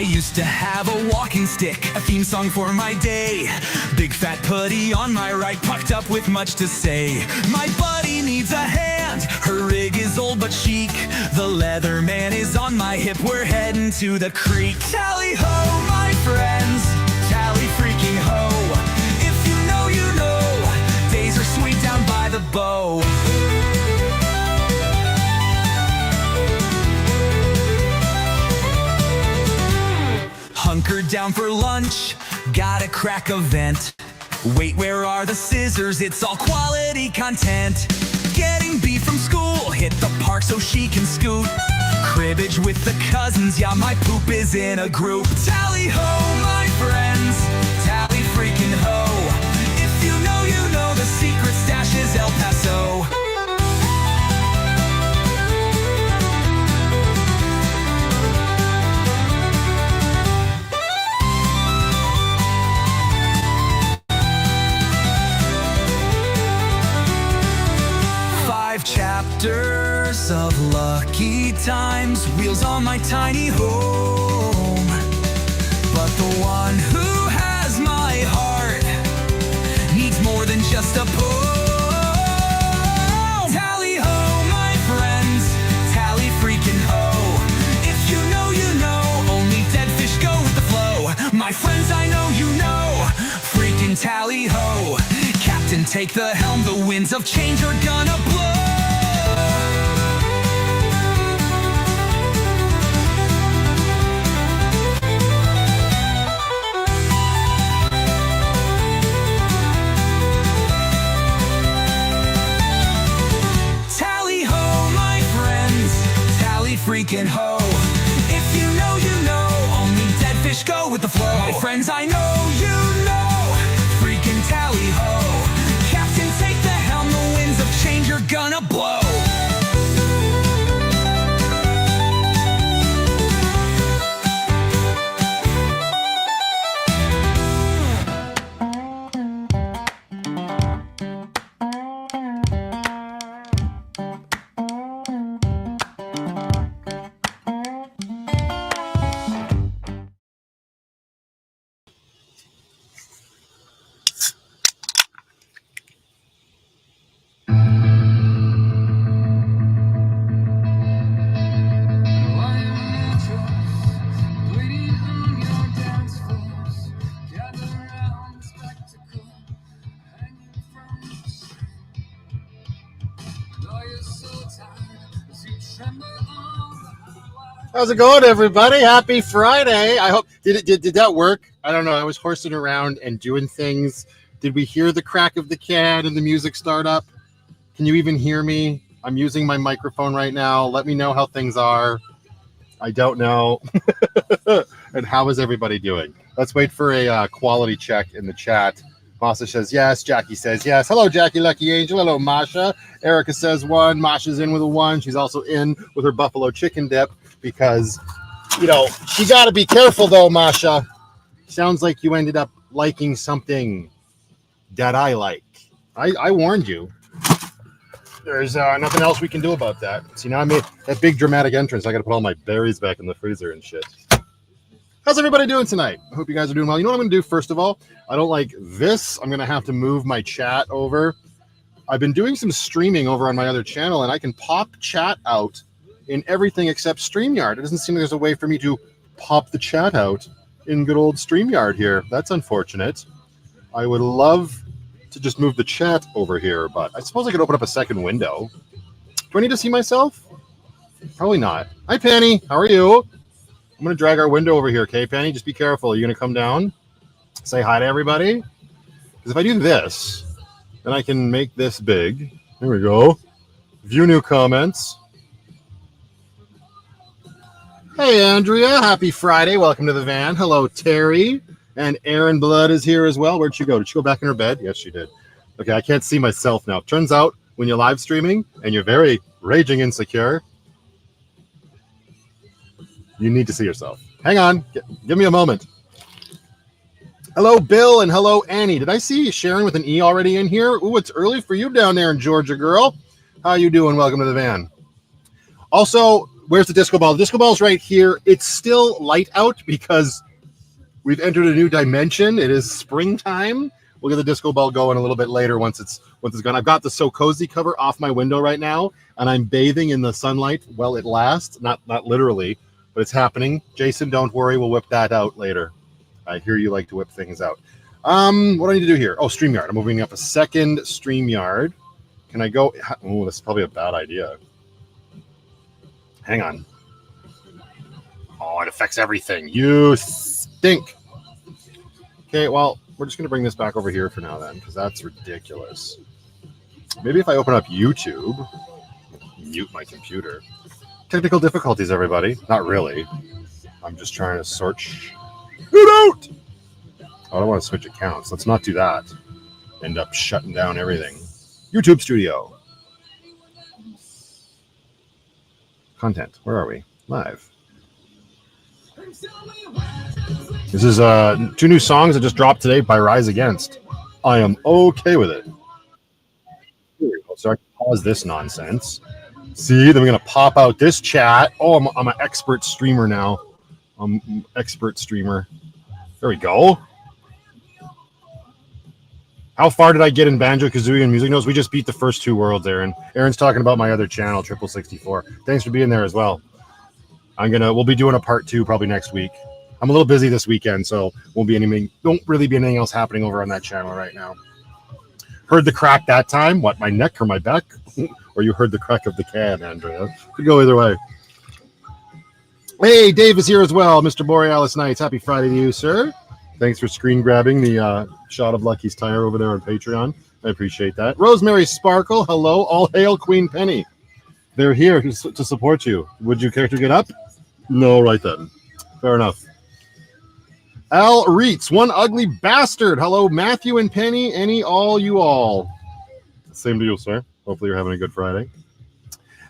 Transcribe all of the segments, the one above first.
used to have a walking stick, a theme song for my day. Big fat putty on my right, pucked up with much to say. My buddy needs a hand, her rig is old but chic. The leather man is on my hip, we're heading to the creek. Tally ho, my friends, tally freaking ho. If you know, you know, days are sweet down by the bow. Hunkered down for lunch, gotta crack a vent. Wait, where are the scissors? It's all quality content. Getting beef from school, hit the park so she can scoot. Cribbage with the cousins, yeah, my poop is in a group. Tally ho, my friends, tally freaking ho. If you know, you know, the secret stash is El Paso. 5 chapters of lucky times, wheels on my tiny home. But the one who has my heart needs more than just a pull. Tally ho, my friends, tally freaking ho. If you know, you know, only dead fish go with the flow. My friends, I know you know, freaking tally ho. Captain, take the helm, the winds of change are gonna blow. Freaking ho. If you know, you know, only dead fish go with the flow. My friends, I know you know, freaking tally ho. Captain, take the helm, the winds of change are gonna blow. How's it going, everybody? Happy Friday. I hope did that work? I don't know. I was horsing around and doing things. Did we hear the crack of the can and the music start up? Can you even hear me? I'm using my microphone right now. Let me know how things are. I don't know. And how is everybody doing? Let's wait for a quality check in the chat. Masha says yes. Jackie says yes. Hello, Jackie Lucky Angel. Hello, Masha. Erica says 1. Masha's in with a 1. She's also in with her buffalo chicken dip. Because, you know, you got to be careful, though, Masha. Sounds like you ended up liking something that I like. I warned you. There's nothing else we can do about that. See, now I made that big dramatic entrance. I got to put all my berries back in the freezer and shit. How's everybody doing tonight? I hope you guys are doing well. You know what I'm going to do, first of all? I don't like this. I'm going to have to move my chat over. I've been doing some streaming over on my other channel, and I can pop chat out in everything except StreamYard. It doesn't seem like there's a way for me to pop the chat out in good old StreamYard here. That's unfortunate. I would love to just move the chat over here, but I suppose I could open up a second window. Do I need to see myself? Probably not. Hi, Penny. How are you? I'm going to drag our window over here, okay, Penny? Just be careful. Are you going to come down? Say hi to everybody? Because if I do this, then I can make this big. There we go. View new comments. Hey, Andrea. Happy Friday. Welcome to the van. Hello, Terry. And Aaron Blood is here as well. Where'd she go? Did she go back in her bed? Yes, she did. Okay, I can't see myself now. Turns out when you're live streaming and you're very raging insecure, you need to see yourself. Hang on. Give me a moment. Hello, Bill, and hello, Annie. Did I see Sharon with an E already in here? Ooh, it's early for you down there in Georgia, girl. How you doing? Welcome to the van. Also, Where's the disco ball? The disco ball's right here. It's still light out because we've entered a new dimension. It is springtime. We'll get the disco ball going a little bit later once it's gone. I've got the So Cozy cover off my window right now, and I'm bathing in the sunlight while it lasts. Not literally, but it's happening. Jason, don't worry. We'll whip that out later. I hear you like to whip things out. What do I need to do here? Oh, StreamYard. I'm moving up a second StreamYard. Can I go? Oh, this is probably a bad idea. Hang on. Oh, it affects everything. You stink. Okay, well, we're just going to bring this back over here for now then, because that's ridiculous. Maybe if I open up YouTube, mute my computer. Technical difficulties, everybody. Not really. I'm just trying to sort it out. I don't want to switch accounts. Let's not do that. End up shutting down everything. YouTube Studio. Content. Where are we? Live. This is 2 new songs that just dropped today by Rise Against. I am okay with it. Here we go. So I can pause this nonsense. See, then we're going to pop out this chat. Oh, I'm an expert streamer now. I'm expert streamer. There we go. How far did I get in Banjo-Kazooie and Music Notes? We just beat the first 2 worlds, Aaron. Aaron's talking about my other channel, Triple 64. Thanks for being there as well. We'll be doing a part 2 probably next week. I'm a little busy this weekend, so won't really be anything else happening over on that channel right now. Heard the crack that time? What, my neck or my back? Or you heard the crack of the can, Andrea? Could go either way. Hey, Dave is here as well. Mr. Borealis Nights. Happy Friday to you, sir. Thanks for screen grabbing the shot of Lucky's tire over there on Patreon. I appreciate that. Rosemary Sparkle, hello. All hail Queen Penny. They're here to support you. Would you care to get up? No, right then. Fair enough. Al Reitz, one ugly bastard. Hello, Matthew and Penny. You all. Same to you, sir. Hopefully you're having a good Friday.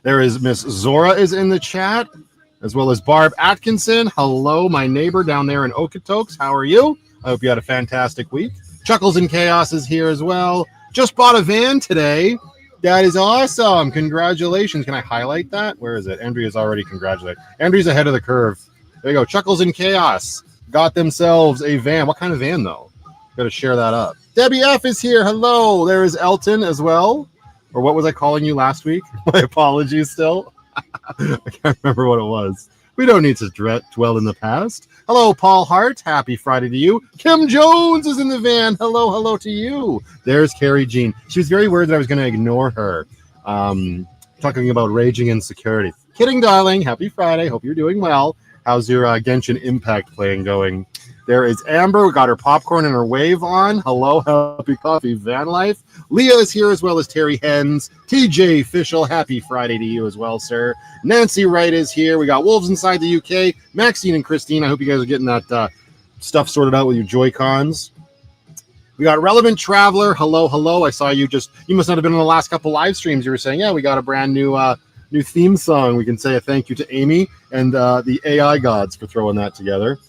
There is Miss Zora is in the chat, as well as Barb Atkinson. Hello, my neighbor down there in Okotoks. How are you? I hope you had a fantastic week. Chuckles and Chaos is here as well. Just bought a van today. That is awesome. Congratulations. Can I highlight that? Where is it? Andrea's already congratulated. Andrea's ahead of the curve. There you go. Chuckles and Chaos got themselves a van. What kind of van, though? Got to share that up. Debbie F is here. Hello. There is Elton as well. Or what was I calling you last week? My apologies still. I can't remember what it was. We don't need to dwell in the past. Hello, Paul Hart. Happy Friday to you. Kim Jones is in the van. Hello to you. There's Carrie Jean. She was very worried that I was going to ignore her. Talking about raging insecurity. Kidding, darling. Happy Friday. Hope you're doing well. How's your Genshin Impact playing going? There is Amber. We got her popcorn and her wave on. Hello, happy coffee, van life. Leah is here as well as Terry Hens. TJ Fischel, happy Friday to you as well, sir. Nancy Wright is here. We got Wolves Inside the UK. Maxine and Christine. I hope you guys are getting that stuff sorted out with your Joy-Cons. We got Relevant Traveler. Hello. I saw you must not have been in the last couple live streams. You were saying, yeah, we got a brand new theme song. We can say a thank you to Amy and the AI gods for throwing that together.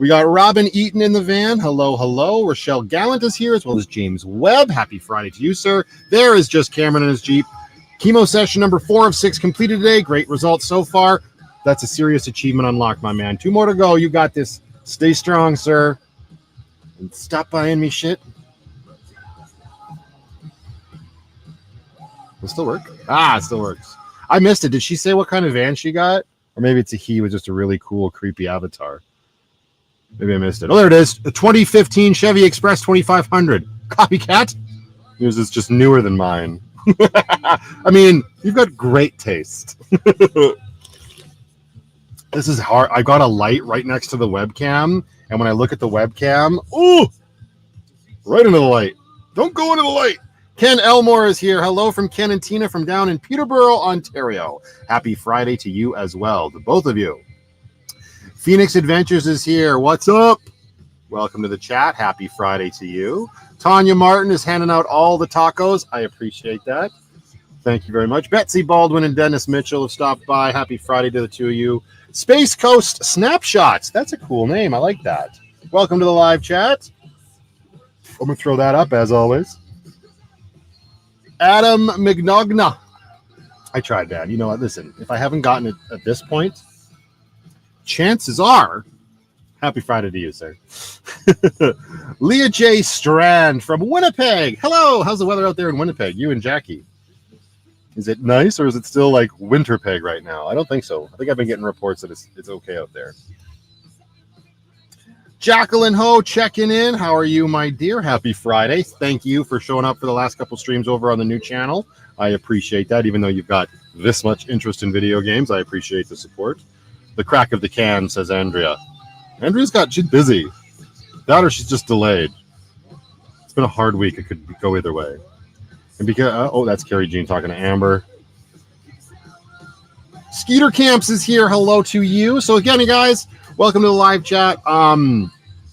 We got Robin Eaton in the van. Hello. Rochelle Gallant is here, as well as James Webb. Happy Friday to you, sir. There is just Cameron in his Jeep. Chemo session number 4 of 6 completed today. Great results so far. That's a serious achievement unlocked, my man. 2 more to go. You got this. Stay strong, sir. And stop buying me shit. Will it still work? It still works. I missed it. Did she say what kind of van she got? Or maybe it's a he with just a really cool, creepy avatar. Maybe I missed it. Oh, there it is. The 2015 Chevy Express 2500. Copycat? Yours is just newer than mine. I mean, you've got great taste. This is hard. I got a light right next to the webcam, and when I look at the webcam, right into the light. Don't go into the light. Ken Elmore is here. Hello from Ken and Tina from down in Peterborough, Ontario. Happy Friday to you as well, to both of you. Phoenix Adventures is here. What's up? Welcome to the chat. Happy Friday to you. Tanya Martin is handing out all the tacos. I appreciate that. Thank you very much. Betsy Baldwin and Dennis Mitchell have stopped by. Happy Friday to the two of you. Space Coast Snapshots. That's a cool name. I like that. Welcome to the live chat. I'm going to throw that up as always. Adam McNogna. I tried, man. You know what? Listen, if I haven't gotten it at this point, chances are, happy Friday to you, sir. Leah J. Strand from Winnipeg. Hello. How's the weather out there in Winnipeg? You and Jackie. Is it nice, or is it still like Winterpeg right now? I don't think so. I think I've been getting reports that it's okay out there. Jacqueline Ho checking in. How are you, my dear? Happy Friday. Thank you for showing up for the last couple streams over on the new channel. I appreciate that. Even though you've got this much interest in video games, I appreciate the support. The crack of the can, says Andrea. She's busy. That or she's just delayed. It's been a hard week. It could go either way. And because that's Carrie Jean talking to Amber. Skeeter Camps is here. Hello to you. So again, you guys, welcome to the live chat.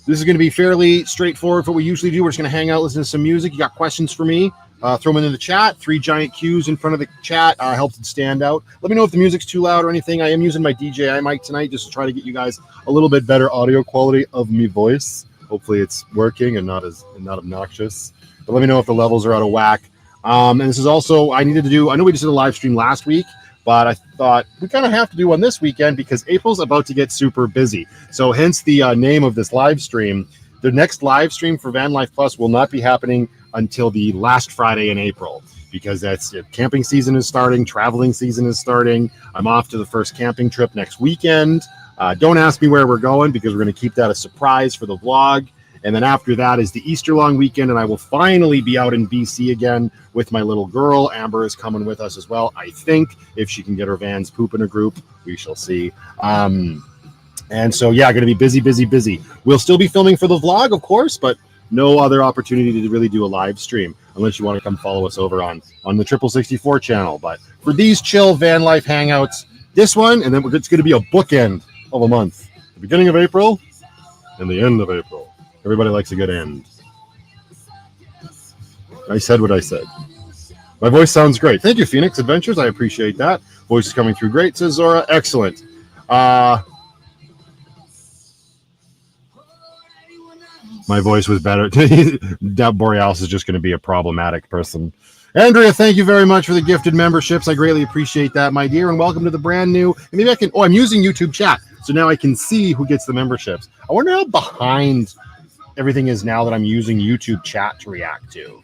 This is going to be fairly straightforward for what we usually do. We're just going to hang out, listen to some music. You got questions for me? Throw them in the chat. 3 giant Qs in front of the chat helps it stand out. Let me know if the music's too loud or anything. I am using my DJI mic tonight just to try to get you guys a little bit better audio quality of me voice. Hopefully it's working and not obnoxious. But let me know if the levels are out of whack. And this is also, I know we just did a live stream last week, but I thought we kind of have to do one this weekend because April's about to get super busy. So hence the name of this live stream. The next live stream for Van Life Plus will not be happening until the last Friday in April because camping season is starting, traveling season is starting. I'm off to the first camping trip next weekend. Don't ask me where we're going because we're going to keep that a surprise for the vlog. And then after that is the Easter long weekend, and I will finally be out in BC again with my little girl. Amber is coming with us as well, I think, if she can get her Vans poop in a group. We shall see. And so, yeah, going to be busy. We'll still be filming for the vlog, of course, but no other opportunity to really do a live stream unless you want to come follow us over on the Triple 64 channel. But for these chill van life hangouts, this one, and then it's going to be a bookend of a month. The beginning of April and the end of April. Everybody likes a good end. I said what I said. My voice sounds great. Thank you, Phoenix Adventures. I appreciate that. Voice is coming through great, says Zora. Excellent. My voice was better. That Borealis is just going to be a problematic person. Andrea, thank you very much for the gifted memberships. I greatly appreciate that, my dear, and welcome to the brand new. And maybe I can. I'm using YouTube chat, so now I can see who gets the memberships. I wonder how behind everything is now that I'm using YouTube chat to react to.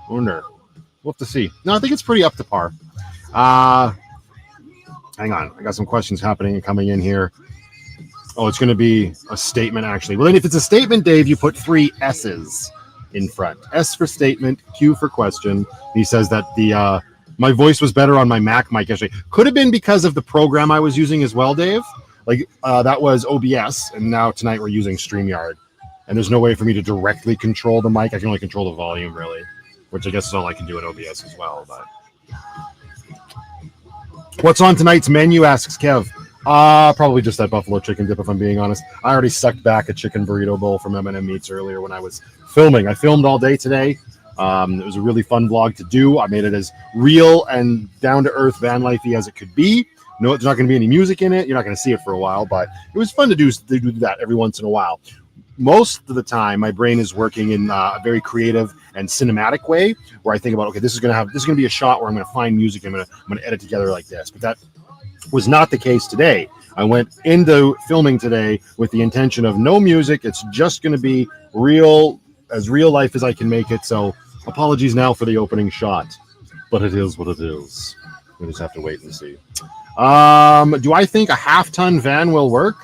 I wonder. We'll have to see. No, I think it's pretty up to par. Hang on. I got some questions happening and coming in here. Oh, it's going to be a statement, actually. Well, then if it's a statement, Dave, you put 3 S's in front. S for statement, Q for question. He says that my voice was better on my Mac mic yesterday. Could have been because of the program I was using as well, Dave. Like, that was OBS, and now tonight we're using StreamYard. And there's no way for me to directly control the mic. I can only control the volume, really, which I guess is all I can do at OBS as well. But what's on tonight's menu, asks Kev. Probably just that buffalo chicken dip, if I'm being honest. I already sucked back a chicken burrito bowl from M&M Meats earlier when I was filming. I filmed all day today. It was a really fun vlog to do. I made it as real and down-to-earth van lifey as it could be. No, there's not going to be any music in it. You're not going to see it for a while, but it was fun to do that every once in a while. Most of the time, my brain is working in a very creative and cinematic way, where I think about, okay, this is going to be a shot where I'm going to find music. I'm going to edit together like this. But that was not the case today. I went into filming today with the intention of no music. It's just going to be real life as I can make it. So apologies now for the opening shot, but it is what it is. We just have to wait and see. Do I think a half-ton van will work?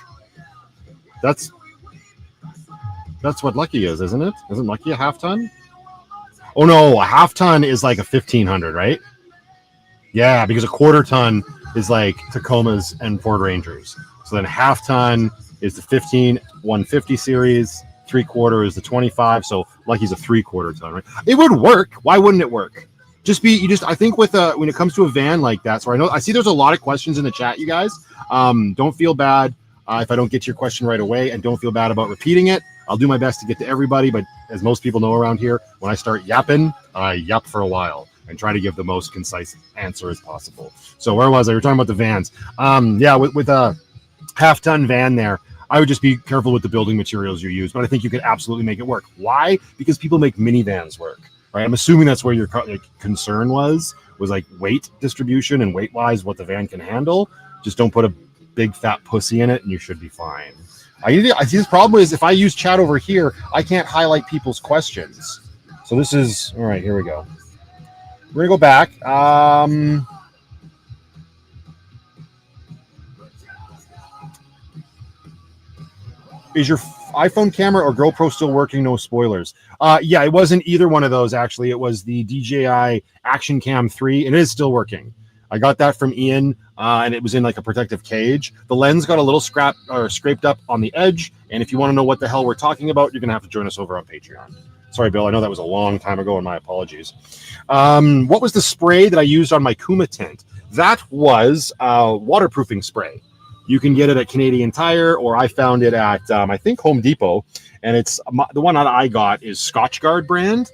That's what Lucky is, isn't it? Isn't Lucky a half-ton? Oh, no, a half-ton is like a 1500, right? Yeah, because a quarter-ton is like Tacomas and Ford Rangers. So then half-ton is the 150 series, 3/4 is the 25, so Lucky's a 3/4 ton, right? It would work. Why wouldn't it work? I think with when it comes to a van like that, so I see there's a lot of questions in the chat, you guys. Don't feel bad if I don't get to your question right away, and don't feel bad about repeating it. I'll do my best to get to everybody, but as most people know around here, when I start yapping, I yap for a while and try to give the most concise answer as possible. So where was I? We were talking about the vans. Yeah, with a half-ton van there, I would just be careful with the building materials you use, but I think you could absolutely make it work. Why? Because people make minivans work, right? I'm assuming that's where your concern was was like weight distribution and weight wise what the van can handle. Just don't put a big fat pussy in it and you should be fine. I see this problem is if I use chat over here, I can't highlight people's questions. So this is all right. Here we go. We're gonna go back. Is your iPhone camera or GoPro still working? No spoilers. Yeah, it wasn't either one of those, actually. It was the DJI Action Cam 3, and it is still working. I got that from Ian, and it was in like a protective cage. The lens got a little scraped up on the edge, and if you want to know what the hell we're talking about, you're going to have to join us over on Patreon. Sorry, Bill. I know that was a long time ago, and my apologies. What was the spray that I used on my Kuma tent? That was waterproofing spray. You can get it at Canadian Tire, or I found it at, I think, Home Depot. And it's the one that I got is Scotchgard brand.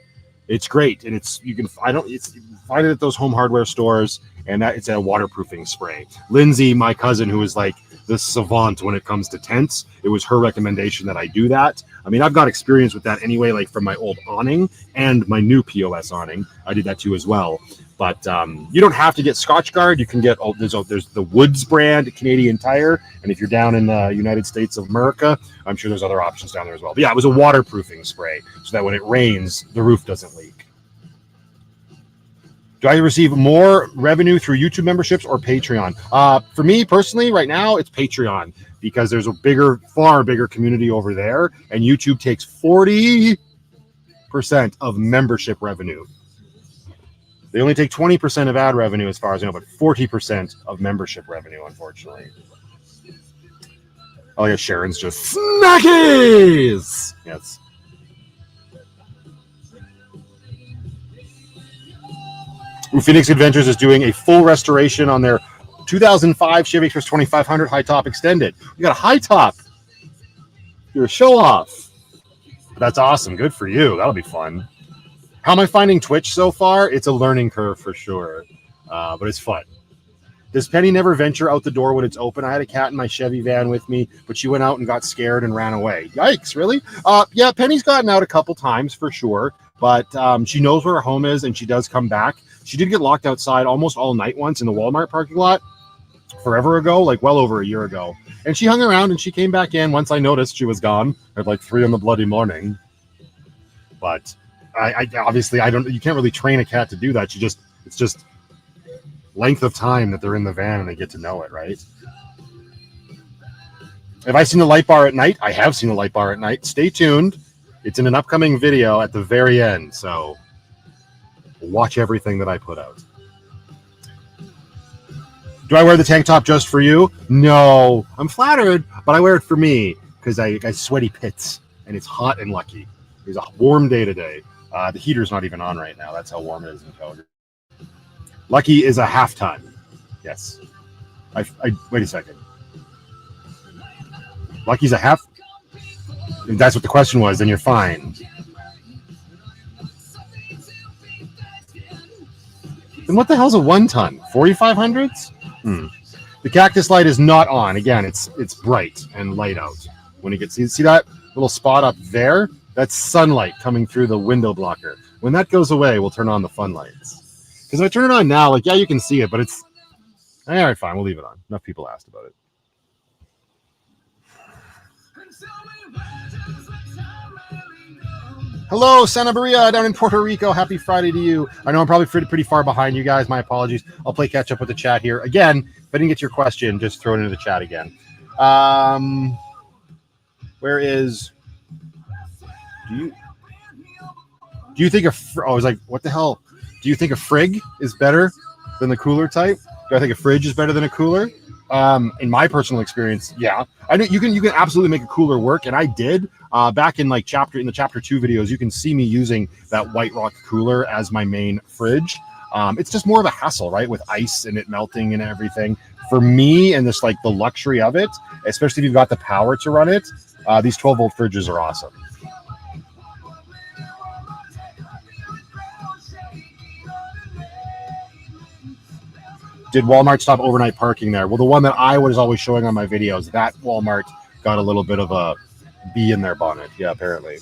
It's great, and you can find it at those home hardware stores, and it's a waterproofing spray. Lindsay, my cousin, who is like the savant when it comes to tents, it was her recommendation that I do that. I mean, I've got experience with that anyway, like from my old awning and my new POS awning. I did that too as well. But you don't have to get Scotchgard. You can get there's the Woods brand at Canadian Tire, and if you're down in the United States of America, I'm sure there's other options down there as well. But yeah, it was a waterproofing spray so that when it rains, the roof doesn't leak. Do I receive more revenue through YouTube memberships or Patreon? For me personally, right now, it's Patreon because there's a far bigger community over there, and YouTube takes 40% of membership revenue. They only take 20% of ad revenue, as far as I know, but 40% of membership revenue, unfortunately. Oh, yeah, Sharon's just snackies! Yes. Phoenix Adventures is doing a full restoration on their 2005 Chevy Express 2500 high top extended. You got a high top. You're a show off. That's awesome. Good for you. That'll be fun. How am I finding Twitch so far? It's a learning curve for sure, but it's fun. Does Penny never venture out the door when it's open? I had a cat in my Chevy van with me, but she went out and got scared and ran away. Yikes, really? Yeah, Penny's gotten out a couple times for sure, but she knows where her home is, and she does come back. She did get locked outside almost all night once in the Walmart parking lot forever ago, like well over a year ago. And she hung around, and she came back in once I noticed she was gone at like 3 in the bloody morning. But I obviously you can't really train a cat to do that. It's just length of time that they're in the van and they get to know it, right? Have I seen the light bar at night? I have seen the light bar at night. Stay tuned. It's in an upcoming video at the very end, so watch everything that I put out. Do I wear the tank top just for you? No, I'm flattered, but I wear it for me because I got sweaty pits and it's hot and Lucky. It's a warm day today. The heater's not even on right now. That's how warm it is in Calgary. Lucky is a half ton. Yes. I wait a second. Lucky's a half. If that's what the question was, then you're fine. Then what the hell's a 1 ton? 4500s? The cactus light is not on. Again, it's bright and light out. When it gets, see that little spot up there? That's sunlight coming through the window blocker. When that goes away, we'll turn on the fun lights. Because if I turn it on now, like, yeah, you can see it, but it's... All right, fine, we'll leave it on. Enough people asked about it. Hello, Santa Maria down in Puerto Rico. Happy Friday to you. I know I'm probably pretty far behind you guys. My apologies. I'll play catch up with the chat here. Again, if I didn't get your question, just throw it into the chat again. Where is... Do you think I was like, what the hell? Do you think a frig is better than the cooler type? Do I think a fridge is better than a cooler? In my personal experience, yeah. I know you can absolutely make a cooler work, and I did. Back in like in the chapter 2 videos, you can see me using that White Rock cooler as my main fridge. It's just more of a hassle, right? With ice and it melting and everything. For me, and just like the luxury of it, especially if you've got the power to run it, these 12-volt fridges are awesome. Did Walmart stop overnight parking there? Well, the one that I was always showing on my videos, that Walmart got a little bit of a bee in their bonnet. Yeah, apparently.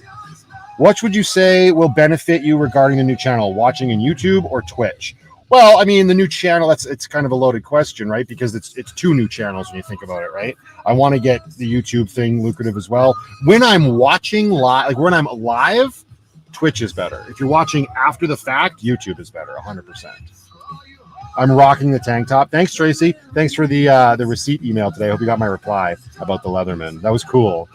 What would you say will benefit you regarding the new channel? Watching in YouTube or Twitch? Well, I mean, the new channel, it's kind of a loaded question, right? Because it's two new channels when you think about it, right? I want to get the YouTube thing lucrative as well. When I'm watching live, like when I'm live, Twitch is better. If you're watching after the fact, YouTube is better, 100%. I'm rocking the tank top. Thanks, Tracy. Thanks for the receipt email today. I hope you got my reply about the Leatherman. That was cool.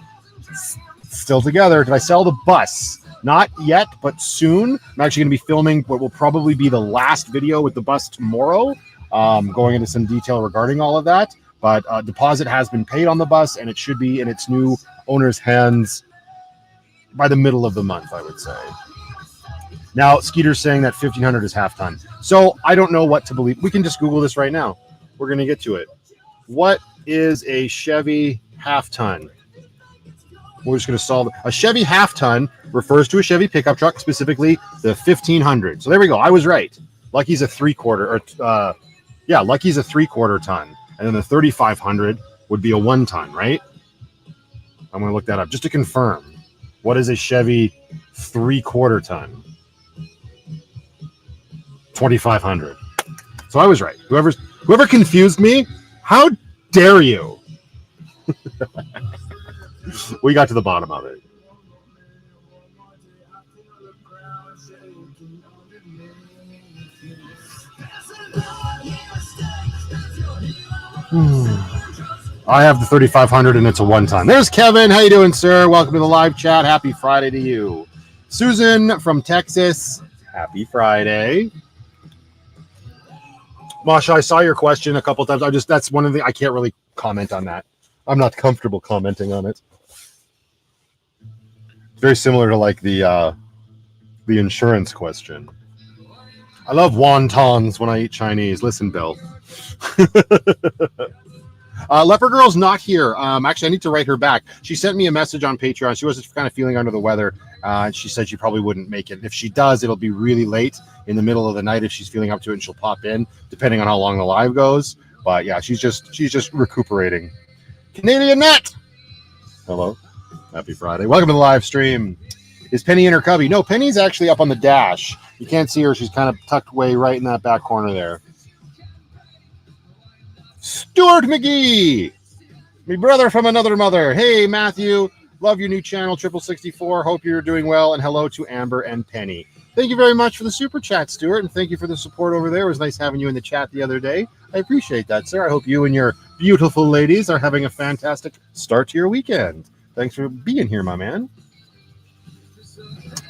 Still together. Did I sell the bus? Not yet, but soon. I'm actually going to be filming what will probably be the last video with the bus tomorrow, going into some detail regarding all of that. But deposit has been paid on the bus, and it should be in its new owner's hands by the middle of the month, I would say. Now, Skeeter's saying that 1,500 is half ton. So I don't know what to believe. We can just Google this right now. We're going to get to it. What is a Chevy half ton? We're just going to solve it. A Chevy half ton refers to a Chevy pickup truck, specifically the 1500. So there we go. I was right. Lucky's a 3/4, Lucky's a 3/4 ton. And then the 3500 would be a 1 ton, right? I'm going to look that up just to confirm. What is a Chevy 3/4 ton? 2,500. So I was right. Whoever confused me, how dare you? We got to the bottom of it. I have the 3,500 and it's a 1 ton. There's Kevin. How you doing, sir? Welcome to the live chat. Happy Friday to you. Susan from Texas. Happy Friday. Masha, I saw your question a couple times. That's one of the, I can't really comment on that. I'm not comfortable commenting on it. It's very similar to like the insurance question. I love wontons when I eat Chinese. Listen, Bill. Leper Girl's not here. Actually, I need to write her back. She sent me a message on Patreon. She was kind of feeling under the weather. She said she probably wouldn't make it. If she does, it'll be really late in the middle of the night if she's feeling up to it, and she'll pop in, depending on how long the live goes. But yeah, she's just recuperating. Canadian Net. Hello. Happy Friday. Welcome to the live stream. Is Penny in her cubby? No, Penny's actually up on the dash. You can't see her. She's kind of tucked away right in that back corner there. Stuart McGee, my brother from another mother. Hey, Matthew. Love your new channel, 64. Hope you're doing well. And hello to Amber and Penny. Thank you very much for the super chat, Stuart. And thank you for the support over there. It was nice having you in the chat the other day. I appreciate that, sir. I hope you and your beautiful ladies are having a fantastic start to your weekend. Thanks for being here, my man.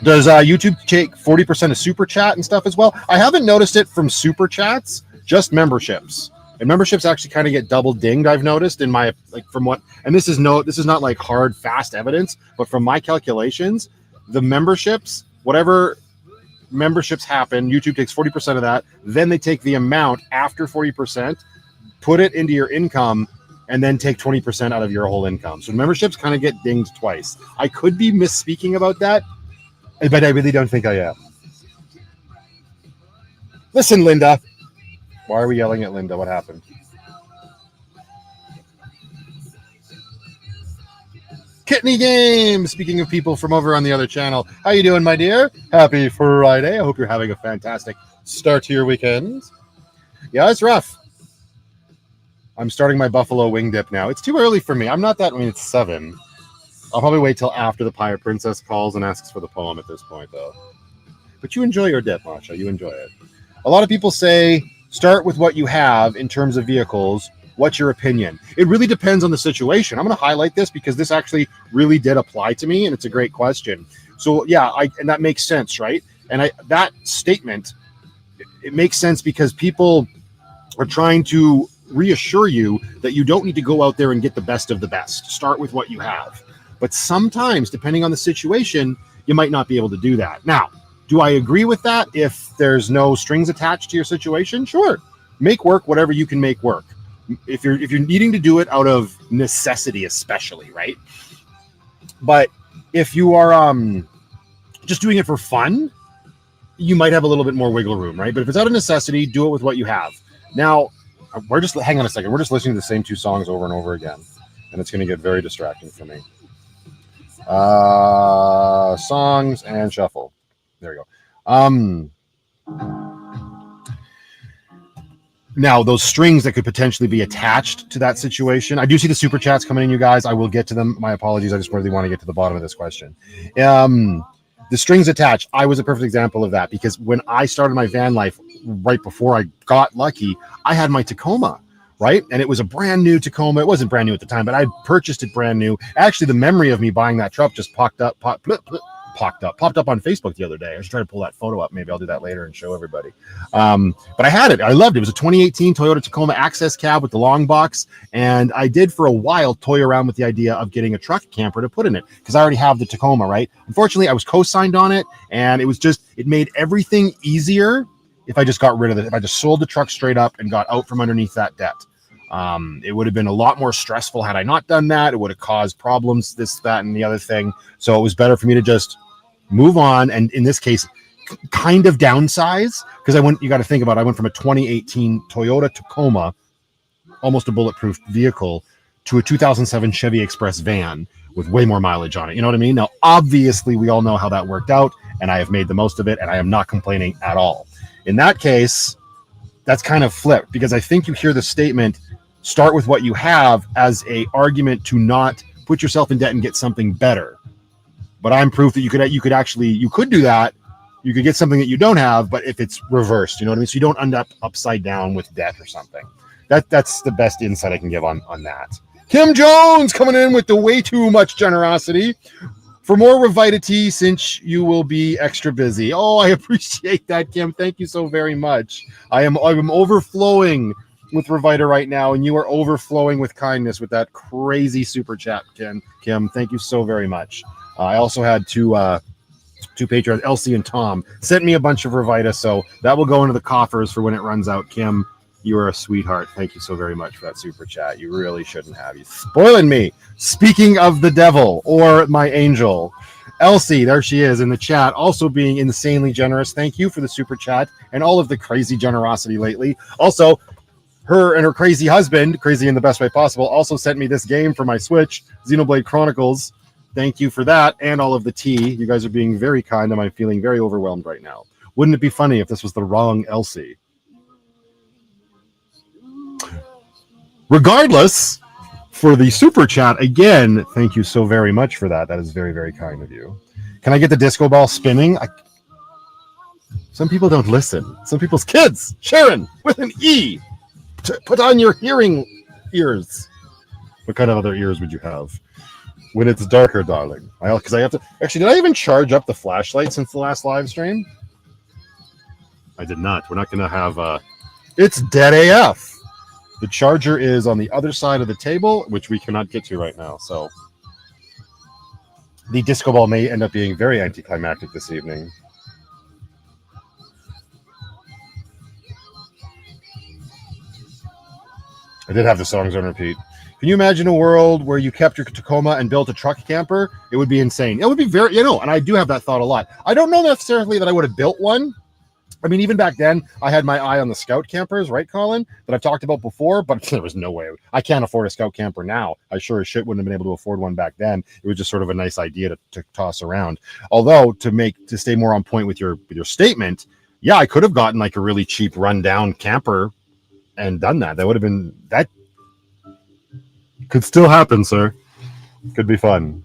Does YouTube take 40% of super chat and stuff as well? I haven't noticed it from super chats, just memberships. And memberships actually kind of get double dinged, I've noticed in my, like, from what, and this is not like hard, fast evidence, but from my calculations, the memberships, whatever memberships happen, YouTube takes 40% of that. Then they take the amount after 40%, put it into your income, and then take 20% out of your whole income. So memberships kind of get dinged twice. I could be misspeaking about that, but I really don't think I am. Listen, Linda. Why are we yelling at Linda? What happened? Kidney Game. Speaking of people from over on the other channel, how you doing, my dear? Happy Friday. I hope you're having a fantastic start to your weekend. Yeah, it's rough. I'm starting my buffalo wing dip now. It's too early for me. It's 7. I'll probably wait till after the Pirate Princess calls and asks for the poem at this point, though. But you enjoy your dip, Masha. You enjoy it. A lot of people say, start with what you have in terms of vehicles. What's your opinion? It really depends on the situation. I'm going to highlight this because this actually really did apply to me, and it's a great question. So, yeah, and that makes sense, right? And that statement, it makes sense because people are trying to reassure you that you don't need to go out there and get the best of the best. Start with what you have. But sometimes, depending on the situation, you might not be able to do that. Now, do I agree with that? If there's no strings attached to your situation, sure. Make work whatever you can make work. If you're needing to do it out of necessity, especially, right? But if you are just doing it for fun, you might have a little bit more wiggle room, right? But if it's out of necessity, do it with what you have. Now, hang on a second. We're just listening to the same 2 songs over and over again, and it's going to get very distracting for me. Songs and shuffle. There we go. Now, those strings that could potentially be attached to that situation. I do see the super chats coming in, you guys. I will get to them. My apologies. I just really want to get to the bottom of this question. The strings attached. I was a perfect example of that because when I started my van life right before I got lucky, I had my Tacoma, right? And it was a brand new Tacoma. It wasn't brand new at the time, but I purchased it brand new. Actually, the memory of me buying that truck just popped up on Facebook the other day. I was trying to pull that photo up. Maybe I'll do that later and show everybody. But I had it. I loved it. It was a 2018 Toyota Tacoma Access cab with the long box. And I did for a while toy around with the idea of getting a truck camper to put in it because I already have the Tacoma, right? Unfortunately, I was co-signed on it and it made everything easier if I just got rid of it. If I just sold the truck straight up and got out from underneath that debt. It would have been a lot more stressful had I not done that. It would have caused problems, this, that, and the other thing. So it was better for me to just move on. And in this case, kind of downsize because you got to think about it. I went from a 2018 Toyota Tacoma, almost a bulletproof vehicle, to a 2007 Chevy Express van with way more mileage on it. You know what I mean? Now, obviously, we all know how that worked out, and I have made the most of it, and I am not complaining at all. In that case, that's kind of flipped because I think you hear the statement, start with what you have as a argument to not put yourself in debt and get something better. But I'm proof that you could do that. You could get something that you don't have, but if it's reversed, you know what I mean? So you don't end up upside down with debt or something. That's the best insight I can give on that. Kim Jones coming in with the way too much generosity. For more Revita, since you will be extra busy. Oh, I appreciate that, Kim. Thank you so very much. I'm overflowing with Revita right now, and you are overflowing with kindness with that crazy super chat, Kim. Thank you so very much. I also had two patrons, Elsie and Tom, sent me a bunch of Revita, so that will go into the coffers for when it runs out. Kim, you are a sweetheart. Thank you so very much for that super chat. You really shouldn't have. You spoiling me. Speaking of the devil or my angel, Elsie, there she is in the chat, also being insanely generous. Thank you for the super chat and all of the crazy generosity lately. Also, her and her crazy husband, crazy in the best way possible, also sent me this game for my Switch, Xenoblade Chronicles. Thank you for that and all of the tea. You guys are being very kind, and I'm feeling very overwhelmed right now. Wouldn't it be funny if this was the wrong Elsie? Regardless, for the super chat, again, thank you so very much for that. That is very, very kind of you. Can I get the disco ball spinning? Some people don't listen. Some people's kids. Sharon, with an E. Put on your hearing ears. What kind of other ears would you have? When it's darker, darling. Because I have to... Actually, did I even charge up the flashlight since the last live stream? I did not. We're not going to have... It's dead AF. The charger is on the other side of the table, which we cannot get to right now. So the disco ball may end up being very anticlimactic this evening. I did have the songs on repeat. Can you imagine a world where you kept your Tacoma and built a truck camper? It would be insane. It would be very, and I do have that thought a lot. I don't know necessarily that I would have built one. I mean, even back then, I had my eye on the Scout campers, right, Colin, that I've talked about before, but there was no way. I can't afford a Scout camper now. I sure as shit wouldn't have been able to afford one back then. It was just sort of a nice idea to toss around. Although, to stay more on point with your statement, yeah, I could have gotten like a really cheap rundown camper and done that. That would have been, that could still happen, sir. Could be fun.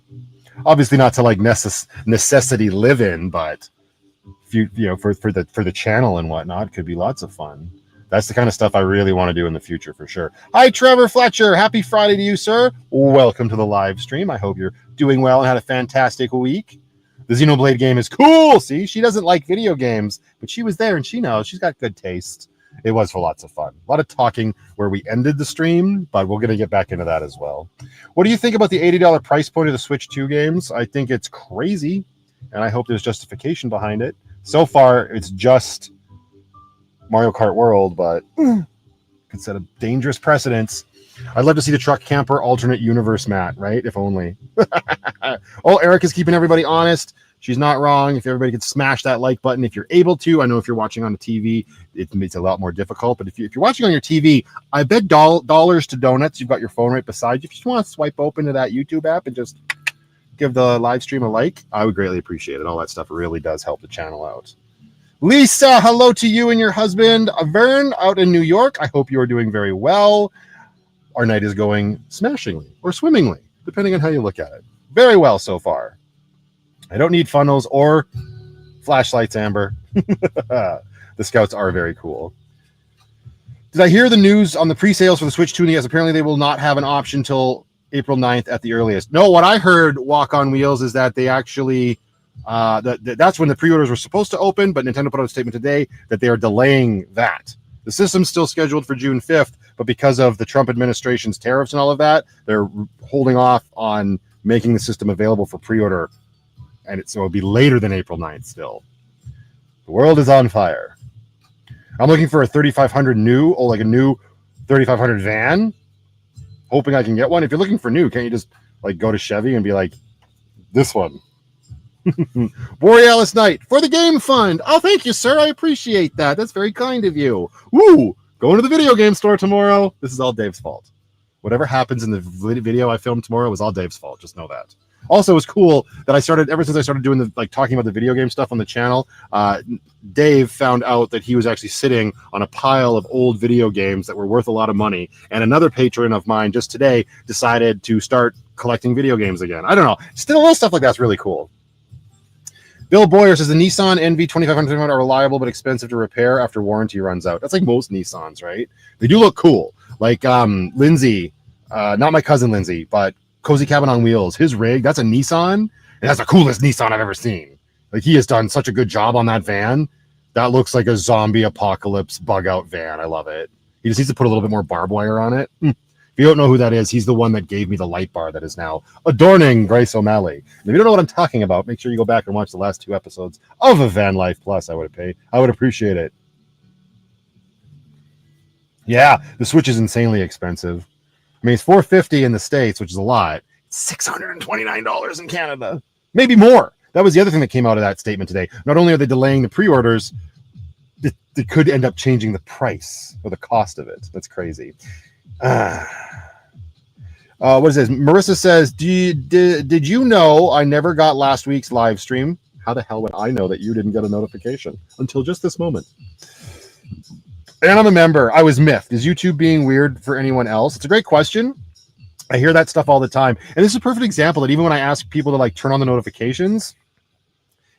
Obviously not to like necessity live in, but for the channel and whatnot, could be lots of fun. That's the kind of stuff I really want to do in the future for sure. Hi, Trevor Fletcher. Happy Friday to you, sir. Welcome to the live stream. I hope you're doing well and had a fantastic week. The Xenoblade game is cool. See, she doesn't like video games, but she was there and she knows. She's got good taste. It was for lots of fun. A lot of talking where we ended the stream, but we're going to get back into that as well. What do you think about the $80 price point of the Switch 2 games? I think it's crazy, and I hope there's justification behind it. So far, it's just Mario Kart World, but could set a dangerous precedence. I'd love to see the truck camper alternate universe, Matt, right? If only. Oh, Eric is keeping everybody honest. She's not wrong. If everybody could smash that like button if you're able to. I know if you're watching on the TV, it's a lot more difficult. But if you're watching on your TV, I bet dollars to donuts. You've got your phone right beside you. If you just want to swipe open to that YouTube app and just give the live stream a like, I would greatly appreciate it. All that stuff really does help the channel out. Lisa, hello to you and your husband, Vern, out in New York. I hope you are doing very well. Our night is going smashingly or swimmingly, depending on how you look at it. Very well so far. I don't need funnels or flashlights, Amber. The Scouts are very cool. Did I hear the news on the pre-sales for the Switch 2 and ES? Apparently they will not have an option till April 9th at the earliest. No, what I heard, Walk on Wheels, is that they actually, that's when the pre-orders were supposed to open, but Nintendo put out a statement today that they are delaying that. The system's still scheduled for June 5th, but because of the Trump administration's tariffs and all of that, they're holding off on making the system available for pre-order, and so it'll be later than April 9th still. The world is on fire. I'm looking for a 3500 new, or like a new 3500 van, hoping I can get one. If you're looking for new, can't you just like go to Chevy and be like, this one? Borealis Knight for the game fund. Oh, thank you, sir. I appreciate that. That's very kind of you. Woo! Going to the video game store tomorrow. This is all Dave's fault. Whatever happens in the video I filmed tomorrow was all Dave's fault. Just know that. Also, it was cool that ever since I started doing the talking about the video game stuff on the channel, Dave found out that he was actually sitting on a pile of old video games that were worth a lot of money. And another patron of mine just today decided to start collecting video games again. I don't know. Still, a little stuff like that's really cool. Bill Boyer says the Nissan NV 2500 are reliable but expensive to repair after warranty runs out. That's like most Nissans, right? They do look cool. Like Lindsay, not my cousin Lindsay, but Cozy Cabin on Wheels. His rig, that's a Nissan, and that's the coolest Nissan I've ever seen. Like, he has done such a good job on that van. That looks like a zombie apocalypse bug out van. I love it. He just needs to put a little bit more barbed wire on it. If you don't know who that is, he's the one that gave me the light bar that is now adorning Grace O'Malley. And if you don't know what I'm talking about, make sure you go back and watch the last 2 episodes of A Van Life Plus. I would appreciate it. Yeah, the Switch is insanely expensive. I mean, it's $450 in the States, which is a lot. It's $629 in Canada. Maybe more. That was the other thing that came out of that statement today. Not only are they delaying the pre-orders, they could end up changing the price or the cost of it. That's crazy. What is this? Marissa says, did you know I never got last week's live stream? How the hell would I know that you didn't get a notification until just this moment? And I'm a member. I was miffed. Is YouTube being weird for anyone else? It's a great question. I hear that stuff all the time. And this is a perfect example that even when I ask people to turn on the notifications,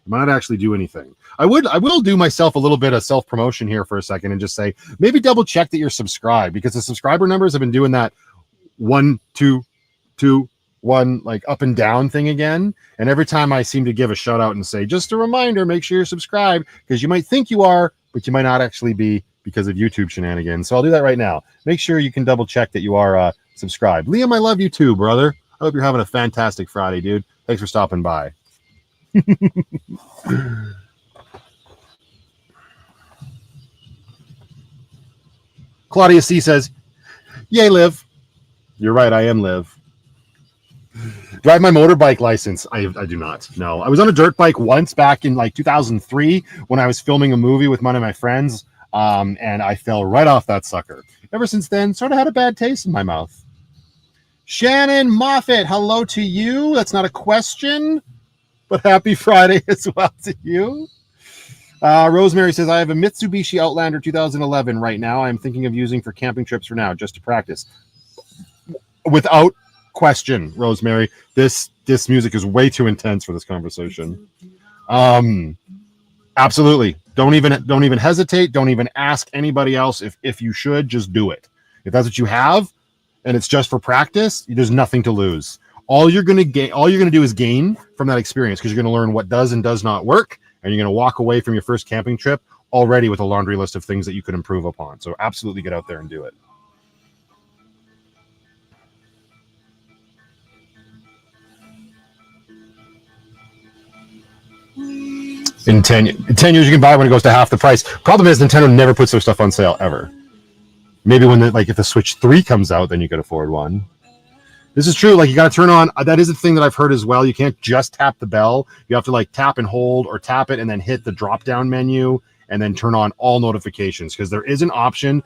it might not actually do anything. I will do myself a little bit of self-promotion here for a second and just say, maybe double check that you're subscribed, because the subscriber numbers have been doing that 1, 2, 2, 1, up and down thing again. And every time I seem to give a shout out and say, just a reminder, make sure you're subscribed, because you might think you are, but you might not actually be because of YouTube shenanigans. So I'll do that right now. Make sure you can double check that you are subscribed. Liam, I love you too, brother. I hope you're having a fantastic Friday, dude. Thanks for stopping by. Claudia C says, yay, Liv. You're right, I am Liv. Drive my motorbike license. I do not. No. I was on a dirt bike once back in 2003 when I was filming a movie with one of my friends, and I fell right off that sucker. Ever since then, sort of had a bad taste in my mouth. Shannon Moffat, hello to you. That's not a question, but happy Friday as well to you. Rosemary says, I have a Mitsubishi Outlander 2011 right now. I'm thinking of using for camping trips for now, just to practice. Without question, Rosemary, this music is way too intense for this conversation. Absolutely. Don't even hesitate. Don't even ask anybody else if you should. Just do it. If that's what you have, and it's just for practice, there's nothing to lose. All you're gonna do is gain from that experience, because you're gonna learn what does and does not work, and you're gonna walk away from your first camping trip already with a laundry list of things that you could improve upon. So absolutely get out there and do it. In 10 years, you can buy it when it goes to half the price. Problem is, Nintendo never puts their stuff on sale, ever. Maybe when if the Switch 3 comes out, then you could afford one. This is true. You got to turn on. That is a thing that I've heard as well. You can't just tap the bell. You have to tap and hold, or tap it and then hit the drop-down menu and then turn on all notifications, because there is an option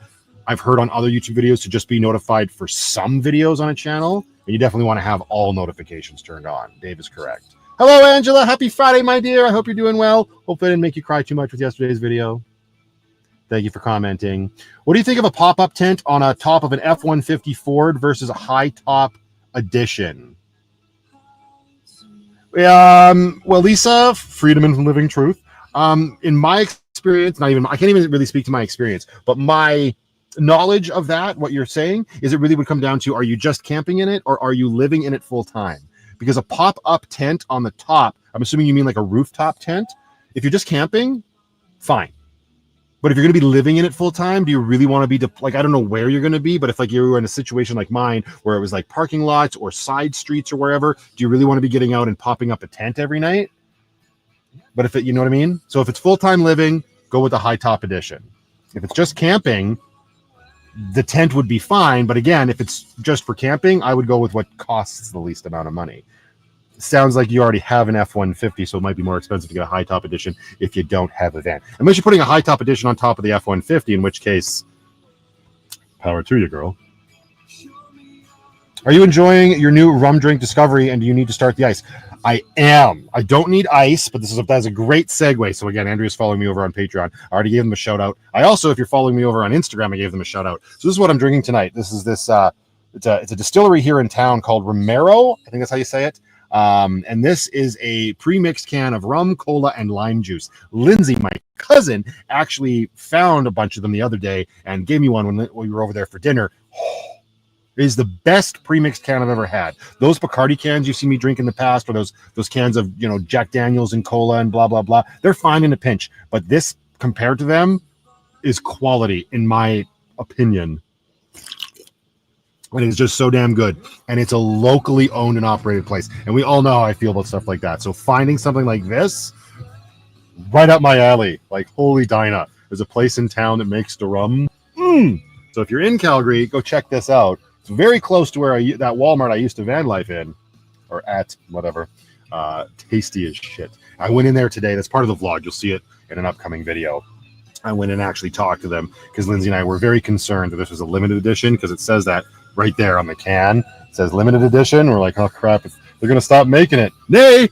I've heard on other YouTube videos to just be notified for some videos on a channel. And you definitely want to have all notifications turned on. Dave is correct. Hello, Angela. Happy Friday, my dear. I hope you're doing well. Hope I didn't make you cry too much with yesterday's video. Thank you for commenting. What do you think of a pop-up tent on a top of an F-150 Ford versus a high-top edition? Well, Lisa, freedom and living truth. In my experience, I can't even really speak to my experience, but my knowledge of that, what you're saying, is it really would come down to, are you just camping in it or are you living in it full time? Because a pop-up tent on the top, I'm assuming you mean like a rooftop tent. If you're just camping, fine. But if you're going to be living in it full time, do you really want to be like, I don't know where you're going to be, but if like you were in a situation like mine where it was like parking lots or side streets or wherever, do you really want to be getting out and popping up a tent every night? But if it, you know what I mean? So if it's full-time living, go with the high top edition. If it's just camping, the tent would be fine. But again, if it's just for camping, I would go with what costs the least amount of money. Sounds like you already have an F-150, so it might be more expensive to get a high top edition if you don't have a van. Unless you're putting a high top edition on top of the F-150, in which case, power to you, girl. Are you enjoying your new rum drink discovery, and do you need to start the ice? I am. I don't need ice, but that's a great segue. So again, Andrea's following me over on Patreon. I already gave them a shout out. I also, if you're following me over on Instagram, I gave them a shout out. So this is what I'm drinking tonight. This is it's a distillery here in town called Romero. I think that's how you say it. And this is a pre-mixed can of rum, cola, and lime juice. Lindsay, my cousin, actually found a bunch of them the other day and gave me one when we were over there for dinner. It is the best pre-mixed can I've ever had. Those Bacardi cans you've seen me drink in the past, or those cans of, you know, Jack Daniels and cola and blah, blah, blah, they're fine in a pinch. But this, compared to them, is quality, in my opinion. And it's just so damn good. And it's a locally owned and operated place. And we all know how I feel about stuff like that. So finding something like this, right up my alley. Like, holy Dinah. There's a place in town that makes the rum. So if you're in Calgary, go check this out. It's very close to where that Walmart I used to van life in. Or at, whatever. Tasty as shit. I went in there today. That's part of the vlog. You'll see it in an upcoming video. I went and actually talked to them because Lindsay and I were very concerned that this was a limited edition, because it says that right there on the can. It says limited edition. We're like, oh crap, they're going to stop making it. Nay!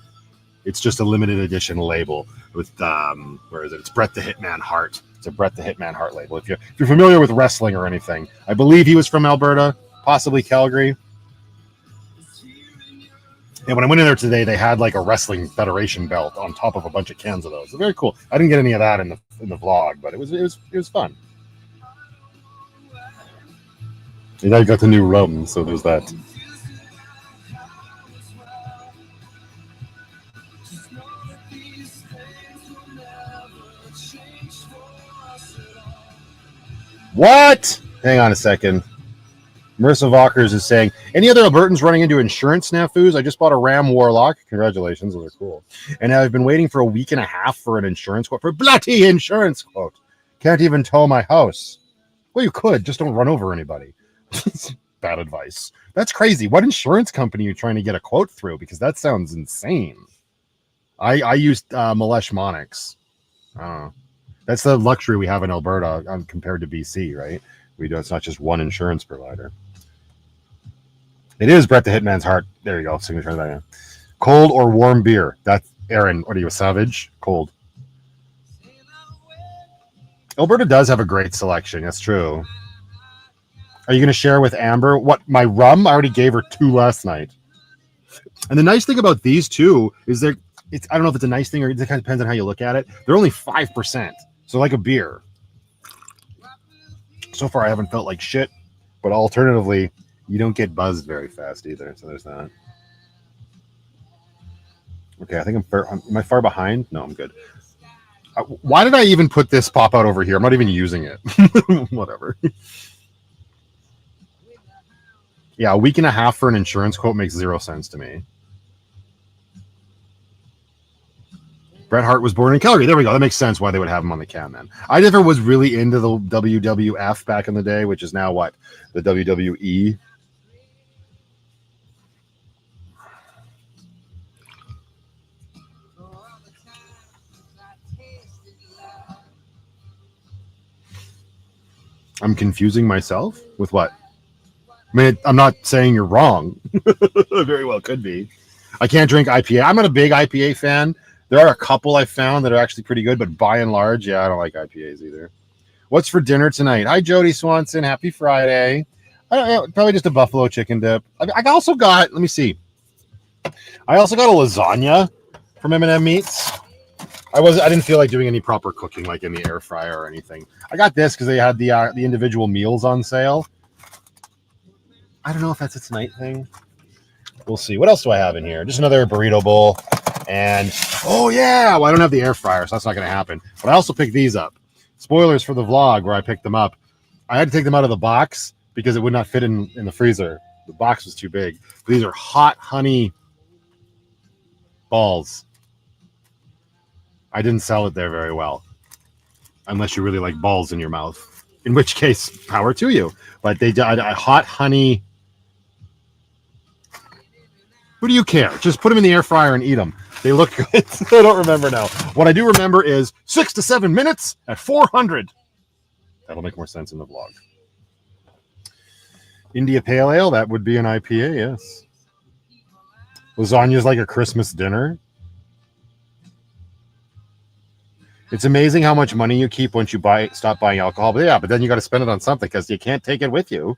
It's just a limited edition label with, where is it? It's Bret the Hitman Hart. It's a Bret the Hitman Hart label. If you're familiar with wrestling or anything, I believe he was from Alberta, possibly Calgary. And when I went in there today, they had like a wrestling federation belt on top of a bunch of cans of those. It's very cool. I didn't get any of that in the vlog, but it was fun. And now you got the new rum, so there's that. What? Hang on a second. Marissa Valkers is saying, any other Albertans running into insurance snafus? I just bought a Ram Warlock. Congratulations, those are cool. And I've been waiting for a week and a half for an insurance quote. For bloody insurance quote. Can't even tow my house. Well, you could. Just don't run over anybody. Bad advice. That's crazy. What insurance company are you trying to get a quote through? Because that sounds insane. I used Malesh Monix. I don't know. That's the luxury we have in Alberta compared to BC, right? It's not just one insurance provider. It is Bret the Hitman's Heart. There you go. Signature that. Yeah. Cold or warm beer? That's Aaron. What are you, a savage? Cold. Alberta does have a great selection. That's true. Are you going to share with Amber what my rum? I already gave her 2 last night. And the nice thing about these two is I don't know if it's a nice thing or it kind of depends on how you look at it. They're only 5%. So like a beer. So far, I haven't felt like shit. But alternatively, you don't get buzzed very fast either. So there's that. Okay, I think I'm fair. Am I far behind? No, I'm good. Why did I even put this pop out over here? I'm not even using it. Whatever. Yeah, a week and a half for an insurance quote makes 0 sense to me. Bret Hart was born in Calgary. There we go. That makes sense why they would have him on the can then. I never was really into the WWF back in the day, which is now what? The WWE. I'm confusing myself with what? I mean, I'm not saying you're wrong. Very well could be. I can't drink IPA. I'm not a big IPA fan. There are a couple I found that are actually pretty good, but by and large, yeah, I don't like IPAs either. What's for dinner tonight? Hi, Jody Swanson. Happy Friday. Probably just a buffalo chicken dip. I also got, let me see. I also got a lasagna from M&M Meats. I didn't feel like doing any proper cooking, like in the air fryer or anything. I got this because they had the individual meals on sale. I don't know if that's a tonight thing. We'll see. What else do I have in here? Just another burrito bowl. And, oh yeah, well, I don't have the air fryer, so that's not going to happen. But I also picked these up. Spoilers for the vlog where I picked them up. I had to take them out of the box because it would not fit in the freezer. The box was too big. But these are hot honey balls. I didn't sell it there very well. Unless you really like balls in your mouth. In which case, power to you. But they did a hot honey. Who do you care? Just put them in the air fryer and eat them. They look good. I don't remember now. What I do remember is 6 to 7 minutes at 400. That'll make more sense in the vlog. India Pale Ale, that would be an IPA, yes. Lasagna is like a Christmas dinner. It's amazing how much money you keep once you stop buying alcohol. But yeah, but then you got to spend it on something because you can't take it with you.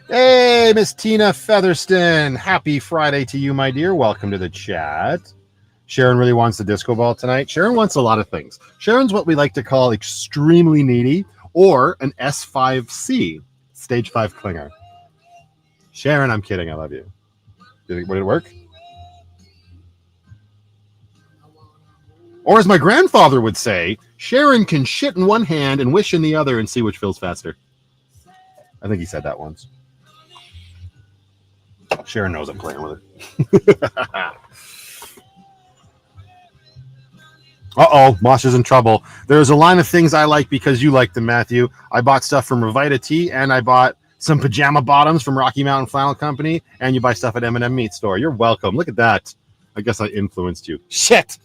Hey, Miss Tina Featherston. Happy Friday to you, my dear. Welcome to the chat. Sharon really wants the disco ball tonight. Sharon wants a lot of things. Sharon's what we like to call extremely needy or an S5C, stage 5 clinger. Sharon, I'm kidding. I love you. Would it work? Or as my grandfather would say, Sharon can shit in one hand and wish in the other and see which fills faster. I think he said that once. Sharon knows I'm playing with it. Uh-oh, Mosh is in trouble. There's a line of things I like because you like them, Matthew. I bought stuff from Revita Tea, and I bought some pajama bottoms from Rocky Mountain Flannel Company, and you buy stuff at M&M Meat Store. You're welcome. Look at that. I guess I influenced you. Shit!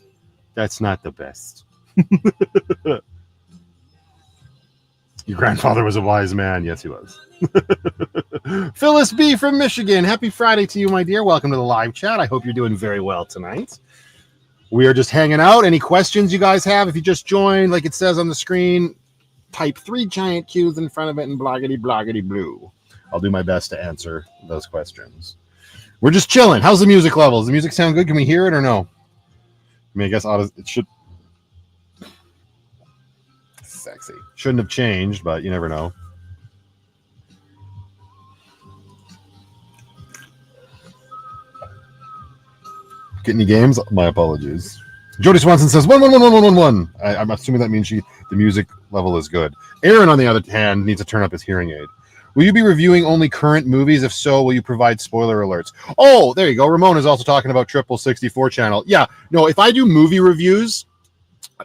That's not the best. Your grandfather was a wise man. Yes, he was. Phyllis B. from Michigan. Happy Friday to you, my dear. Welcome to the live chat. I hope you're doing very well tonight. We are just hanging out. Any questions you guys have? If you just joined, like it says on the screen, type 3 giant Q's in front of it and bloggity blue. I'll do my best to answer those questions. We're just chilling. How's the music level? Does the music sound good? Can we hear it or no? I mean, I guess it should. Sexy. Shouldn't have changed, but you never know. Get any games? My apologies. Jody Swanson says 1. I'm assuming that means the music level is good. Aaron, on the other hand, needs to turn up his hearing aid. Will you be reviewing only current movies? If so, will you provide spoiler alerts? Oh, there you go. Ramon is also talking about Triple 64 channel. Yeah, no, if I do movie reviews,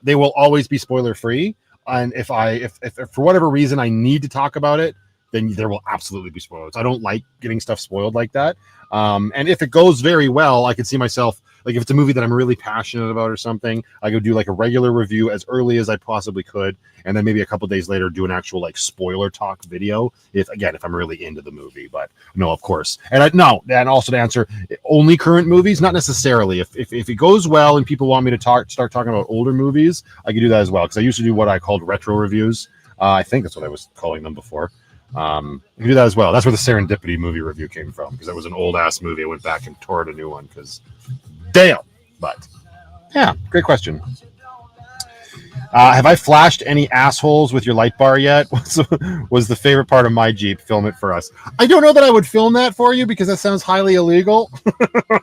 they will always be spoiler free. And if for whatever reason I need to talk about it, then there will absolutely be spoilers. I don't like getting stuff spoiled like that. And if it goes very well, I could see myself, like if it's a movie that I'm really passionate about or something, I could do like a regular review as early as I possibly could. And then maybe a couple days later, do an actual like spoiler talk video. If I'm really into the movie, but no, of course. And and also to answer, only current movies, not necessarily. If it goes well and people want me to start talking about older movies, I can do that as well. Cause I used to do what I called retro reviews. I think that's what I was calling them before. You can do that as well. That's where the Serendipity movie review came from, because it was an old ass movie. I went back and tore it a new one because damn. But yeah, great question. Have I flashed any assholes with your light bar yet? Was the favorite part of my Jeep. Film it for us. I don't know that I would film that for you because that sounds highly illegal.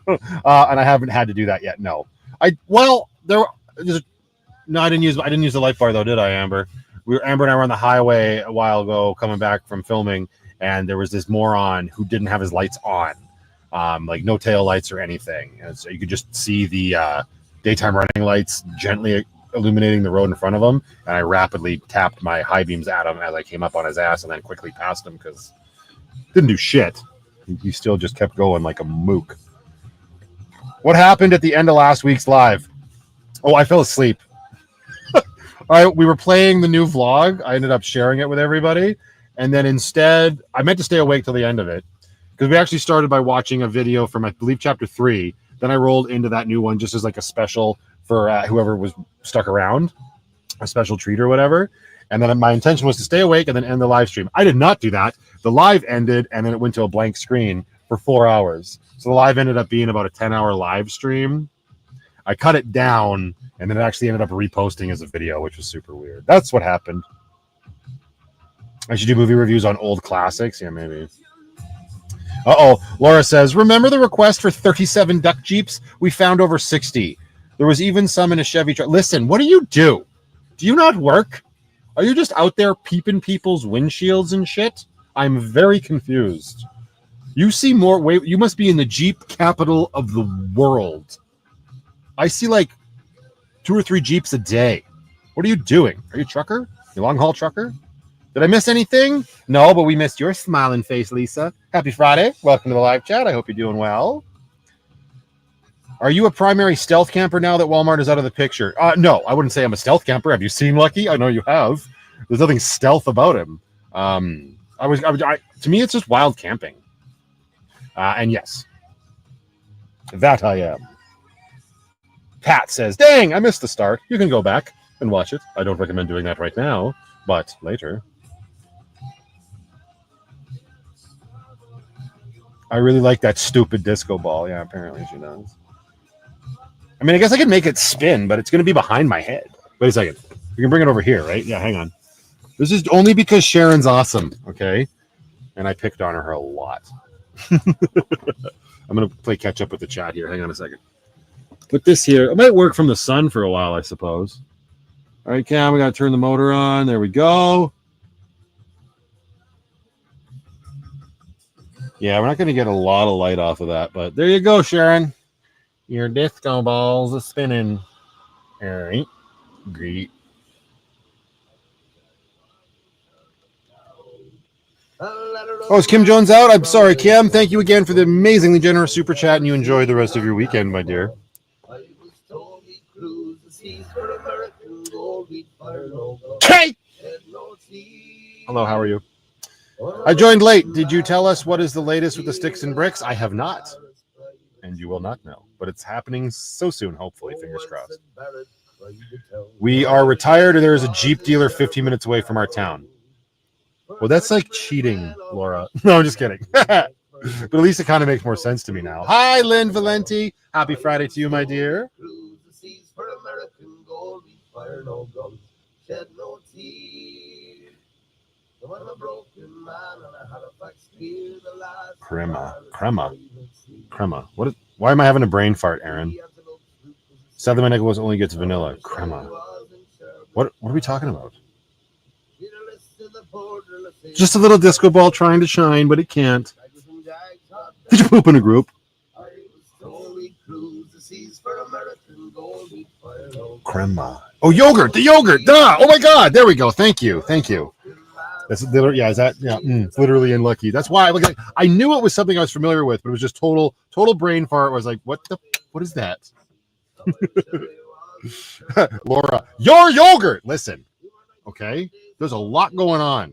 And I haven't had to do that yet. No, I didn't use the light bar though, did I, Amber? Amber and I were on the highway a while ago coming back from filming, and there was this moron who didn't have his lights on, like no tail lights or anything. And so you could just see the daytime running lights gently illuminating the road in front of him. And I rapidly tapped my high beams at him as I came up on his ass and then quickly passed him because didn't do shit. He still just kept going like a mook. What happened at the end of last week's live? Oh, I fell asleep. We were playing the new vlog. I ended up sharing it with everybody, And then instead, I meant to stay awake till the end of it because we actually started by watching a video from, I believe, chapter 3. Then I rolled into that new one just as like a special for whoever was stuck around, a special treat or whatever. And then my intention was to stay awake and then end the live stream. I did not do that. The live ended and then it went to a blank screen for 4 hours. So the live ended up being about a 10-hour live stream. I cut it down and then it actually ended up reposting as a video, which was super weird. That's what happened. I should do movie reviews on old classics. Yeah, maybe. Laura says, remember the request for 37 duck Jeeps? We found over 60. There was even some in a Chevy truck. Listen, what do you do? Do you not work? Are you just out there peeping people's windshields and shit? I'm very confused. You see more. Wait, you must be in the Jeep capital of the world. I see like 2 or 3 Jeeps a day. What are you doing? Are you a trucker? You long haul trucker? Did I miss anything? No, but we missed your smiling face, Lisa. Happy Friday. Welcome to the live chat. I hope you're doing well. Are you a primary stealth camper now that Walmart is out of the picture? No, I wouldn't say I'm a stealth camper. Have you seen Lucky? I know you have. There's nothing stealth about him. To me, it's just wild camping. And yes, that I am. Pat says, dang, I missed the start. You can go back and watch it. I don't recommend doing that right now, but later. I really like that stupid disco ball. Yeah, apparently she does. I mean, I guess I could make it spin, but it's going to be behind my head. Wait a second. We can bring it over here, right? Yeah, hang on. This is only because Sharon's awesome, okay? And I picked on her a lot. I'm going to play catch up with the chat here. Hang on a second. Put this here. It might work from the sun for a while, I suppose. All right, Cam, we got to turn the motor on. There we go. Yeah, we're not going to get a lot of light off of that, but there you go, Sharon. Your disco balls are spinning. All right. Great. Oh, is Kim Jones out? I'm sorry, Kim. Thank you again for the amazingly generous super chat, and you enjoy the rest of your weekend, my dear. Hey! Hello, how are you? I joined late. Did you tell us what is the latest with the sticks and bricks? I have not. And you will not know. But it's happening so soon, hopefully. Fingers crossed. We are retired, and there is a Jeep dealer 15 minutes away from our town. Well, that's like cheating, Laura. No, I'm just kidding. But at least it kind of makes more sense to me now. Hi, Lynn Valenti. Happy Friday to you, my dear. Crema. Why am I having a brain fart, Aaron? Southern Manigos only gets vanilla. Crema. What are we talking about? Just a little disco ball trying to shine, but it can't. Did you poop in a group? Crema. Oh, yogurt. The yogurt. Duh. Oh my God. There we go. Thank you. That's literally, yeah. Is that, yeah? It's literally in Lucky. That's why. Look, I knew it was something I was familiar with, but it was just total brain fart. I was like, what is that? Laura, your yogurt. Listen, okay. There's a lot going on.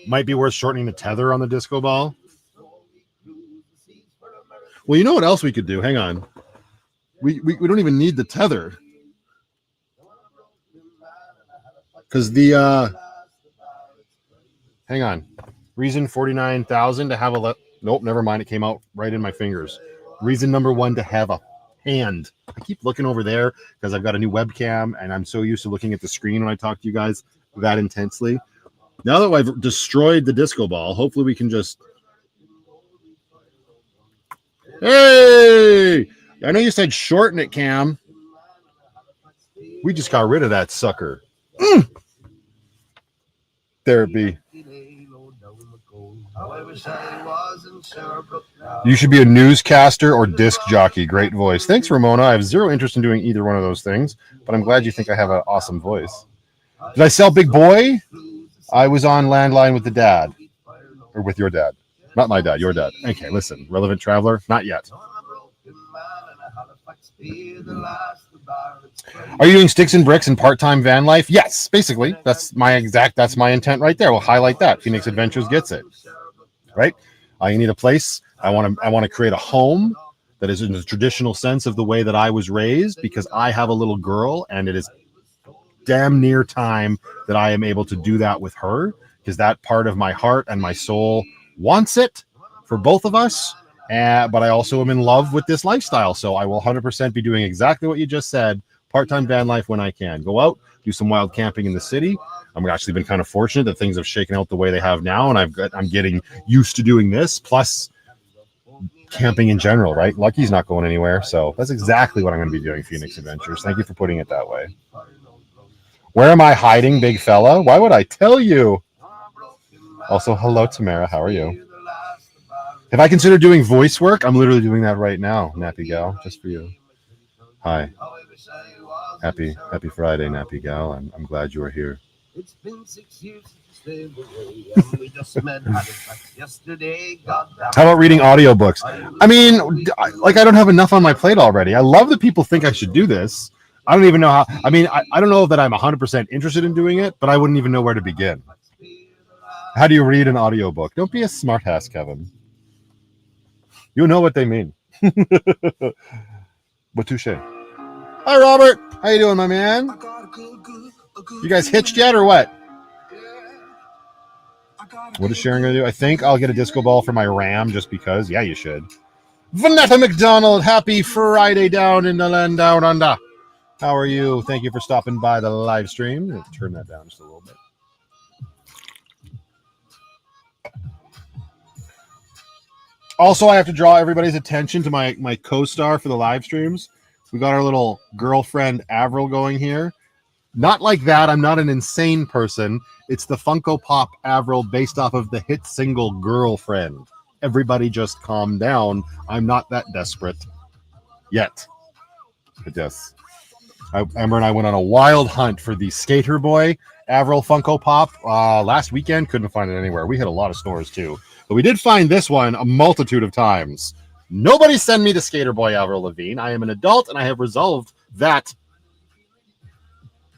Might be worth shortening the tether on the disco ball. Well, you know what else we could do? Hang on. We don't even need the tether. Because hang on. Reason 49,000 to have nope, never mind. It came out right in my fingers. Reason number 1 to have a hand. I keep looking over there because I've got a new webcam and I'm so used to looking at the screen when I talk to you guys that intensely. Now that I've destroyed the disco ball, hopefully we can just... Hey! I know you said shorten it, Cam. We just got rid of that sucker. Therapy. You should be a newscaster or disc jockey. Great voice. Thanks, Ramona. I have zero interest in doing either one of those things, but I'm glad you think I have an awesome voice. Did I sell Big Boy? I was on landline with the dad. Or with your dad. Not my dad, your dad. Okay, listen. Relevant Traveler? Not yet. Are you doing sticks and bricks and part-time van life? Yes, basically. That's my intent right there. We'll highlight that. Phoenix Adventures gets it. Right? You need a place. I want to create a home that is in the traditional sense of the way that I was raised, because I have a little girl and it is damn near time that I am able to do that with her, because that part of my heart and my soul wants it for both of us. But I also am in love with this lifestyle. So I will 100% be doing exactly what you just said. Part-time van life when I can. Go out, do some wild camping in the city. I've actually been kind of fortunate that things have shaken out the way they have now, and I'm getting used to doing this, plus camping in general, right? Lucky's not going anywhere, so that's exactly what I'm going to be doing, Phoenix Adventures. Thank you for putting it that way. Where am I hiding, big fella? Why would I tell you? Also, hello, Tamara. How are you? If I consider doing voice work, I'm literally doing that right now, Nappy Gal, just for you. Hi. Happy Friday, Nappy Gal. I'm glad you are here. It's been 6 years since they were away, and we just met yesterday. How about reading audiobooks? I mean, like, I don't have enough on my plate already. I love that people think I should do this. I don't even know how. I mean, I don't know that I'm 100% interested in doing it, but I wouldn't even know where to begin. How do you read an audiobook? Don't be a smartass, Kevin. You know what they mean. But touche. Hi, Robert. How you doing, my man? You guys hitched yet or what? What is Sharon going to do? I think I'll get a disco ball for my Ram just because. Yeah, you should. Vanetta McDonald, happy Friday down in the land down under. How are you? Thank you for stopping by the live stream. Turn that down just a little bit. Also, I have to draw everybody's attention to my co-star for the live streams. We got our little girlfriend Avril going here. Not like that. I'm not an insane person. It's the Funko Pop Avril based off of the hit single Girlfriend. Everybody just calm down. I'm not that desperate yet. But yes. Amber and I went on a wild hunt for the Skater Boy Avril Funko Pop last weekend. Couldn't find it anywhere. We hit a lot of stores too. But we did find this one a multitude of times. Nobody send me the Skater Boy Avril Lavigne. I am an adult and I have resolved that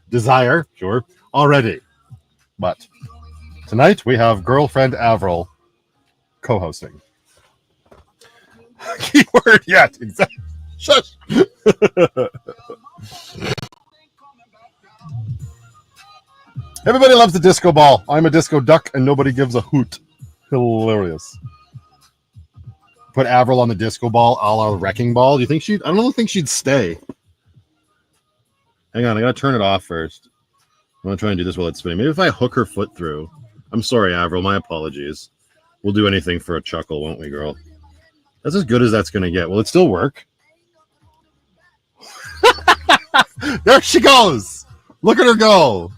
desire, sure, already. But tonight we have Girlfriend Avril co-hosting. Keyword yet. Exactly. Shush. Everybody loves the disco ball. I'm a disco duck and nobody gives a hoot. Hilarious. Put Avril on the disco ball, a la Wrecking Ball. Do you think she'd? I don't think she'd stay. Hang on, I gotta turn it off first. I'm gonna try and do this while it's spinning. Maybe if I hook her foot through. I'm sorry, Avril. My apologies. We'll do anything for a chuckle, won't we, girl? That's as good as that's gonna get. Will it still work? There she goes. Look at her go.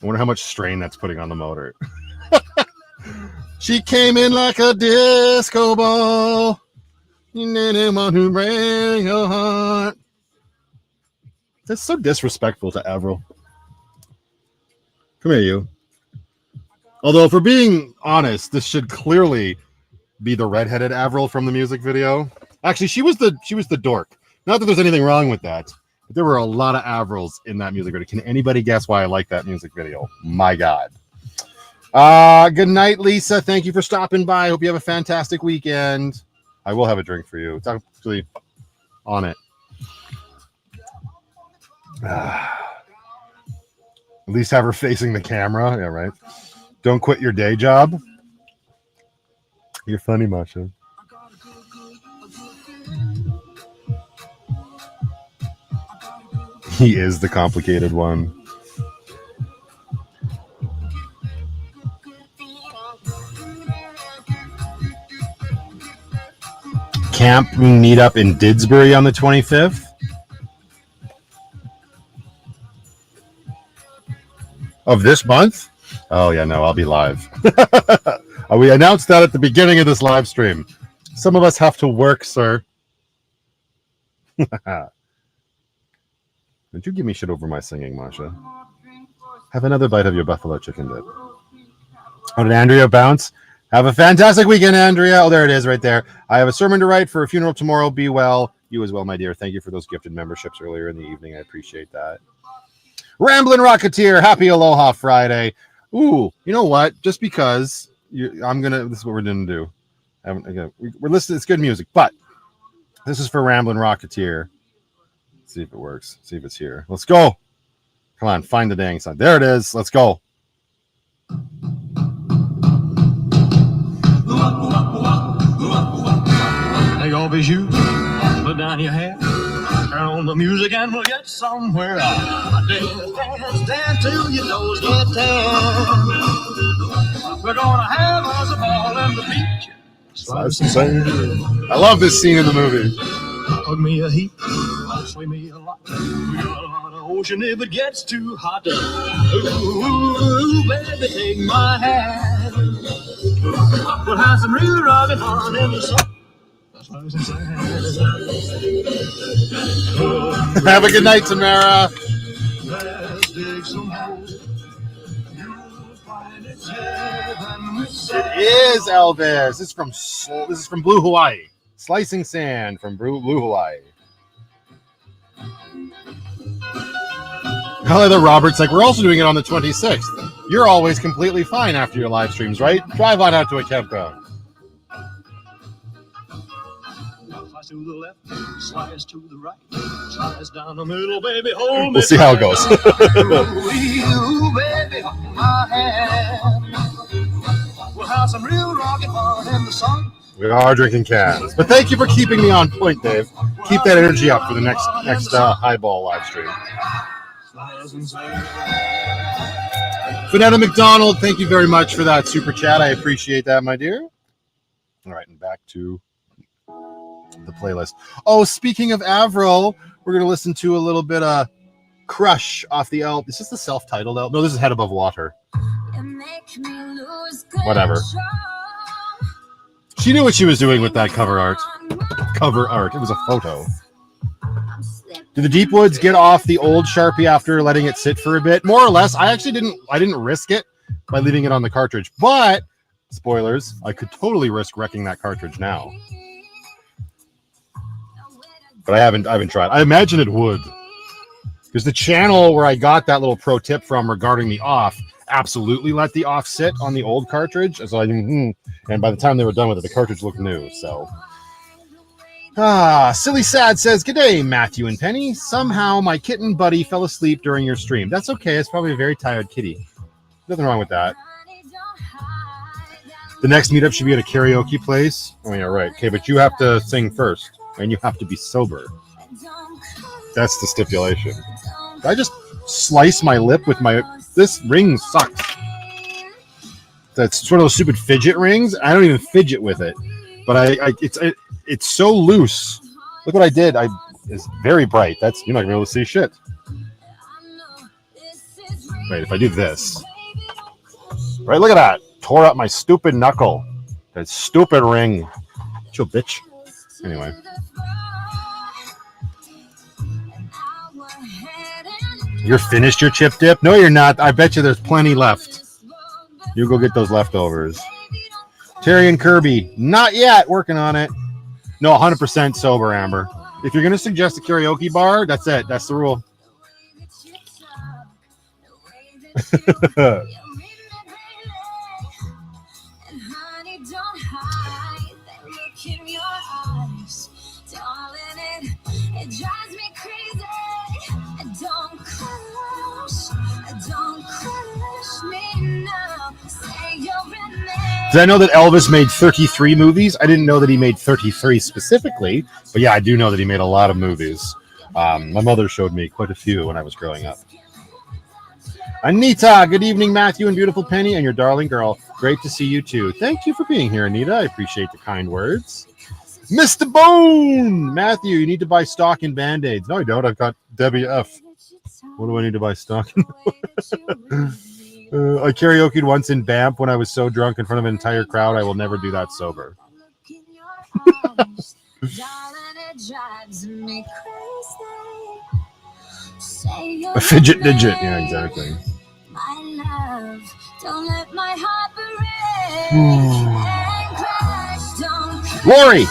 I wonder how much strain that's putting on the motor. She came in like a disco ball. You didn't want to break your heart. That's so disrespectful to Avril. Come here, you. Although, if we're being honest, this should clearly be the redheaded Avril from the music video. Actually, she was the dork. Not that there's anything wrong with that. But there were a lot of Avrils in that music video. Can anybody guess why I like that music video? My God. Good night, Lisa. Thank you for stopping by. Hope you have a fantastic weekend. I will have a drink for you. It's actually on it. At least have her facing the camera. Yeah, right. Don't quit your day job. You're funny, Masha. He is the complicated one. Camp meetup in Didsbury on the 25th. Of this month? Oh, yeah, no, I'll be live. We announced that at the beginning of this live stream. Some of us have to work, sir. Did you give me shit over my singing, Masha? Have another bite of your buffalo chicken dip. Oh, did Andrea bounce? Have a fantastic weekend, Andrea. Oh, there it is right there. I have a sermon to write for a funeral tomorrow. Be well. You as well, my dear. Thank you for those gifted memberships earlier in the evening. I appreciate that. Ramblin' Rocketeer, happy Aloha Friday. Ooh, you know what? Just because this is what we're going to do. We're listening. It's good music, but this is for Ramblin' Rocketeer. Let's see if it works. See if it's here. Let's go. Come on, find the dang song. There it is. Let's go. Take off his shoes, put down your hair, turn on the music and we'll get somewhere. Dance till your toes get tan. We're gonna have us a ball in the beach. I love this scene in the movie. Hug me a heap, sway me a lot. We got on the ocean if it gets too hot. Ooh, baby, take my hand. We'll have some real rockin' on in the sun. Have a good night, Tamara. It is Elvis. This is from Blue Hawaii. Slicing Sand from Blue Hawaii. Heather Roberts, like, we're also doing it on the 26th. You're always completely fine after your live streams, right? Drive on out to a campground. Slice to the left, slice to the right, slice down the middle, baby, hold me. We'll see how it goes. Ooh, baby, hold my hand. We'll have some real rockin' fun in the sun. We are drinking cans. But thank you for keeping me on point, Dave. Keep that energy up for the next highball live stream. Vanetta McDonald, thank you very much for that super chat. I appreciate that, my dear. All right, and back to the playlist. Oh, speaking of Avril, we're going to listen to a little bit of Crush off the album. Is this the self-titled album? No, this is Head Above Water. Whatever. She knew what she was doing with that cover art. It was a photo. Did the Deep Woods get off the old Sharpie after letting it sit for a bit? More or less. I didn't risk it by leaving it on the cartridge. But, spoilers, I could totally risk wrecking that cartridge now. But I haven't tried. I imagine it would. Because the channel where I got that little pro tip from regarding the off absolutely let the off sit on the old cartridge. So and by the time they were done with it, the cartridge looked new. So, Silly Sad says, "G'day, Matthew and Penny. Somehow my kitten buddy fell asleep during your stream. That's okay. It's probably a very tired kitty. Nothing wrong with that. The next meetup should be at a karaoke place. Oh yeah, right. Okay, but you have to sing first, and you have to be sober. That's the stipulation. Did I just slice my lip with my... This ring sucks. That's sort of those stupid fidget rings. I don't even fidget with it. But it's so loose. Look what I did. It's very bright. You're not going to be able to see shit. Wait, if I do this. Right, look at that. Tore up my stupid knuckle. That stupid ring. Chill, bitch. Anyway. You're finished your chip dip? No, you're not. I bet you there's plenty left. You go get those leftovers. Terry and Kirby, not yet. Working on it. No, 100% sober, Amber. If you're going to suggest a karaoke bar, that's it. That's the rule. Did I know that Elvis made 33 movies? I didn't know that he made 33 specifically, but yeah, I do know that he made a lot of movies. My mother showed me quite a few when I was growing up. Anita, good evening, Matthew and beautiful Penny and your darling girl. Great to see you too. Thank you for being here, Anita. I appreciate the kind words. Mr. Bone! Matthew, you need to buy stock in Band-Aids. No, I don't. I've got WF. What do I need to buy stock in? I karaoke'd once in Banff when I was so drunk in front of an entire crowd. I will never do that sober. A fidget digit. Yeah, exactly. My love, don't let my heart break. Lori.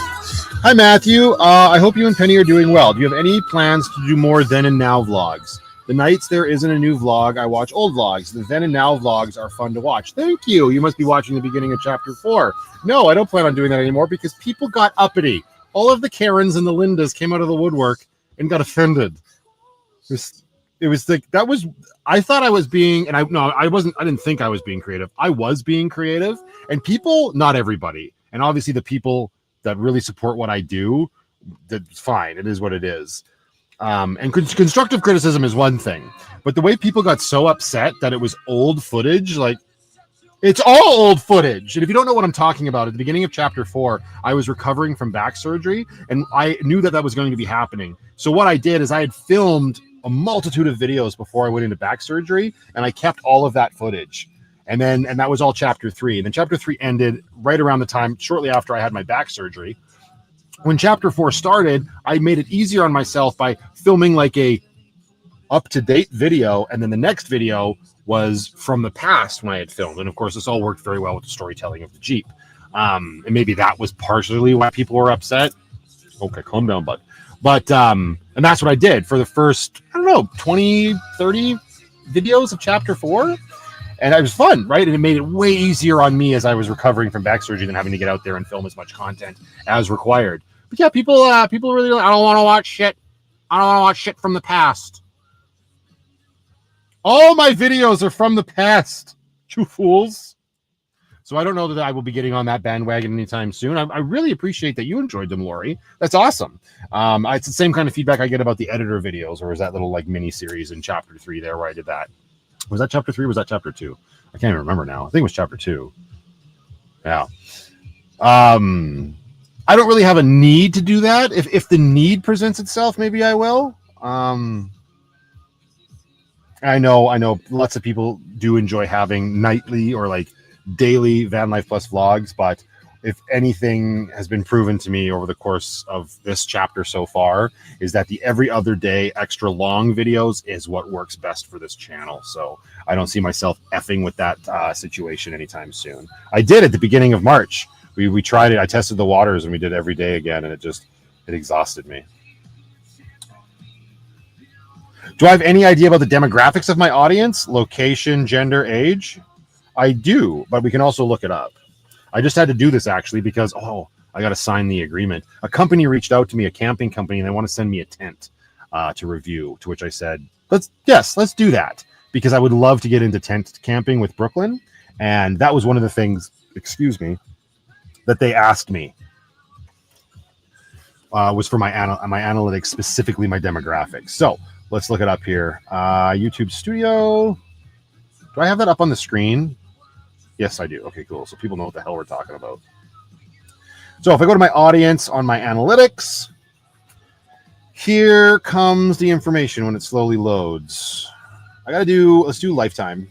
Hi, Matthew. I hope you and Penny are doing well. Do you have any plans to do more then and now vlogs? The nights there isn't a new vlog, I watch old vlogs. The then and now vlogs are fun to watch. Thank you. You must be watching the beginning of chapter 4. No, I don't plan on doing that anymore because people got uppity. All of the Karens and the Lindas came out of the woodwork and got offended. It was like, that was, I thought I was being, and I wasn't, I didn't think I was being creative. I was being creative, and people, not everybody, and obviously the people that really support what I do, that's fine. It is what it is. And constructive criticism is one thing, but the way people got so upset that it was old footage, like, it's all old footage. And if you don't know what I'm talking about, at the beginning of chapter 4, I was recovering from back surgery, and I knew that that was going to be happening. So what I did is I had filmed a multitude of videos before I went into back surgery, and I kept all of that footage. And that was all chapter 3. And then chapter 3 ended right around the time, shortly after I had my back surgery. When chapter 4 started, I made it easier on myself by filming like a up-to-date video, and then the next video was from the past when I had filmed. And of course, this all worked very well with the storytelling of the Jeep. And maybe that was partially why people were upset. Okay, calm down, bud. But, and that's what I did for the first, 20, 30 videos of chapter 4. And it was fun, right? And it made it way easier on me as I was recovering from back surgery than having to get out there and film as much content as required. But yeah, people really, I don't want to watch shit. I don't want to watch shit from the past. All my videos are from the past, you fools. So I don't know that I will be getting on that bandwagon anytime soon. I really appreciate that you enjoyed them, Lori. That's awesome. It's the same kind of feedback I get about the editor videos, or was that little like mini series in chapter 3 there where I did that? Was that chapter 3? Or was that chapter 2? I can't even remember now. I think it was chapter 2. Yeah. I don't really have a need to do that. If the need presents itself, maybe I will. I know lots of people do enjoy having nightly or like daily Van Life Plus vlogs, but if anything has been proven to me over the course of this chapter so far, is that the every other day extra long videos is what works best for this channel. So I don't see myself effing with that situation anytime soon. I did at the beginning of March. We tried it. I tested the waters and we did every day again, and it exhausted me. Do I have any idea about the demographics of my audience? Location, gender, age? I do, but we can also look it up. I just had to do this actually because, I got to sign the agreement. A company reached out to me, a camping company, and they want to send me a tent to review, to which I said, let's do that, because I would love to get into tent camping with Brooklyn. And that was one of the things, that they asked me was for my analytics, specifically my demographics. So let's look it up here. YouTube Studio. Do I have that up on the screen? Yes, I do. Okay, cool. So people know what the hell we're talking about. So if I go to my audience on my analytics, here comes the information when it slowly loads. Let's do lifetime.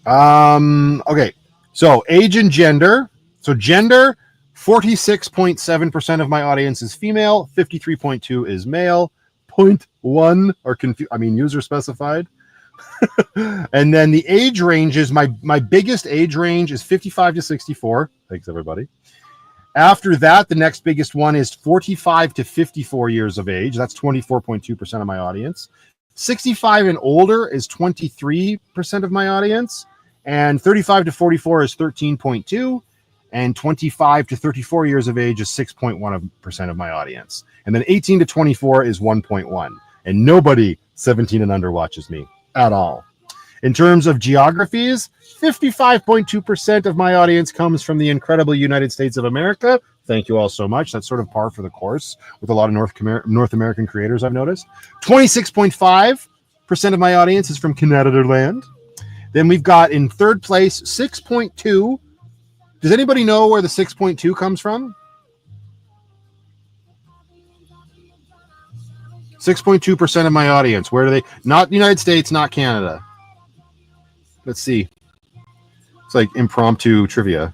Okay. So age and gender. So gender, 46.7% of my audience is female, 53.2 is male, 0.1 are user specified. And then the age ranges, my biggest age range is 55 to 64. Thanks, everybody. After that, the next biggest one is 45 to 54 years of age. That's 24.2% of my audience. 65 and older is 23% of my audience. And 35 to 44 is 13.2. And 25 to 34 years of age is 6.1% of my audience. And then 18 to 24 is 1.1. And nobody 17 and under watches me at all. In terms of geographies, 55.2% of my audience comes from the incredible United States of America. Thank you all so much. That's sort of par for the course with a lot of North American creators, I've noticed. 26.5% of my audience is from Canada land. Then we've got in third place 6.2. Does anybody know where the 6.2 comes from? 6.2% of my audience. Where do they? Not the United States, not Canada. Let's see. It's like impromptu trivia.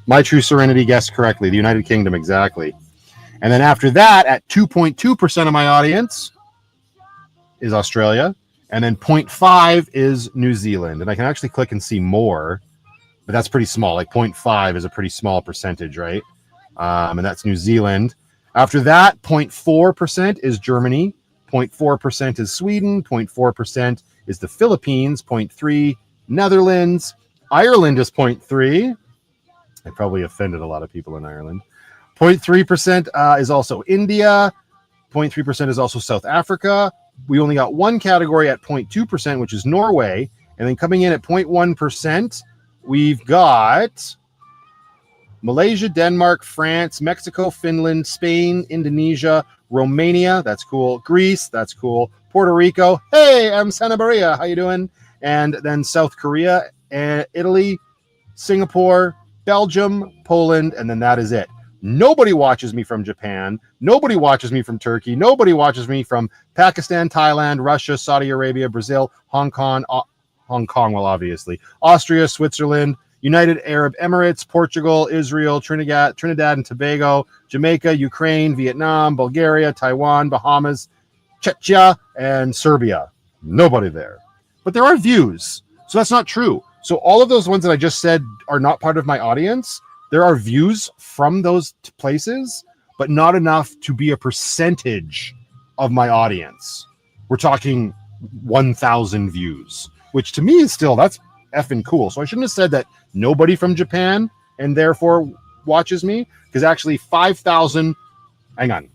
My True Serenity guessed correctly. The United Kingdom, exactly. And then after that, at 2.2% of my audience, is Australia, and then 0.5 is New Zealand. And I can actually click and see more, but that's pretty small. Like 0.5 is a pretty small percentage, right? And that's New Zealand. After that, 0.4% is Germany, 0.4% is Sweden, 0.4% is the Philippines, 0.3 Netherlands, Ireland is 0.3. I probably offended a lot of people in Ireland. 0.3% is also India. 0.3% is also South Africa. We only got one category at 0.2%, which is Norway. And then coming in at 0.1%, we've got Malaysia, Denmark, France, Mexico, Finland, Spain, Indonesia, Romania. That's cool. Greece. That's cool. Puerto Rico. Hey, I'm Santa Maria. How you doing? And then South Korea, and Italy, Singapore, Belgium, Poland, and then that is it. Nobody watches me from Japan. Nobody watches me from Turkey. Nobody watches me from Pakistan, Thailand, Russia, Saudi Arabia, Brazil, Hong Kong, well, obviously, Austria, Switzerland, United Arab Emirates, Portugal, Israel, Trinidad and Tobago, Jamaica, Ukraine, Vietnam, Bulgaria, Taiwan, Bahamas, Czechia, and Serbia. Nobody there. But there are views. So that's not true. So all of those ones that I just said are not part of my audience. There are views from those places, but not enough to be a percentage of my audience. We're talking 1,000 views, which to me is still, that's effing cool. So I shouldn't have said that nobody from Japan and therefore watches me, because actually 5,000, hang on.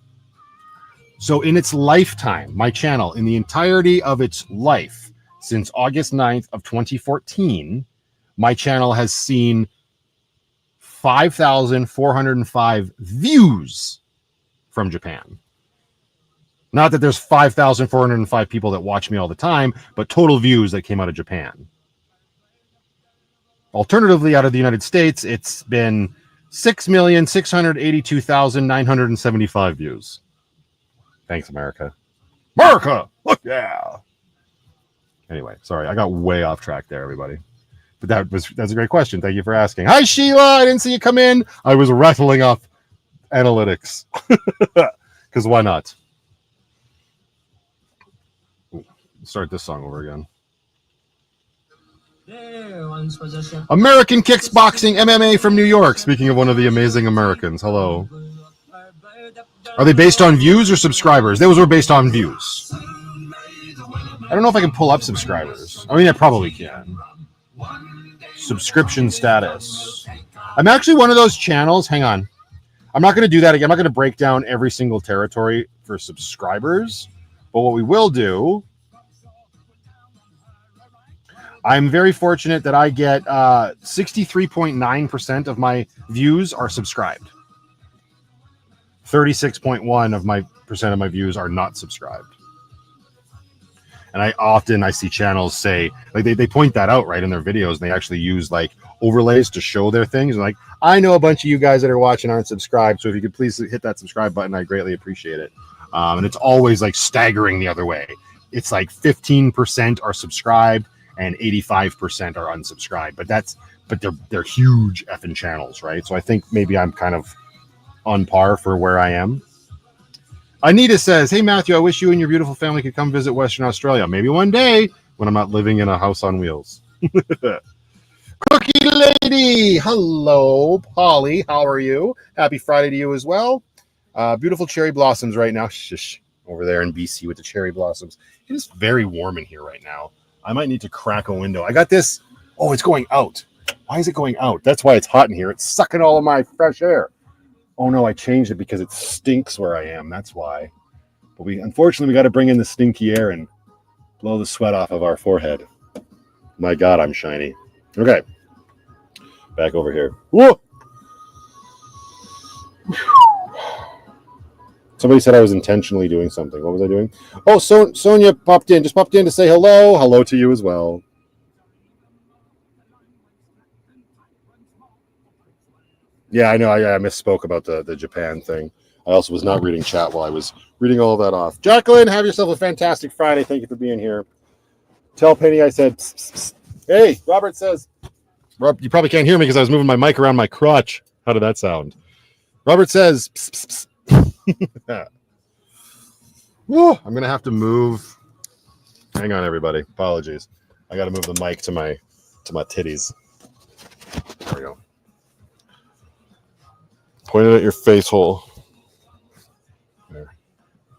So in its lifetime, my channel, in the entirety of its life, since August 9th of 2014, my channel has seen 5,405 views from Japan. Not that there's 5,405 people that watch me all the time, but total views that came out of Japan. Alternatively, out of the United States, it's been 6,682,975 views. Thanks, America. America! Look, yeah! Anyway, sorry, I got way off track there, everybody. But that's a great question. Thank you for asking. Hi, Sheila. I didn't see you come in. I was rattling off analytics. Because why not? Ooh, start this song over again. American Kickboxing MMA from New York. Speaking of one of the amazing Americans. Hello. Are they based on views or subscribers? Those were based on views. I don't know if I can pull up subscribers. I mean, I probably can. Subscription status. I'm actually one of those channels. Hang on. I'm not going to do that again. I'm not going to break down every single territory for subscribers. But what we will do, I'm very fortunate that I get 63.9% of my views are subscribed. 36.1% of my views are not subscribed. And I see channels say, like, they point that out right in their videos, and they actually use like overlays to show their things. And like, I know a bunch of you guys that are watching aren't subscribed, so if you could please hit that subscribe button, I greatly appreciate it. And it's always like staggering the other way. It's like 15% are subscribed and 85% are unsubscribed. But they're huge effing channels, right? So I think maybe I'm kind of on par for where I am. Anita says, hey, Matthew, I wish you and your beautiful family could come visit Western Australia. Maybe one day when I'm not living in a house on wheels. Cookie Lady. Hello, Polly. How are you? Happy Friday to you as well. Beautiful cherry blossoms right now. Shush. Over there in BC with the cherry blossoms. It is very warm in here right now. I might need to crack a window. I got this. Oh, it's going out. Why is it going out? That's why it's hot in here. It's sucking all of my fresh air. Oh no, I changed it because it stinks where I am. That's why. But unfortunately, we got to bring in the stinky air and blow the sweat off of our forehead. My God, I'm shiny. Okay. Back over here. Whoa! Somebody said I was intentionally doing something. What was I doing? Oh, Sonia popped in. Just popped in to say hello. Hello to you as well. Yeah, I know. I misspoke about the Japan thing. I also was not reading chat while I was reading all of that off. Jacqueline, have yourself a fantastic Friday. Thank you for being here. Tell Penny I said, psst, psst. Hey, Robert says, Rob, you probably can't hear me because I was moving my mic around my crotch. How did that sound? Robert says, psst, psst, psst. Woo, I'm going to have to move. Hang on, everybody. Apologies. I got to move the mic to my titties. There we go. Point it at your face hole. There.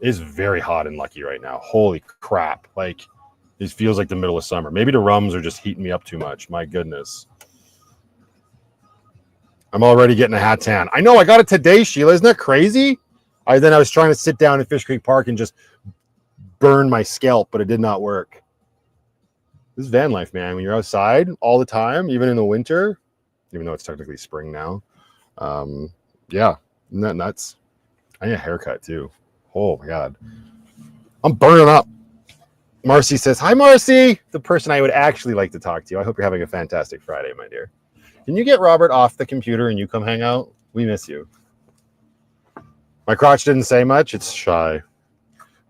It is very hot and Lucky right now. Holy crap. Like, it feels like the middle of summer. Maybe the rums are just heating me up too much. My goodness. I'm already getting a hat tan. I know, I got it today, Sheila. Isn't that crazy? Then I was trying to sit down in Fish Creek Park and just burn my scalp, but it did not work. This is van life, man. When you're outside all the time, even in the winter, even though it's technically spring now. Yeah, isn't that nuts? I need a haircut too. Oh my God. I'm burning up. Marcy says, hi, Marcy, the person I would actually like to talk to. I hope you're having a fantastic Friday, my dear. Can you get Robert off the computer and you come hang out? We miss you. My crotch didn't say much. It's shy.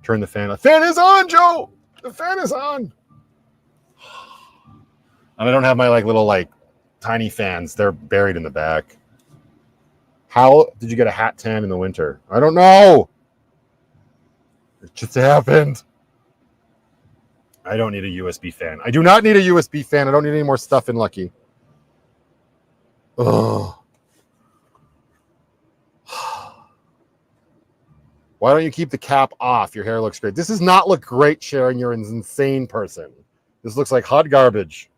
Turn the fan. The fan is on, Joe. The fan is on. And I don't have my little tiny fans. They're buried in the back. How did you get a hat tan in the winter? I don't know. It just happened. I don't need a USB fan. I do not need a USB fan. I don't need any more stuff in Lucky. Oh. Why don't you keep the cap off? Your hair looks great. This does not look great, Sharon. You're an insane person. This looks like hot garbage.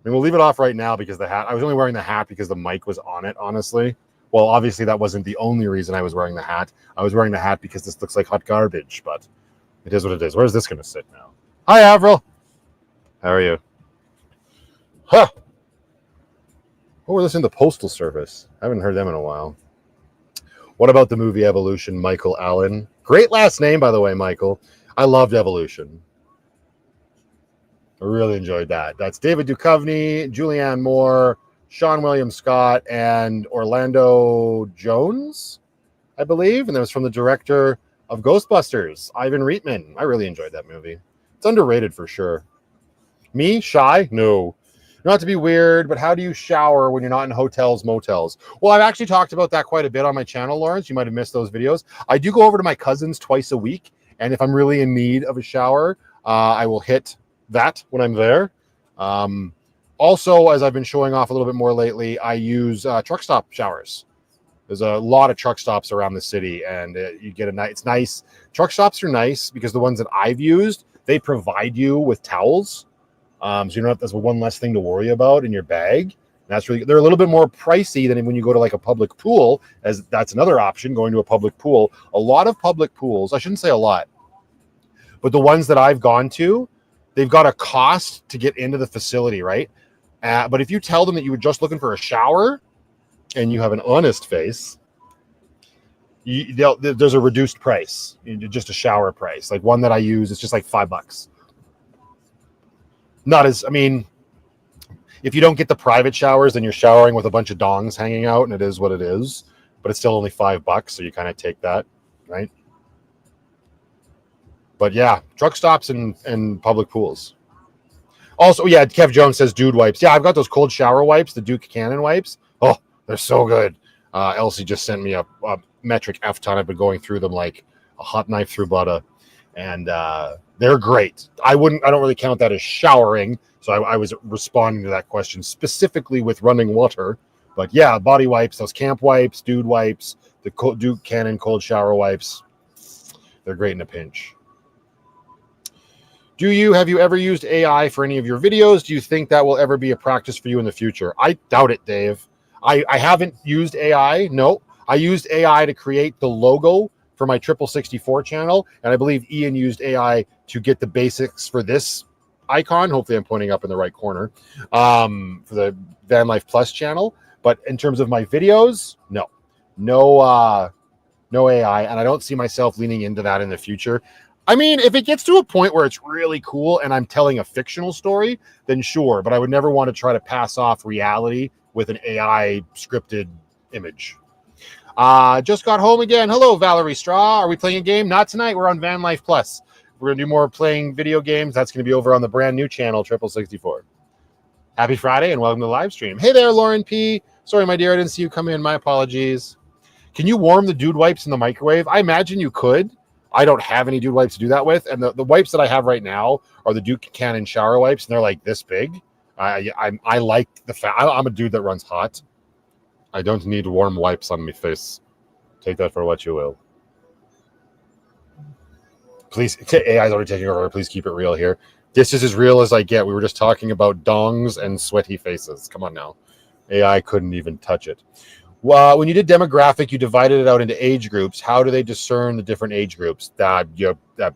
I mean, we'll leave it off right now because the hat. I was only wearing the hat because the mic was on it, honestly. Well, obviously, that wasn't the only reason I was wearing the hat. I was wearing the hat because this looks like hot garbage, but it is what it is. Where's this going to sit now? Hi, Avril. How are you? Huh. Oh, we're listening to Postal Service. I haven't heard them in a while. What about the movie Evolution, Michael Allen? Great last name, by the way, Michael. I loved Evolution. I really enjoyed that. That's David Duchovny, Julianne Moore, Sean William Scott, and Orlando Jones, I believe. And that was from the director of Ghostbusters, Ivan Reitman. I really enjoyed that movie. It's underrated for sure. Me? Shy? No. Not to be weird, but how do you shower when you're not in hotels, motels? Well, I've actually talked about that quite a bit on my channel, Lawrence. You might have missed those videos. I do go over to my cousin's twice a week, and if I'm really in need of a shower, I will hit that when I'm there. Also, as I've been showing off a little bit more lately, I use truck stop showers. There's a lot of truck stops around the city, and you get it's nice. Truck stops are nice because the ones that I've used, they provide you with towels. So you don't have, that's one less thing to worry about in your bag. That's really, they're a little bit more pricey than when you go to a public pool, as that's another option, going to a public pool. A lot of public pools, I shouldn't say a lot, but the ones that I've gone to, they've got a cost to get into the facility, right? But if you tell them that you were just looking for a shower and you have an honest face, there's a reduced price, just a shower price. Like one that I use, it's just like $5. Not as, I mean, if you don't get the private showers, then you're showering with a bunch of dongs hanging out, and it is what it is. But it's still only $5, so you kind of take that, right? But yeah, truck stops and public pools. Also, yeah, Kev Jones says dude wipes. Yeah, I've got those cold shower wipes, the Duke Cannon wipes. Oh, they're so good. Elsie just sent me a metric F ton. I've been going through them like a hot knife through butter, and they're great. I don't really count that as showering, so I was responding to that question specifically with running water. But yeah, body wipes, those camp wipes, dude wipes, the Duke Cannon cold shower wipes, they're great in a pinch. Have you ever used AI for any of your videos? Do you think that will ever be a practice for you in the future? I doubt it, Dave. I haven't used AI. No, I used AI to create the logo for my 64 channel. And I believe Ian used AI to get the basics for this icon. Hopefully I'm pointing up in the right corner for the Van Life Plus channel. But in terms of my videos, no AI. And I don't see myself leaning into that in the future. I mean, if it gets to a point where it's really cool and I'm telling a fictional story, then sure. But I would never want to try to pass off reality with an AI scripted image. Just got home again. Hello, Valerie Straw. Are we playing a game? Not tonight. We're on Van Life Plus. We're going to do more playing video games. That's going to be over on the brand new channel, 64. Happy Friday and welcome to the live stream. Hey there, Lauren P. Sorry, my dear, I didn't see you come in. My apologies. Can you warm the dude wipes in the microwave? I imagine you could. I don't have any dude wipes to do that with. And the wipes that I have right now are the Duke Cannon shower wipes, and they're like this big. I like the fact I'm a dude that runs hot. I don't need warm wipes on my face. Take that for what you will. Please, AI's already taking over. Please keep it real here. This is as real as I get. We were just talking about dongs and sweaty faces. Come on now. AI couldn't even touch it. Well, when you did demographic, you divided it out into age groups. How do they discern the different age groups? That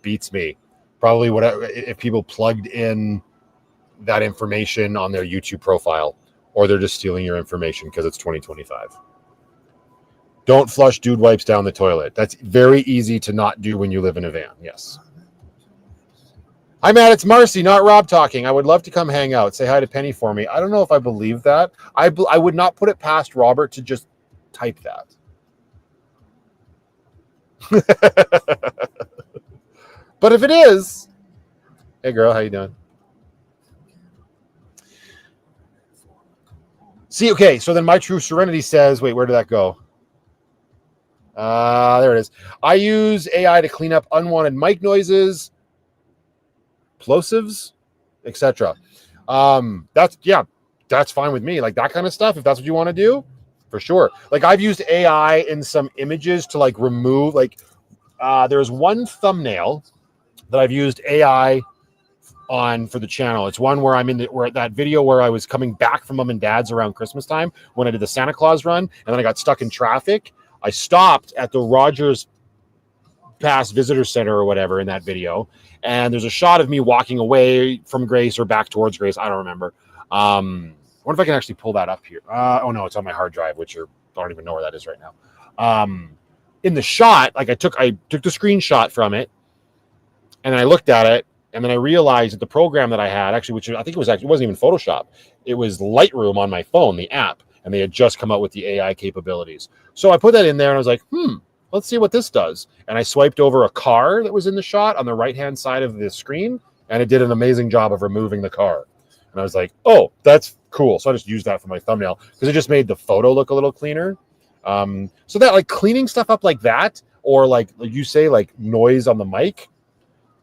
beats me. Probably if people plugged in that information on their YouTube profile, or they're just stealing your information because it's 2025. Don't flush dude wipes down the toilet. That's very easy to not do when you live in a van. Yes. Hi, Matt. It's Marcy, not Rob talking. I would love to come hang out. Say hi to Penny for me. I don't know if I believe that. I would not put it past Robert to just type that. But if it is, hey girl, how you doing? See, okay, so then My True Serenity says, wait, where did that go? There it is. I use AI to clean up unwanted mic noises, plosives, etc. That's fine with me. Like that kind of stuff, if that's what you want to do, for sure. Like I've used AI in some images to like remove, there's one thumbnail that I've used AI on for the channel. It's one where I'm where that video where I was coming back from mom and dad's around Christmas time when I did the Santa Claus run, and then I got stuck in traffic. I stopped at the Rogers Pass Visitor Center or whatever in that video, and there's a shot of me walking away from Grace or back towards Grace. I don't remember. I wonder if I can actually pull that up here. Oh no, it's on my hard drive, which I don't even know where that is right now. In the shot, like I took the screenshot from it, and then I looked at it, and then I realized that the program that I had, actually, which I think it wasn't even Photoshop, it was Lightroom on my phone, the app, and they had just come out with the AI capabilities. So I put that in there, and I was like, let's see what this does. And I swiped over a car that was in the shot on the right-hand side of the screen, and it did an amazing job of removing the car. And I was like, oh, that's cool. So I just used that for my thumbnail because it just made the photo look a little cleaner. So that like cleaning stuff up like that, or like you say, like noise on the mic,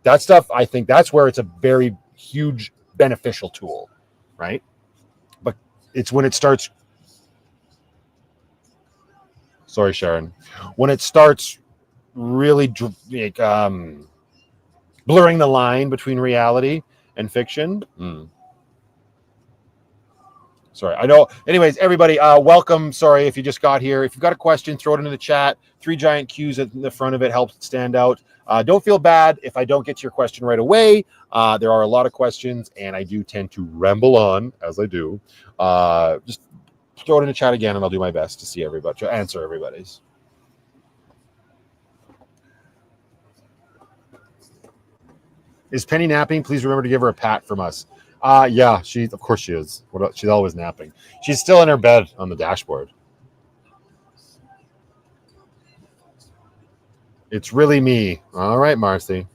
that stuff, I think that's where it's a very huge beneficial tool, right? But it's when it starts, sorry, Sharon, when it starts really blurring the line between reality and fiction. Sorry, I know. Anyways, everybody, welcome. Sorry if you just got here. If you've got a question, throw it into the chat. 3 giant Q's at the front of it helps it stand out. Don't feel bad if I don't get to your question right away. There are a lot of questions, and I do tend to ramble on, as I do. Just throw it in the chat again, and I'll do my best to see everybody, to answer everybody's. Is Penny napping? Please remember to give her a pat from us. Yeah, of course she is. She's always napping. She's still in her bed on the dashboard. It's really me. All right, Marcy.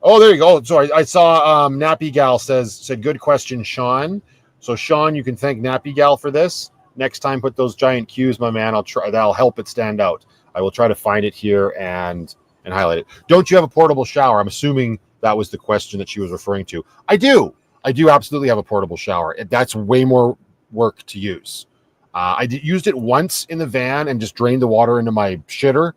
Oh, there you go. Sorry, I saw Nappy Gal said good question, Sean. So Sean, you can thank Nappy Gal for this. Next time, put those giant Q's, my man. That'll help it stand out. I will try to find it here and highlight it. Don't you have a portable shower? I'm assuming that was the question that she was referring to. I do absolutely have a portable shower. That's way more work to use. I used it once in the van and just drained the water into my shitter.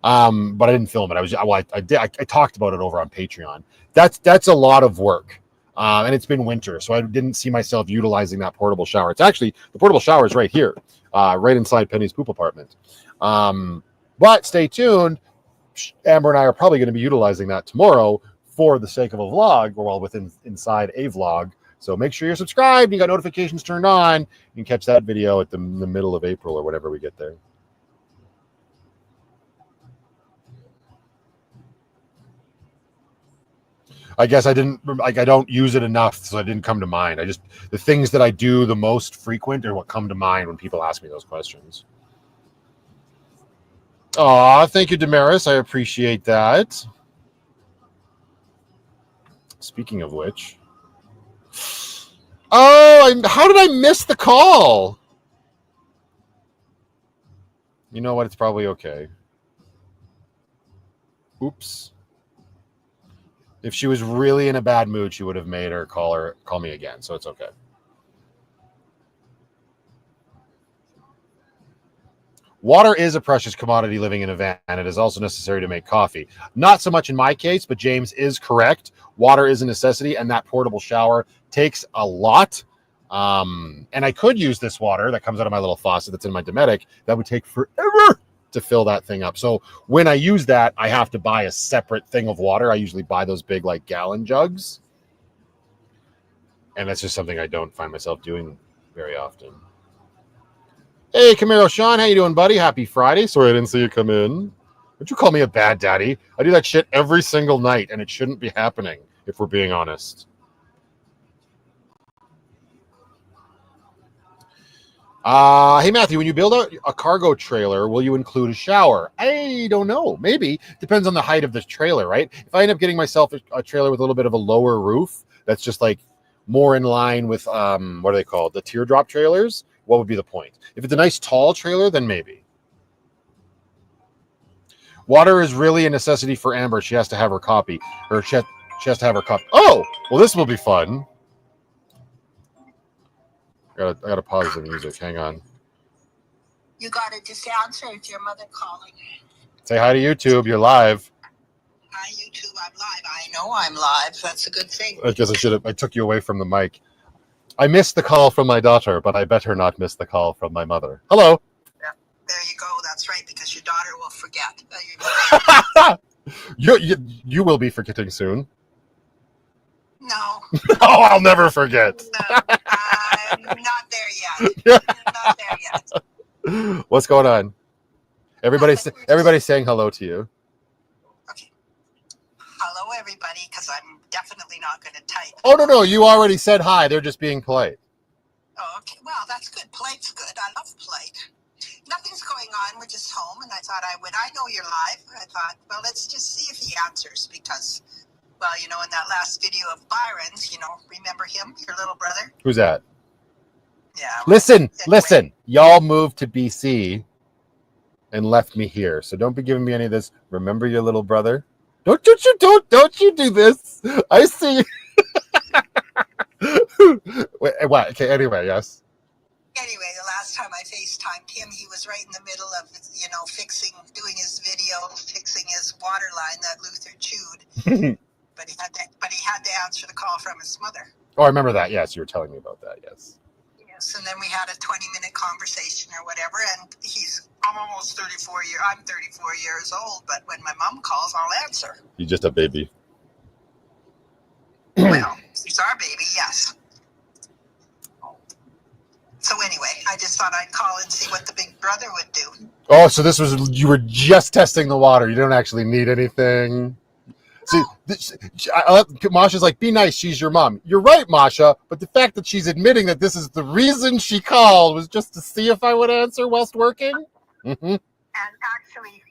But I didn't film it. I talked about it over on Patreon. That's a lot of work. And it's been winter, so I didn't see myself utilizing that portable shower. It's actually, the portable shower is right here, right inside Penny's poop apartment. But stay tuned. Amber and I are probably going to be utilizing that tomorrow for the sake of a vlog, or inside a vlog. So make sure you're subscribed. You got notifications turned on. You can catch that video at the middle of April or whatever we get there. I guess I don't use it enough, so it didn't come to mind. The things that I do the most frequent are what come to mind when people ask me those questions. Aw, thank you, Damaris. I appreciate that. Speaking of which. Oh, how did I miss the call? You know what? It's probably okay. Oops. If she was really in a bad mood, she would have made her call me again. So it's okay. Water is a precious commodity living in a van, and it is also necessary to make coffee. Not so much in my case, but James is correct. Water is a necessity, and that portable shower takes a lot. And I could use this water that comes out of my little faucet that's in my Dometic. That would take forever to fill that thing up. So when I use that, I have to buy a separate thing of water. I usually buy those big like gallon jugs. And that's just something I don't find myself doing very often. Hey, Camaro Sean, how you doing, buddy? Happy Friday. Sorry I didn't see you come in. Don't you call me a bad daddy? I do that shit every single night, and it shouldn't be happening, if we're being honest. Hey, Matthew, when you build a cargo trailer, will you include a shower? I don't know. Maybe. Depends on the height of the trailer, right? If I end up getting myself a trailer with a little bit of a lower roof, that's just like more in line with, what are they called? The teardrop trailers? What would be the point? If it's a nice tall trailer, then maybe. Water is really a necessity for Amber. She has to have her copy. Or she has to have her cup. Oh, well, this will be fun. I gotta pause the music. Hang on. You gotta just answer. It's your mother calling. Say hi to YouTube. You're live. Hi, YouTube. I'm live. I know I'm live. That's a good thing. I guess I took you away from the mic. I missed the call from my daughter, but I better not miss the call from my mother. Hello. Yeah, there you go. That's right, because your daughter will forget. You will be forgetting soon. No. Oh, I'll never forget. No, I'm not there yet. Not there yet. What's going on? Everybody's saying hello to you. Okay. Hello, everybody, because I'm definitely not going to type. Oh, no. You already said hi. They're just being polite. Oh, okay. Well, that's good. Polite's good. I love polite. Nothing's going on. We're just home, and I thought I know you're live. I thought, well, let's just see if he answers, because, well, in that last video of Byron's, remember him, your little brother? Who's that? Yeah. Listen. Y'all moved to BC and left me here, so don't be giving me any of this. Remember your little brother? Don't you do this? I see. Wait, what? Okay. Anyway, yes. Anyway, the last time I FaceTimed him, he was right in the middle of, doing his video, fixing his water line that Luther chewed. But he had to answer the call from his mother. Oh, I remember that. Yes, you were telling me about that. Yes. Yes, and then we had a 20-minute conversation or whatever, and I'm almost 34 years. I'm 34 years old, but when my mom calls, I'll answer. You're just a baby. Well, he's our baby, yes. So anyway, I just thought I'd call and see what the big brother would do. Oh, so you were just testing the water. You don't actually need anything. See, Masha's like, be nice, she's your mom. You're right, Masha, but the fact that she's admitting that this is the reason she called was just to see if I would answer whilst working. Mm-hmm. And actually,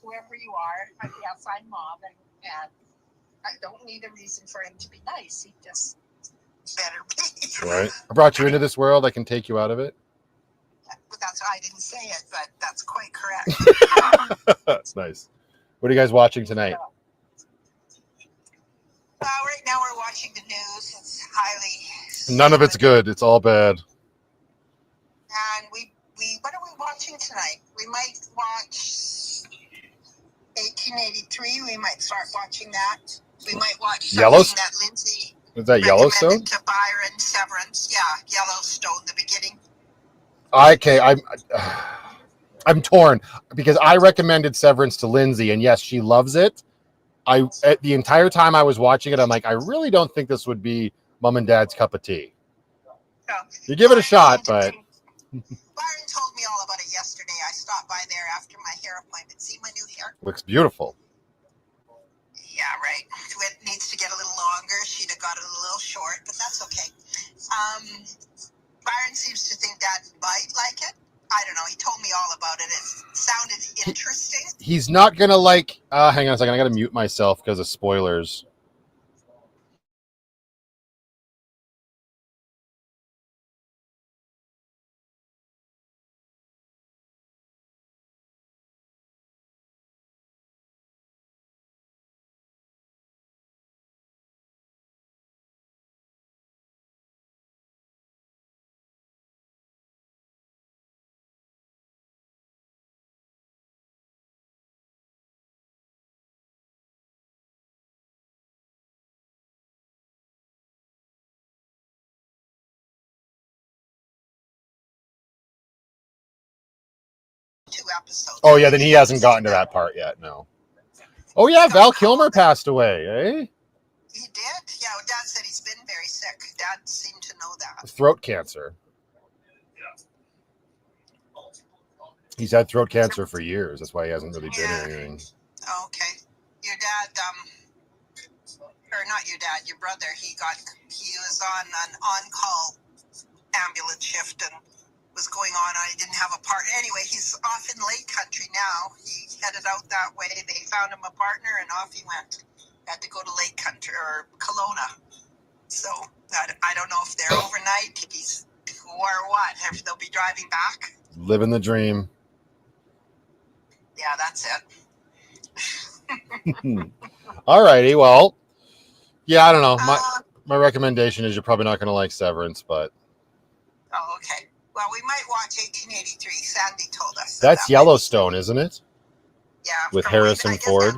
whoever you are, yes, I'm mom, and I don't need a reason for him to be nice. He just better be. Right. I brought you into this world. I can take you out of it. That's I didn't say it, but that's quite correct. That's nice. What are you guys watching tonight? Right now we're watching the news. It's highly... None of it's good. It's all bad. And we what are we watching tonight? We might watch 1883. We might start watching that. We might watch something Yellowstone? that Lindsay... Is that Yellowstone? To Byron, Severance. Yeah, Yellowstone, the beginning. Okay, I'm torn because I recommended Severance to Lindsay, and yes, she loves it. The entire time I was watching it, I'm like, I really don't think this would be Mom and Dad's cup of tea. So, You give it a shot, but Byron told me all about it yesterday. I stopped by there after my hair appointment. See my new hair? looks beautiful. Yeah, right. It needs to get a little longer. She'd have got it a little short, but that's okay. Byron seems to think Dad might like it. I don't know. He told me all about it. It sounded interesting. He's not gonna like. Hang on a second. I gotta mute myself because of spoilers. episodes. Oh yeah, then he hasn't gotten to that part yet. No. Oh yeah, Val Kilmer passed away, eh? He did? Yeah, well, Dad said he's been very sick. Dad seemed to know that. Throat cancer. He's had throat cancer for years. That's why he hasn't really been anything. Okay. Your dad, or not your dad, your brother, he was on an on-call ambulance shift and was going on. I didn't have a partner. Anyway, he's off in Lake Country now. He headed out that way. They found him a partner and off he went. Had to go to Lake Country or Kelowna. So I don't know if they're overnight, if he's or what. If they'll be driving back. Living the dream. Yeah, that's it. All righty. Well, yeah, I don't know. My recommendation is you're probably not going to like Severance, but. Oh, okay. Well, we might watch 1883. Sandy told us. That's Yellowstone, isn't it? Yeah. With from Harrison I guess Ford.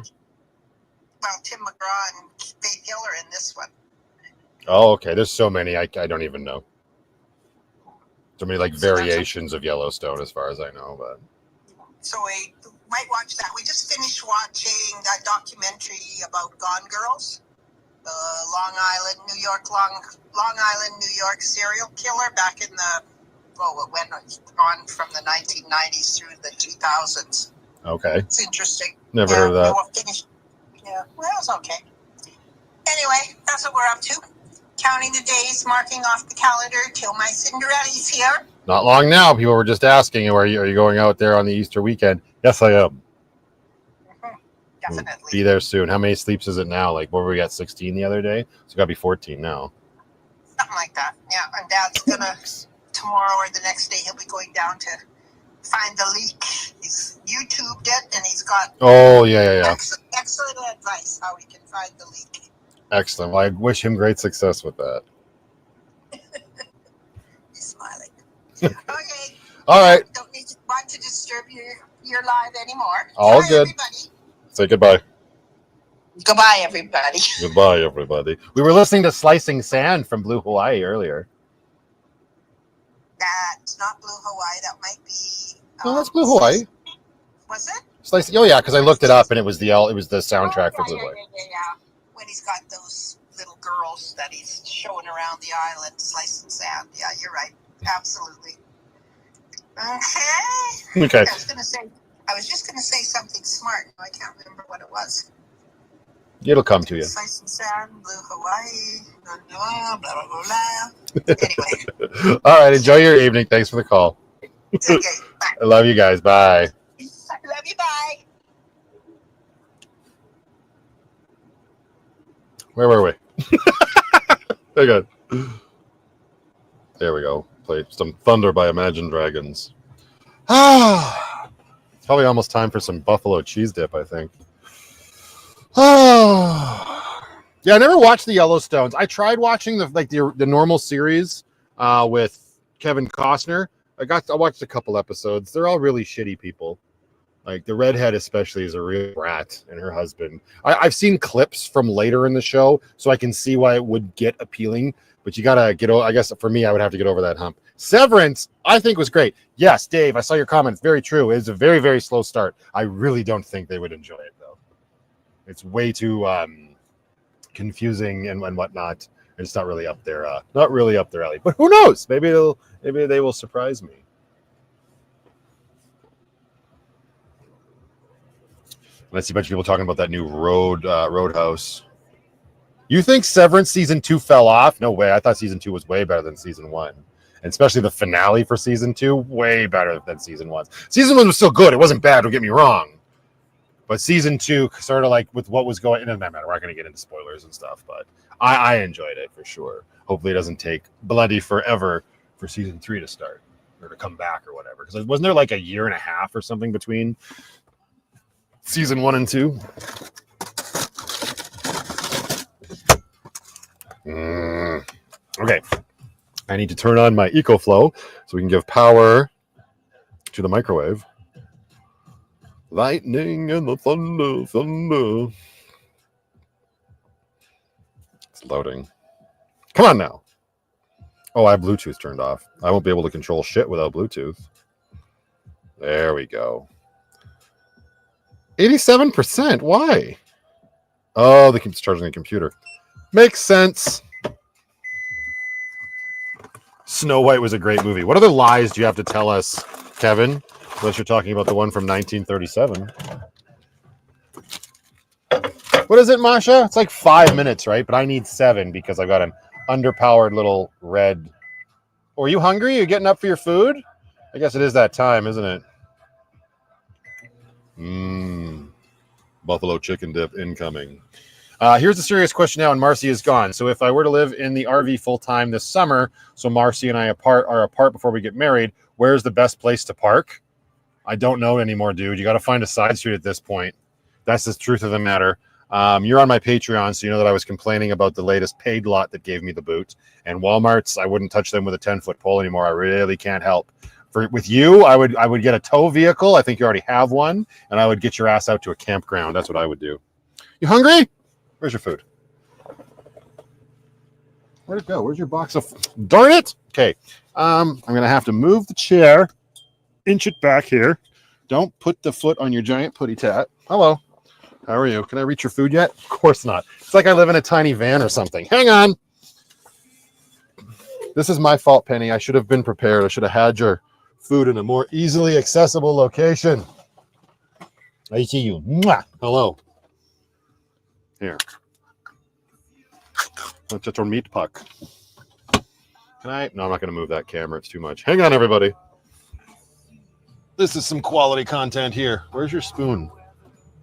Well, Tim McGraw and Faith Hill are in this one. Oh, okay. There's so many. I don't even know. So many like So variations of Yellowstone, as far as I know. But So we might watch that. We just finished watching a documentary about Gone Girls, the Long Island, New York serial killer back in the it went on from the 1990s through the 2000s. okay, It's interesting. never heard of that. We'll finish. Yeah, well, it was okay. Anyway, that's what we're up to. Counting the days, marking off the calendar till my Cinderella's here. Not long now. People were just asking, are you going out there on the Easter weekend? Yes, I am. Definitely. Be there soon. How many sleeps is it now? Like, what were we at 16 the other day? So it's got to be 14 now. Something like that. Yeah, and Dad's gonna tomorrow or the next day he'll be going down to find the leak. He's YouTubed it and he's got Oh, yeah. excellent advice how he can find the leak. Excellent. Well, I wish him great success with that. He's smiling. Okay. All right. Don't need to want to disturb your live anymore. All Bye, good. Everybody. Say goodbye. Goodbye, everybody. Goodbye, everybody. We were listening to Slicing Sand from Blue Hawaii earlier. That's not Blue Hawaii. That might be. No, that's Blue Hawaii. Was it? Slicing. Oh yeah, because I looked it up and it was the soundtrack for Blue Hawaii. Yeah. When he's got those little girls that he's showing around the island, slicing sand. Yeah, you're right. Absolutely. Okay. Okay. I was just gonna say something smart. No, I can't remember what it was. It'll come to you. Slicing sand, Blue Hawaii, blah blah blah blah. Anyway. All right. Enjoy your evening. Thanks for the call. Okay. Bye. I love you guys. Bye. Love you. Bye. Where were we? Very good. There we go. Play some Thunder by Imagine Dragons. It's probably almost time for some buffalo cheese dip, I think. Yeah, I never watched the Yellowstones. I tried watching the normal series with Kevin Costner. I watched a couple episodes. They're all really shitty people. Like the redhead especially is a real brat, and her husband. I've seen clips from later in the show, so I can see why it would get appealing. But you gotta get over. I guess for me, I would have to get over that hump. Severance, I think was great. Yes, Dave, I saw your comment. It's very true. It's a very, very slow start. I really don't think they would enjoy it though. It's way too confusing and whatnot. It's not really up their alley. But who knows? Maybe they will surprise me. And I see a bunch of people talking about that new Roadhouse. You think Severance season 2 fell off? No way. I thought season 2 was way better than season 1. And especially the finale for season 2, way better than season 1. Season 1 was still good. It wasn't bad, don't get me wrong. But season 2, sort of like with what was going, it doesn't matter. We're not going to get into spoilers and stuff, but I enjoyed it for sure. Hopefully it doesn't take bloody forever for season 3 to start or to come back or whatever. Because wasn't there like a year and a half or something between season 1 and 2? Okay. I need to turn on my EcoFlow so we can give power to the microwave. Lightning and the thunder. It's loading. Come on now. Oh, I have Bluetooth turned off. I won't be able to control shit without Bluetooth. There we go. 87%. Why? Oh, they keep charging the computer. Makes sense. Snow White was a great movie. What other lies do you have to tell us, Kevin? Unless you're talking about the one from 1937. What is it, Masha? It's like 5 minutes, right? But I need 7 because I got an underpowered little red. Oh, are you hungry? You getting up for your food? I guess it is that time, isn't it? Buffalo chicken dip incoming. Here's a serious question now, and Marcy is gone. So if I were to live in the RV full-time this summer, so Marcy and I are apart before we get married, where's the best place to park? I don't know anymore, dude. You got to find a side street at this point. That's the truth of the matter. You're on my Patreon, so you know that I was complaining about the latest paid lot that gave me the boot. And Walmart's, I wouldn't touch them with a 10-foot pole anymore. I really can't help. With you, I would get a tow vehicle. I think you already have one. And I would get your ass out to a campground. That's what I would do. You hungry? Where's your food? Where'd it go? Where's your box of... Darn it! Okay. I'm going to have to move the chair. Inch it back here. Don't put the foot on your giant putty tat. Hello. How are you? Can I reach your food yet? Of course not. It's like I live in a tiny van or something. Hang on. This is my fault, Penny. I should have been prepared. I should have had your food in a more easily accessible location. I see you. Mwah. Hello. Here. Let's just our meat puck. Can I? No, I'm not going to move that camera. It's too much. Hang on, everybody. This is some quality content here. Where's your spoon?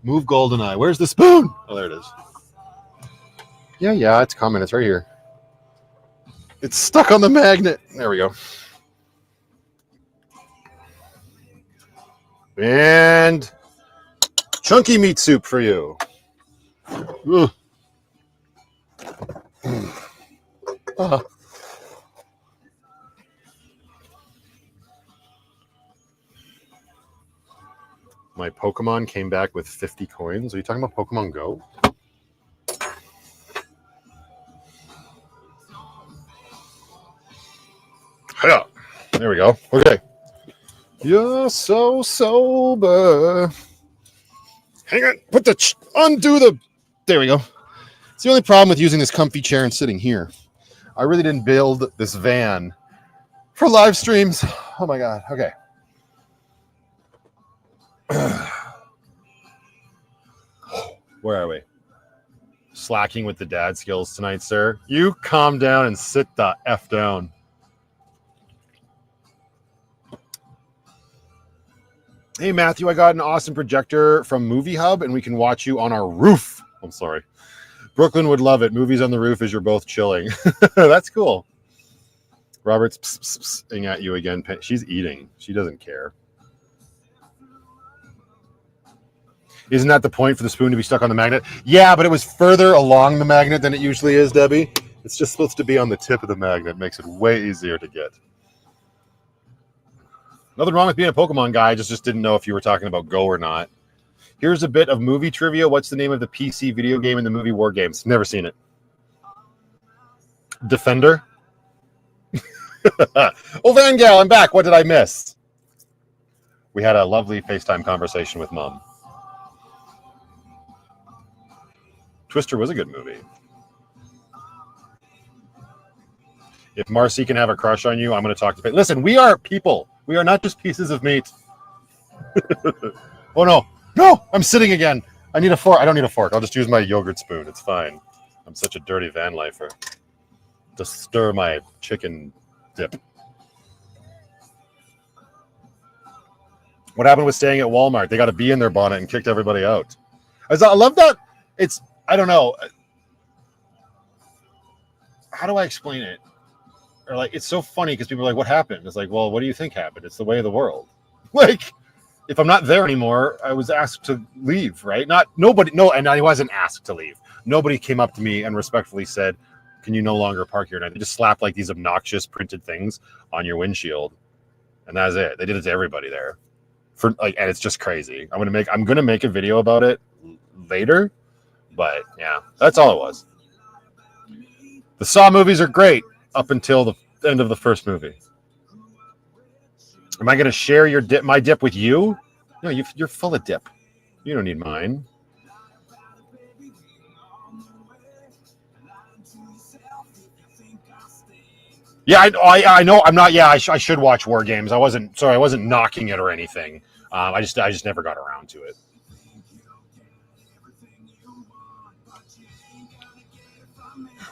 Move GoldenEye. Where's the spoon? Oh, there it is. Yeah, it's coming. It's right here. It's stuck on the magnet. There we go. And chunky meat soup for you. Ugh. My Pokemon came back with 50 coins. Are you talking about Pokemon Go? Yeah. There we go. Okay. You're so sober. Hang on. Undo the... There we go. It's the only problem with using this comfy chair and sitting here. I really didn't build this van for live streams. Oh my God. Okay. Where are we? Slacking with the dad skills tonight, sir. You calm down and sit the F down. Hey, Matthew, I got an awesome projector from Movie Hub, and we can watch you on our roof. I'm sorry. Brooklyn would love it. Movies on the roof as you're both chilling. That's cool. Robert's psing at you again. She's eating. She doesn't care. Isn't that the point for the spoon to be stuck on the magnet? Yeah, but it was further along the magnet than it usually is, Debbie. It's just supposed to be on the tip of the magnet. It makes it way easier to get. Nothing wrong with being a Pokemon guy. I just didn't know if you were talking about Go or not. Here's a bit of movie trivia. What's the name of the PC video game in the movie War Games? Never seen it. Defender? Oh, Van Gaal, I'm back. What did I miss? We had a lovely FaceTime conversation with Mom. Twister was a good movie. If Marcy can have a crush on you, I'm going to talk to... Listen, we are people. We are not just pieces of meat. Oh, no. No, I'm sitting again. I need a fork. I don't need a fork. I'll just use my yogurt spoon. It's fine. I'm such a dirty van lifer. To stir my chicken dip. What happened with staying at Walmart? They got a bee in their bonnet and kicked everybody out. I love that. It's, I don't know. How do I explain it? Or like, it's so funny because people are like, what happened? It's like, well, what do you think happened? It's the way of the world. Like, if I'm not there anymore, I was asked to leave, right? And I wasn't asked to leave. Nobody came up to me and respectfully said, can you no longer park here? And they just slapped like these obnoxious printed things on your windshield. And that's it. They did it to everybody there. And it's just crazy. I'm gonna make a video about it later. But yeah, that's all it was. The Saw movies are great up until the end of the first movie. Am I going to share my dip with you? No, you're full of dip. You don't need mine. Yeah, I know. I'm not. Yeah, I should watch War Games. I wasn't knocking it or anything. I just never got around to it.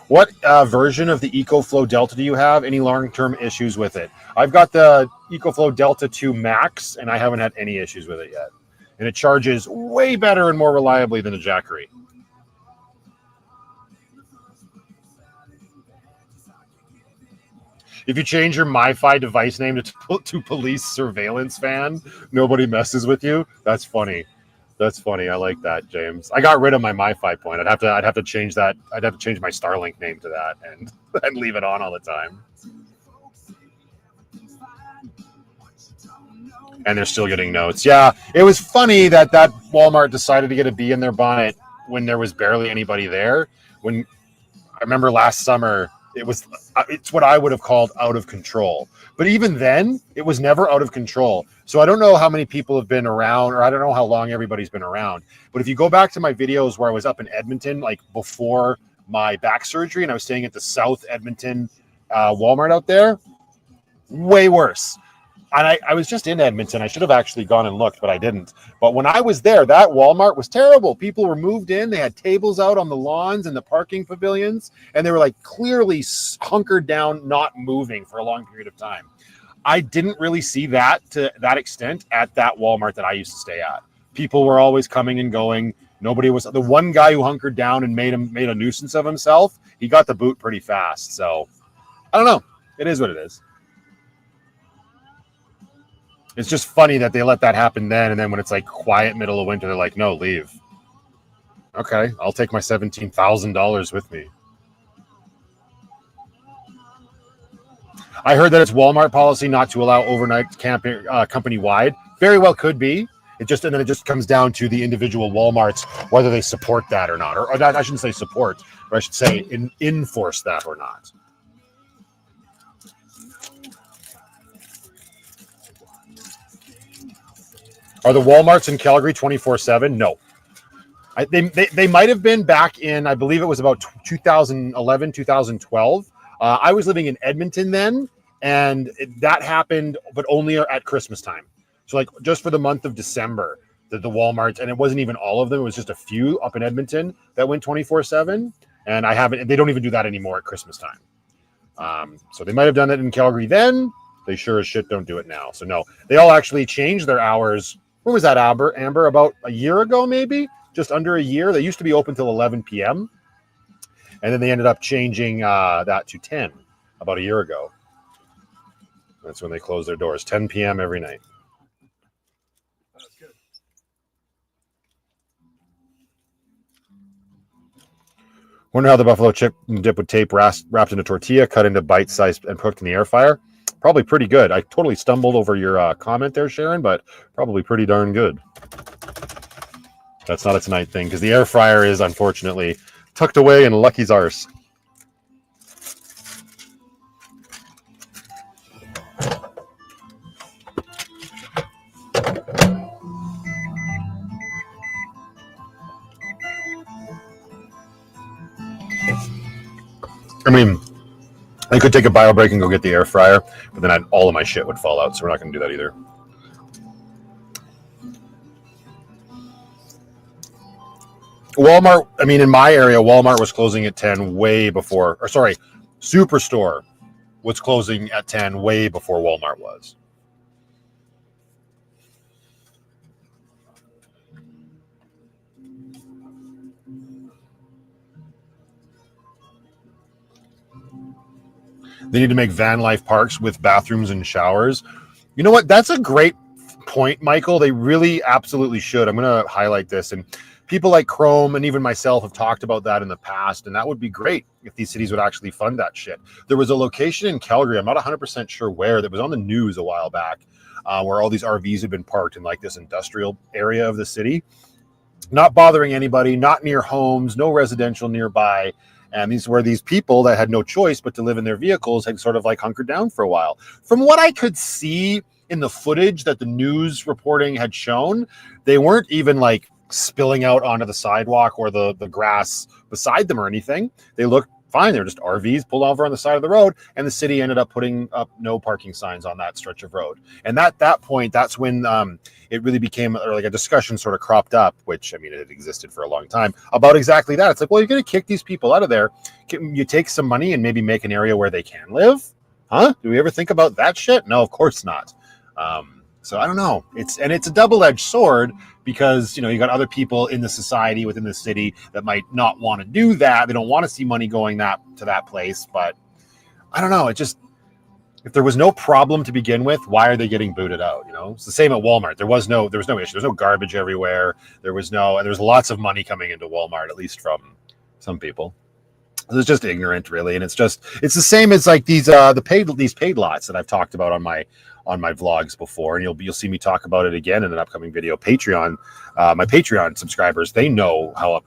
What version of the EcoFlow Delta do you have? Any long-term issues with it? I've got the EcoFlow Delta 2 Max, and I haven't had any issues with it yet. And it charges way better and more reliably than a Jackery. If you change your MiFi device name to Police Surveillance Fan, nobody messes with you. That's funny. That's funny. I like that, James. I got rid of my MiFi point. I'd have to change that. I'd have to change my Starlink name to that and leave it on all the time. And they're still getting notes. Yeah, it was funny that Walmart decided to get a bee in their bonnet when there was barely anybody there. When I remember last summer, it's what I would have called out of control. But even then, it was never out of control. So I don't know how many people have been around, or I don't know how long everybody's been around. But if you go back to my videos where I was up in Edmonton, like before my back surgery, and I was staying at the South Edmonton Walmart out there, way worse. And I was just in Edmonton. I should have actually gone and looked, but I didn't. But when I was there, that Walmart was terrible. People were moved in. They had tables out on the lawns and the parking pavilions, and they were like clearly hunkered down, not moving for a long period of time. I didn't really see that to that extent at that Walmart that I used to stay at. People were always coming and going. Nobody was. The one guy who hunkered down and made a nuisance of himself, he got the boot pretty fast. So I don't know. It is what it is. It's just funny that they let that happen then, and then when it's like quiet middle of winter, they're like, no, leave. Okay, I'll take my $17,000 with me. I heard that it's Walmart policy not to allow overnight camping company-wide. Very well could be. It just comes down to the individual Walmarts, whether they support that or not. Or that, I shouldn't say support, but I should say enforce that or not. Are the Walmarts in Calgary 24/7? No. They might have been back in, I believe it was about 2011, 2012. I was living in Edmonton then, and that happened, but only at Christmas time. So like just for the month of December, the Walmarts, and it wasn't even all of them. It was just a few up in Edmonton that went 24/7. And they don't even do that anymore at Christmas time. So they might have done it in Calgary then. They sure as shit don't do it now. So no, they all actually changed their hours. When was that, Amber? About a year ago, maybe? Just under a year. They used to be open till 11 p.m. And then they ended up changing that to 10 about a year ago. That's when they closed their doors, 10 p.m. every night. That's good. Wonder how the buffalo chip dip with tape wrapped in a tortilla, cut into bite-sized and cooked in the air fryer. Probably pretty good. I totally stumbled over your comment there, Sharon, but probably pretty darn good. That's not a tonight thing, because the air fryer is, unfortunately, tucked away in Lucky's arse. I mean, I could take a bio break and go get the air fryer, but then all of my shit would fall out, so we're not going to do that either. Walmart, I mean, in my area, Walmart was closing at 10 way before, or sorry, Superstore was closing at 10 way before Walmart was. They need to make van life parks with bathrooms and showers. You know what? That's a great point, Michael. They really absolutely should. I'm going to highlight this. And people like Chrome and even myself have talked about that in the past. And that would be great if these cities would actually fund that shit. There was a location in Calgary, I'm not 100% sure where, that was on the news a while back, where all these RVs had been parked in like this industrial area of the city. Not bothering anybody, not near homes, no residential nearby. And these were these people that had no choice but to live in their vehicles, had sort of like hunkered down for a while. From what I could see in the footage that the news reporting had shown, they weren't even like spilling out onto the sidewalk or the grass beside them or anything. They look fine. They're just RVs pulled over on the side of the road, and the city ended up putting up no parking signs on that stretch of road. And at that point, that's when it really became like a discussion sort of cropped up, which, I mean, it had existed for a long time, about exactly that. It's like, well, you're going to kick these people out of there. Can you take some money and maybe make an area where they can live? Huh? Do we ever think about that shit? No, of course not. So I don't know. It's a double-edged sword, because, you know, you got other people in the society within the city that might not want to do that. They don't want to see money going to that place. But I don't know. It just, if there was no problem to begin with, why are they getting booted out? You know, it's the same at Walmart. There was no issue. There's no garbage everywhere. And there's lots of money coming into Walmart, at least from some people. It's just ignorant, really. And it's the same as like these paid lots that I've talked about on my vlogs before, and you'll see me talk about it again in an upcoming video. Patreon, my Patreon subscribers, they know how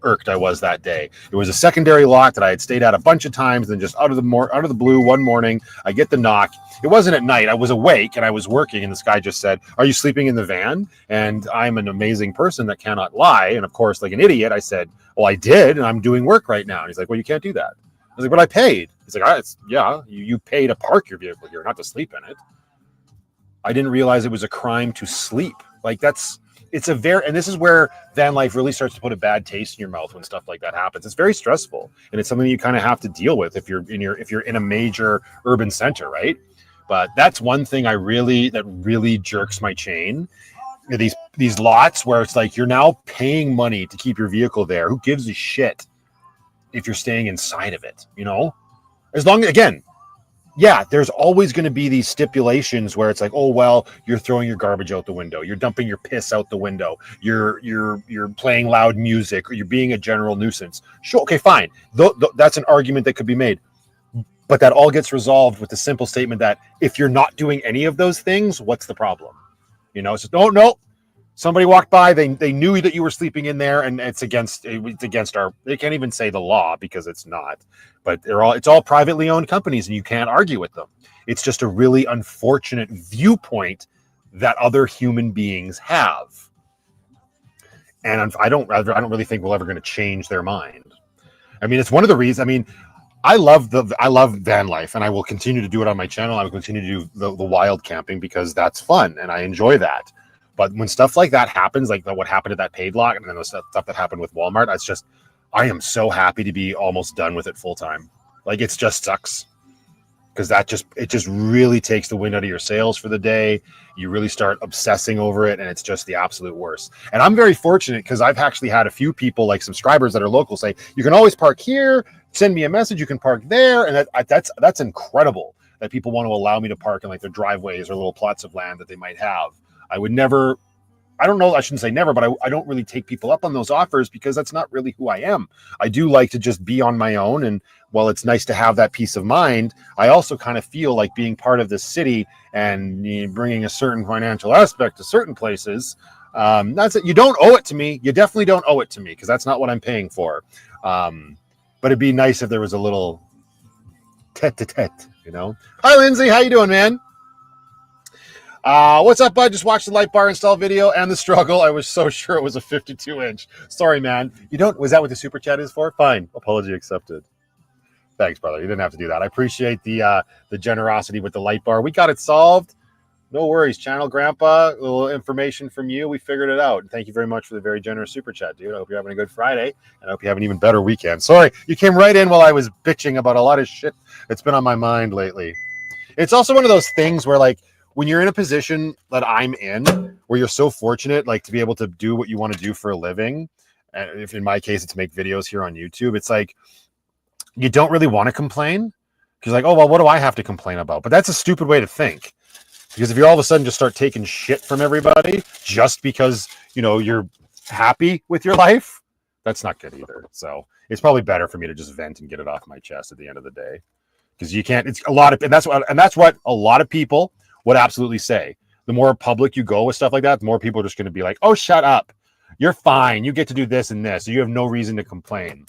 irked I was that day. It was a secondary lot that I had stayed at a bunch of times, and then just out of the blue one morning, I get the knock. It wasn't at night. I was awake and I was working, and this guy just said, "Are you sleeping in the van?" And I'm an amazing person that cannot lie. And of course, like an idiot, I said, "Well, I did, and I'm doing work right now." And he's like, "Well, you can't do that." I was like, "But I paid." He's like, "Yeah, you pay to park your vehicle here, not to sleep in it." I didn't realize it was a crime to sleep. Like and this is where van life really starts to put a bad taste in your mouth when stuff like that happens. It's very stressful, and it's something you kind of have to deal with if you're in a major urban center, right? But that's one thing that really jerks my chain. These lots where it's like you're now paying money to keep your vehicle there. Who gives a shit if you're staying inside of it? You know, as long as, again, yeah, there's always going to be these stipulations where it's like, oh, well, you're throwing your garbage out the window, you're dumping your piss out the window, you're playing loud music, or you're being a general nuisance. Sure, okay, fine. That's an argument that could be made. But that all gets resolved with the simple statement that if you're not doing any of those things, what's the problem? You know, it's just, no. Somebody walked by, they knew that you were sleeping in there, and it's against our, they can't even say the law because it's not, but it's all privately owned companies, and you can't argue with them. It's just a really unfortunate viewpoint that other human beings have. And I don't really think we're ever going to change their mind. I mean, it's one of the reasons, I mean, I love van life, and I will continue to do it on my channel. I will continue to do the wild camping because that's fun and I enjoy that. But when stuff like that happens, like what happened at that paid lot, and then the stuff that happened with Walmart, I am so happy to be almost done with it full time. Like, it just sucks, because it just really takes the wind out of your sails for the day. You really start obsessing over it, and it's just the absolute worst. And I'm very fortunate because I've actually had a few people, like subscribers that are local, say, "You can always park here. Send me a message. You can park there." And that's incredible that people want to allow me to park in like their driveways or little plots of land that they might have. I would never, I don't know, I shouldn't say never, but I don't really take people up on those offers because that's not really who I am. I do like to just be on my own. And while it's nice to have that peace of mind, I also kind of feel like being part of this city and bringing a certain financial aspect to certain places. That's it. You don't owe it to me. You definitely don't owe it to me because that's not what I'm paying for. But it'd be nice if there was a little tete-a-tete, you know? Hi, Lindsay. How you doing, man? What's up, bud? Just watched the light bar install video and the struggle. I was so sure it was a 52-inch. Sorry, man. Was that what the super chat is for? Fine. Apology accepted. Thanks, brother. You didn't have to do that. I appreciate the generosity with the light bar. We got it solved. No worries, Channel Grandpa. A little information from you. We figured it out. And thank you very much for the very generous super chat, dude. I hope you're having a good Friday, and I hope you have an even better weekend. Sorry, you came right in while I was bitching about a lot of shit that's been on my mind lately. It's also one of those things where, like, when you're in a position that I'm in, where you're so fortunate, like, to be able to do what you want to do for a living, and if in my case it's make videos here on YouTube, it's like you don't really want to complain because, like, oh well, what do I have to complain about? But that's a stupid way to think, because if you all of a sudden just start taking shit from everybody just because, you know, you're happy with your life, that's not good either. So it's probably better for me to just vent and get it off my chest at the end of the day, because you can't. It's a lot of, and that's what a lot of people would absolutely say. The more public you go with stuff like that, the more people are just going to be like, "Oh, shut up. You're fine. You get to do this and this. So you have no reason to complain."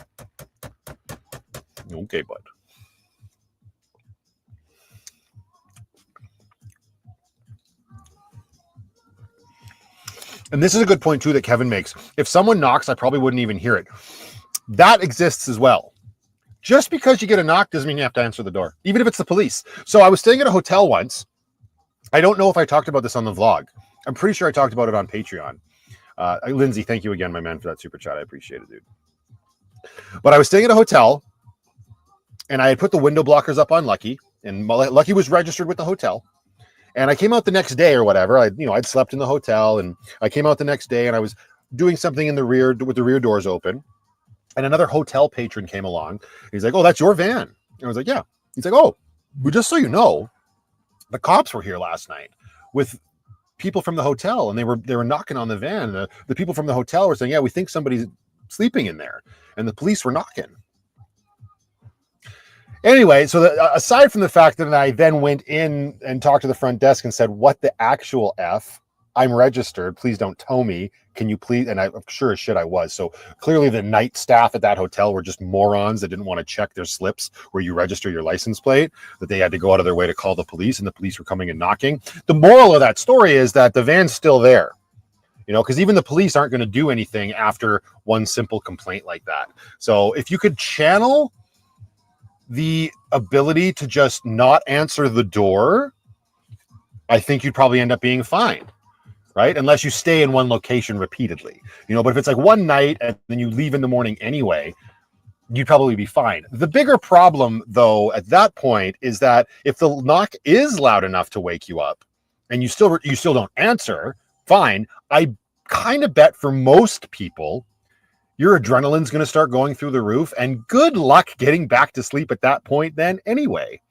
Okay, bud. And this is a good point too that Kevin makes. If someone knocks, I probably wouldn't even hear it. That exists as well. Just because you get a knock doesn't mean you have to answer the door, even if it's the police. So I was staying at a hotel once. I don't know if I talked about this on the vlog. I'm pretty sure I talked about it on Patreon. Lindsay, thank you again, my man, for that super chat. I appreciate it, dude. But I was staying at a hotel, and I had put the window blockers up on Lucky, and Lucky was registered with the hotel. And I came out the next day or whatever. I'd slept in the hotel, and I came out the next day, and I was doing something in the rear with the rear doors open. And another hotel patron came along. He's like, "Oh, that's your van." And I was like, "Yeah." He's like, "Oh, well, just so you know, the cops were here last night with people from the hotel, and they were knocking on the van. The people from the hotel were saying, 'Yeah, we think somebody's sleeping in there,' and the police were knocking." Anyway, so aside from the fact that I then went in and talked to the front desk and said, "What the actual F? I'm registered. Please don't tow me. Can you please?" And I'm sure as shit I was. So clearly the night staff at that hotel were just morons that didn't want to check their slips where you register your license plate, that they had to go out of their way to call the police, and the police were coming and knocking. The moral of that story is that the van's still there. Because even the police aren't going to do anything after one simple complaint like that. So if you could channel the ability to just not answer the door, I think you'd probably end up being fine, right? Unless you stay in one location repeatedly, but if it's like one night and then you leave in the morning anyway, you'd probably be fine. The bigger problem though, at that point, is that if the knock is loud enough to wake you up and you still don't answer, fine. I kind of bet for most people, your adrenaline's going to start going through the roof, and good luck getting back to sleep at that point then anyway.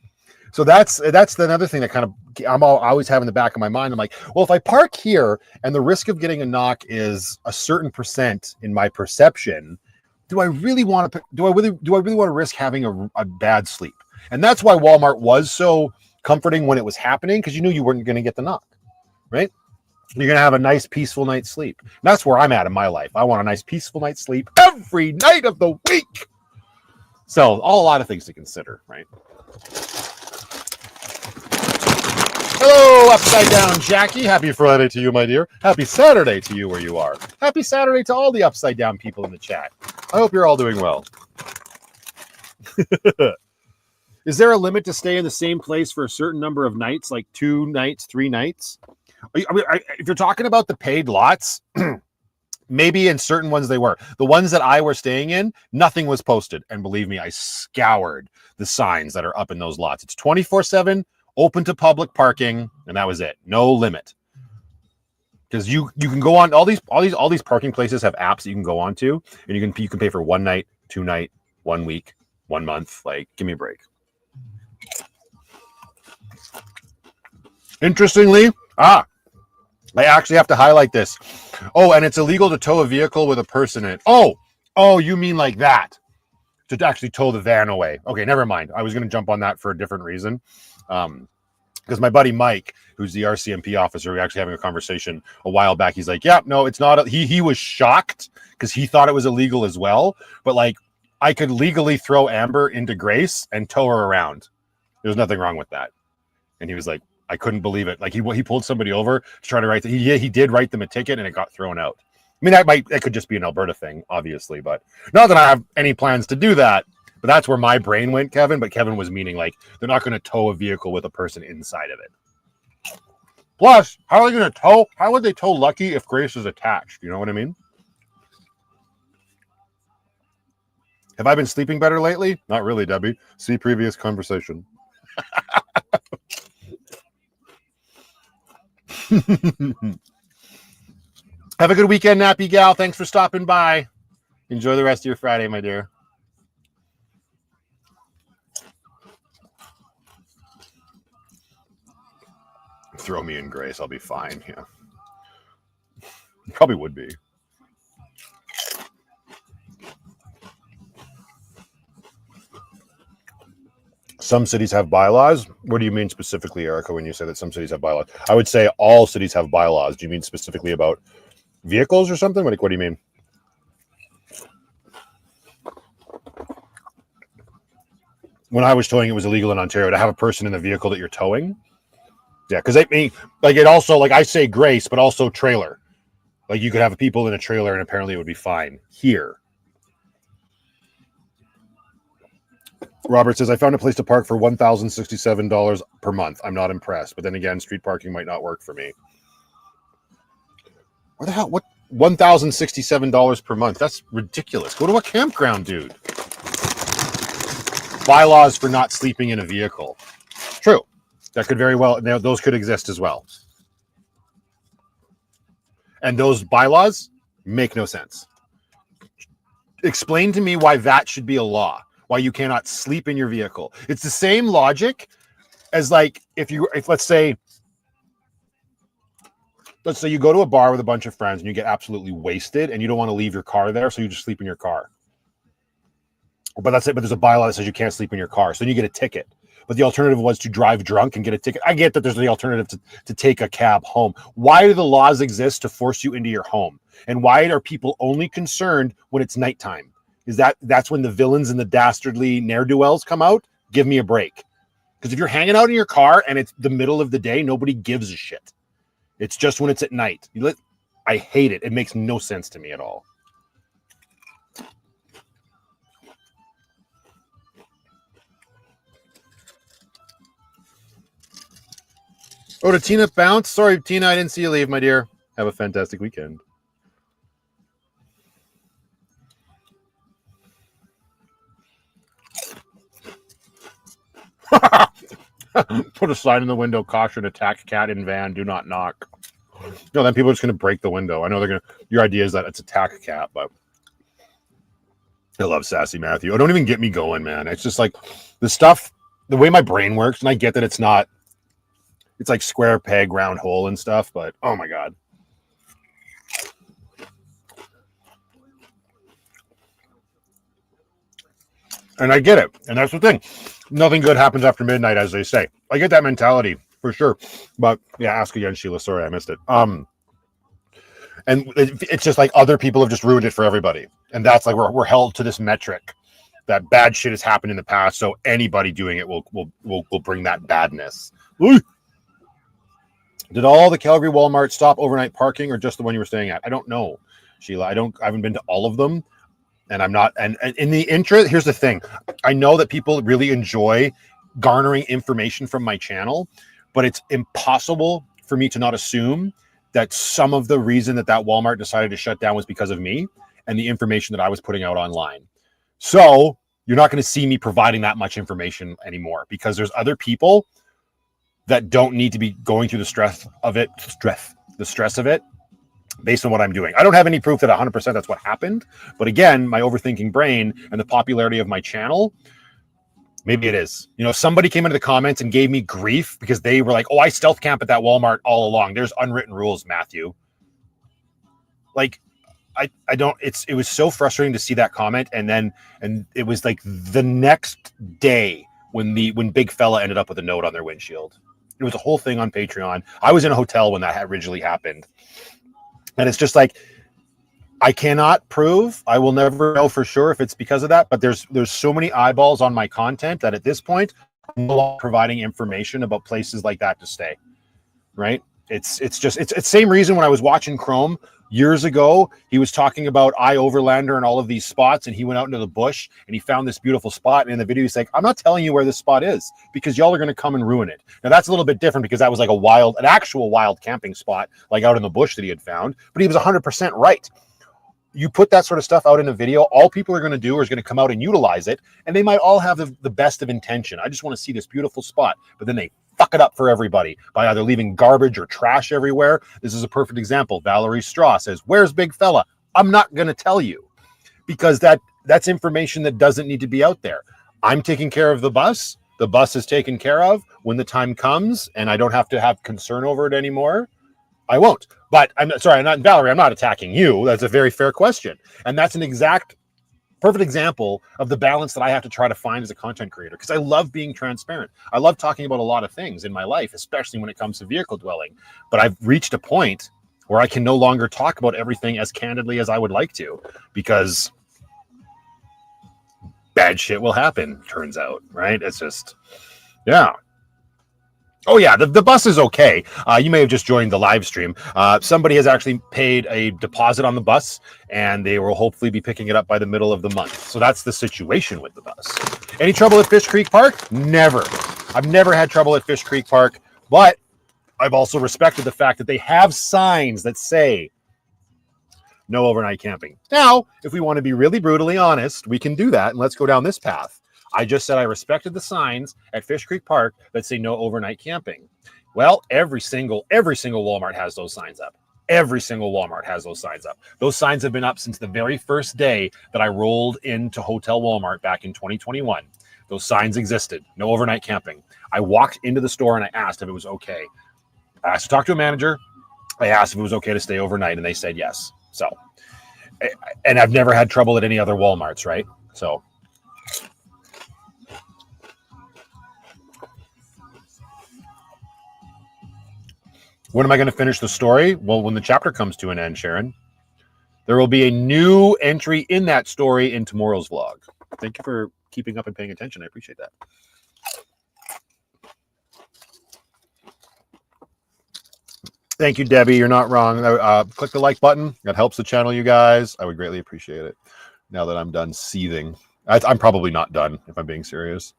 So that's another thing that kind of I'm always having in the back of my mind. I'm like, well, if I park here and the risk of getting a knock is a certain percent in my perception, do I really want to risk having a bad sleep? And that's why Walmart was so comforting when it was happening, because you knew you weren't going to get the knock, right? You're going to have a nice, peaceful night's sleep. And that's where I'm at in my life. I want a nice, peaceful night's sleep every night of the week. So a lot of things to consider, right? Hello, Upside Down Jackie. Happy Friday to you, my dear. Happy Saturday to you where you are. Happy Saturday to all the Upside Down people in the chat. I hope you're all doing well. Is there a limit to stay in the same place for a certain number of nights, like 2 nights, 3 nights? If you're talking about the paid lots, maybe in certain ones they were. The ones that I were staying in, nothing was posted. And believe me, I scoured the signs that are up in those lots. It's 24/7, open to public parking, and that was it. No limit. Because you can go on all these parking places have apps that you can go on to, and you can pay for 1 night, 2 night, 1 week, 1 month. Like, give me a break. Interestingly, I actually have to highlight this. Oh, and it's illegal to tow a vehicle with a person in it. Oh, you mean like that? To actually tow the van away. Okay, never mind. I was going to jump on that for a different reason. Because my buddy Mike, who's the RCMP officer, we were actually having a conversation a while back. He's like, yeah, no, it's not. He was shocked because he thought it was illegal as well. But like, I could legally throw Amber into Grace and tow her around. There's nothing wrong with that. And he was like, I couldn't believe it. Like he pulled somebody over to try to write. He did write them a ticket, and it got thrown out. I mean, that could just be an Alberta thing, obviously, but not that I have any plans to do that. But that's where my brain went, Kevin. But Kevin was meaning like they're not going to tow a vehicle with a person inside of it. Plus, how are they going to tow? How would they tow Lucky if Grace is attached? You know what I mean? Have I been sleeping better lately? Not really, Debbie. See previous conversation. Have a good weekend, Nappy Gal. Thanks for stopping by. Enjoy the rest of your Friday, my dear. Throw me in Grace. I'll be fine. Yeah. Probably would be. Some cities have bylaws. What do you mean specifically, Erica, when you say that some cities have bylaws? I would say all cities have bylaws. Do you mean specifically about vehicles or something? What do you mean? When I was towing, it was illegal in Ontario to have a person in the vehicle that you're towing. Yeah, because I mean, like it also, like I say Grace, but also trailer. Like you could have people in a trailer and apparently it would be fine. Here, Robert says, I found a place to park for $1,067 per month. I'm not impressed. But then again, street parking might not work for me. Where the hell? What? $1,067 per month? That's ridiculous. Go to a campground, dude. Bylaws for not sleeping in a vehicle. True. That could very well, those could exist as well. And those bylaws make no sense. Explain to me why that should be a law. Why you cannot sleep in your vehicle. It's the same logic as like if let's say you go to a bar with a bunch of friends and you get absolutely wasted and you don't want to leave your car there, so you just sleep in your car. But that's it. But there's a bylaw that says you can't sleep in your car, so then you get a ticket. But the alternative was to drive drunk and get a ticket. I get that there's the alternative to take a cab home. Why do the laws exist to force you into your home? And why are people only concerned when it's nighttime? That's when the villains and the dastardly ne'er-do-wells come out? Give me a break. Because if you're hanging out in your car and it's the middle of the day, nobody gives a shit. It's just when it's at night. I hate it. It makes no sense to me at all. Oh, did Tina bounce? Sorry, Tina, I didn't see you leave, my dear. Have a fantastic weekend. Put a sign in the window, caution, attack cat in van, do not knock. No, then people are just going to break the window. I know your idea is that it's attack cat, but I love Sassy Matthew. Oh, don't even get me going, man. It's just like the way my brain works, and I get that it's like square peg, round hole and stuff, but oh my God. And I get it. And that's the thing. Nothing good happens after midnight, as they say. I get that mentality for sure. But yeah, ask again, Sheila. Sorry, I missed it. And it's just like other people have just ruined it for everybody. And that's like we're held to this metric that bad shit has happened in the past. So anybody doing it will bring that badness. Ooh. Did all the Calgary Walmart stop overnight parking or just the one you were staying at? I don't know, Sheila. I haven't been to all of them. And I'm not, and in the interest, here's the thing. I know that people really enjoy garnering information from my channel, but it's impossible for me to not assume that some of the reason that Walmart decided to shut down was because of me and the information that I was putting out online. So you're not going to see me providing that much information anymore because there's other people that don't need to be going through the stress of it based on what I'm doing. I don't have any proof that 100% that's what happened. But again, my overthinking brain and the popularity of my channel, maybe it is. You know, somebody came into the comments and gave me grief because they were like, oh, I stealth camp at that Walmart all along. There's unwritten rules, Matthew. Like, I don't, it was so frustrating to see that comment. And it was like the next day when Big Fella ended up with a note on their windshield. It was a whole thing on Patreon. I was in a hotel when that originally happened. And it's just like, I cannot prove, I will never know for sure if it's because of that, but there's so many eyeballs on my content that at this point, I'm no longer providing information about places like that to stay, right? It's the same reason when I was watching Chrome years ago, he was talking about Overlander and all of these spots, and he went out into the bush and he found this beautiful spot. And in the video, he's like, I'm not telling you where this spot is because y'all are going to come and ruin it. Now that's a little bit different because that was like an actual wild camping spot, like out in the bush that he had found, but he was 100% right. You put that sort of stuff out in a video, all people are going to do is going to come out and utilize it. And they might all have the best of intention. I just want to see this beautiful spot, but then they fuck it up for everybody by either leaving garbage or trash everywhere. This is a perfect example. Valerie Straw says, where's Big Fella? I'm not going to tell you because that's information that doesn't need to be out there. I'm taking care of the bus. The bus is taken care of. When the time comes and I don't have to have concern over it anymore, I won't. But Valerie, I'm not attacking you. That's a very fair question. And that's an exact perfect example of the balance that I have to try to find as a content creator because I love being transparent. I love talking about a lot of things in my life, especially when it comes to vehicle dwelling. But I've reached a point where I can no longer talk about everything as candidly as I would like to because bad shit will happen, turns out, right? It's just, yeah. Oh yeah, the bus is okay. You may have just joined the live stream. Somebody has actually paid a deposit on the bus, and they will hopefully be picking it up by the middle of the month. So that's the situation with the bus. Any trouble at Fish Creek Park? Never. I've never had trouble at Fish Creek Park, but I've also respected the fact that they have signs that say no overnight camping. Now, if we want to be really brutally honest, we can do that, and let's go down this path. I just said I respected the signs at Fish Creek Park that say no overnight camping. Well, every single Walmart has those signs up. Every single Walmart has those signs up. Those signs have been up since the very first day that I rolled into Hotel Walmart back in 2021. Those signs existed. No overnight camping. I walked into the store and I asked if it was okay. I asked to talk to a manager. I asked if it was okay to stay overnight, and they said yes. So, and I've never had trouble at any other Walmarts, right? So. When am I going to finish the story? Well, when the chapter comes to an end, Sharon. There will be a new entry in that story in tomorrow's vlog. Thank you for keeping up and paying attention. I appreciate that. Thank you, Debbie. You're not wrong. Click the like button. That helps the channel, you guys. I would greatly appreciate it. Now that I'm done seething. I'm probably not done, if I'm being serious.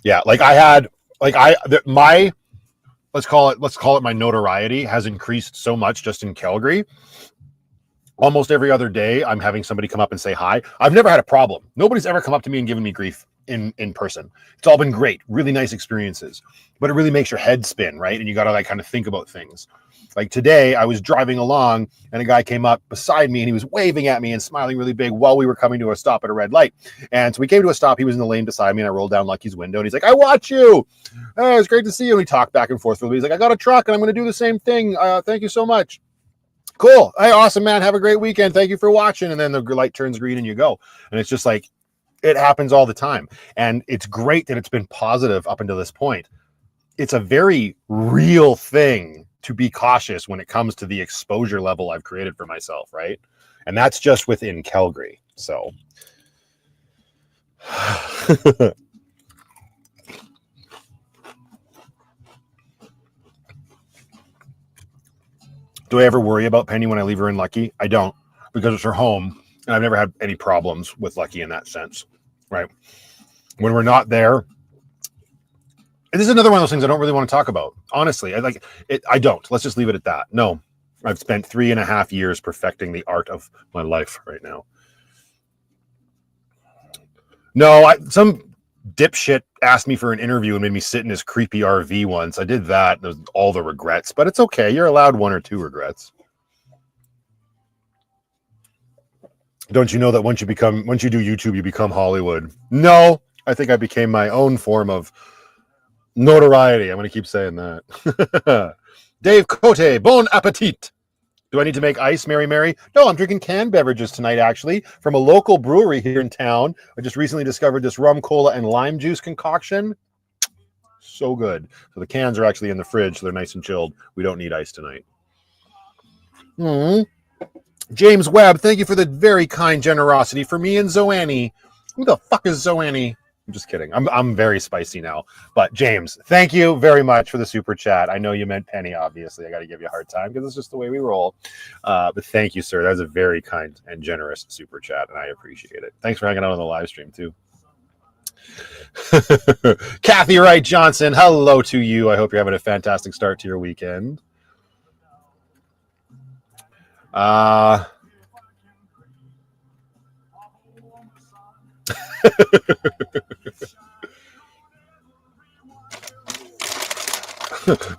Yeah, let's call it my notoriety has increased so much just in Calgary. Almost every other day, I'm having somebody come up and say hi. I've never had a problem. Nobody's ever come up to me and given me grief in person. It's all been great, really nice experiences. But it really makes your head spin, right? And you got to kind of think about things. Like today, I was driving along and a guy came up beside me and he was waving at me and smiling really big while we were coming to a stop at a red light. And so we came to a stop. He was in the lane beside me and I rolled down Lucky's window and he's like, I watch you. Oh, it's great to see you. And we talked back and forth with me. He's like, I got a truck and I'm going to do the same thing. Thank you so much. Cool. Hey, awesome, man. Have a great weekend. Thank you for watching. And then the light turns green and you go. And it's just like, it happens all the time. And it's great that it's been positive up until this point. It's a very real thing to be cautious when it comes to the exposure level I've created for myself, right? And that's just within Calgary. So do I ever worry about Penny when I leave her in Lucky? I don't, because it's her home and I've never had any problems with Lucky in that sense, right? When we're not there, and this is another one of those things I don't really want to talk about. Honestly, I don't. Let's just leave it at that. No, I've spent 3.5 years perfecting the art of my life right now. No, some dipshit asked me for an interview and made me sit in his creepy RV once. I did that. There's all the regrets, but it's okay. You're allowed 1 or 2 regrets. Don't you know that once you do YouTube, you become Hollywood? No, I think I became my own form of notoriety. I'm going to keep saying that. Dave Cote, bon appetit. Do I need to make ice, Mary? No, I'm drinking canned beverages tonight, actually, from a local brewery here in town. I just recently discovered this rum, cola, and lime juice concoction. So good. So the cans are actually in the fridge, so they're nice and chilled. We don't need ice tonight. James Webb, thank you for the very kind generosity for me and Zoannie. Who the fuck is Zoannie? I'm just kidding. I'm very spicy now. But James, thank you very much for the super chat. I know you meant Penny, obviously. I got to give you a hard time because it's just the way we roll. But thank you, sir. That was a very kind and generous super chat, and I appreciate it. Thanks for hanging out on the live stream, too. Kathy Wright Johnson, hello to you. I hope you're having a fantastic start to your weekend.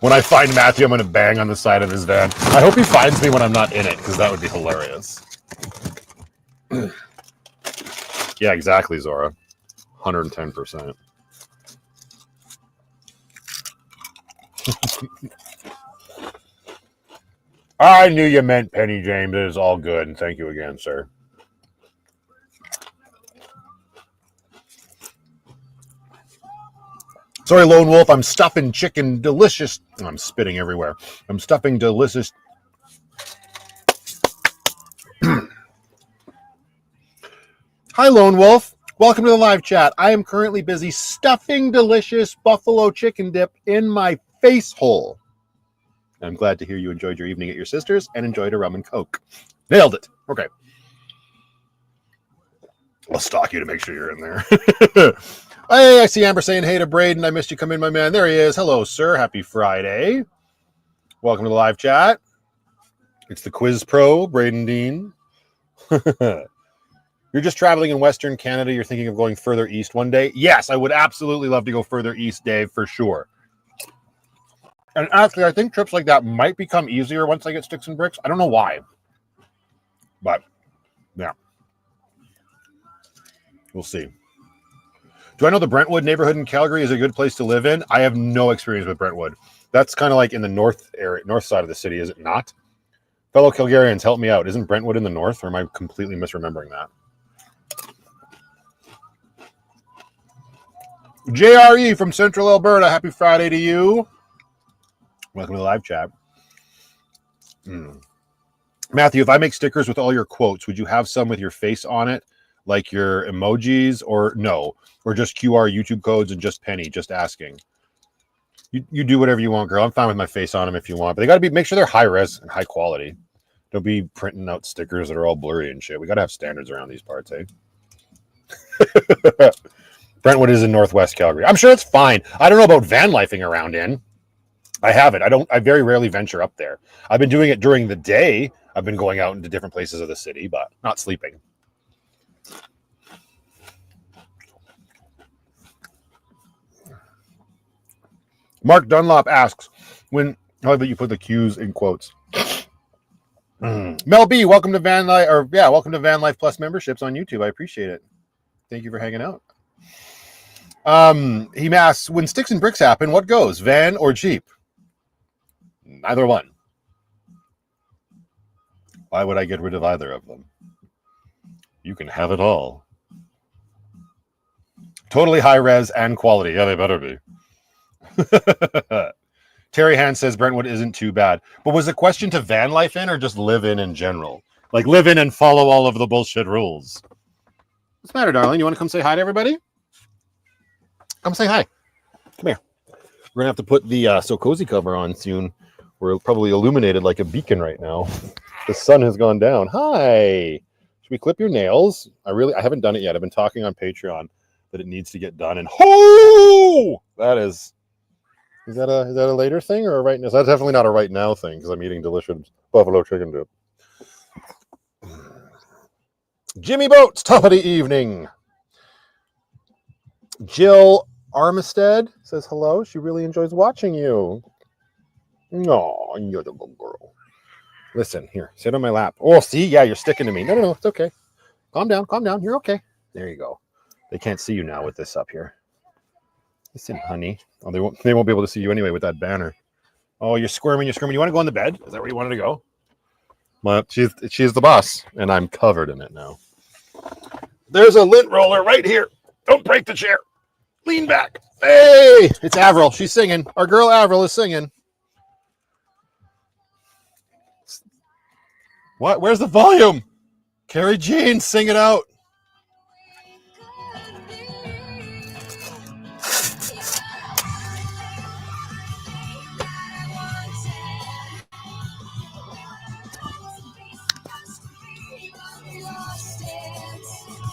When I find Matthew, I'm going to bang on the side of his van. I hope he finds me when I'm not in it, because that would be hilarious. Yeah, exactly, Zora. 110%. I knew you meant Penny, James. It is all good, and thank you again, sir. Sorry, Lone Wolf, I'm stuffing chicken delicious. I'm spitting everywhere. I'm stuffing delicious. Hi, Lone Wolf. Welcome to the live chat. I am currently busy stuffing delicious buffalo chicken dip in my face hole. I'm glad to hear you enjoyed your evening at your sister's and enjoyed a rum and coke. Nailed it. Okay. I'll stalk you to make sure you're in there. Hey, I see Amber saying hey to Braden. I missed you come in, my man. There he is. Hello, sir. Happy Friday. Welcome to the live chat. It's the Quiz Pro, Braden Dean. You're just traveling in Western Canada. You're thinking of going further east one day? Yes, I would absolutely love to go further east, Dave, for sure. And actually, I think trips like that might become easier once I get sticks and bricks. I don't know why. But, yeah. We'll see. Do I know the Brentwood neighborhood in Calgary is a good place to live in? I have no experience with Brentwood. That's kind of like in the north side of the city, is it not? Fellow Calgarians, help me out. Isn't Brentwood in the north, or am I completely misremembering that? JRE from Central Alberta, happy Friday to you. Welcome to the live chat. Matthew, if I make stickers with all your quotes, would you have some with your face on it, like your emojis, or no? Or just QR YouTube codes and just penny, just asking. You do whatever you want, girl. I'm fine with my face on them if you want, but they got to make sure they're high res and high quality. Don't be printing out stickers that are all blurry and shit. We got to have standards around these parts, eh? Brentwood is in Northwest Calgary. I'm sure it's fine. I don't know about van lifing around in. I haven't. I very rarely venture up there. I've been doing it during the day. I've been going out into different places of the city, but not sleeping. Mark Dunlop asks, how about you put the Q's in quotes? Mel B, welcome to Van Life Plus memberships on YouTube. I appreciate it. Thank you for hanging out. He asks, when sticks and bricks happen, what goes, van or Jeep? Neither one. Why would I get rid of either of them? You can have it all. Totally high res and quality. Yeah, they better be. Terry Hand says Brentwood isn't too bad. But was the question to van life in or just live in general? Like live in and follow all of the bullshit rules. What's the matter, darling? You want to come say hi to everybody? Come say hi. Come here. We're going to have to put the So Cozy cover on soon. We're probably illuminated like a beacon right now. The sun has gone down. Hi. Should we clip your nails? I haven't done it yet. I've been talking on Patreon that it needs to get done. And that is that a later thing or a right now? That's definitely not a right now thing because I'm eating delicious buffalo chicken dip. Jimmy Boats, top of the evening. Jill Armistead says hello. She really enjoys watching you. No, you're the good girl. Listen, here, sit on my lap. Oh, see? Yeah, you're sticking to me. No, it's okay. Calm down. You're okay. There you go. They can't see you now with this up here. Listen, honey. Oh, they won't be able to see you anyway with that banner. Oh, you're squirming. You want to go on the bed? Is that where you wanted to go? Well, she's the boss, and I'm covered in it now. There's a lint roller right here. Don't break the chair. Lean back. Hey, it's Avril. She's singing. Our girl Avril is singing. What? Where's the volume? Carrie Jean, sing it out.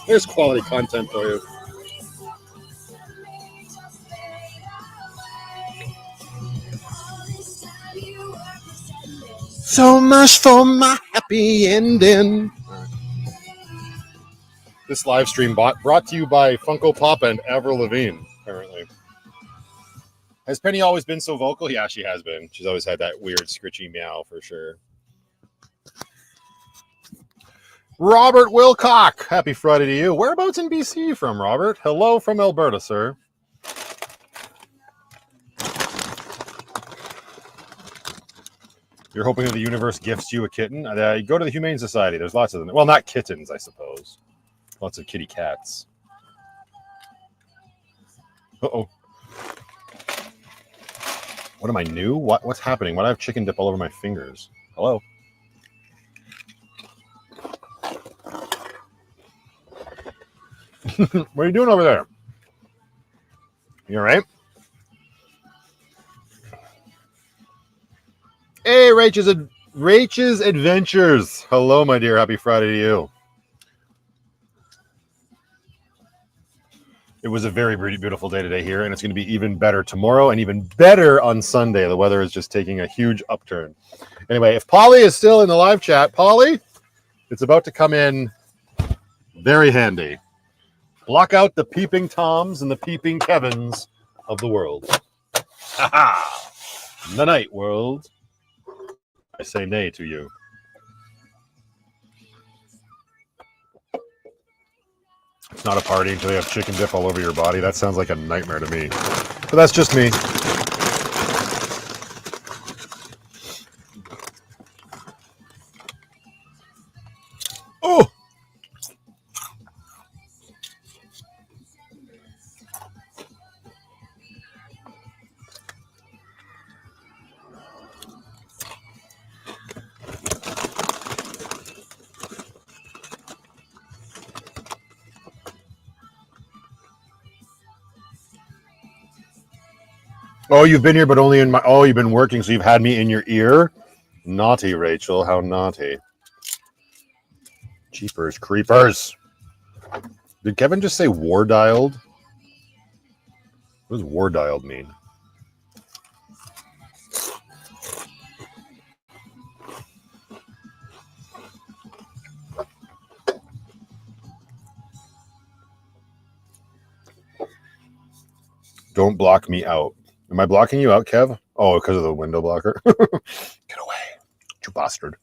There's quality content for you. So much for my happy ending. This live stream brought to you by Funko Pop and Avril Lavigne, apparently. Has Penny always been so vocal? Yeah, she has been. She's always had that weird scritchy meow for sure. Robert Wilcock, happy Friday to you. Whereabouts in BC are you from, Robert? Hello from Alberta, sir. You're hoping that the universe gifts you a kitten? Go to the Humane Society. There's lots of them. Well, not kittens, I suppose. Lots of kitty cats. Uh-oh. What am I new? What's happening? Why do I have chicken dip all over my fingers? Hello? What are you doing over there? You all right? Hey, Rachel's Adventures. Hello, my dear. Happy Friday to you. It was a very beautiful day today here, and it's going to be even better tomorrow and even better on Sunday. The weather is just taking a huge upturn. Anyway, if Polly is still in the live chat, Polly, it's about to come in very handy. Block out the peeping Toms and the peeping Kevins of the world. Ha ha! The night world. I say nay to you. It's not a party until you have chicken dip all over your body. That sounds like a nightmare to me. But that's just me. Oh! Oh, you've been here, but only in my... Oh, you've been working, so you've had me in your ear? Naughty, Rachel. How naughty. Jeepers creepers. Did Kevin just say war dialed? What does war dialed mean? Don't block me out. Am I blocking you out, Kev? Oh, because of the window blocker? Get away, you bastard.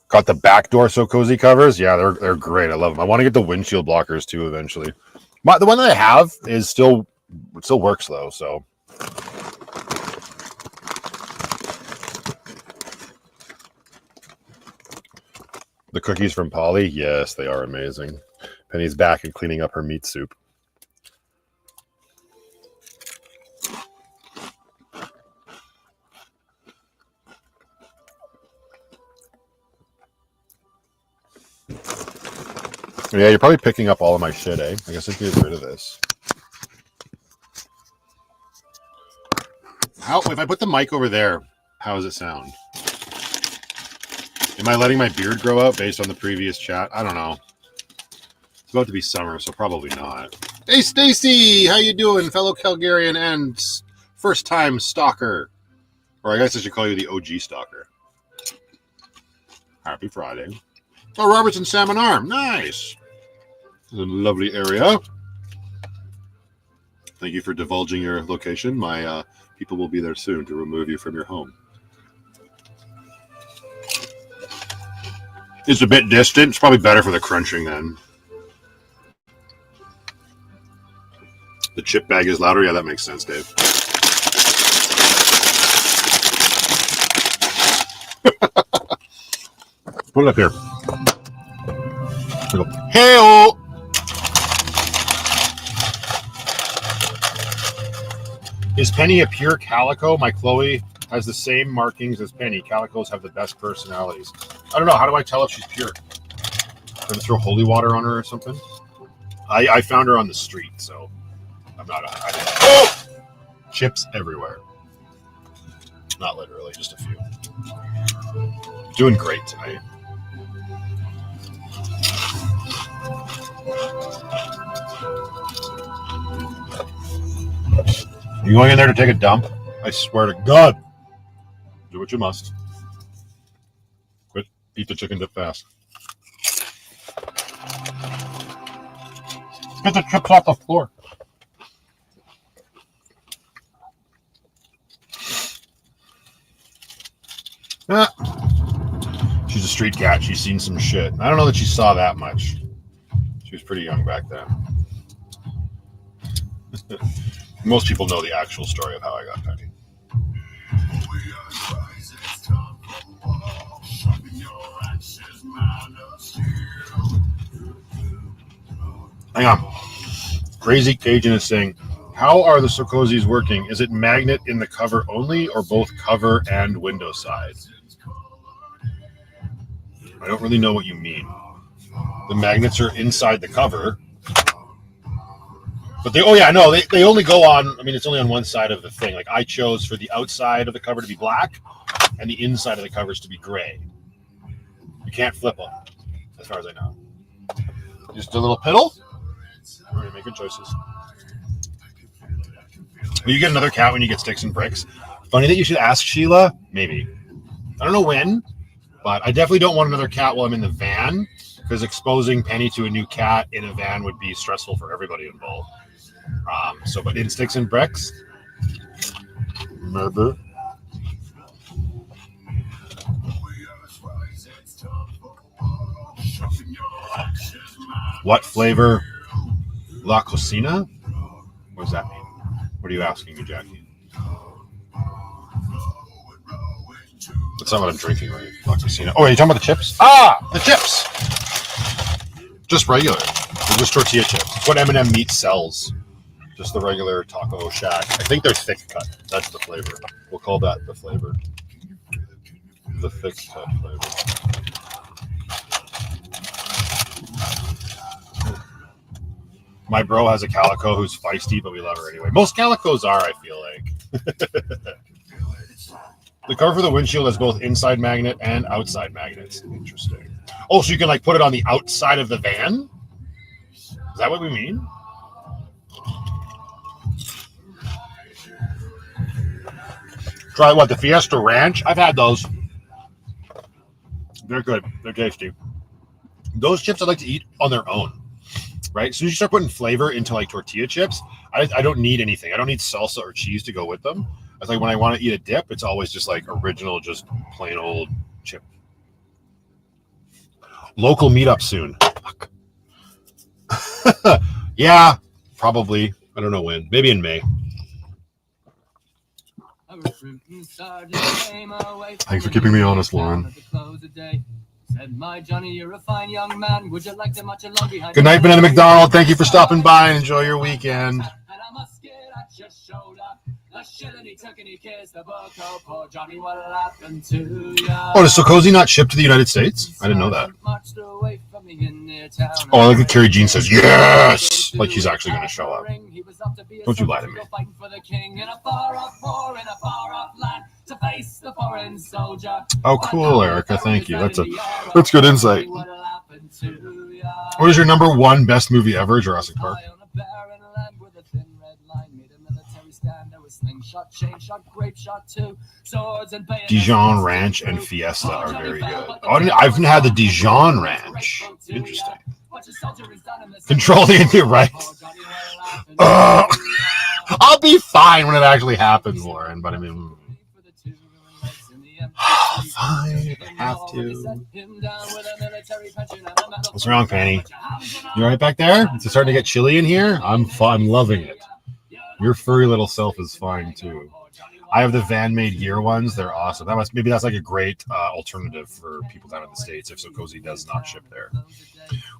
Got the back door so cozy covers. Yeah, they're great. I love them. I want to get the windshield blockers too eventually. The one that I have is still works though. So the cookies from Polly, yes, they are amazing. Penny's back and cleaning up her meat soup. Yeah, you're probably picking up all of my shit, eh? I guess I can get rid of this. How, if I put the mic over there, how does it sound? Am I letting my beard grow out based on the previous chat? I don't know. It's about to be summer, so probably not. Hey, Stacy! How you doing, fellow Calgarian and first-time stalker? Or I guess I should call you the OG stalker. Happy Friday. Oh, Robertson Salmon Arm. Nice. This is a lovely area. Thank you for divulging your location. My people will be there soon to remove you from your home. It's a bit distant. It's probably better for the crunching then. The chip bag is louder. Yeah, that makes sense, Dave. Put it up here. Hey-oh! Is Penny a pure calico? My Chloe has the same markings as Penny. Calicos have the best personalities. I don't know. How do I tell if she's pure? Can I throw holy water on her or something? I found her on the street, so I'm not... Oh! Chips everywhere. Not literally, just a few. Doing great tonight. You going in there to take a dump? I swear to God. Do what you must. Quit. Eat the chicken dip fast. Get the chips off the floor. Ah. She's a street cat. She's seen some shit. I don't know that she saw that much. She was pretty young back then. Most people know the actual story of how I got Penny. Hang on. Crazy Cajun is saying, How are the Sokosies working? Is it magnet in the cover only or both cover and window side? I don't really know what you mean. The magnets are inside the cover. But they only go on, I mean, it's only on one side of the thing. Like I chose for the outside of the cover to be black and the inside of the covers to be gray. You can't flip them, as far as I know. Just a little piddle. All right, make good choices. Will you get another cat when you get Sticks and Bricks? Funny that you should ask Sheila. Maybe. I don't know when, but I definitely don't want another cat while I'm in the van because exposing Penny to a new cat in a van would be stressful for everybody involved. But in Sticks and Bricks, maybe. What flavor? La Cocina? What does that mean? What are you asking me, Jackie? That's not what I'm drinking, right? La Cocina. Oh, are you talking about the chips? Ah, the chips! Just regular. They're just tortilla chips. It's what M&M Meat sells. Just the regular Taco Shack. I think they're thick cut. That's the flavor. We'll call that the flavor. The thick cut flavor. My bro has a calico who's feisty, but we love her anyway. Most calicos are, I feel like. The cover for the windshield has both inside magnet and outside magnets. Interesting. Oh, so you can like put it on the outside of the van? Is that what we mean? Try what, the Fiesta Ranch? I've had those. They're good. They're tasty. Those chips I like to eat on their own. Right? As soon as you start putting flavor into like tortilla chips, I don't need anything. I don't need salsa or cheese to go with them. It's like when I want to eat a dip, it's always just like original, just plain old chip. Local meetup soon. Fuck. Yeah, probably. I don't know when. Maybe in May. Thanks for keeping me honest, Lauren. Said my Johnny, you're a fine young man. Would you like to much along behind? Good night, Banana McDonald. Thank you for stopping by and enjoy your weekend. Oh, does Sokosi not ship to the United States? I didn't know that. Oh, I like that Carrie Jean says yes, like he's actually going to show up. Don't you lie to me. Oh, cool, Erica. Thank you. That's good insight. What is your number one best movie ever? Jurassic Park. Dijon Ranch and Fiesta are very good. Oh, I've had the Dijon Ranch. Interesting. Control the Indian right. I'll be fine when it actually happens, Lauren. But I mean, fine. I have to. What's wrong, Fanny? You all right back there? Is it starting to get chilly in here? I'm loving it. Your furry little self is fine too. I have the van-made gear ones. They're awesome. Maybe that's like a great alternative for people down in the States if Sokosi does not ship there.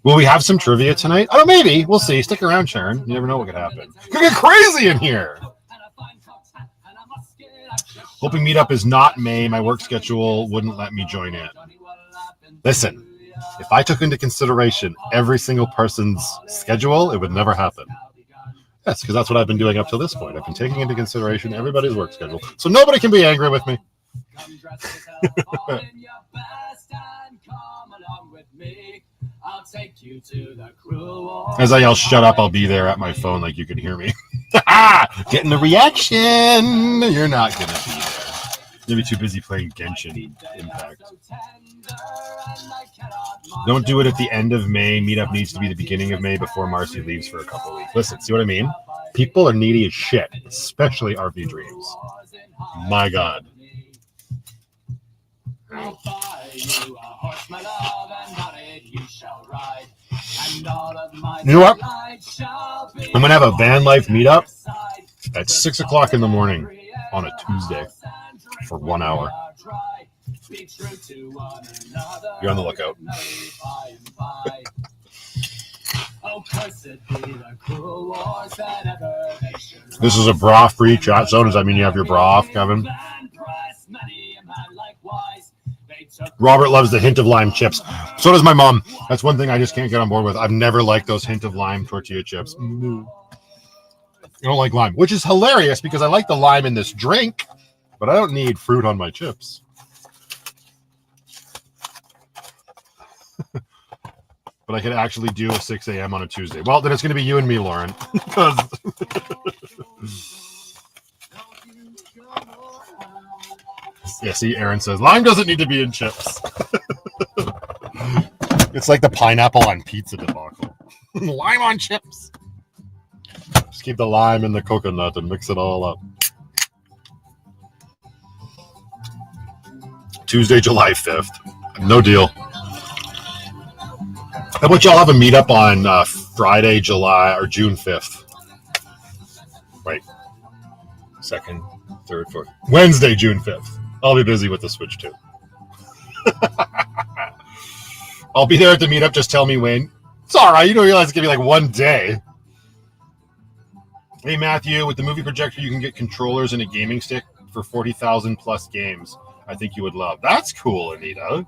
Will we have some trivia tonight? Oh, maybe. We'll see. Stick around, Sharon. You never know what could happen. It could get crazy in here. Hoping meetup is not May. My work schedule wouldn't let me join in. Listen, if I took into consideration every single person's schedule, it would never happen. Yes, because that's what I've been doing up to this point. I've been taking into consideration everybody's work schedule. So nobody can be angry with me. As I yell, shut up, I'll be there at my phone like you can hear me. Getting the reaction. You're not going to be there. You'll be too busy playing Genshin Impact. Don't do it at the end of May. Meetup needs to be the beginning of May before Marcy leaves for a couple of weeks. Listen, see what I mean? People are needy as shit, especially RV Dreams. My God. You know what? I'm going to have a van life meetup at 6 o'clock in the morning on a Tuesday for 1 hour. You're on the lookout. This is a bra-free chat zone. Does that mean you have your bra off, Kevin? Robert loves the hint of lime chips. So does my mom. That's one thing I just can't get on board with. I've never liked those hint of lime tortilla chips. I don't like lime, which is hilarious because I like the lime in this drink, but I don't need fruit on my chips. But I could actually do a 6 a.m. on a Tuesday. Well, then it's going to be you and me, Lauren. Yeah, see, Aaron says, lime doesn't need to be in chips. It's like the pineapple on pizza debacle. Lime on chips. Just keep the lime in the coconut and mix it all up. Tuesday, July 5th. No deal. How about y'all have a meetup on Friday, July, or June 5th? Wait. 2nd, 3rd, 4th. Wednesday, June 5th. I'll be busy with the Switch too. I'll be there at the meetup. Just tell me when. It's all right. You don't realize it's going to be like one day. Hey, Matthew, with the movie projector, you can get controllers and a gaming stick for 40,000 plus games. I think you would love. That's cool, Anita.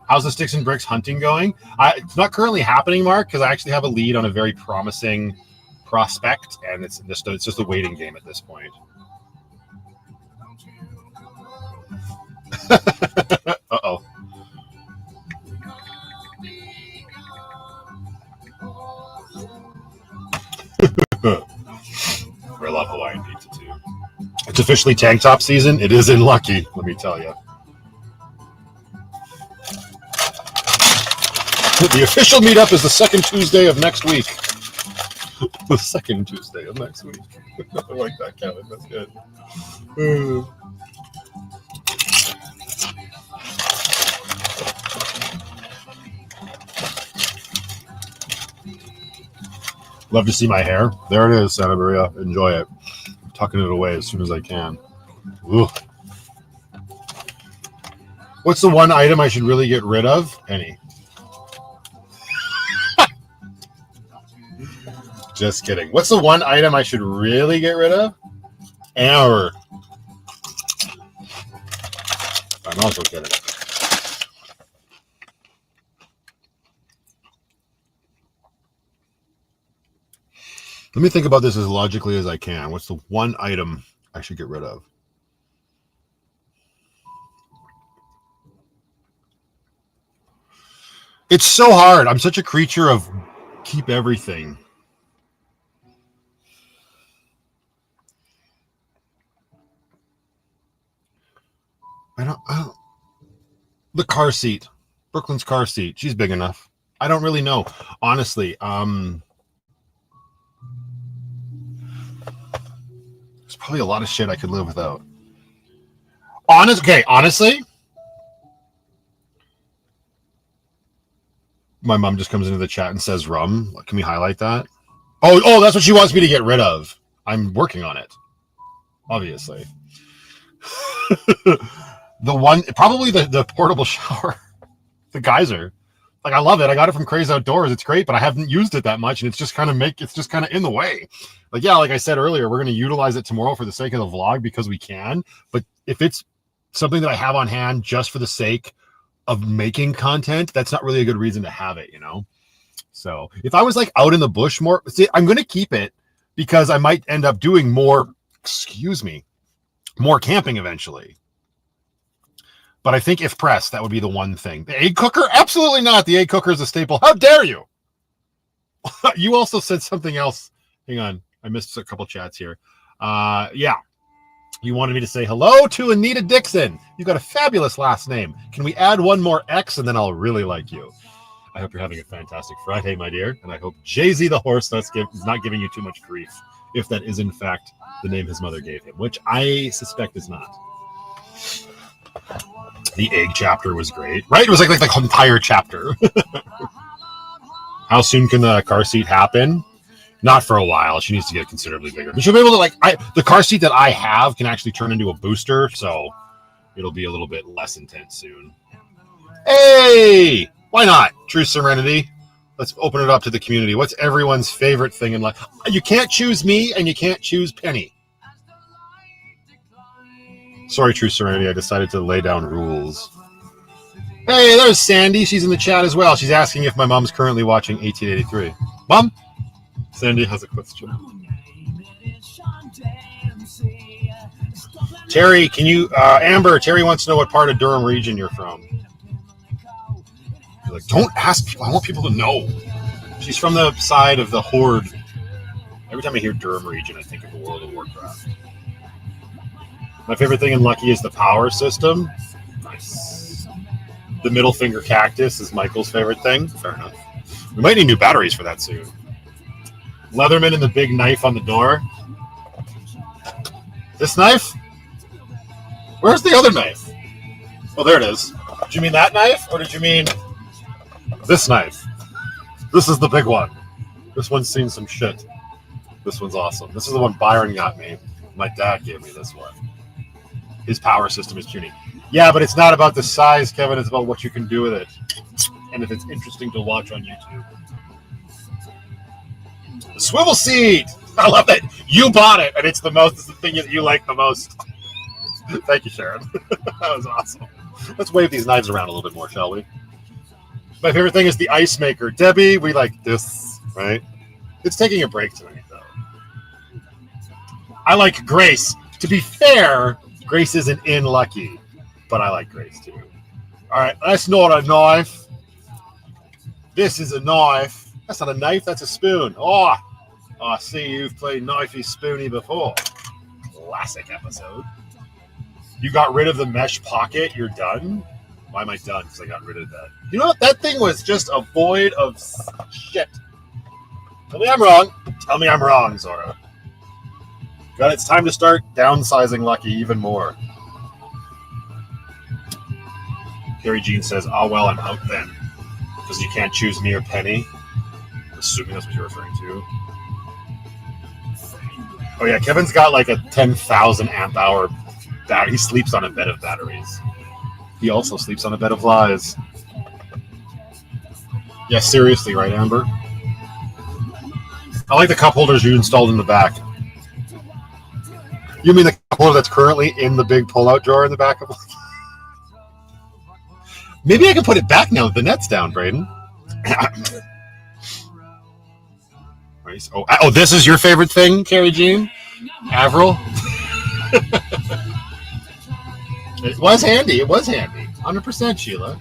How's the Sticks and Bricks hunting going? It's not currently happening, Mark, because I actually have a lead on a very promising prospect, and it's just a waiting game at this point. Uh-oh. I love Hawaiian pizza too. It's officially tank top season. It is in Lucky, let me tell you. The official meetup is the second Tuesday of next week. The second Tuesday of next week. I like that, Kevin. That's good. Love to see my hair. There it is, Santa Maria. Enjoy it. I'm tucking it away as soon as I can. Ooh. What's the one item I should really get rid of? Any. Just kidding. What's the one item I should really get rid of? Error. I'm also kidding. Let me think about this as logically as I can. What's the one item I should get rid of? It's so hard. I'm such a creature of keep everything. I don't the car seat. Brooklyn's car seat. She's big enough. I don't really know. Honestly, there's probably a lot of shit I could live without. Honestly, my mom just comes into the chat and says rum. Can we highlight that? Oh, that's what she wants me to get rid of. I'm working on it. Obviously. Probably the portable shower, the geyser. Like, I love it. I got it from Crazy Outdoors. It's great, but I haven't used it that much, and it's just kind of in the way. Like, yeah, like I said earlier, we're going to utilize it tomorrow for the sake of the vlog because we can. But if it's something that I have on hand just for the sake of making content, that's not really a good reason to have it, you know? So if I was like out in the bush more, see, I'm going to keep it because I might end up doing more camping eventually. But I think if pressed, that would be the one thing. The egg cooker? Absolutely not. The egg cooker is a staple. How dare you? You also said something else. Hang on. I missed a couple chats here. Yeah. You wanted me to say hello to Anita Dixon. You got a fabulous last name. Can we add one more X and then I'll really like you? I hope you're having a fantastic Friday, my dear. And I hope Jay-Z the horse is not giving you too much grief, if that is in fact the name his mother gave him, which I suspect is not. The egg chapter was great, right? It was like the entire chapter. How soon can the car seat happen? Not for a while. She needs to get considerably bigger. But she'll be able to the car seat that I have can actually turn into a booster, so it'll be a little bit less intense soon. Hey, why not? True Serenity. Let's open it up to the community. What's everyone's favorite thing in life? You can't choose me, and you can't choose Penny. Sorry, True Serenity. I decided to lay down rules. Hey, there's Sandy. She's in the chat as well. She's asking if my mom's currently watching 1883. Mom? Sandy has a question. Terry, can you... Amber, Terry wants to know what part of Durham region you're from. You're like, don't ask people. I want people to know. She's from the side of the Horde. Every time I hear Durham region, I think of the World of Warcraft. My favorite thing in Lucky is the power system. Nice. The middle finger cactus is Michael's favorite thing. Fair enough. We might need new batteries for that soon. Leatherman and the big knife on the door. This knife? Where's the other knife? Oh, there it is. Did you mean that knife, or did you mean this knife? This is the big one. This one's seen some shit. This one's awesome. This is the one Byron got me. My dad gave me this one. His power system is tuning. Yeah, but it's not about the size, Kevin. It's about what you can do with it. And if it's interesting to watch on YouTube. The swivel seed! I love that. You bought it, and it's the thing that you like the most. Thank you, Sharon. That was awesome. Let's wave these knives around a little bit more, shall we? My favorite thing is the ice maker. Debbie, we like this, right? It's taking a break tonight, though. I like Grace. To be fair, Grace isn't in Lucky, but I like Grace, too. All right, that's not a knife. This is a knife. That's not a knife, that's a spoon. Oh, I see you've played Knifey Spoony before. Classic episode. You got rid of the mesh pocket, you're done? Why am I done? Because I got rid of that. You know what? That thing was just a void of shit. Tell me I'm wrong. Tell me I'm wrong, Zora. God, it's time to start downsizing Lucky even more. Carrie Jean says, oh, well, I'm out then. Because you can't choose me or Penny. I'm assuming that's what you're referring to. Oh, yeah, Kevin's got like a 10,000 amp hour battery. He sleeps on a bed of batteries. He also sleeps on a bed of lies. Yeah, seriously, right, Amber? I like the cup holders you installed in the back. You mean the cup holder that's currently in the big pull-out drawer in the back of? Maybe I can put it back now that the net's down, Braden. Oh, this is your favorite thing, Carrie Jean? Avril? It was handy. It was handy. 100%, Sheila.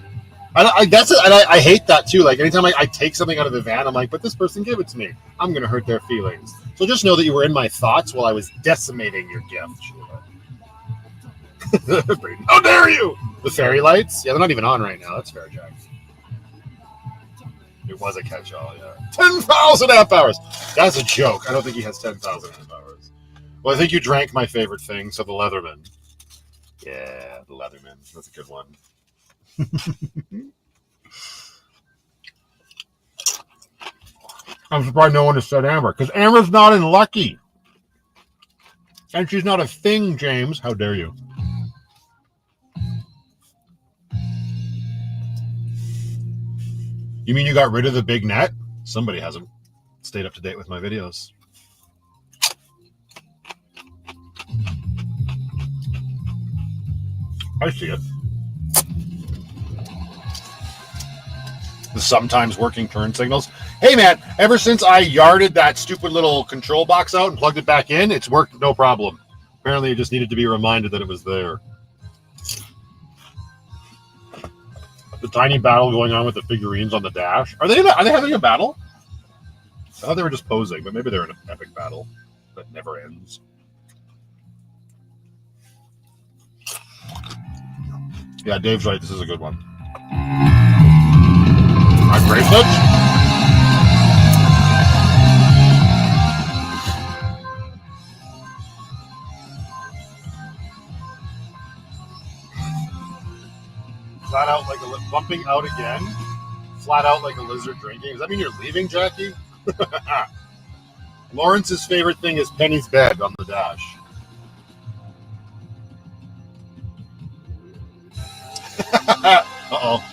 I hate that too. Like anytime I take something out of the van, I'm like, but this person gave it to me. I'm going to hurt their feelings. So just know that you were in my thoughts while I was decimating your gift, Sheila. How dare you? The fairy lights? Yeah, they're not even on right now. That's fair, Jack. It was a catch-all, yeah. 10,000 amp hours. That's a joke. I don't think he has 10,000 amp hours. Well, I think you drank my favorite thing, so the Leatherman. Yeah, the Leatherman. That's a good one. I'm surprised no one has said Amber, because Amber's not in Lucky. And she's not a thing, James. How dare you? You mean you got rid of the big net? Somebody hasn't stayed up to date with my videos. I see it. The sometimes working turn signals. Hey man, ever since I yarded that stupid little control box out and plugged it back in, it's worked no problem. Apparently it just needed to be reminded that it was there. The tiny battle going on with the figurines on the dash. Are they having a battle? I thought they were just posing, but maybe they're in an epic battle that never ends. Yeah, Dave's right. This is a good one. My bracelets? Flat out like a bumping out again. Flat out like a lizard drinking. Does that mean you're leaving, Jackie? Lawrence's favorite thing is Penny's bed on the dash. Uh-oh.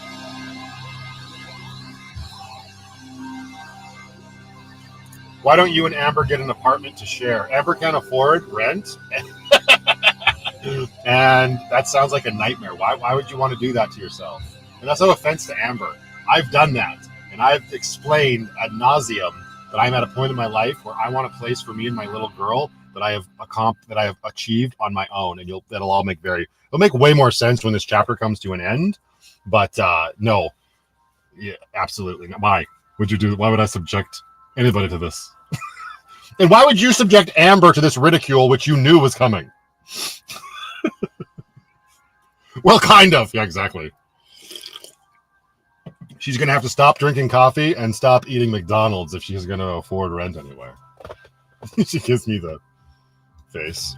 Why don't you and Amber get an apartment to share? Amber can't afford rent. And that sounds like a nightmare. Why would you want to do that to yourself? And that's no offense to Amber. I've done that. And I've explained ad nauseum that I'm at a point in my life where I want a place for me and my little girl that I have achieved on my own. And it'll all make way more sense when this chapter comes to an end. But no, yeah, absolutely not. Why would you do that? Why would I subject anybody to this? And why would you subject Amber to this ridicule, which you knew was coming? Well, kind of. Yeah, exactly. She's going to have to stop drinking coffee and stop eating McDonald's if she's going to afford rent anywhere. She gives me the face.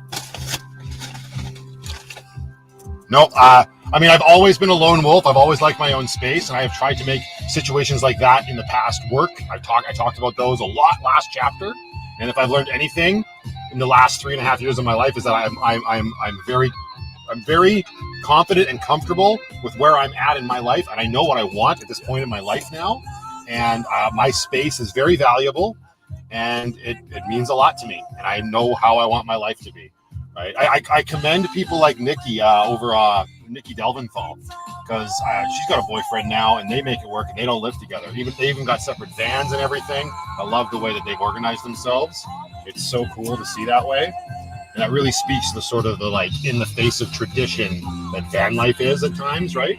No, I mean, I've always been a lone wolf. I've always liked my own space, and I have tried to make situations like that in the past work. I talked about those a lot last chapter, and if I've learned anything in the last 3.5 years of my life is that I'm very confident and comfortable with where I'm at in my life, and I know what I want at this point in my life now, and my space is very valuable, and it means a lot to me, and I know how I want my life to be. Right? I commend people like Nikki over Nikki Delventhal, because she's got a boyfriend now, and they make it work, and they don't live together. They even got separate vans and everything. I love the way that they've organized themselves. It's so cool to see that way. And that really speaks to the sort of the like in the face of tradition that van life is at times, right?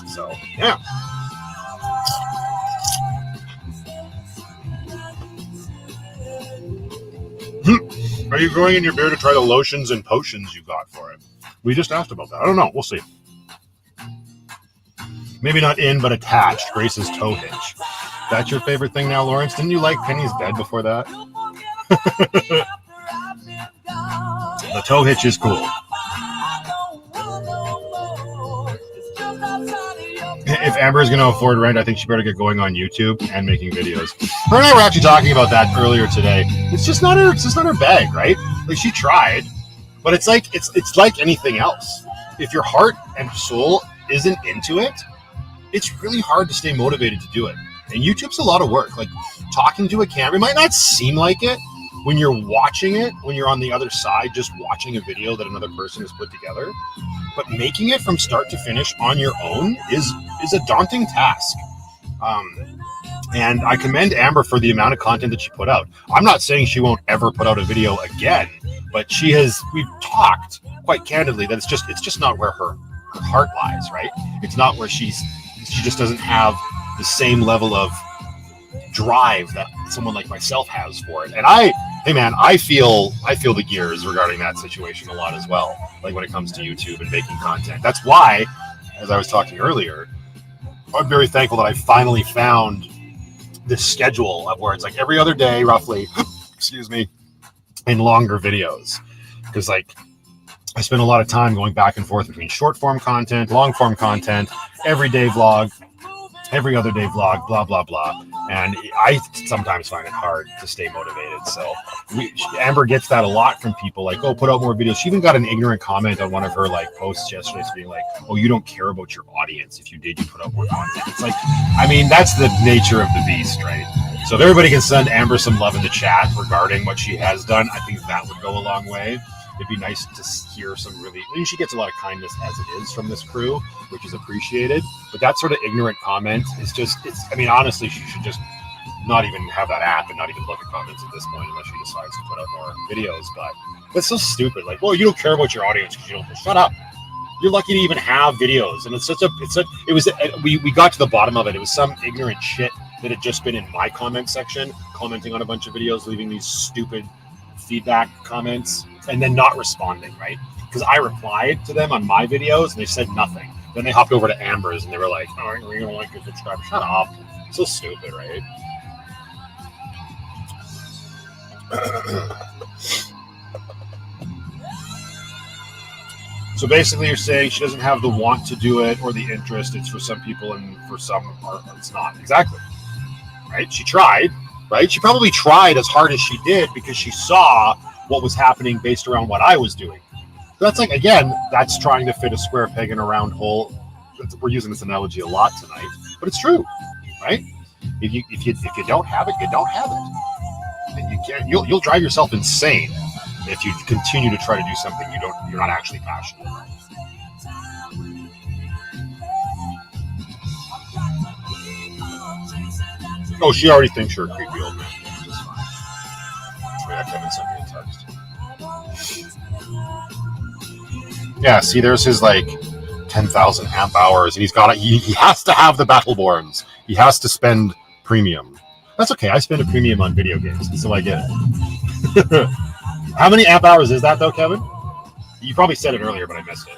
So yeah. Are you growing in your beard to try the lotions and potions you got for it? We just asked about that. I don't know. We'll see. Maybe not in, but attached. Grace's toe hitch. That's your favorite thing now, Lawrence? Didn't you like Penny's bed before that? The toe hitch is cool. If Amber is going to afford rent, I think she better get going on YouTube and making videos. Her and I were actually talking about that earlier today. It's just not her bag, right? Like, she tried, but it's like anything else. If your heart and soul isn't into it, it's really hard to stay motivated to do it. And YouTube's a lot of work. Like, talking to a camera, it might not seem like it when you're watching it, when you're on the other side, just watching a video that another person has put together. But making it from start to finish on your own is a daunting task. And I commend Amber for the amount of content that she put out. I'm not saying she won't ever put out a video again, but we've talked quite candidly that it's just not where her heart lies, right? It's not where she just doesn't have the same level of drive that someone like myself has for it. And I feel the gears regarding that situation a lot as well, like when it comes to YouTube and making content. That's why, as I was talking earlier, I'm very thankful that I finally found this schedule of where it's like every other day roughly excuse me, in longer videos, because like I spend a lot of time going back and forth between short form content, long form content, everyday vlog, every other day vlog, blah blah blah. And I sometimes find it hard to stay motivated. So Amber gets that a lot from people like, oh, put out more videos. She even got an ignorant comment on one of her like posts yesterday being like, oh, you don't care about your audience. If you did, you put out more content. It's like, I mean, that's the nature of the beast, right? So if everybody can send Amber some love in the chat regarding what she has done, I think that would go a long way. It'd be nice to hear some really, I mean, she gets a lot of kindness as it is from this crew, which is appreciated. But that sort of ignorant comment is I mean, honestly, she should just not even have that app and not even look at comments at this point unless she decides to put out more videos. But that's so stupid. Like, well, you don't care about your audience because you don't, shut up. You're lucky to even have videos. And we got to the bottom of it. It was some ignorant shit that had just been in my comment section, commenting on a bunch of videos, leaving these stupid feedback comments, and then not responding, right? Because I replied to them on my videos and they said nothing. Then they hopped over to Amber's and they were like, oh, you don't like your subscriber. Shut up. So stupid, right? So basically you're saying she doesn't have the want to do it or the interest. It's for some people and for some it's not. Exactly. Right? She tried, right? She probably tried as hard as she did because she saw what was happening based around what I was doing. So that's like, again, that's trying to fit a square peg in a round hole. We're using this analogy a lot tonight, but it's true, right? If you don't have it, you don't have it. and you'll drive yourself insane if you continue to try to do something you're not actually passionate about. Oh, she already thinks you're a creepy old man. It's fine. Yeah, Kevin sent me a text. Yeah, see, there's his like 10,000 amp hours, and he's got it. He has to have the Battleborns. He has to spend premium. That's okay. I spend a premium on video games, so I get it. How many amp hours is that, though, Kevin? You probably said it earlier, but I missed it.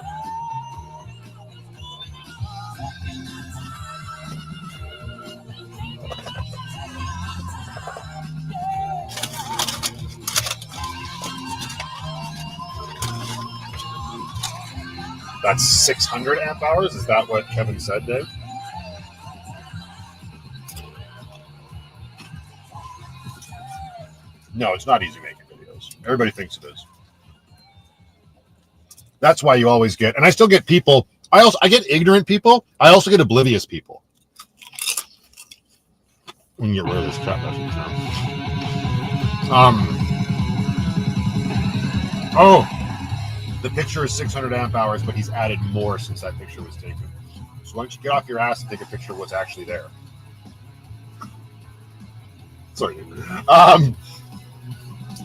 That's 600 amp hours? Is that what Kevin said, Dave? No, it's not easy making videos. Everybody thinks it is. That's why you always get, and I still get people, I get ignorant people. I also get oblivious people. We can get rid of this crap message now. The picture is 600 amp hours, but he's added more since that picture was taken. So why don't you get off your ass and take a picture of what's actually there? Sorry.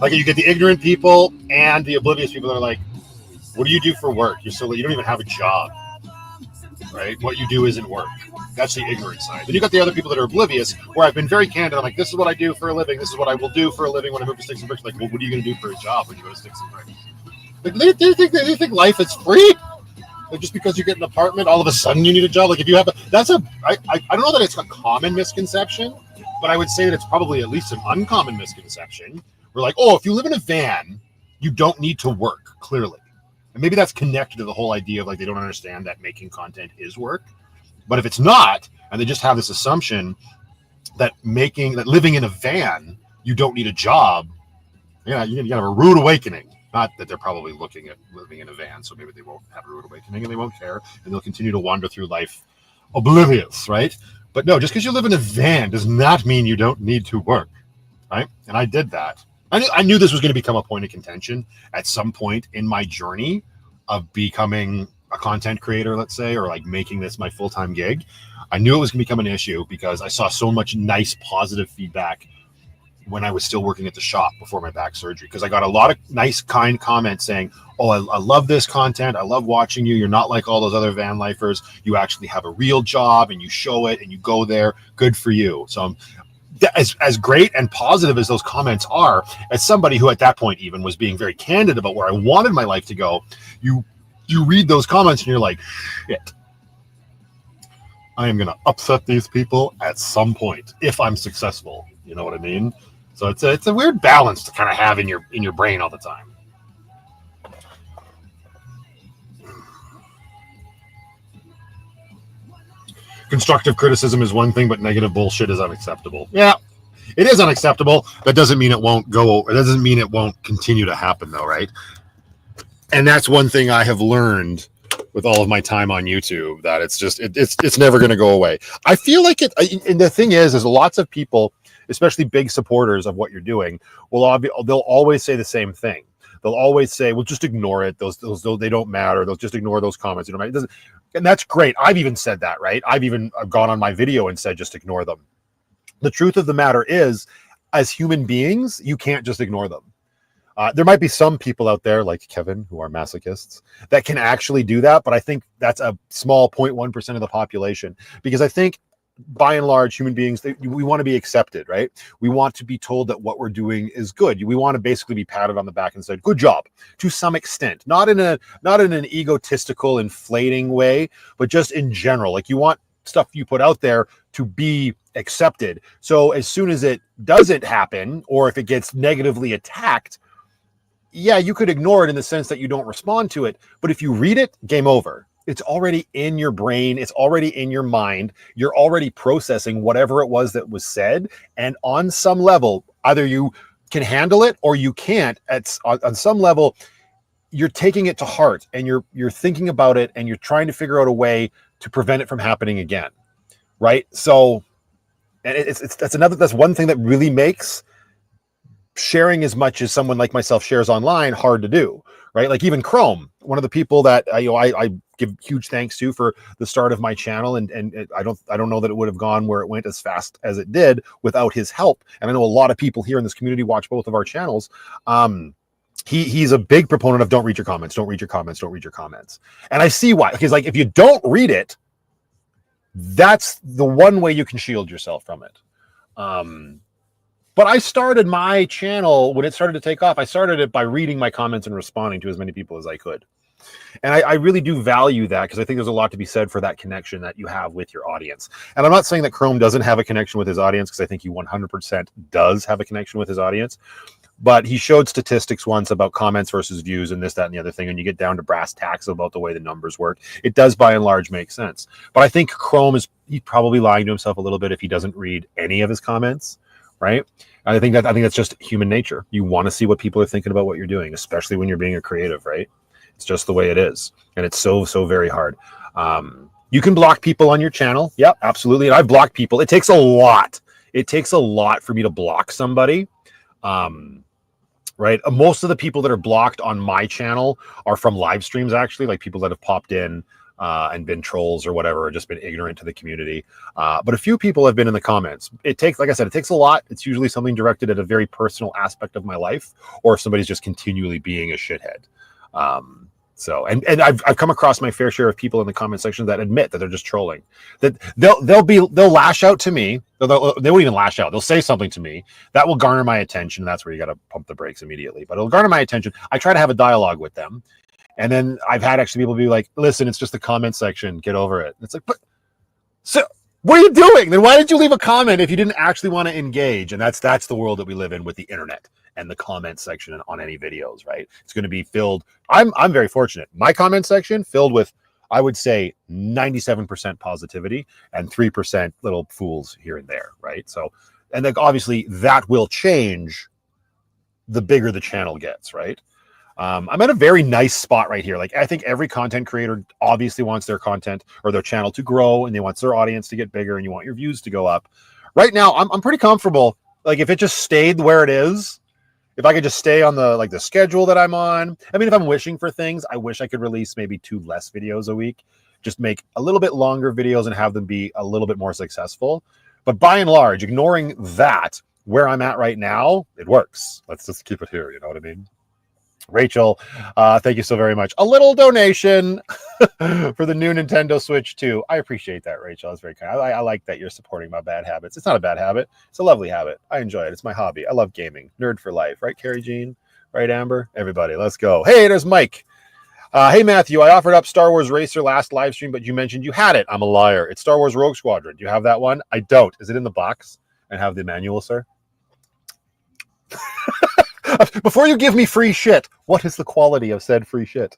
Like you get the ignorant people and the oblivious people that are like, what do you do for work? You don't even have a job, right? What you do isn't work. That's the ignorant side. Then you got the other people that are oblivious, where I've been very candid. I'm like, this is what I do for a living. This is what I will do for a living when I move to Sticks and Bricks. Like, well, what are you going to do for a job when you go to Sticks and Bricks? Like, they think life is free? Like, just because you get an apartment, all of a sudden you need a job? Like, if you have I don't know that it's a common misconception, but I would say that it's probably at least an uncommon misconception. We're like, oh, if you live in a van, you don't need to work, clearly. And maybe that's connected to the whole idea of like they don't understand that making content is work. But if it's not, and they just have this assumption that living in a van, you don't need a job, yeah, you're gonna have a rude awakening. Not that they're probably looking at living in a van, so maybe they won't have a rude awakening and they won't care, and they'll continue to wander through life oblivious, right? But no, just because you live in a van does not mean you don't need to work, right? And I did that. I knew this was going to become a point of contention at some point in my journey of becoming a content creator, let's say, or like making this my full-time gig. I knew it was going to become an issue because I saw so much nice, positive feedback when I was still working at the shop before my back surgery, because I got a lot of nice, kind comments saying, oh, I love this content. I love watching you. You're not like all those other van lifers. You actually have a real job and you show it and you go there. Good for you. So as great and positive as those comments are, as somebody who at that point even was being very candid about where I wanted my life to go, you read those comments and you're like, shit, I am going to upset these people at some point if I'm successful. You know what I mean? So it's a weird balance to kind of have in your brain all the time. Constructive criticism is one thing, but negative bullshit is unacceptable. Yeah, it is unacceptable. That doesn't mean it won't go. It doesn't mean it won't continue to happen, though, right? And that's one thing I have learned with all of my time on YouTube, that it's never going to go away. I feel like it. And the thing is lots of people, especially big supporters of what you're doing, they'll always say the same thing. They'll always say, "Well, just ignore it. Those they don't matter. They'll just ignore those comments. You know, it doesn't." And that's great. I've even said that, right? I've even gone on my video and said, just ignore them. The truth of the matter is, as human beings, you can't just ignore them. There might be some people out there like Kevin who are masochists that can actually do that, but I think that's a small 0.1% of the population, because I think by and large, human beings, we want to be accepted, right? We want to be told that what we're doing is good. We want to basically be patted on the back and said, good job, to some extent, not in an egotistical, inflating way, but just in general. Like, you want stuff you put out there to be accepted. So as soon as it doesn't happen, or if it gets negatively attacked, yeah, you could ignore it in the sense that you don't respond to it. But if you read it, game over. It's already in your brain. It's already in your mind. You're already processing whatever it was that was said. And on some level, either you can handle it or you can't. On some level, you're taking it to heart and you're thinking about it and you're trying to figure out a way to prevent it from happening again. Right? So, and that's one thing that really makes sharing as much as someone like myself shares online, hard to do, right? Like even Chrome, one of the people that I give huge thanks to for the start of my channel, and I don't know that it would have gone where it went as fast as it did without his help. And I know a lot of people here in this community watch both of our channels. He's a big proponent of don't read your comments, don't read your comments, don't read your comments. And I see why, because like if you don't read it, that's the one way you can shield yourself from it. But I started my channel when it started to take off. I started it by reading my comments and responding to as many people as I could. And I really do value that, because I think there's a lot to be said for that connection that you have with your audience. And I'm not saying that Chrome doesn't have a connection with his audience, because I think he 100% does have a connection with his audience. But he showed statistics once about comments versus views and this, that, and the other thing. And you get down to brass tacks about the way the numbers work. It does by and large make sense. But I think Chrome he's probably lying to himself a little bit if he doesn't read any of his comments, right? And I think that's just human nature. You want to see what people are thinking about what you're doing, especially when you're being a creative, right? It's just the way it is. And it's so very hard. You can block people on your channel. Yep, absolutely. And I've blocked people. It takes a lot. It takes a lot for me to block somebody. Right? Most of the people that are blocked on my channel are from live streams, actually, like people that have popped in and been trolls or whatever, or just been ignorant to the community. But a few people have been in the comments. It takes, like I said, it takes a lot. It's usually something directed at a very personal aspect of my life, or if somebody's just continually being a shithead. And I've come across my fair share of people in the comment section that admit that they're just trolling. That they'll lash out to me. They won't even lash out. They'll say something to me that will garner my attention. That's where you got to pump the brakes immediately. But it'll garner my attention. I try to have a dialogue with them, and then I've had actually people be like, "Listen, it's just the comment section. Get over it." And it's like, but so what are you doing? Then why did you leave a comment if you didn't actually want to engage? And that's the world that we live in with the internet and the comment section on any videos, right? It's going to be filled. I'm very fortunate. My comment section filled with, I would say, 97% positivity and 3% little fools here and there, right? So, and then obviously that will change the bigger the channel gets, right? I'm at a very nice spot right here. Like, I think every content creator obviously wants their content or their channel to grow, and they want their audience to get bigger, and you want your views to go up. Right now, I'm pretty comfortable. Like, if it just stayed where it is, if I could just stay on the schedule that I'm on. I mean, if I'm wishing for things, I wish I could release maybe 2 less videos a week. Just make a little bit longer videos and have them be a little bit more successful. But by and large, ignoring that, where I'm at right now, it works. Let's just keep it here. You know what I mean? Rachel, thank you so very much. A little donation for the new Nintendo Switch 2. I appreciate that, Rachel. That's very kind. I like that you're supporting my bad habits. It's not a bad habit. It's a lovely habit. I enjoy it. It's my hobby. I love gaming. Nerd for life. Right, Carrie Jean? Right, Amber? Everybody, let's go. Hey, there's Mike. Hey, Matthew, I offered up Star Wars Racer last live stream, but you mentioned you had it. I'm a liar. It's Star Wars Rogue Squadron. Do you have that one? I don't. Is it in the box? And have the manual, sir? Before you give me free shit, what is the quality of said free shit?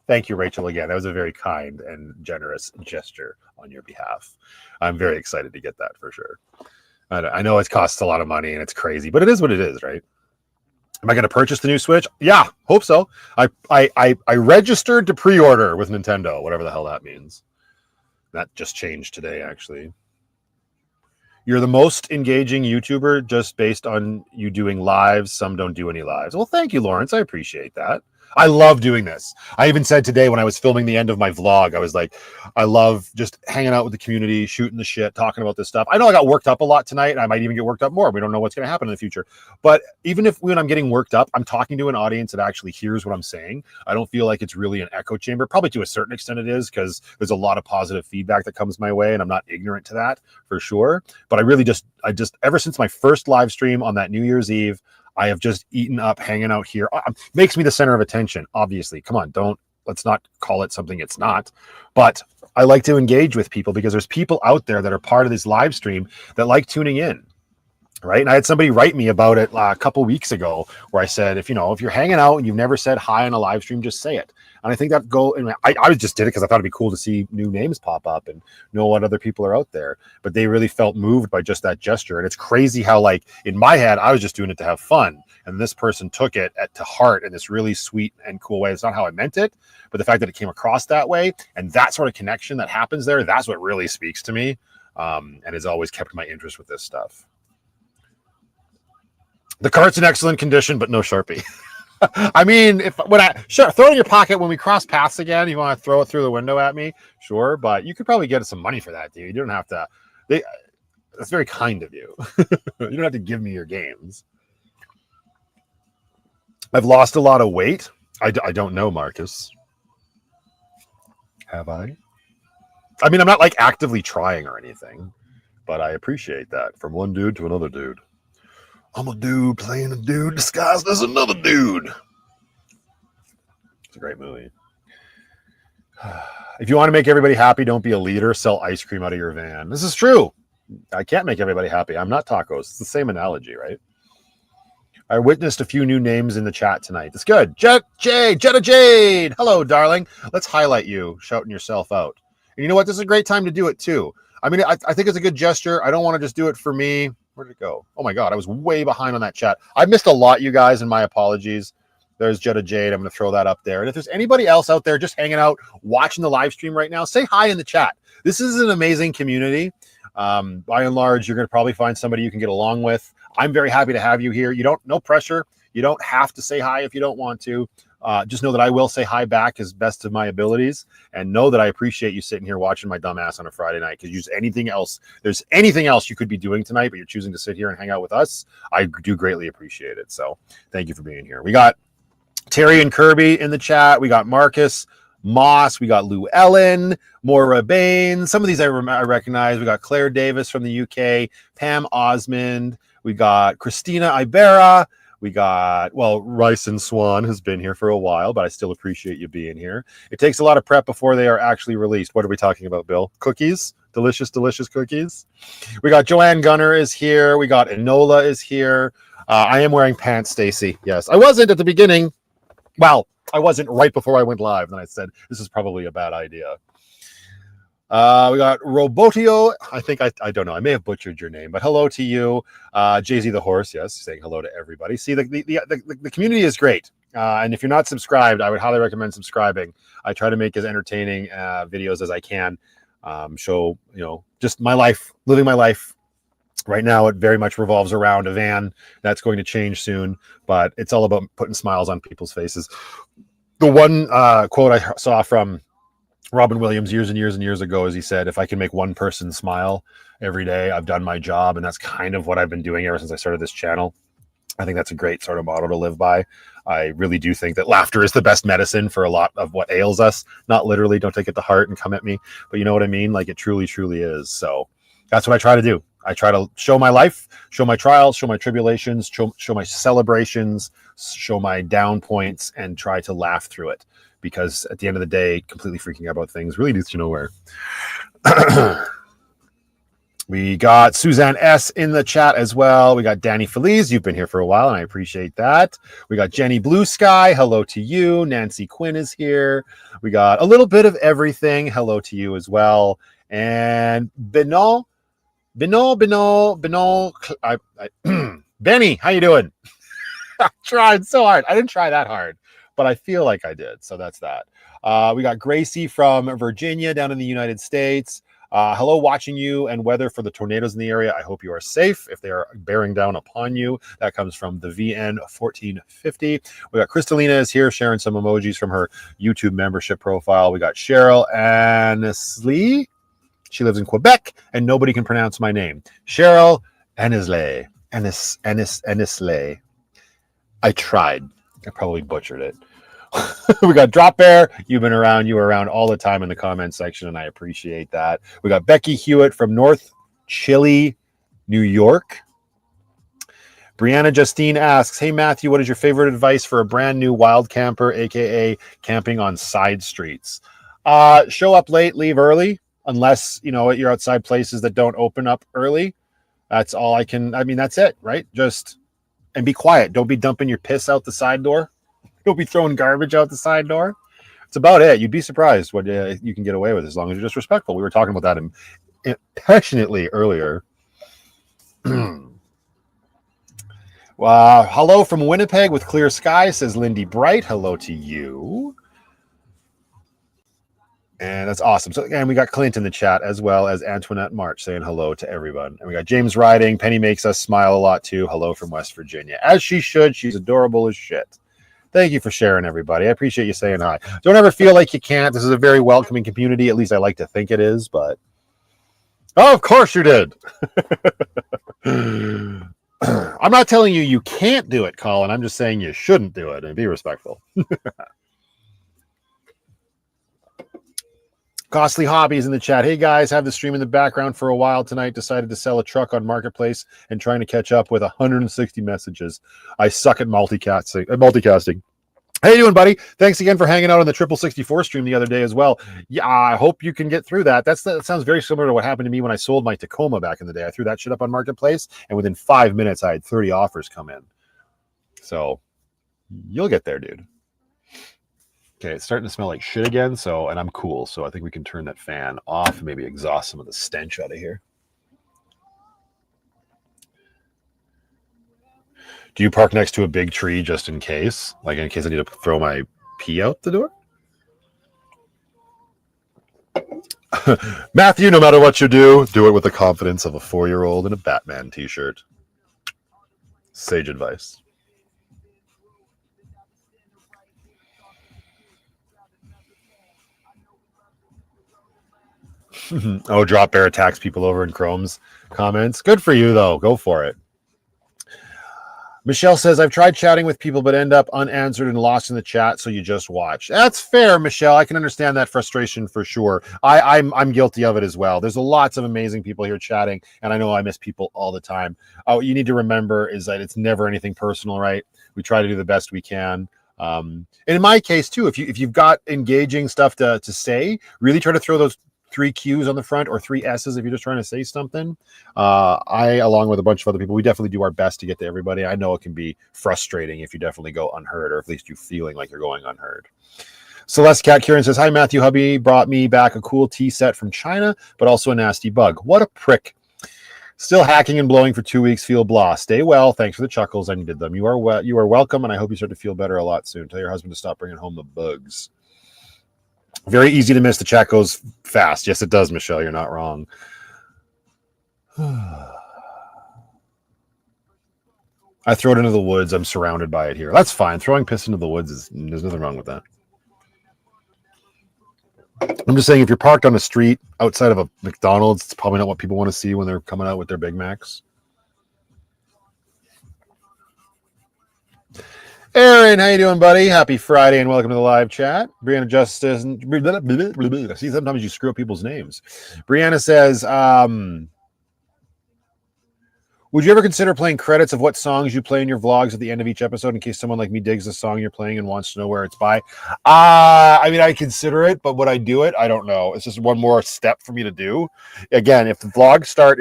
Thank you, Rachel, again. That was a very kind and generous gesture on your behalf. I'm very excited to get that for sure. I know it costs a lot of money and it's crazy, but it is what it is, right? Am I going to purchase the new Switch? Yeah, hope so. I registered to pre-order with Nintendo, whatever the hell that means. That just changed today, actually. You're the most engaging YouTuber just based on you doing lives. Some don't do any lives. Well, thank you, Lawrence. I appreciate that. I love doing this. I even said today when I was filming the end of my vlog, I was like, I love just hanging out with the community, shooting the shit, talking about this stuff. I know I got worked up a lot tonight, and I might even get worked up more. We don't know what's going to happen in the future. But even if when I'm getting worked up, I'm talking to an audience that actually hears what I'm saying. I don't feel like it's really an echo chamber. Probably to a certain extent it is, because there's a lot of positive feedback that comes my way, and I'm not ignorant to that for sure. But I really ever since my first live stream on that New Year's Eve, I have just eaten up hanging out here. Makes me the center of attention, obviously. Come on, let's not call it something it's not. But I like to engage with people because there's people out there that are part of this live stream that like tuning in, right? And I had somebody write me about it a couple weeks ago where I said, if you're hanging out and you've never said hi on a live stream, just say it. And I think I just did it because I thought it'd be cool to see new names pop up and know what other people are out there. But they really felt moved by just that gesture. And it's crazy how, like, in my head, I was just doing it to have fun. And this person took it to heart in this really sweet and cool way. It's not how I meant it, but the fact that it came across that way and that sort of connection that happens there, that's what really speaks to me and has always kept my interest with this stuff. The cart's in excellent condition, but no Sharpie. I mean, sure, throw it in your pocket when we cross paths again. You want to throw it through the window at me, sure, but you could probably get some money for that, dude. You don't have to. That's very kind of you. You don't have to give me your games. I've lost a lot of weight. I don't know, Marcus. Have I? I mean, I'm not like actively trying or anything, but I appreciate that. From one dude to another dude. I'm a dude playing a dude disguised as another dude. It's a great movie. If you want to make everybody happy, don't be a leader. Sell ice cream out of your van. This is true. I can't make everybody happy. I'm not tacos. It's the same analogy, right? I witnessed a few new names in the chat tonight. That's good. Jetta Jade. Hello, darling. Let's highlight you, shouting yourself out. And you know what? This is a great time to do it, too. I mean, I think it's a good gesture. I don't want to just do it for me. Where did it go? Oh, my God. I was way behind on that chat. I missed a lot, you guys, and my apologies. There's Jetta Jade. I'm going to throw that up there. And if there's anybody else out there just hanging out, watching the live stream right now, say hi in the chat. This is an amazing community. By and large, you're going to probably find somebody you can get along with. I'm very happy to have you here. No pressure. You don't have to say hi if you don't want to. Just know that I will say hi back as best of my abilities, and know that I appreciate you sitting here watching my dumb ass on a Friday night. Because there's anything else you could be doing tonight, but you're choosing to sit here and hang out with us. I do greatly appreciate it. So thank you for being here. We got Terry and Kirby in the chat. We got Marcus Moss. We got Lou Ellen, Maura Bain. Some of these I recognize. We got Claire Davis from the UK, Pam Osmond. We got Christina Ibera. We got, Rice and Swan has been here for a while, but I still appreciate you being here. It takes a lot of prep before they are actually released. What are we talking about, Bill? Cookies? Delicious, delicious cookies. We got Joanne Gunner is here. We got Enola is here. I am wearing pants, Stacy. Yes, I wasn't at the beginning. Well, I wasn't right before I went live. Then I said, this is probably a bad idea. We got Robotio. I think I don't know. I may have butchered your name, but hello to you. Jay-Z the Horse, yes, saying hello to everybody. See, the community is great. And if you're not subscribed, I would highly recommend subscribing. I try to make as entertaining videos as I can. Show, just my life, living my life. Right now, it very much revolves around a van. That's going to change soon, but it's all about putting smiles on people's faces. The one quote I saw from Robin Williams years and years and years ago, as he said, if I can make one person smile every day, I've done my job. And that's kind of what I've been doing ever since I started this channel. I think that's a great sort of motto to live by. I really do think that laughter is the best medicine for a lot of what ails us. Not literally, don't take it to heart and come at me, but you know what I mean? Like, it truly, truly is. So that's what I try to do. I try to show my life, show my trials, show my tribulations, show my celebrations, show my down points, and try to laugh through it. Because at the end of the day, completely freaking out about things really leads to nowhere. We got Suzanne S. in the chat as well. We got Danny Feliz. You've been here for a while, and I appreciate that. We got Jenny Blue Sky. Hello to you. Nancy Quinn is here. We got a little bit of everything. Hello to you as well. And Benno. Benny, how you doing? I tried so hard. I didn't try that hard, but I feel like I did. So that's that. We got Gracie from Virginia down in the United States. Hello, watching you and weather for the tornadoes in the area. I hope you are safe if they are bearing down upon you. That comes from the VN 1450. We got Crystalina is here sharing some emojis from her YouTube membership profile. We got Cheryl Annesley. She lives in Quebec, and nobody can pronounce my name. Cheryl Annesley. Annesley. I tried. I probably butchered it. We got Drop Bear. You've been around. You were around all the time in the comment section, and I appreciate that. We got Becky Hewitt from North Chili, New York. Brianna Justine asks, hey, Matthew, what is your favorite advice for a brand new wild camper, a.k.a. camping on side streets? Show up late, leave early. Unless, you're outside places that don't open up early. That's all that's it, right? And be quiet. Don't be dumping your piss out the side door. Don't be throwing garbage out the side door. It's about it. You'd be surprised what you can get away with as long as you're just respectful. We were talking about that passionately earlier. Hello from Winnipeg with clear sky, says Lindy Bright. Hello to you. And that's awesome. So again, we got Clint in the chat as well as Antoinette March saying hello to everyone. And we got James Riding. Penny makes us smile a lot too. Hello from West Virginia. As she should. She's adorable as shit. Thank you for sharing, everybody. I appreciate you saying hi. Don't ever feel like you can't. This is a very welcoming community. At least I like to think it is, but oh, of course you did. I'm not telling you you can't do it, Colin. I'm just saying you shouldn't do it, and be respectful. Costly Hobbies in the chat. Hey guys, have the stream in the background for a while tonight. Decided to sell a truck on Marketplace and trying to catch up with 160 messages. I suck at multicasting. How you doing, buddy? Thanks again for hanging out on the 64 stream the other day as well. Yeah, I hope you can get through that. That sounds very similar to what happened to me when I sold my Tacoma back in the day. I threw that shit up on Marketplace, and within 5 minutes, I had 30 offers come in. So you'll get there, dude. Okay, it's starting to smell like shit again, and I'm cool, so I think we can turn that fan off and maybe exhaust some of the stench out of here. Do you park next to a big tree just in case? Like in case I need to throw my pee out the door? Matthew, no matter what you do it with the confidence of a 4-year-old in a Batman t-shirt. Sage advice. Oh, Drop Bear attacks people over in Chrome's comments. Good for you, though. Go for it. Michelle says, I've tried chatting with people, but end up unanswered and lost in the chat, so you just watch. That's fair, Michelle. I can understand that frustration for sure. I'm guilty of it as well. There's lots of amazing people here chatting, and I know I miss people all the time. What you need to remember is that it's never anything personal, right? We try to do the best we can. And in my case, too, if you've got engaging stuff to say, really try to throw those 3 Q's on the front or 3 S's if you're just trying to say something. I, along with a bunch of other people, we definitely do our best to get to everybody. I know it can be frustrating if you definitely go unheard, or at least you feeling like you're going unheard. Celeste Cat Kieran says, hi, Matthew. Hubby brought me back a cool tea set from China, but also a nasty bug. What a prick. Still hacking and blowing for 2 weeks. Feel blah. Stay well. Thanks for the chuckles. I needed them. You are welcome, and I hope you start to feel better a lot soon. Tell your husband to stop bringing home the bugs. Very easy to miss. The chat goes fast. Yes, it does, Michelle. You're not wrong. I throw it into the woods. I'm surrounded by it here. That's fine. Throwing piss into the woods there's nothing wrong with that. I'm just saying, if you're parked on a street outside of a McDonald's, it's probably not what people want to see when they're coming out with their Big Macs. Aaron, how you doing, buddy? Happy Friday and welcome to the live chat. Brianna Justice. See, sometimes you screw up people's names. Brianna says, would you ever consider playing credits of what songs you play in your vlogs at the end of each episode in case someone like me digs the song you're playing and wants to know where it's by? I mean, I consider it, but would I do it? I don't know. It's just one more step for me to do. Again, if the vlogs start,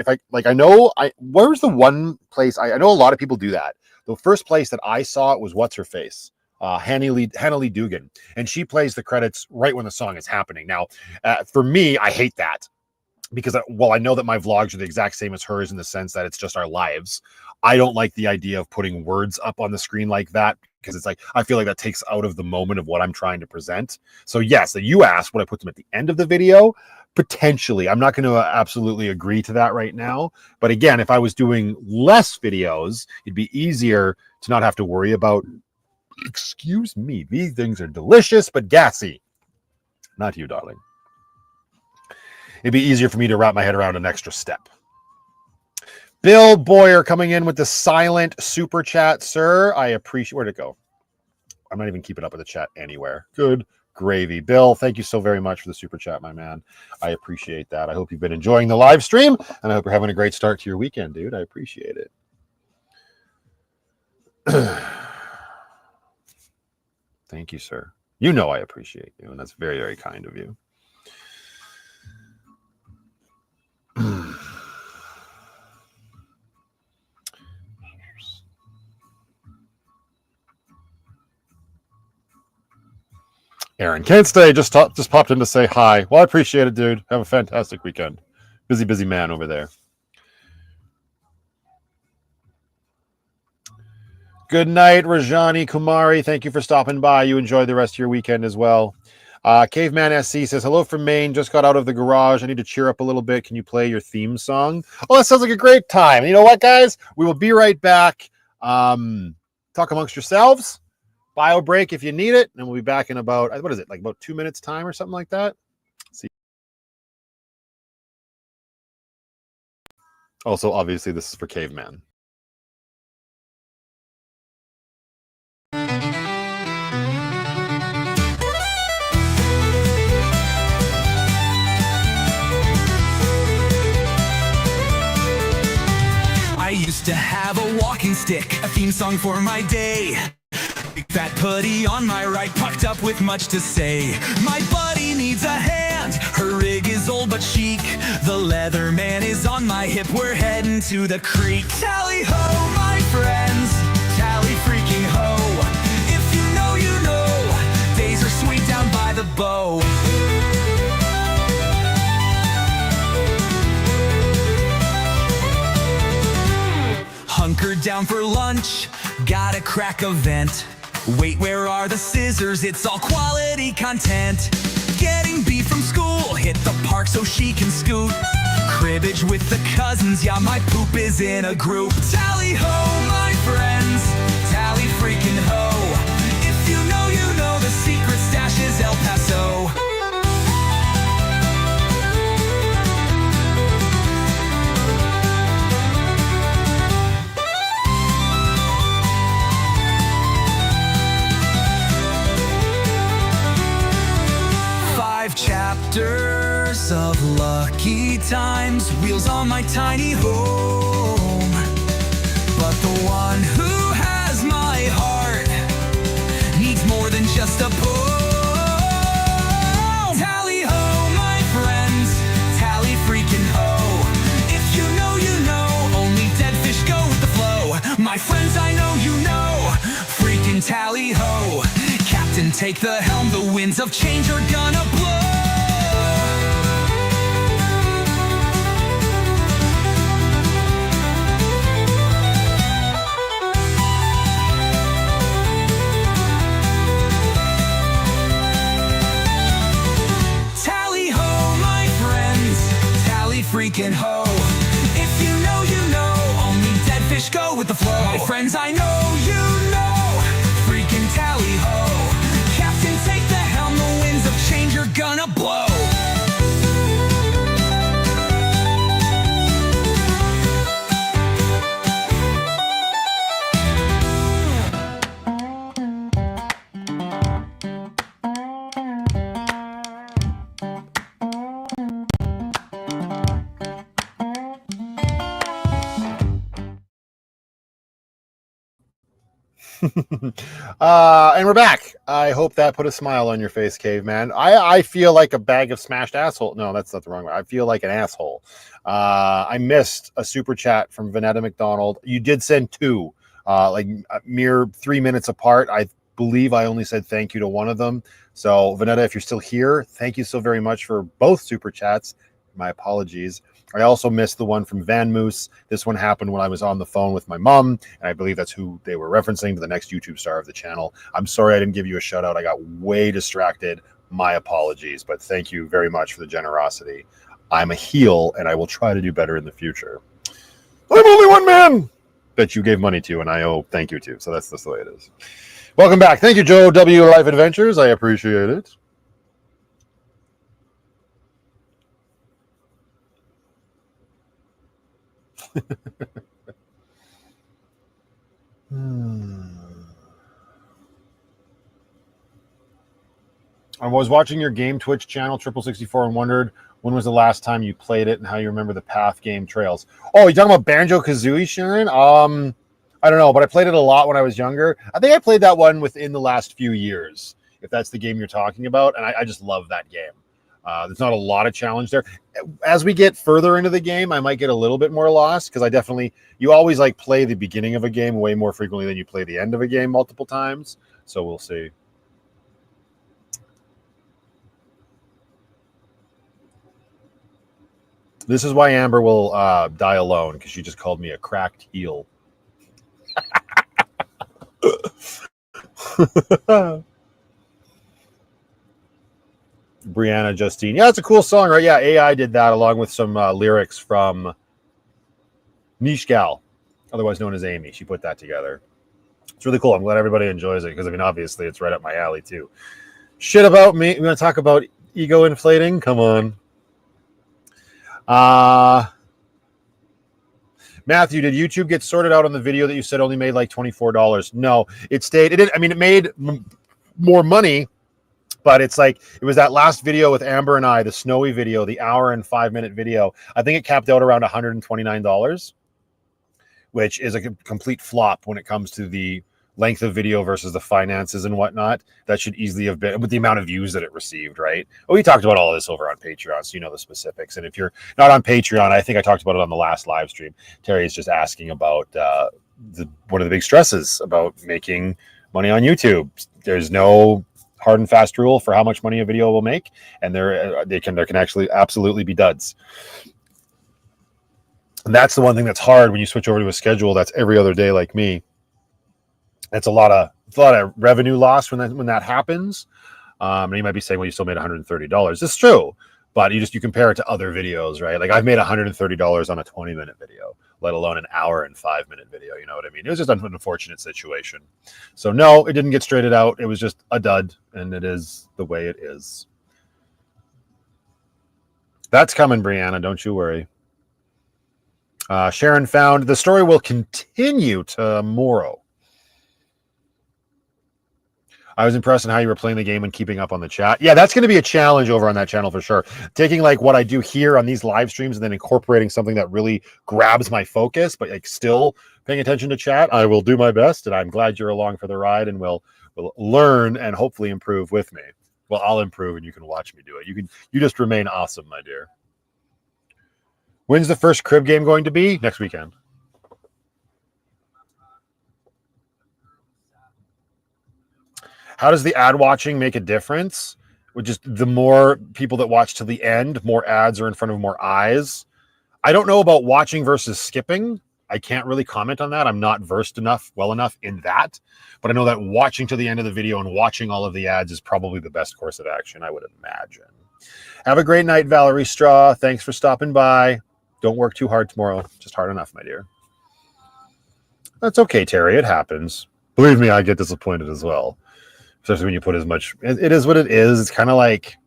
where's the one place? I know a lot of people do that. The first place that I saw it was What's Her Face, Hannah Lee Dugan, and she plays the credits right when the song is happening. Now, for me, I hate that because while I know that my vlogs are the exact same as hers in the sense that it's just our lives, I don't like the idea of putting words up on the screen like that because it's like I feel like that takes out of the moment of what I'm trying to present. So yes, you asked would I put them at the end of the video? Potentially. I'm not going to absolutely agree to that right now. But again, if I was doing less videos, it'd be easier to not have to worry about, excuse me, these things are delicious but gassy. Not you, darling. It'd be easier for me to wrap my head around an extra step. Bill Boyer coming in with the silent super chat, sir. I appreciate. Where'd it go? I'm not even keeping up with the chat anywhere. Good gravy. Bill, thank you so very much for the super chat, my man. I appreciate that. I hope you've been enjoying the live stream, and I hope you're having a great start to your weekend, dude. I appreciate it. Thank you, sir. You know I appreciate you, and that's very, very kind of you. Aaron can't stay. Just popped in to say hi. Well, I appreciate it, dude. Have a fantastic weekend. Busy man over there. Good night, Rajani Kumari. Thank you for stopping by. You enjoy the rest of your weekend as well. Caveman SC says, hello from Maine. Just got out of the garage. I need to cheer up a little bit. Can you play your theme song? Oh, that sounds like a great time. And you know what, guys? We will be right back. Talk amongst yourselves. Bio break if you need it. And we'll be back in about, what is it, like about 2 minutes time or something like that? See. Also, obviously, this is for Caveman. I used to have a walking stick, a theme song for my day. Big fat putty on my right, pucked up with much to say. My buddy needs a hand, her rig is old but chic. The leather man is on my hip, we're heading to the creek. Tally ho, my friends, tally freaking ho. If you know, you know, days are sweet down by the bow. Hunkered down for lunch, gotta crack a vent. Wait, where are the scissors? It's all quality content. Getting beef from school, hit the park so she can scoot. Cribbage with the cousins, yeah, my poop is in a group. Tally ho, my friends, tally freaking ho. If you know, you know, the secret stash is El Paso. 5 chapters of lucky times, wheels on my tiny home. But the one who has my heart needs more than just a pull. Tally ho, my friends, tally freaking ho. If you know, you know, only dead fish go with the flow. My friends, I know you know, freaking tally ho. Captain, take the helm, the winds of change are gonna blow. Tally ho, my friends, tally freaking ho. If you know, you know, only dead fish go with the flow. My friends, I know you know, freaking tally ho. Captain, take the helm, the winds of change are gonna blow. And we're back. I hope that put a smile on your face, Caveman. I feel like a bag of smashed asshole. No, that's not the wrong way. I feel like an asshole. I missed a super chat from Vanetta McDonald. You did send 2, like a mere 3 minutes apart. I believe I only said thank you to one of them. So, Vanetta, if you're still here, thank you so very much for both super chats. My apologies. I also missed the one from Van Moose. This one happened when I was on the phone with my mom, and I believe that's who they were referencing, to the next YouTube star of the channel. I'm sorry I didn't give you a shout out. I got way distracted. My apologies, but thank you very much for the generosity. I'm a heel, and I will try to do better in the future. I'm only one man that you gave money to, and I owe thank you to. So that's the way it is. Welcome back. Thank you, Joe W. Life Adventures. I appreciate it. I was watching your game Twitch channel, Triple64, and wondered when was the last time you played it and how you remember the path game trails. Oh, you talking about Banjo-Kazooie, Sharon? I don't know, but I played it a lot when I was younger. I think I played that one within the last few years, if that's the game you're talking about, and I just love that game. There's not a lot of challenge there. As we get further into the game, I might get a little bit more lost, because you always like play the beginning of a game way more frequently than you play the end of a game multiple times. So we'll see. This is why Amber will die alone, because she just called me a cracked heel. Brianna Justine. Yeah, it's a cool song, right? Yeah, AI did that along with some lyrics from Niche Gal, otherwise known as Amy. She put that together. It's really cool. I'm glad everybody enjoys it because, I mean, obviously it's right up my alley too. Shit about me. We're going to talk about ego inflating. Come on. Matthew, did YouTube get sorted out on the video that you said only made like $24? No, it stayed. It did. I mean, it made more money, but it's like it was that last video with Amber and I, the snowy video, the hour and 5-minute video. I think it capped out around $129, which is a complete flop when it comes to the length of video versus the finances and whatnot. That should easily have been with the amount of views that it received, right? Well, we talked about all of this over on Patreon, so you know the specifics. And if you're not on Patreon, I think I talked about it on the last live stream. Terry is just asking about one of the big stresses about making money on YouTube. There's no hard and fast rule for how much money a video will make, and there can actually absolutely be duds. And that's the one thing that's hard when you switch over to a schedule that's every other day like me. It's a lot of revenue loss when that happens. And you might be saying, well, you still made $130. It's true, but you compare it to other videos, right? Like I've made $130 on a 20-minute video, let alone an hour and 5-minute video. You know what I mean? It was just an unfortunate situation. So no, it didn't get straightened out. It was just a dud, and it is the way it is. That's coming, Brianna. Don't you worry. Sharon found the story will continue tomorrow. I was impressed in how you were playing the game and keeping up on the chat. Yeah, that's going to be a challenge over on that channel for sure. Taking like what I do here on these live streams and then incorporating something that really grabs my focus, but like still paying attention to chat. I will do my best, and I'm glad you're along for the ride, and will learn and hopefully improve with me. Well, I'll improve, and you can watch me do it. You just remain awesome, my dear. When's the first crib game going to be? Next weekend. How does the ad watching make a difference? With just the more people that watch to the end, more ads are in front of more eyes. I don't know about watching versus skipping. I can't really comment on that. I'm not versed well enough in that. But I know that watching to the end of the video and watching all of the ads is probably the best course of action, I would imagine. Have a great night, Valerie Straw. Thanks for stopping by. Don't work too hard tomorrow. Just hard enough, my dear. That's okay, Terry. It happens. Believe me, I get disappointed as well. Especially when you put as much. It is what it is. It's kind of like,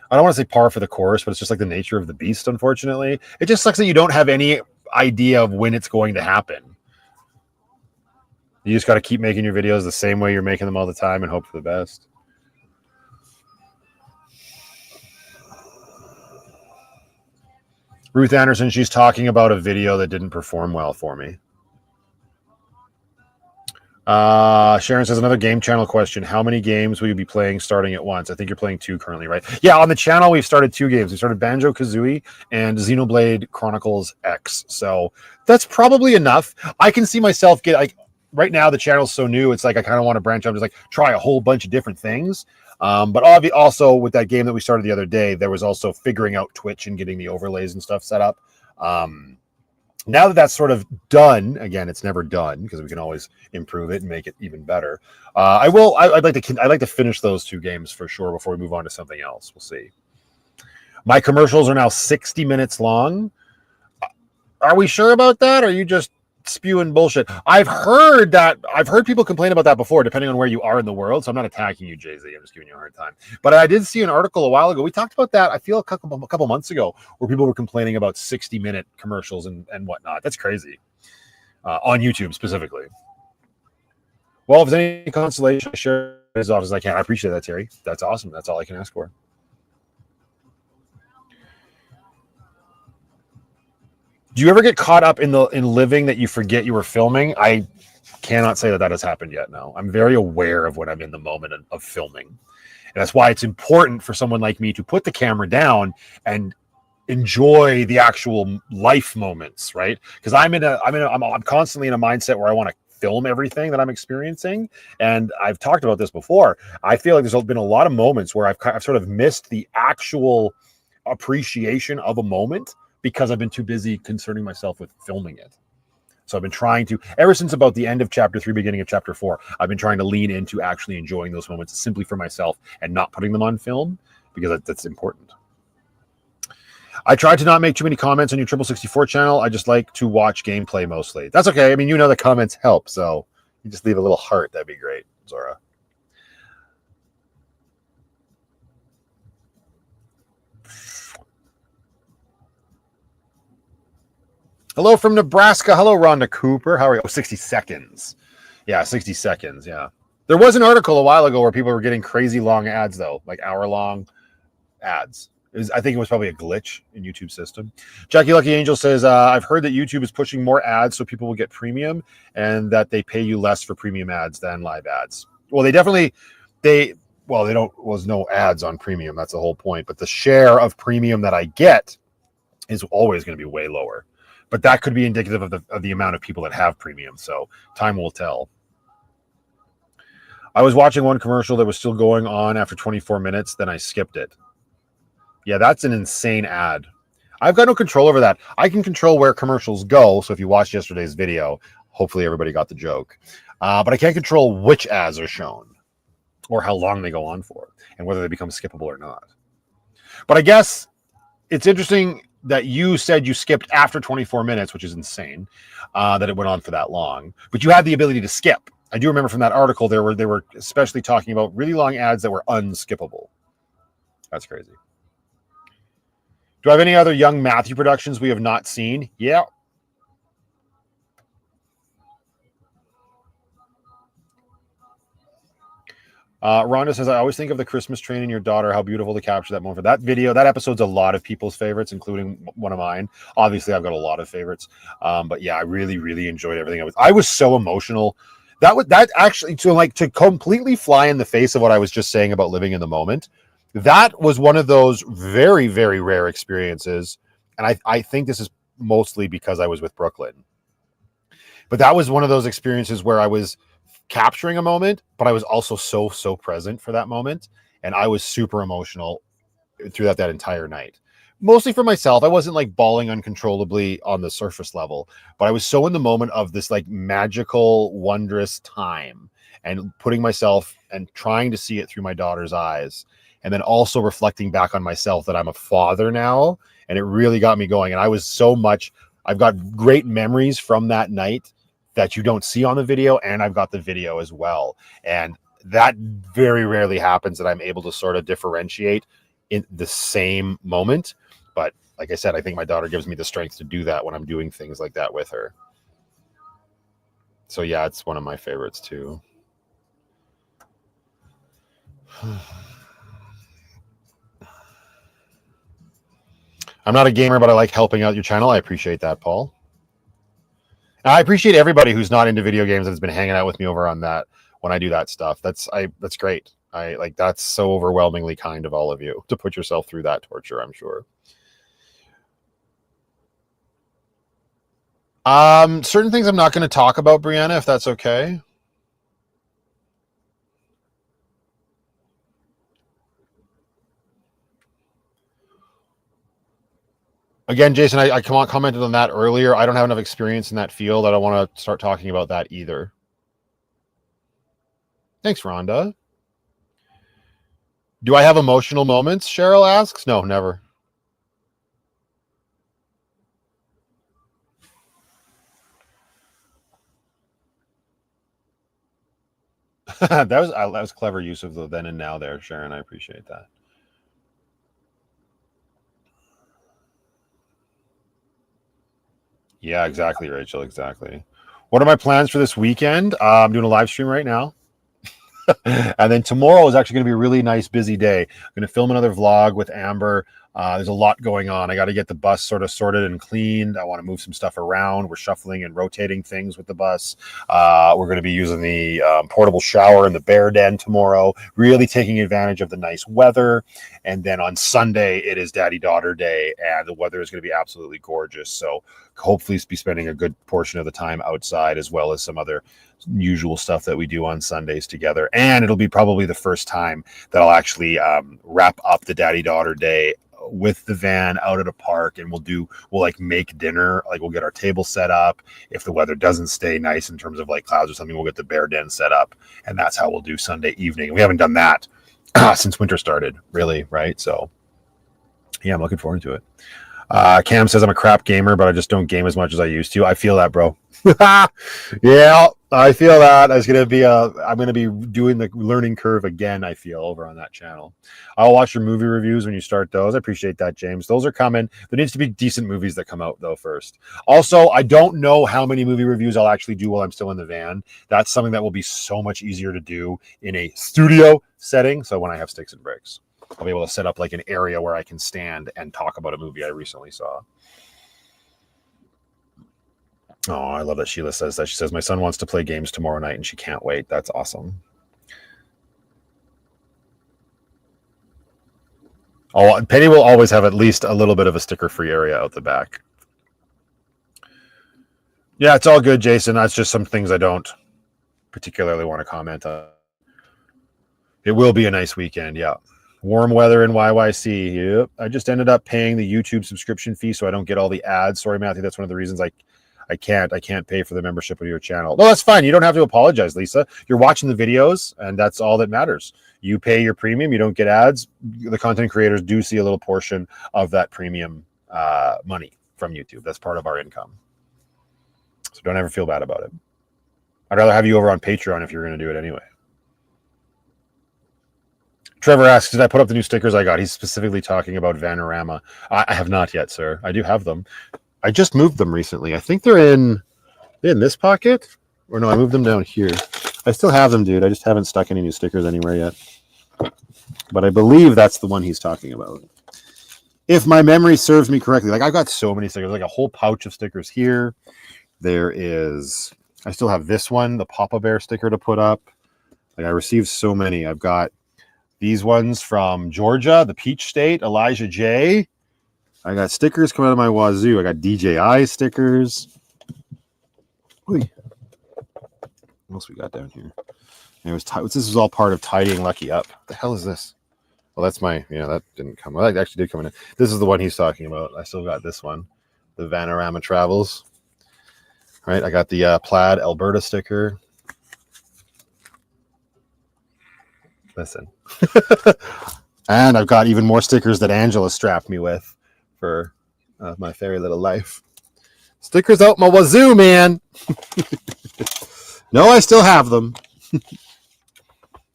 I don't want to say par for the course, but it's just like the nature of the beast, unfortunately. It just sucks that you don't have any idea of when it's going to happen. You just got to keep making your videos the same way you're making them all the time and hope for the best. Ruth Anderson, she's talking about a video that didn't perform well for me. Sharon says, another game channel question. How many games will you be playing starting at once? I think you're playing 2 currently, right? Yeah, on the channel, we've started 2 games. We started Banjo-Kazooie and Xenoblade Chronicles X. So that's probably enough. I can see myself right now, the channel's so new. It's like, I kind of want to branch out, just like try a whole bunch of different things. But also with that game that we started the other day, there was also figuring out Twitch and getting the overlays and stuff set up. Now that that's sort of done, again, it's never done because we can always improve it and make it even better. I'd like to finish those 2 games for sure before we move on to something else. We'll see. My commercials are now 60 minutes long. Are we sure about that? Or are you just spewing bullshit? I've heard people complain about that before, depending on where you are in the world. So I'm not attacking you, Jay-Z. I'm just giving you a hard time. But I did see an article a while ago. We talked about that, I feel, a couple months ago, where people were complaining about 60-minute commercials and whatnot. That's crazy. On YouTube specifically. Well, if there's any consolation, I share as often as I can. I appreciate that, Terry. That's awesome. That's all I can ask for. Do you ever get caught up in living that you forget you were filming? I cannot say that has happened yet. No, I'm very aware of when I'm in the moment of filming, and that's why it's important for someone like me to put the camera down and enjoy the actual life moments, right? Because I'm constantly in a mindset where I want to film everything that I'm experiencing, and I've talked about this before. I feel like there's been a lot of moments where I've sort of missed the actual appreciation of a moment, because I've been too busy concerning myself with filming it. So I've been trying to, ever since about the end of chapter 3, beginning of chapter 4, I've been trying to lean into actually enjoying those moments simply for myself and not putting them on film. because that's important. I tried to not make too many comments on your Triple 64 channel. I just like to watch gameplay mostly. That's okay. I mean, the comments help, so you just leave a little heart. That'd be great, Zora. Hello from Nebraska. Hello, Rhonda Cooper. How are you? Oh, 60 seconds. Yeah, 60 seconds. Yeah. There was an article a while ago where people were getting crazy long ads, though, like hour-long ads. I think it was probably a glitch in YouTube's system. Jackie Lucky Angel says, I've heard that YouTube is pushing more ads so people will get premium and that they pay you less for premium ads than live ads. Well, there's no ads on premium. That's the whole point. But the share of premium that I get is always going to be way lower. But that could be indicative of the amount of people that have premium. So time will tell. I was watching one commercial that was still going on after 24 minutes. Then I skipped it. Yeah, that's an insane ad. I've got no control over that. I can control where commercials go. So if you watched yesterday's video, hopefully everybody got the joke. But I can't control which ads are shown or how long they go on for and whether they become skippable or not. But I guess it's interesting that you said you skipped after 24 minutes, which is insane, that it went on for that long. But you had the ability to skip. I do remember from that article, they were especially talking about really long ads that were unskippable. That's crazy. Do I have any other young Matthew productions we have not seen? Yeah. Rhonda says, I always think of the Christmas train and your daughter, how beautiful to capture that moment. For that video, that episode's a lot of people's favorites, including one of mine. Obviously, I've got a lot of favorites. But yeah, I really, really enjoyed everything. I was so emotional. That actually, to completely fly in the face of what I was just saying about living in the moment, that was one of those very, very rare experiences. And I think this is mostly because I was with Brooklyn. But that was one of those experiences where I was capturing a moment, but I was also so present for that moment. And I was super emotional throughout that entire night. Mostly for myself. I wasn't like bawling uncontrollably on the surface level, but I was so in the moment of this like magical, wondrous time and putting myself and trying to see it through my daughter's eyes. And then also reflecting back on myself that I'm a father now. And it really got me going. And I've got great memories from that night that you don't see on the video. And I've got the video as well. And that very rarely happens that I'm able to sort of differentiate in the same moment. But like I said, I think my daughter gives me the strength to do that when I'm doing things like that with her. So yeah, it's one of my favorites too. I'm not a gamer, but I like helping out your channel. I appreciate that, Paul. And I appreciate everybody who's not into video games and has been hanging out with me over on that when I do that stuff. That's great. That's so overwhelmingly kind of all of you to put yourself through that torture, I'm sure. Certain things I'm not going to talk about, Brianna, if that's okay. Again, Jason, I commented on that earlier. I don't have enough experience in that field. I don't want to start talking about that either. Thanks, Rhonda. Do I have emotional moments? Cheryl asks. No, never. that was clever use of the then and now there, Sharon. I appreciate that. Yeah, exactly, Rachel. Exactly. What are my plans for this weekend? I'm doing a live stream right now. And then tomorrow is actually going to be a really nice, busy day. I'm going to film another vlog with Amber. There's a lot going on. I got to get the bus sort of sorted and cleaned. I want to move some stuff around. We're shuffling and rotating things with the bus. We're going to be using the portable shower in the bear den tomorrow, really taking advantage of the nice weather. And then on Sunday, it is Daddy-Daughter Day, and the weather is going to be absolutely gorgeous. So hopefully be spending a good portion of the time outside, as well as some other usual stuff that we do on Sundays together. And it'll be probably the first time that I'll actually wrap up the Daddy-Daughter Day with the van out at a park, and we'll like make dinner. Like we'll get our table set up. If the weather doesn't stay nice in terms of like clouds or something, we'll get the bear den set up, and that's how we'll do Sunday evening. We haven't done that since winter started, really, right? So yeah, I'm looking forward to it. Cam says I'm a crap gamer, but I just don't game as much as I used to. I feel that, bro. Yeah, I feel that. I'm gonna be doing the learning curve again. I feel over on that channel. I'll watch your movie reviews when you start those. I appreciate that, James. Those are coming. There needs to be decent movies that come out though first. Also, I don't know how many movie reviews I'll actually do while I'm still in the van. That's something that will be so much easier to do in a studio setting. So when I have sticks and bricks, I'll be able to set up like an area where I can stand and talk about a movie I recently saw. Oh, I love that Sheila says that. She says, my son wants to play games tomorrow night and she can't wait. That's awesome. Oh, Penny will always have at least a little bit of a sticker-free area out the back. Yeah, it's all good, Jason. That's just some things I don't particularly want to comment on. It will be a nice weekend, yeah. Warm weather in YYC. Yep. I just ended up paying the YouTube subscription fee so I don't get all the ads. Sorry, Matthew. That's one of the reasons I can't pay for the membership of your channel. No, that's fine. You don't have to apologize, Lisa. You're watching the videos, and that's all that matters. You pay your premium. You don't get ads. The content creators do see a little portion of that premium money from YouTube. That's part of our income. So don't ever feel bad about it. I'd rather have you over on Patreon if you're going to do it anyway. Trevor asks, did I put up the new stickers I got? He's specifically talking about Vanarama. I have not yet, sir. I do have them. I just moved them recently. I think they're in this pocket. Or no, I moved them down here. I still have them, dude. I just haven't stuck any new stickers anywhere yet. But I believe that's the one he's talking about. If my memory serves me correctly. Like, I've got so many stickers. Like a whole pouch of stickers here. There is... I still have this one, the Papa Bear sticker to put up. Like, I received so many. I've got these ones from Georgia, the Peach State, Elijah J. I got stickers coming out of my wazoo. I got DJI stickers. Oy. What else we got down here? This is all part of tidying Lucky up. What the hell is this? Well, that's my, that didn't come. Well, that actually did come in. This is the one he's talking about. I still got this one, the Vanarama Travels. All right, I got the Plaid Alberta sticker. Listen. And I've got even more stickers that Angela strapped me with for my fairy little life. Stickers out my wazoo, man. No, I still have them.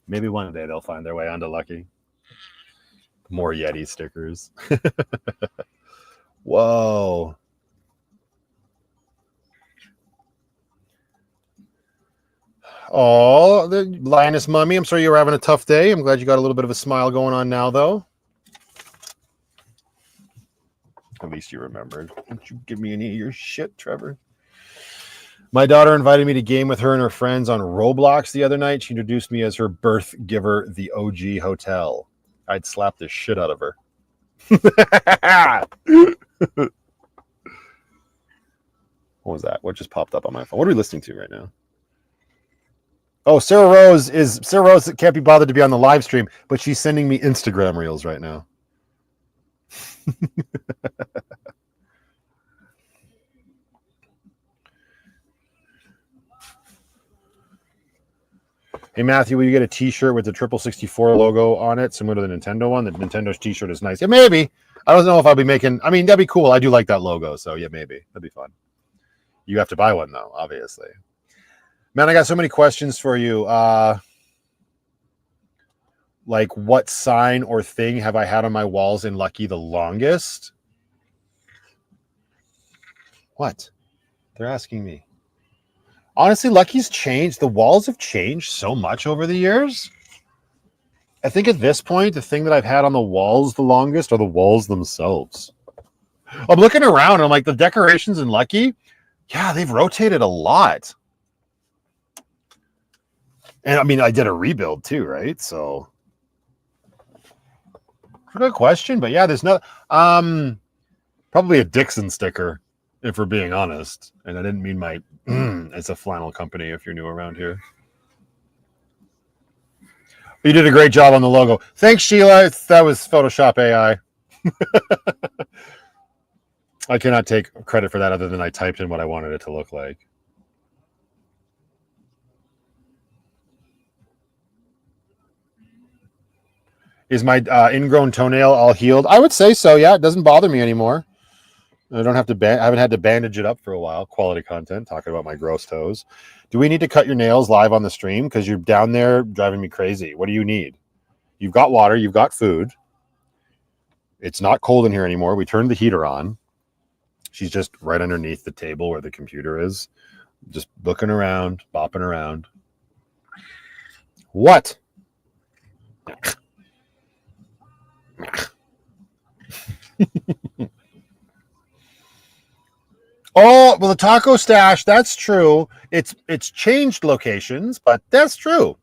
Maybe one day they'll find their way onto Lucky. More Yeti stickers. Whoa. Oh, the Linus Mummy. I'm sorry you were having a tough day. I'm glad you got a little bit of a smile going on now, though. At least you remembered. Don't you give me any of your shit, Trevor. My daughter invited me to game with her and her friends on Roblox the other night. She introduced me as her birth giver, the OG Hotel. I'd slap the shit out of her. What was that? What just popped up on my phone? What are we listening to right now? Oh, Sarah Rose can't be bothered to be on the live stream, but she's sending me Instagram reels right now. Hey, Matthew, will you get a t-shirt with the 64 logo on it, similar to the Nintendo one? The Nintendo's t-shirt is nice. Yeah, maybe. I don't know if I'll be making... I mean, that'd be cool. I do like that logo, so yeah, maybe. That'd be fun. You have to buy one, though, obviously. Man, I got so many questions for you. Like, what sign or thing have I had on my walls in Lucky the longest? What? They're asking me. Honestly, Lucky's changed. The walls have changed so much over the years. I think at this point, the thing that I've had on the walls the longest are the walls themselves. I'm looking around and I'm like, the decorations in Lucky, yeah, they've rotated a lot. And I mean, I did a rebuild too, right? So, good question. But yeah, there's no, probably a Dixon sticker, if we're being honest. And I didn't mean my, it's a flannel company if you're new around here. You did a great job on the logo. Thanks, Sheila. That was Photoshop AI. I cannot take credit for that other than I typed in what I wanted it to look like. Is my ingrown toenail all healed? I would say so. Yeah, it doesn't bother me anymore. I don't have to. I haven't had to bandage it up for a while. Quality content talking about my gross toes. Do we need to cut your nails live on the stream? Because you're down there driving me crazy. What do you need? You've got water. You've got food. It's not cold in here anymore. We turned the heater on. She's just right underneath the table where the computer is, just looking around, bopping around. What? Oh, well, the taco stash, that's true. It's changed locations, but that's true.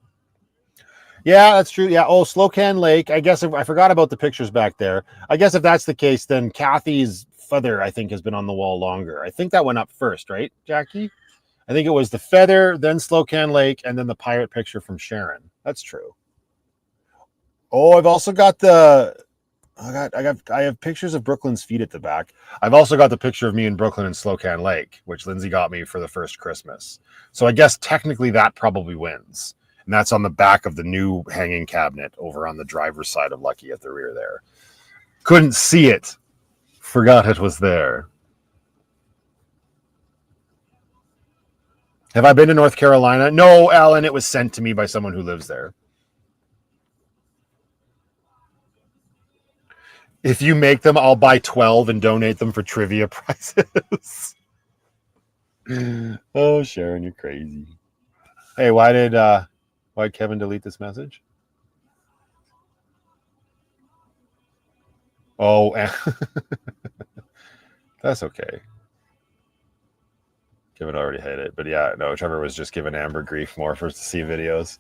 Yeah, that's true. Yeah. Oh, Slocan Lake. I guess I forgot about the pictures back there. I guess if that's the case, then Kathy's feather, I think, has been on the wall longer. I think that went up first, right, Jackie? I think it was the feather, then Slocan Lake, and then the pirate picture from Sharon. That's true. Oh, I've also got the... I have pictures of Brooklyn's feet at the back. I've also got the picture of me in Brooklyn and Slocan Lake, which Lindsay got me for the first Christmas. So I guess technically that probably wins. And that's on the back of the new hanging cabinet over on the driver's side of Lucky at the rear there. Couldn't see it. Forgot it was there. Have I been to North Carolina? No, Alan, it was sent to me by someone who lives there. If you make them, I'll buy 12 and donate them for trivia prizes. Oh, Sharon, you're crazy. Hey, why'd Kevin delete this message? Oh, that's okay. Kevin already hit it, but yeah, no, Trevor was just giving Amber grief more for us to see videos.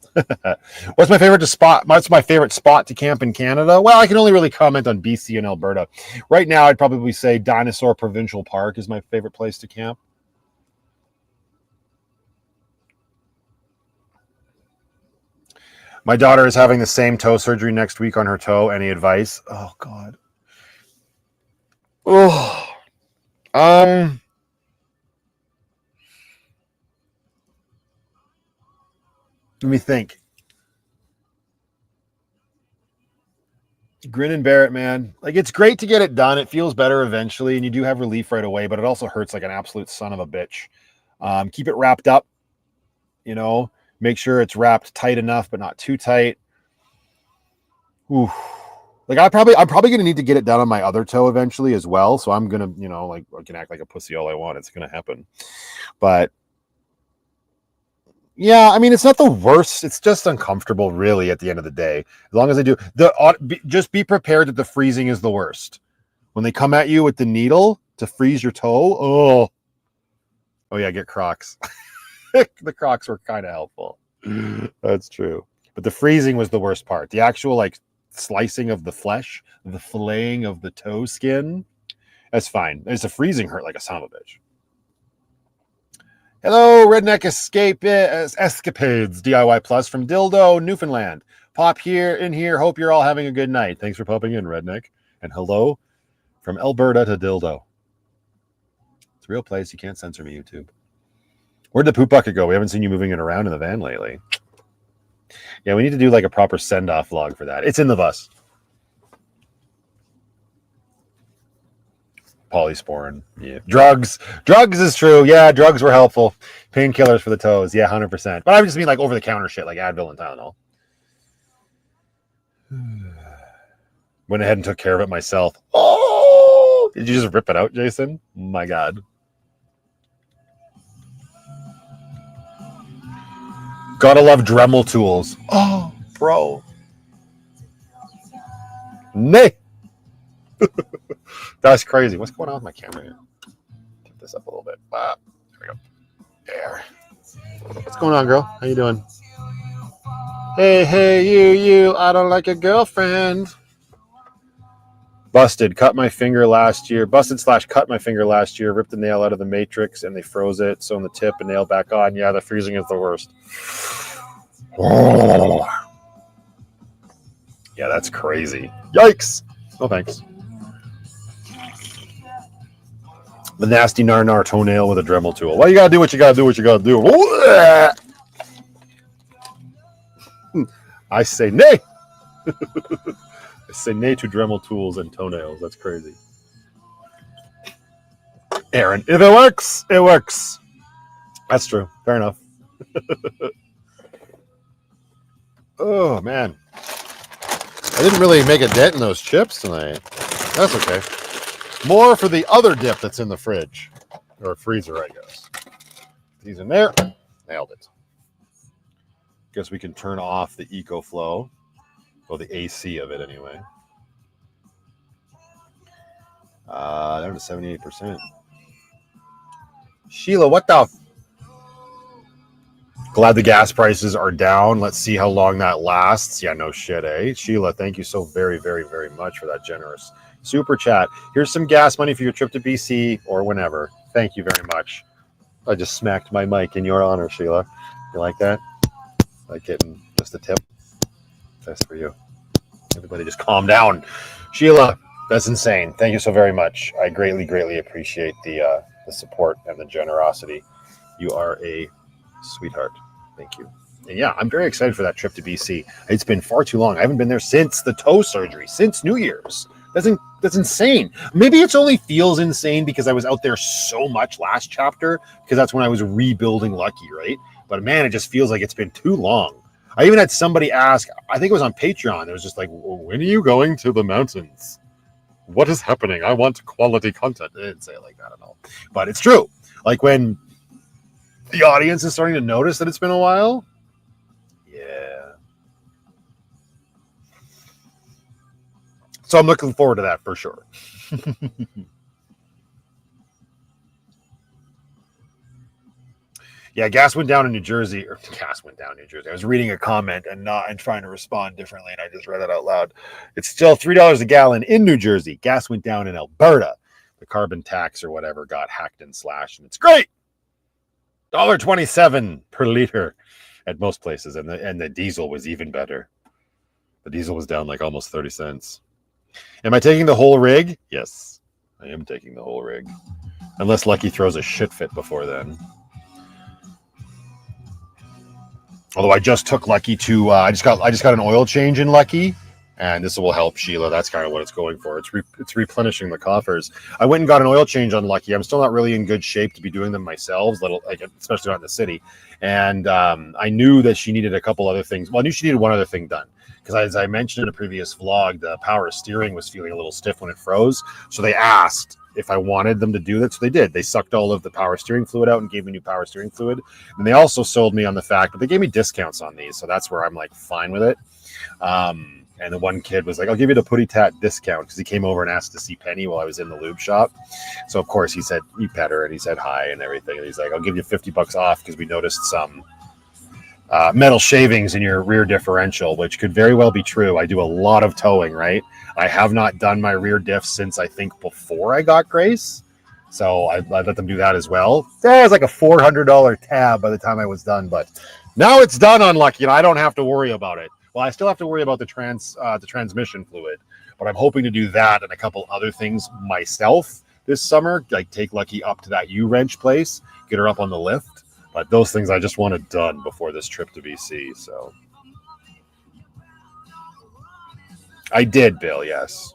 What's my favorite spot? What's my favorite spot to camp in Canada? Well, I can only really comment on BC and Alberta. Right now, I'd probably say Dinosaur Provincial Park is my favorite place to camp. My daughter is having the same toe surgery next week on her toe. Any advice? Oh, God. Oh, let me think. Grin and bear it, man. Like, it's great to get it done. It feels better eventually, and you do have relief right away, but it also hurts like an absolute son of a bitch. Keep it wrapped up, you know. Make sure it's wrapped tight enough, but not too tight. Ooh. Like, I'm probably going to need to get it done on my other toe eventually as well, so I'm going to, you know, like, I can act like a pussy all I want. It's going to happen. But yeah, I mean, it's not the worst. It's just uncomfortable, really, at the end of the day. As long as I do, just be prepared that the freezing is the worst. When they come at you with the needle to freeze your toe, oh yeah, get Crocs. The Crocs were kind of helpful. That's true. But the freezing was the worst part. The actual, like, slicing of the flesh, the filleting of the toe skin, that's fine. It's a freezing hurt like a son of a bitch. Hello, Redneck Escapades DIY Plus from Dildo, Newfoundland. Pop in here. Hope you're all having a good night. Thanks for popping in, Redneck. And hello from Alberta to Dildo. It's a real place. You can't censor me, YouTube. Where'd the poop bucket go? We haven't seen you moving it around in the van lately. Yeah, we need to do like a proper send-off vlog for that. It's in the bus. Polysporin. Yeah. Drugs is true. Yeah, drugs were helpful. Painkillers for the toes. Yeah, 100%. But I just mean like over-the-counter shit like Advil and Tylenol. Went ahead and took care of it myself. Oh! Did you just rip it out, Jason? My God. Gotta love Dremel tools. Oh, bro. Nay. That's crazy. What's going on with my camera here? Tip this up a little bit. There we go. There. What's going on, girl? How you doing? Hey, you. I don't like a girlfriend. Busted. Cut my finger last year. Busted/cut my finger last year. Ripped the nail out of the matrix and they froze it. Sewn the tip and nail back on. Yeah, the freezing is the worst. Oh. Yeah, that's crazy. Yikes. No thanks. The nasty nar toenail with a Dremel tool. Well, you gotta do what you gotta do. I say nay. Say nay to Dremel tools and toenails. That's crazy. Aaron, if it works, it works. That's true. Fair enough. Oh, man. I didn't really make a dent in those chips tonight. That's okay. More for the other dip that's in the fridge. Or freezer, I guess. These in there. Nailed it. Guess we can turn off the EcoFlow. Well, the AC of it, anyway. Down to 78%. Sheila, what the... Glad the gas prices are down. Let's see how long that lasts. Yeah, no shit, eh? Sheila, thank you so very, very, very much for that generous super chat. Here's some gas money for your trip to BC or whenever. Thank you very much. I just smacked my mic in your honor, Sheila. You like that? Like getting just a tip? That's for you. Everybody just calm down. Sheila, that's insane. Thank you so very much. I greatly, greatly appreciate the support and the generosity. You are a sweetheart. Thank you. And yeah, I'm very excited for that trip to BC. It's been far too long. I haven't been there since the toe surgery, since New Year's. That's insane. Maybe it only feels insane because I was out there so much last chapter, because that's when I was rebuilding Lucky, right? But man, it just feels like it's been too long. I even had somebody ask, I think it was on Patreon, it was just like, when are you going to the mountains? What is happening? I want quality content. They didn't say it like that at all. But it's true. Like when the audience is starting to notice that it's been a while. Yeah. So I'm looking forward to that for sure. Yeah, gas went down in New Jersey. Or gas went down in New Jersey. I was reading a comment and trying to respond differently, and I just read that out loud. It's still $3 a gallon in New Jersey. Gas went down in Alberta. The carbon tax or whatever got hacked and slashed, and it's great. $1.27 per liter at most places, and the diesel was even better. The diesel was down like almost 30 cents. Am I taking the whole rig? Yes, I am taking the whole rig. Unless Lucky throws a shit fit before then. Although I just took Lucky to, I just got an oil change in Lucky, and this will help Sheila. That's kind of what it's going for. It's replenishing the coffers. I went and got an oil change on Lucky. I'm still not really in good shape to be doing them myself, especially not in the city. And I knew that she needed a couple other things. Well, I knew she needed one other thing done. Because as I mentioned in a previous vlog, the power steering was feeling a little stiff when it froze. So they asked if I wanted them to do that. So they did. They sucked all of the power steering fluid out and gave me new power steering fluid. And they also sold me on the fact, but they gave me discounts on these. So that's where I'm like fine with it. And the one kid was like, I'll give you the Putty Tat discount, because he came over and asked to see Penny while I was in the lube shop. So of course he said, he pet her and he said hi and everything. And he's like, I'll give you $50 off because we noticed some metal shavings in your rear differential, which could very well be true. I do a lot of towing, right? I have not done my rear diff since I think before I got Grace. So I let them do that as well. It was like a $400 tab by the time I was done, but now it's done on Lucky and I don't have to worry about it. Well, I still have to worry about the transmission fluid, but I'm hoping to do that and a couple other things myself this summer, like take Lucky up to that U-wrench place, get her up on the lift. But those things I just wanted done before this trip to BC. So I did, Bill. Yes.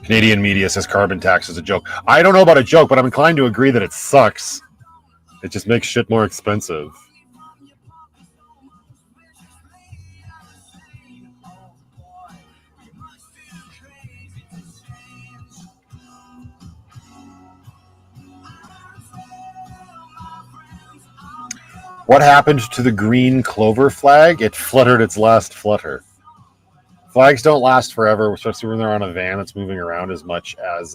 Canadian media says carbon tax is a joke. I don't know about a joke, but I'm inclined to agree that it sucks. It just makes shit more expensive. What happened to the green clover flag? It fluttered its last flutter. Flags don't last forever, especially when they're on a van that's moving around as much as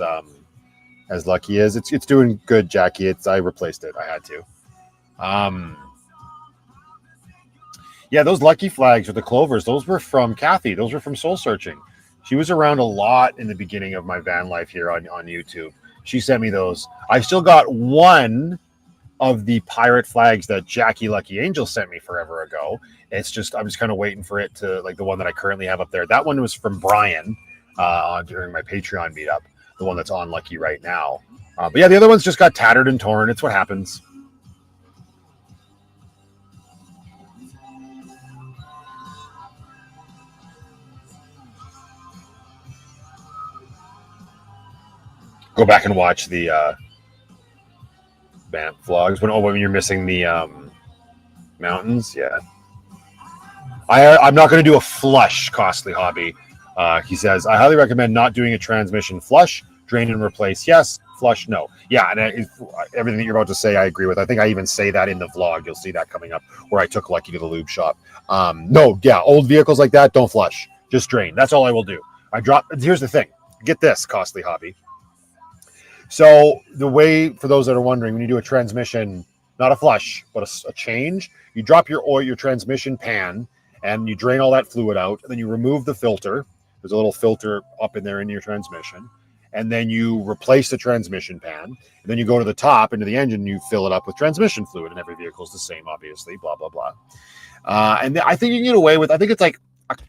Lucky is. It's doing good, Jackie. I replaced it. I had to. Yeah, those Lucky flags or the clovers, those were from Kathy. Those were from Soul Searching. She was around a lot in the beginning of my van life here on YouTube. She sent me those. I still got one of the pirate flags that Jackie Lucky Angel sent me forever ago. It's just, I'm just kind of waiting for it to, like the one that I currently have up there. That one was from Brian during my Patreon meetup, the one that's on Lucky right now. But yeah, the other ones just got tattered and torn. It's what happens. Go back and watch the Banff vlogs when you're missing the mountains. Yeah. I'm not going to do a flush, Costly Hobby. He says, I highly recommend not doing a transmission flush, drain and replace. Yes, flush, no. Yeah, and everything that you're about to say, I agree with. I think I even say that in the vlog. You'll see that coming up where I took Lucky to the lube shop. No, yeah, old vehicles like that, don't flush. Just drain. That's all I will do. Here's the thing. Get this, Costly Hobby. So the way, for those that are wondering, when you do a transmission, not a flush, but a change, you drop your oil, your transmission pan, and you drain all that fluid out, and then you remove the filter. There's a little filter up in there in your transmission, and then you replace the transmission pan, and then you go to the top into the engine, and you fill it up with transmission fluid, and every vehicle is the same, obviously, blah, blah, blah. And I think you can get away with, I think it's like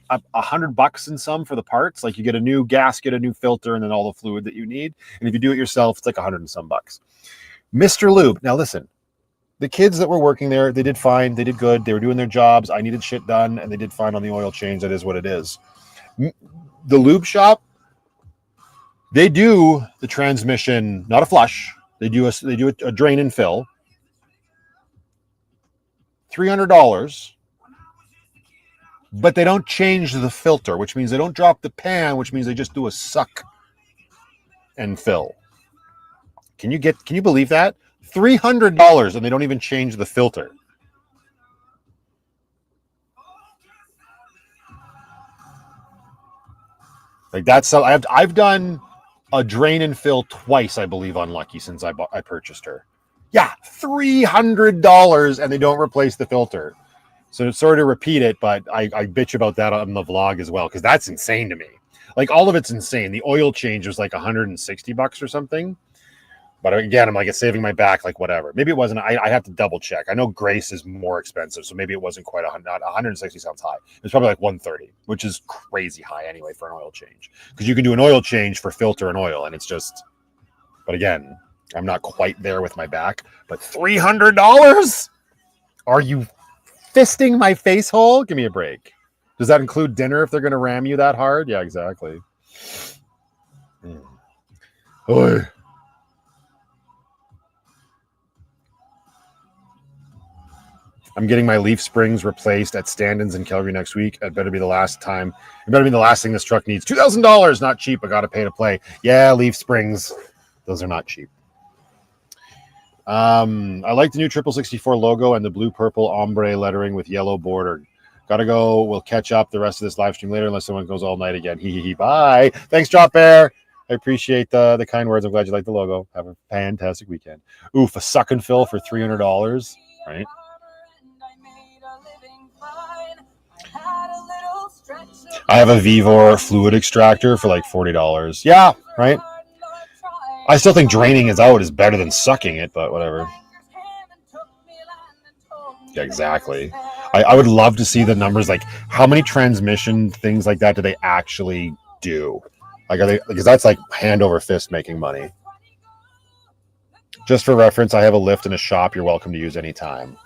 $100 in some for the parts. Like you get a new gasket, a new filter, and then all the fluid that you need. And if you do it yourself, it's like $100 and some bucks. Mr. Lube. Now listen, the kids that were working there, they did fine. They did good. They were doing their jobs. I needed shit done, and they did fine on the oil change. That is what it is. The lube shop, they do the transmission, not a flush. They do a drain and fill. $300. But they don't change the filter, which means they don't drop the pan, which means they just do a suck and fill. Can you believe that? $300 and they don't even change the filter. Like that's so I've done a drain and fill twice, I believe, on Lucky since I purchased her. Yeah, $300 and they don't replace the filter. So sorry to repeat it, but I bitch about that on the vlog as well, because that's insane to me. Like all of it's insane. The oil change was like $160 or something. But again, I'm like, it's saving my back, like whatever. Maybe it wasn't. I have to double check. I know Grace is more expensive, so maybe it wasn't quite 160 sounds high. It's probably like 130, which is crazy high anyway for an oil change. Because you can do an oil change for filter and oil, and it's just. But again, I'm not quite there with my back. But $300? Are you fisting my face hole? Give me a break. Does that include dinner if they're going to ram you that hard? Yeah, exactly. Oy. I'm getting my leaf springs replaced at Stand-ins in Calgary next week. It better be the last time. It better be the last thing this truck needs. $2,000, not cheap. I got to pay to play. Yeah, leaf springs. Those are not cheap. I like the new 64 logo and the blue-purple ombre lettering with yellow border. Gotta go. We'll catch up the rest of this live stream later unless someone goes all night again. Hee hee hee. Bye. Thanks, Drop Bear. I appreciate the kind words. I'm glad you like the logo. Have a fantastic weekend. Oof, a suck and fill for $300, right? I have a Vevor fluid extractor for like $40. Yeah, right? I still think draining it out is better than sucking it, but whatever. Yeah, exactly. I would love to see the numbers, like how many transmission things like that do they actually do? Like, are they, because that's like hand over fist making money. Just for reference, I have a lift in a shop you're welcome to use anytime.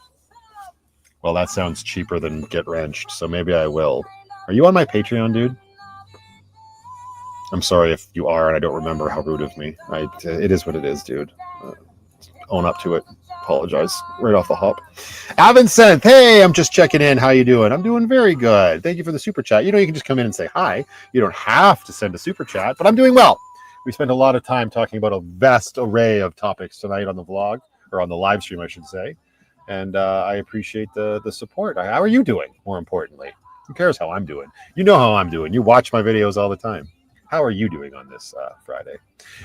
Well, that sounds cheaper than Get Wrenched, so maybe I will. Are you on my Patreon, dude? I'm sorry if you are, and I don't remember. How rude of me. It is what it is, dude. Own up to it. Apologize. Right off the hop. Avincent, hey, I'm just checking in. How you doing? I'm doing very good. Thank you for the super chat. You know, you can just come in and say hi. You don't have to send a super chat, but I'm doing well. We spent a lot of time talking about a vast array of topics tonight on the vlog, or on the live stream, I should say. And I appreciate the support. How are you doing, more importantly? Who cares how I'm doing? You know how I'm doing. You watch my videos all the time. How are you doing on this Friday?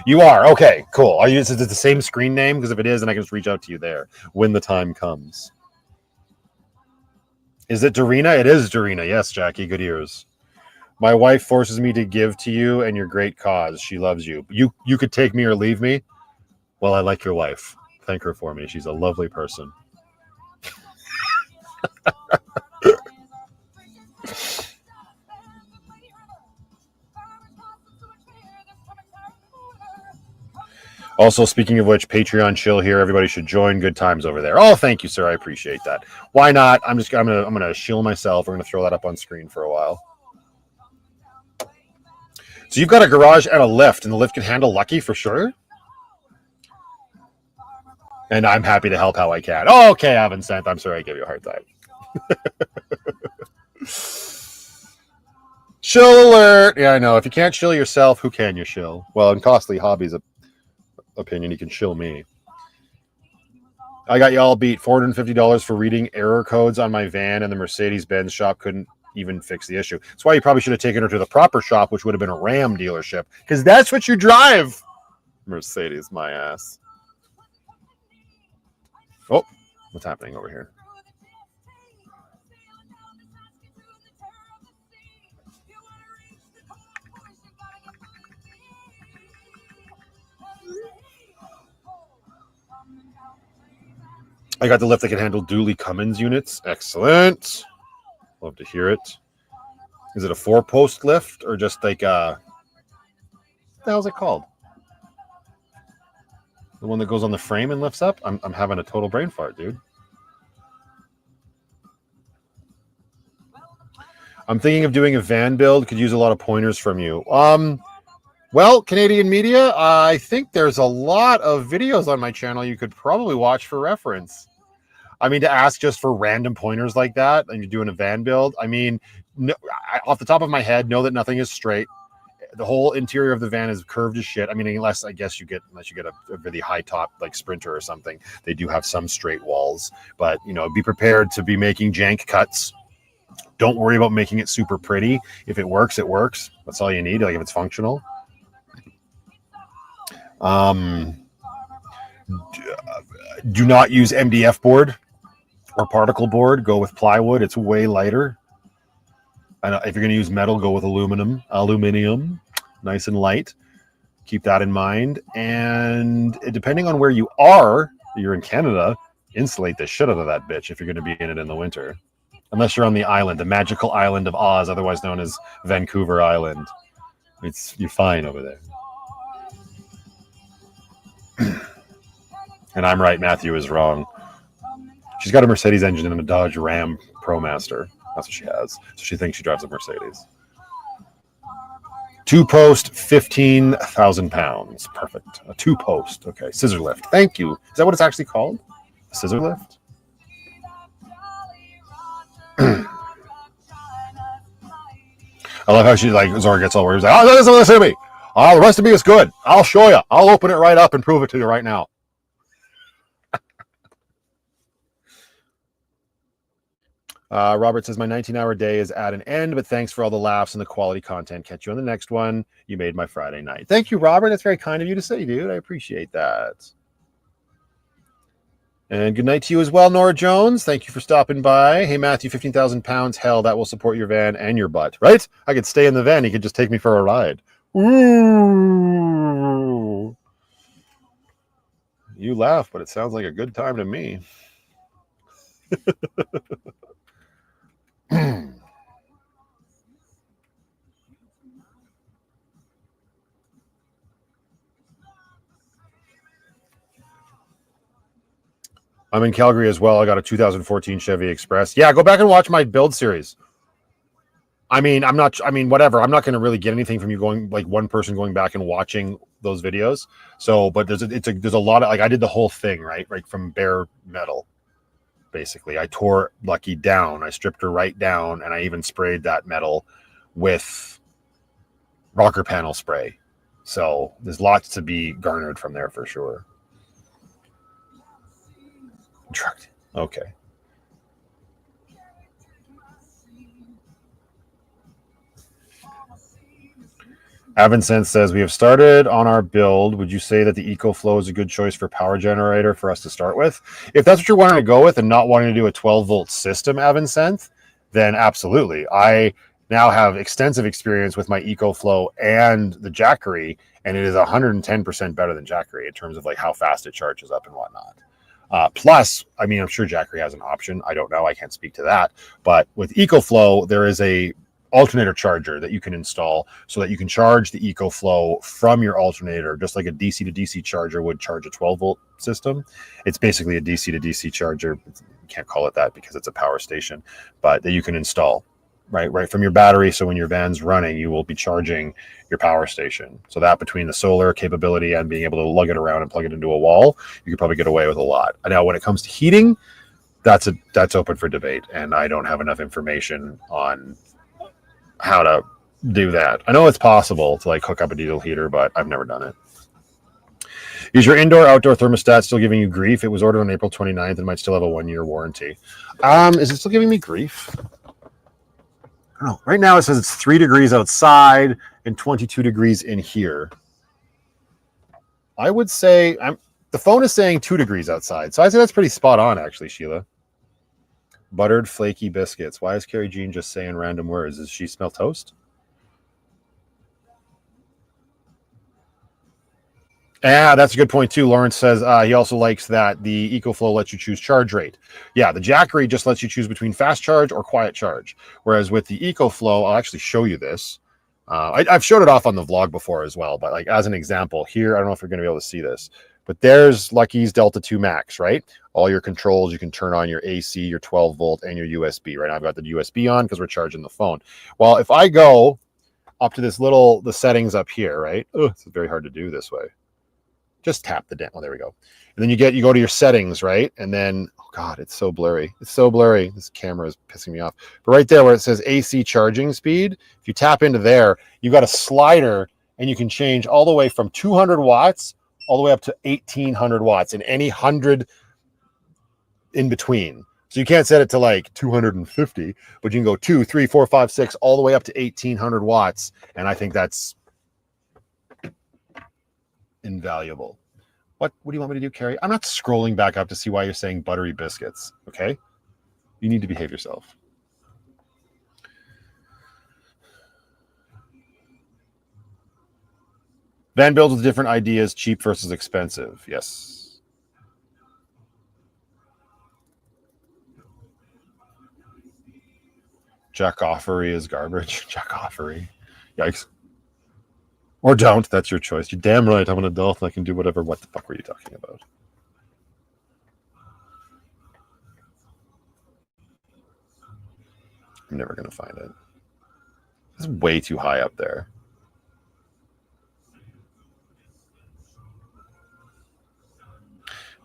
You are? Okay, cool. Is it the same screen name? Because if it is, then I can just reach out to you there when the time comes. Is it Dorina? It is Dorina. Yes, Jackie. Good ears. My wife forces me to give to you and your great cause. She loves you. You could take me or leave me. Well, I like your wife. Thank her for me. She's a lovely person. Also, speaking of which, Patreon chill here. Everybody should join. Good times over there. Oh, thank you, sir. I appreciate that. Why not? I'm gonna shill myself. We're gonna throw that up on screen for a while. So you've got a garage and a lift, and the lift can handle Lucky for sure. And I'm happy to help how I can. Oh, okay, Avincent. I'm sorry I gave you a hard time. Shill alert. Yeah, I know. If you can't shill yourself, who can you shill? Well, in Costly Hobbies opinion, you can shill me. I got y'all beat $450 for reading error codes on my van, and the Mercedes-Benz shop couldn't even fix the issue. That's why you probably should have taken her to the proper shop, which would have been a Ram dealership, because that's what you drive. Mercedes, my ass. Oh, what's happening over here? I got the lift that can handle dually Cummins units. Excellent. Love to hear it. Is it a 4-post lift or just like what the hell is it called? The one that goes on the frame and lifts up? I'm having a total brain fart, dude. I'm thinking of doing a van build. Could use a lot of pointers from you. Well, Canadian media, I think there's a lot of videos on my channel you could probably watch for reference. I mean, to ask just for random pointers like that, and you're doing a van build. I mean, no, off the top of my head, know that nothing is straight. The whole interior of the van is curved as shit. I mean, unless you get a really high top like Sprinter or something, they do have some straight walls. But you know, be prepared to be making jank cuts. Don't worry about making it super pretty. If it works, it works. That's all you need. Like if it's functional. Do not use MDF board or particle board. Go with plywood. It's way lighter. And if you're going to use metal, go with aluminum. Nice and light. Keep that in mind. And depending on where you are, you're in Canada, insulate the shit out of that bitch if you're going to be in it in the winter. Unless you're on the island, the magical island of Oz, otherwise known as Vancouver Island. You're fine over there. And I'm right, Matthew is wrong. She's got a Mercedes engine and a Dodge Ram ProMaster. That's what she has. So she thinks she drives a Mercedes. 2-post, 15,000 pounds. Perfect. A 2-post. Okay. Scissor lift. Thank you. Is that what it's actually called? A scissor lift? I love how she Zora gets all worried. She's like, oh, that doesn't listen to me. Oh, the rest of me is good. I'll show you. I'll open it right up and prove it to you right now. Robert says, my 19-hour day is at an end, but thanks for all the laughs and the quality content. Catch you on the next one. You made my Friday night. Thank you, Robert. That's very kind of you to say, dude. I appreciate that. And good night to you as well, Nora Jones. Thank you for stopping by. Hey, Matthew, 15,000 pounds. Hell, that will support your van and your butt, right? I could stay in the van. You could just take me for a ride. Ooh. You laugh, but it sounds like a good time to me. I'm in Calgary as well. I got a 2014 Chevy Express. Yeah, go back and watch my build series. I mean, whatever. I'm not going to really get anything from you going like one person going back and watching those videos. So, but there's a lot of I did the whole thing, right from bare metal. Basically, I tore Lucky down. I stripped her right down, and I even sprayed that metal with rocker panel spray. So there's lots to be garnered from there for sure. Trucked. Okay. Avincent says, we have started on our build. Would you say that the EcoFlow is a good choice for power generator for us to start with? If that's what you're wanting to go with and not wanting to do a 12-volt system, Avincent, then absolutely. I now have extensive experience with my EcoFlow and the Jackery, and it is 110% better than Jackery in terms of like how fast it charges up and whatnot. Plus, I mean, I'm sure Jackery has an option. I don't know. I can't speak to that. But with EcoFlow, there is a alternator charger that you can install so that you can charge the EcoFlow from your alternator, just like a DC to DC charger would charge a 12-volt system. It's basically a DC to DC charger. You can't call it that because it's a power station, but that you can install. right from your battery. So when your van's running, you will be charging your power station. So that between the solar capability and being able to lug it around and plug it into a wall, you could probably get away with a lot. Now, when it comes to heating, that's open for debate, and I don't have enough information on how to do that. I know it's possible to like hook up a diesel heater, but I've never done it. Is your indoor-outdoor thermostat still giving you grief? It was ordered on April 29th and might still have a 1-year warranty. Is it still giving me grief? I don't know. Right now it says it's 3 degrees outside and 22 degrees in here. I would say the phone is saying 2 degrees outside, so I'd say that's pretty spot on, actually, Sheila. Buttered flaky biscuits. Why is Carrie Jean just saying random words? Does she smell toast? Yeah, that's a good point too. Lawrence says he also likes that the EcoFlow lets you choose charge rate. Yeah, the Jackery just lets you choose between fast charge or quiet charge. Whereas with the EcoFlow, I'll actually show you this. I've showed it off on the vlog before as well, but like as an example here, I don't know if you're going to be able to see this, but there's Lucky's Delta 2 Max, right? All your controls, you can turn on your AC, your 12 volt, and your USB. Right now I've got the USB on because we're charging the phone. Well, if I go up to the settings up here, right? Oh, it's very hard to do this way. Just tap the down. Oh, there we go. And then you go to your settings, right? And then, oh God, it's so blurry. It's so blurry. This camera is pissing me off. But right there where it says AC charging speed, if you tap into there, you've got a slider and you can change all the way from 200 watts all the way up to 1800 watts and any 100 in between. So you can't set it to like 250, but you can go 2, 3, 4, 5, 6, all the way up to 1800 watts. And I think that's invaluable. What do you want me to do, Carrie? I'm not scrolling back up to see why you're saying buttery biscuits. Okay, you need to behave yourself. Van builds with different ideas, cheap versus expensive. Yes. Jack Offery is garbage. Jack Offery. Yikes. Or don't. That's your choice. You're damn right. I'm an adult and I can do whatever. What the fuck were you talking about? I'm never going to find it. It's way too high up there.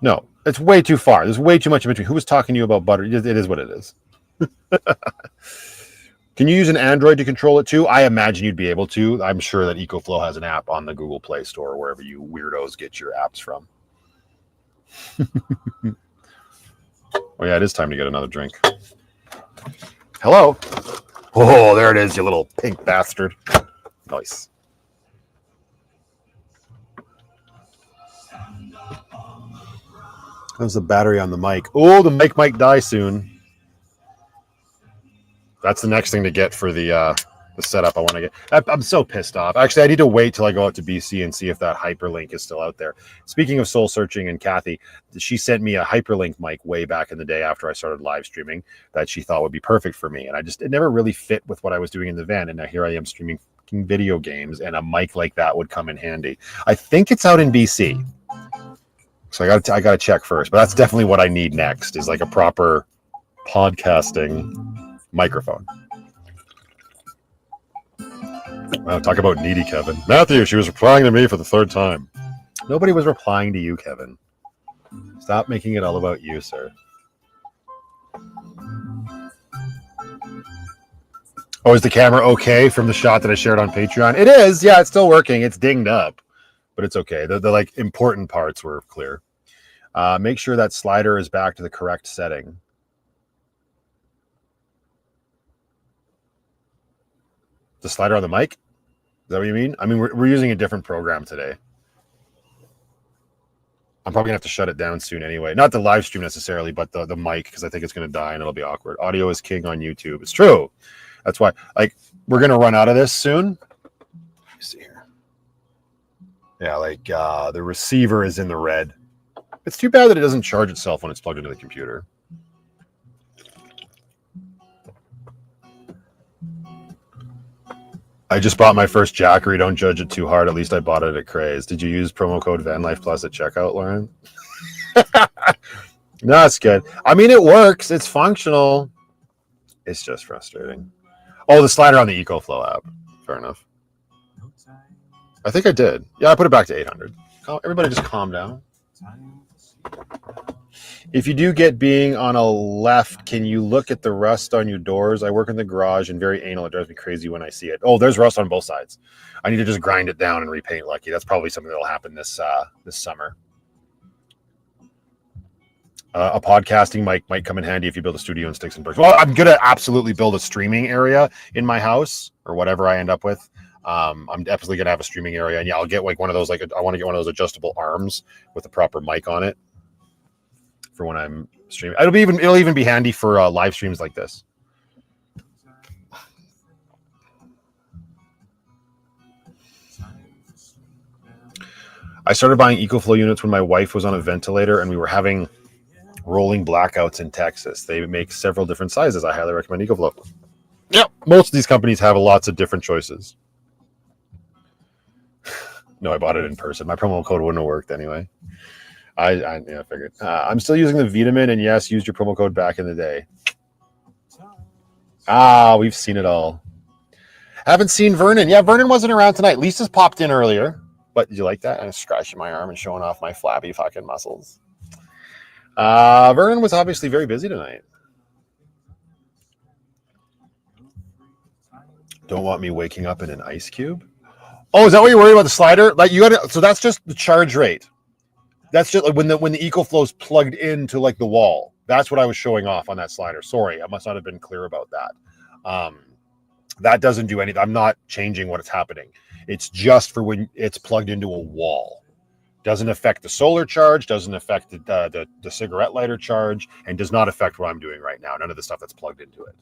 No, it's way too far. There's way too much in between. Who was talking to you about butter? It is what it is. Can you use an Android to control it too? I imagine you'd be able to. I'm sure that EcoFlow has an app on the Google Play Store or wherever you weirdos get your apps from. Oh yeah, it is time to get another drink. Hello. Oh, there it is, you little pink bastard. Nice. How's the battery on the mic? Oh, the mic might die soon. That's the next thing to get for the setup I want to get. I'm so pissed off. Actually, I need to wait till I go out to BC and see if that hyperlink is still out there. Speaking of soul searching and Kathy, she sent me a hyperlink mic way back in the day after I started live streaming that she thought would be perfect for me. And it never really fit with what I was doing in the van. And now here I am streaming video games and a mic like that would come in handy. I think it's out in BC. So I got to check first, but that's definitely what I need next is like a proper podcasting microphone. Wow, talk about needy, Kevin. Matthew, she was replying to me for the 3rd time. Nobody was replying to you, Kevin. Stop making it all about you, sir. Oh, is the camera okay from the shot that I shared on Patreon? It is. Yeah, it's still working. It's dinged up, but it's okay. The like important parts were clear. Make sure that slider is back to the correct setting. The slider on the mic? Is that what you mean? I mean, we're using a different program today. I'm probably going to have to shut it down soon anyway. Not the live stream necessarily, but the mic, because I think it's going to die and it'll be awkward. Audio is king on YouTube. It's true. That's why, like, we're going to run out of this soon. Let me see here. Yeah, like, the receiver is in the red. It's too bad that it doesn't charge itself when it's plugged into the computer. I just bought my first Jackery. Don't judge it too hard. At least I bought it at Craze. Did you use promo code VanLifePlus at checkout, Lauren? No, it's good. I mean, it works. It's functional. It's just frustrating. Oh, the slider on the EcoFlow app. Fair enough. I think I did. Yeah, I put it back to 800. Everybody just calm down. If you do get being on a left, can you look at the rust on your doors? I work in the garage and very anal. It drives me crazy when I see it. Oh, there's rust on both sides. I need to just grind it down and repaint Lucky. That's probably something that'll happen this summer. A podcasting mic might come in handy if you build a studio in sticks and bricks. Well, I'm gonna absolutely build a streaming area in my house or whatever I end up with. I'm definitely gonna have a streaming area, and yeah, I'll get like one of those. Like, I want to get one of those adjustable arms with a proper mic on it for when I'm streaming. It'll even be handy for live streams like this. I started buying EcoFlow units when my wife was on a ventilator and we were having rolling blackouts in Texas. They make several different sizes. I highly recommend EcoFlow. Yep, most of these companies have lots of different choices. No, I bought it in person. My promo code wouldn't have worked anyway. I figured. I'm still using the Vitamin, and yes, used your promo code back in the day. We've seen it all. Haven't seen Vernon. Yeah, Vernon wasn't around tonight. Lisa's popped in earlier. But did you like that? I'm scratching my arm and showing off my flabby fucking muscles. Vernon was obviously very busy tonight. Don't want me waking up in an ice cube. Oh, is that what you're worried about, the slider? Like, you got to. So that's just the charge rate. That's just like when the EcoFlow's plugged into like the wall. That's what I was showing off on that slider. Sorry, I must not have been clear about that. That doesn't do anything. I'm not changing what's happening. It's just for when it's plugged into a wall. Doesn't affect the solar charge, doesn't affect the cigarette lighter charge, and does not affect what I'm doing right now. None of the stuff that's plugged into it.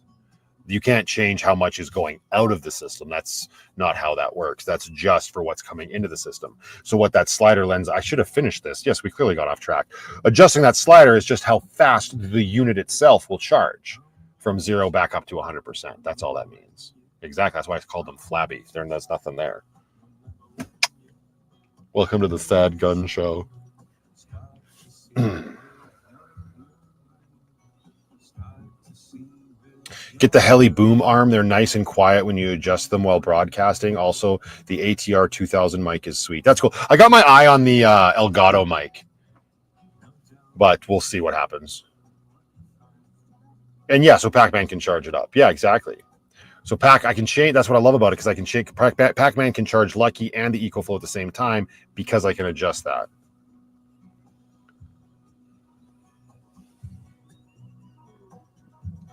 You can't change how much is going out of the system. That's not how that works. That's just for what's coming into the system. So what that slider lens, I should have finished this. Yes, we clearly got off track. Adjusting that slider is just how fast the unit itself will charge from 0 back up to 100%. That's all that means. Exactly. That's why I called them flabby. There's nothing there. Welcome to the Sad Gun Show. Get the Heli boom arm. They're nice and quiet when you adjust them while broadcasting. Also, the ATR 2000 mic is sweet. That's cool. I got my eye on the Elgato mic, but we'll see what happens. And yeah, so Pac-Man can charge it up. Yeah, exactly. So I can change. That's what I love about it, because I can change. Pac-Man can charge Lucky and the EcoFlow at the same time because I can adjust that.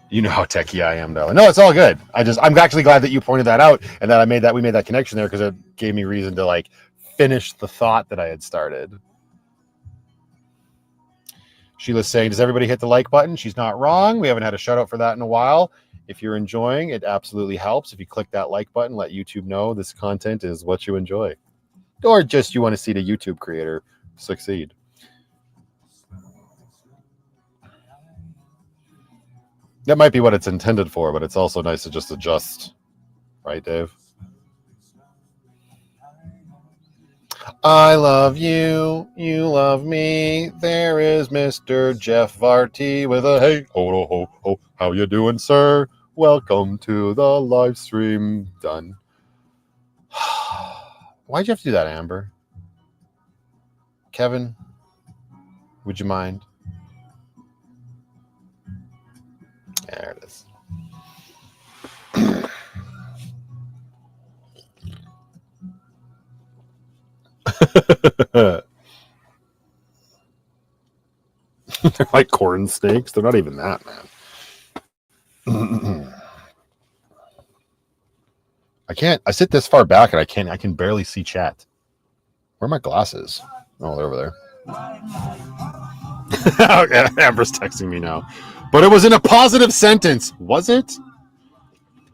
You know how techie I am, though. No, it's all good. I'm actually glad that you pointed that out and that we made that connection there, because it gave me reason to like finish the thought that I had started. Sheila's saying, does everybody hit the like button? She's not wrong. We haven't had a shout out for that in a while. If you're enjoying, it absolutely helps. If you click that like button, let YouTube know this content is what you enjoy. Or just you want to see the YouTube creator succeed. That might be what it's intended for, but it's also nice to just adjust. Right, Dave? I love you, you love me. There is Mr. Jeff Varty with a hey, ho, ho, ho, how you doing, sir? Welcome to the live stream. Done. Why'd you have to do that, Amber? Kevin, would you mind? There it is. They're like corn snakes. They're not even that, man. I sit this far back and I can barely see chat. Where are my glasses? Oh, they're over there. Okay, Amber's texting me now. But it was in a positive sentence. Was it?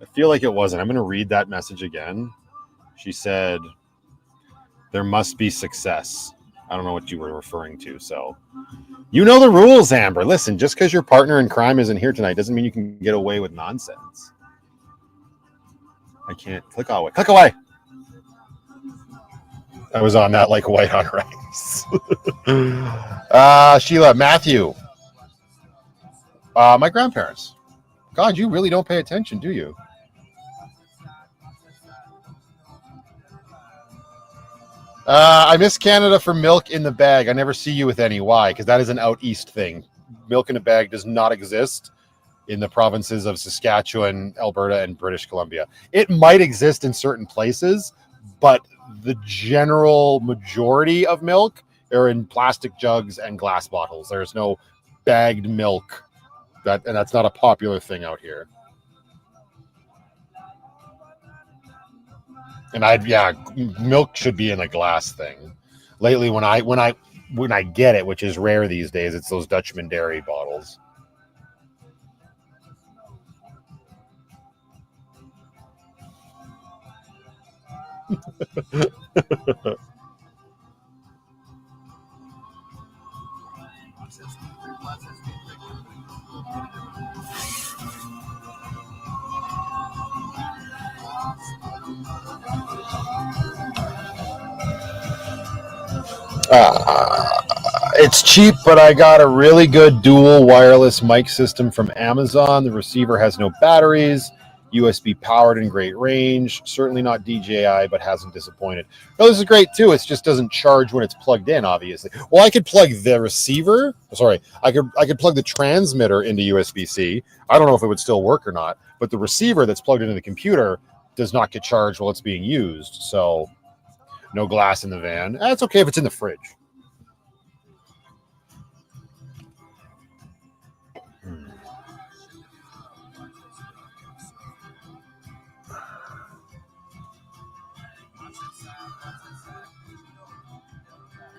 I feel like it wasn't. I'm going to read that message again. She said, there must be success. I don't know what you were referring to. So you know the rules, Amber. Listen, just because your partner in crime isn't here tonight doesn't mean you can get away with nonsense. I can't. Click away. Click away. I was on that like white on rice. Sheila, Matthew. My grandparents. God, you really don't pay attention, do you? I miss Canada for milk in the bag. I never see you with any. Why? Because that is an out east thing. Milk in a bag does not exist in the provinces of Saskatchewan, Alberta, and British Columbia. It might exist in certain places, but the general majority of milk are in plastic jugs and glass bottles. There's no bagged milk, and that's not a popular thing out here. And milk should be in a glass thing. Lately, when I get it, which is rare these days, it's those Dutchman Dairy bottles. It's cheap, but I got a really good dual wireless mic system from Amazon. The receiver has no batteries, USB powered and great range. Certainly not DJI, but hasn't disappointed. No, this is great too. It just doesn't charge when it's plugged in, obviously. Well, I could plug the receiver. Sorry, I could plug the transmitter into USB-C. I don't know if it would still work or not, but the receiver that's plugged into the computer does not get charged while it's being used. So no glass in the van. That's okay if it's in the fridge.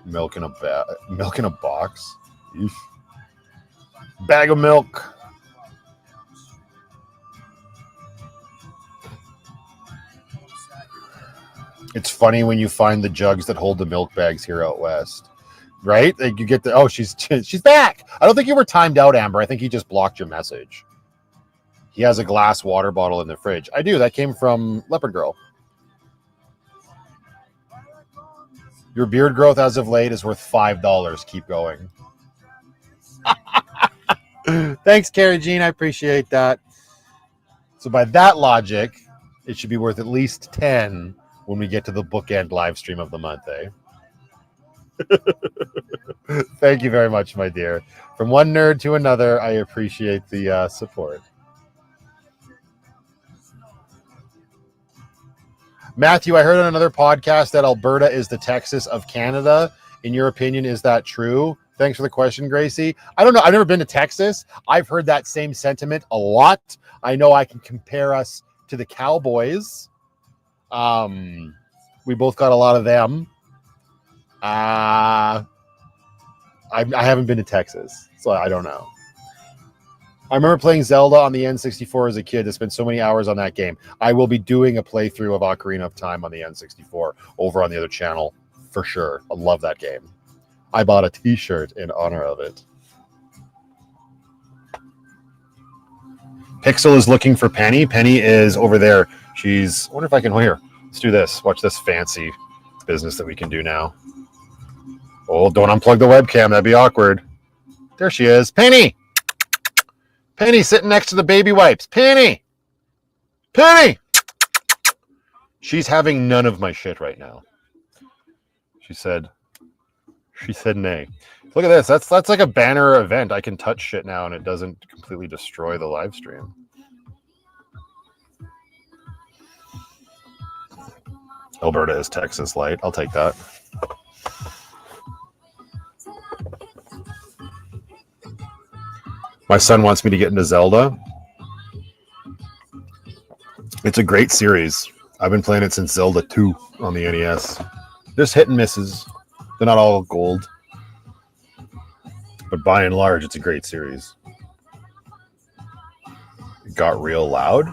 Milk in a box. Eesh. Bag of milk. It's funny when you find the jugs that hold the milk bags here out west, right? Like you get the she's back. I don't think you were timed out, Amber. I think he just blocked your message. He has a glass water bottle in the fridge. I do. That came from Leopard Girl. Your beard growth as of late is worth $5. Keep going. Thanks, Carrie Jean. I appreciate that. So by that logic, it should be worth at least 10 when we get to the bookend live stream of the month, eh? Thank you very much, my dear. From one nerd to another, I appreciate the support. Matthew, I heard on another podcast that Alberta is the Texas of Canada. In your opinion, is that true? Thanks for the question, Gracie. I don't know. I've never been to Texas. I've heard that same sentiment a lot. I know I can compare us to the Cowboys. We both got a lot of them. I haven't been to Texas, so I don't know. I remember playing Zelda on the N64 as a kid. I spent so many hours on that game. I will be doing a playthrough of Ocarina of Time on the N64 over on the other channel for sure. I love that game. I bought a t-shirt in honor of it. Pixel is looking for Penny. Penny is over there. I wonder if I can hear. Let's do this. Watch this fancy business that we can do now. Oh, don't unplug the webcam. That'd be awkward. There she is. Penny! Penny sitting next to the baby wipes. Penny! Penny! She's having none of my shit right now. She said nay. Look at this. That's like a banner event. I can touch shit now and it doesn't completely destroy the live stream. Alberta is Texas light. I'll take that. My son wants me to get into Zelda. It's a great series. I've been playing it since Zelda 2 on the NES. There's hit and misses. They're not all gold. But by and large, it's a great series. It got real loud.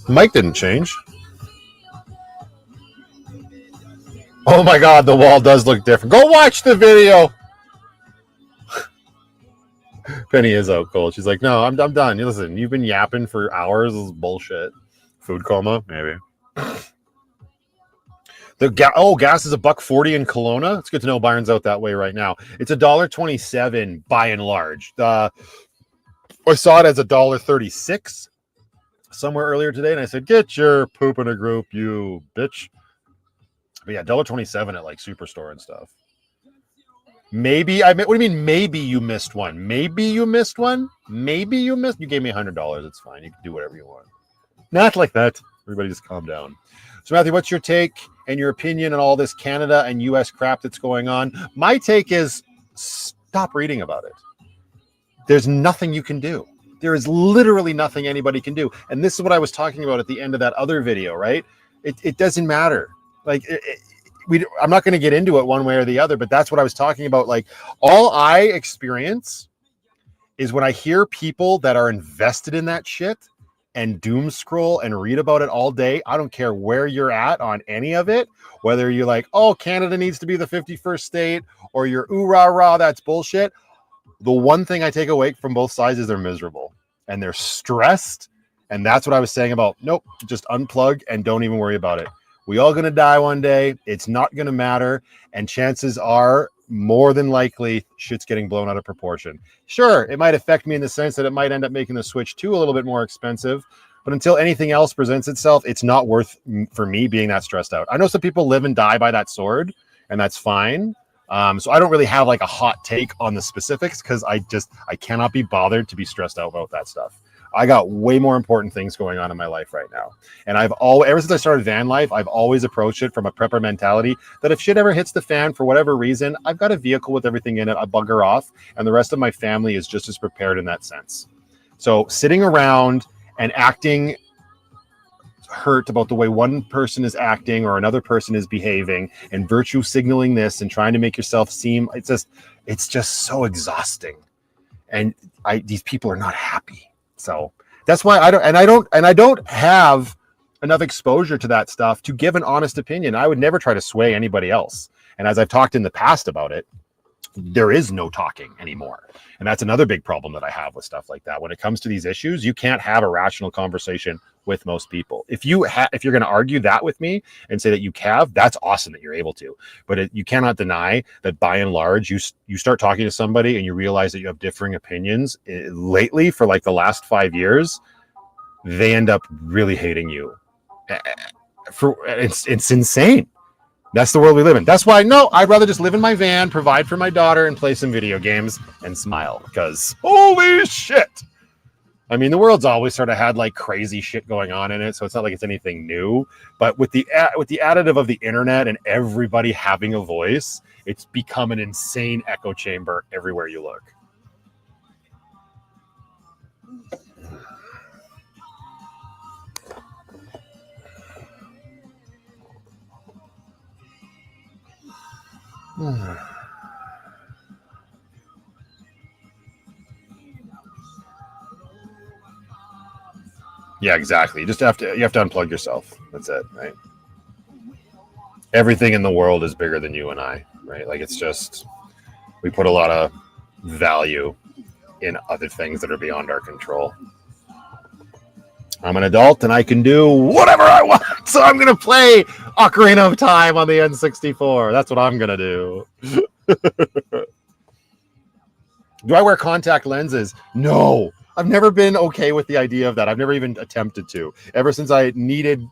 The mic didn't change. Oh my God, the wall does look different. Go watch the video. Penny is out cold. She's like, no, I'm done. Listen, you've been yapping for hours. This is bullshit. Food coma, maybe. Gas is $1.40 in Kelowna. It's good to know Byron's out that way right now. It's $1.27 by and large. I saw it as $1.36 somewhere earlier today, and I said, "Get your poop in a group, you bitch." But yeah, $1.27 at like Superstore and stuff. Maybe what do you mean? Maybe you missed one. Maybe you missed one. Maybe you missed. You gave me $100. It's fine. You can do whatever you want. Not like that. Everybody just calm down. So Matthew, what's your take and your opinion on all this Canada and US crap that's going on? My take is stop reading about it. There's nothing you can do. There is literally nothing anybody can do. And this is what I was talking about at the end of that other video, right? It doesn't matter. Like, I'm not going to get into it one way or the other, but that's what I was talking about. Like, all I experience is when I hear people that are invested in that shit and doom scroll and read about it all day. I don't care where you're at on any of it, whether you're like, oh, Canada needs to be the 51st state, or you're ooh rah rah, that's bullshit. The one thing I take away from both sides is they're miserable and they're stressed. And that's what I was saying about, nope, just unplug and don't even worry about it. We all going to die one day. It's not going to matter. And chances are, more than likely, shit's getting blown out of proportion. Sure, it might affect me in the sense that it might end up making the Switch 2 a little bit more expensive. But until anything else presents itself, it's not worth for me being that stressed out. I know some people live and die by that sword, and that's fine. So I don't really have like a hot take on the specifics because I cannot be bothered to be stressed out about that stuff. I got way more important things going on in my life right now. And ever since I started van life, I've always approached it from a prepper mentality that if shit ever hits the fan for whatever reason, I've got a vehicle with everything in it. I bugger off. And the rest of my family is just as prepared in that sense. So sitting around and acting hurt about the way one person is acting or another person is behaving and virtue signaling this and trying to make yourself seem, it's just so exhausting. And these people are not happy. So that's why I don't have enough exposure to that stuff to give an honest opinion. I would never try to sway anybody else. And as I've talked in the past about it, there is no talking anymore. And that's another big problem that I have with stuff like that. When it comes to these issues, you can't have a rational conversation with most people. If you're going to argue that with me and say that you have, that's awesome that you're able to. But you cannot deny that by and large, you start talking to somebody and you realize that you have differing opinions. Lately, for like the last 5 years, they end up really hating you. It's insane. That's the world we live in. That's why, no, I'd rather just live in my van, provide for my daughter, and play some video games and smile. Because holy shit! I mean, the world's always sort of had like crazy shit going on in it, so it's not like it's anything new. But with the additive of the internet and everybody having a voice, it's become an insane echo chamber everywhere you look. Yeah, exactly. You have to unplug yourself. That's it, right? Everything in the world is bigger than you and I, right? Like, it's just, we put a lot of value in other things that are beyond our control. I'm an adult and I can do whatever I want. So I'm going to play Ocarina of Time on the N64. That's what I'm going to do. Do I wear contact lenses? No. I've never been okay with the idea of that. I've never even attempted to. Ever since I needed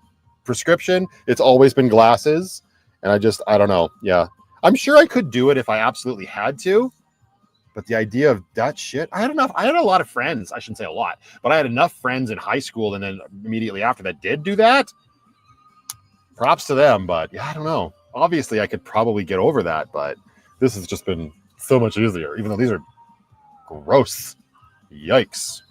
prescription, it's always been glasses. And I don't know. Yeah. I'm sure I could do it if I absolutely had to. But the idea of that shit, I had a lot of friends. I shouldn't say a lot, but I had enough friends in high school and then immediately after that did do that. Props to them. But yeah, I don't know. Obviously, I could probably get over that, but this has just been so much easier, even though these are gross. Yikes.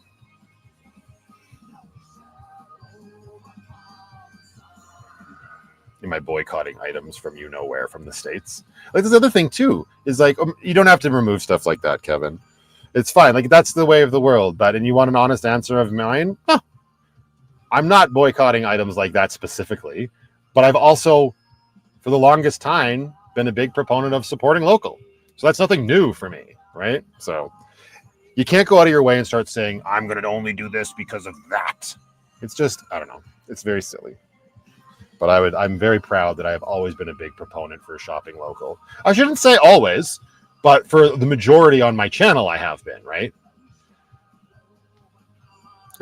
Am I boycotting items from nowhere from the States? Like, this other thing too is like, you don't have to remove stuff like that, Kevin. It's fine. Like, that's the way of the world. And you want an honest answer of mine? Huh. I'm not boycotting items like that specifically, but I've also, for the longest time, been a big proponent of supporting local. So that's nothing new for me, right? So you can't go out of your way and start saying, I'm going to only do this because of that. It's just, I don't know. It's very silly. But I'm very proud that I have always been a big proponent for shopping local. I shouldn't say always, but for the majority on my channel, I have been, right?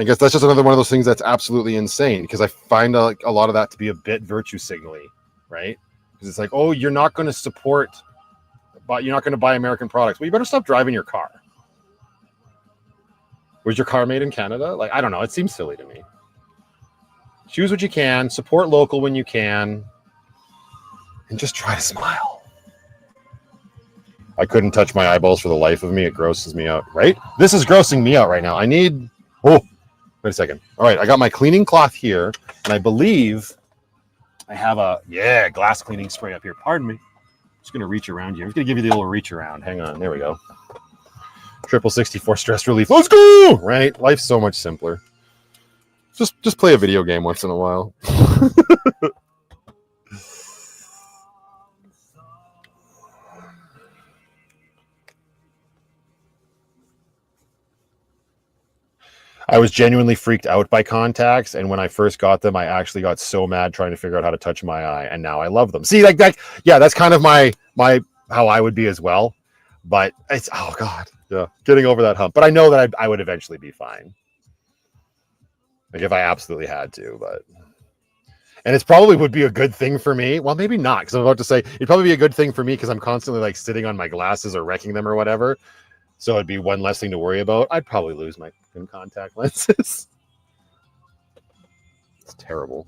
I guess that's just another one of those things that's absolutely insane because I find a lot of that to be a bit virtue signaling, right? Because it's like, oh, you're not going to support, but you're not going to buy American products. Well, you better stop driving your car. Was your car made in Canada? Like, I don't know. It seems silly to me. Choose what you can, support local when you can, and just try to smile. I couldn't touch my eyeballs for the life of me. It grosses me out, right? This is grossing me out right now. I need... Oh, wait a second. All right, I got my cleaning cloth here, and I believe I have a... Yeah, glass cleaning spray up here. Pardon me. I'm just going to reach around here. I'm just going to give you the little reach around. Hang on. There we go. 64 stress relief. Let's go! Right? Life's so much simpler. Just play a video game once in a while. I was genuinely freaked out by contacts, and when I first got them, I actually got so mad trying to figure out how to touch my eye, and now I love them. See, like that, yeah, that's kind of my how I would be as well. But it's, oh god, yeah, getting over that hump. But I know that I would eventually be fine. Like if I absolutely had to, but and it's probably would be a good thing for me. Well, maybe not, because I'm about to say it'd probably be a good thing for me because I'm constantly like sitting on my glasses or wrecking them or whatever. So it'd be one less thing to worry about. I'd probably lose my contact lenses. It's terrible.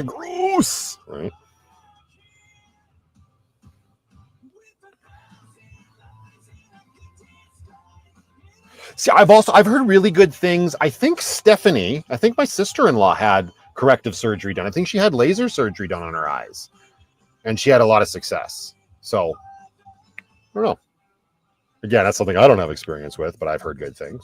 Gross. Right? See, I've heard really good things. I think my sister-in-law had corrective surgery done. I think she had laser surgery done on her eyes, and she had a lot of success. So I don't know. Again, that's something I don't have experience with, but I've heard good things.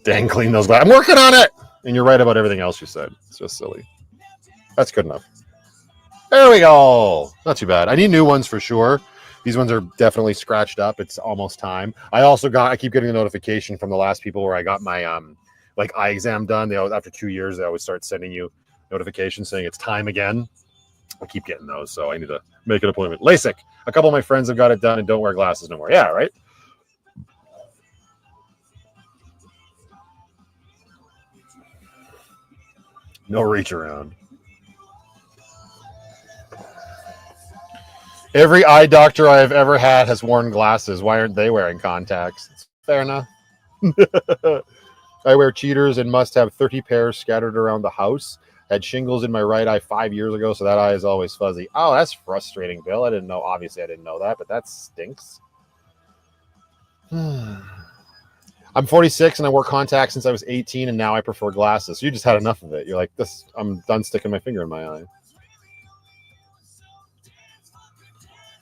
Dang, clean those glasses. I'm working on it. And you're right about everything else you said. It's just silly. That's good enough. There we go. Not too bad. I need new ones for sure. These ones are definitely scratched up. It's almost time. I keep getting a notification from the last people where I got my like eye exam done. They always, after 2 years, they always start sending you notifications saying it's time again. I keep getting those, so I need to make an appointment. LASIK. A couple of my friends have got it done and don't wear glasses no more. Yeah, right? No reach around. Every eye doctor I have ever had has worn glasses. Why aren't they wearing contacts? It's fair enough. I wear cheaters and must have 30 pairs scattered around the house. Had shingles in my right eye 5 years ago, so that eye is always fuzzy. Oh, that's frustrating, Bill. I didn't know. Obviously, I didn't know that, but that stinks. I'm 46 and I wore contacts since I was 18, and now I prefer glasses. So you just had enough of it. You're like, this. I'm done sticking my finger in my eye.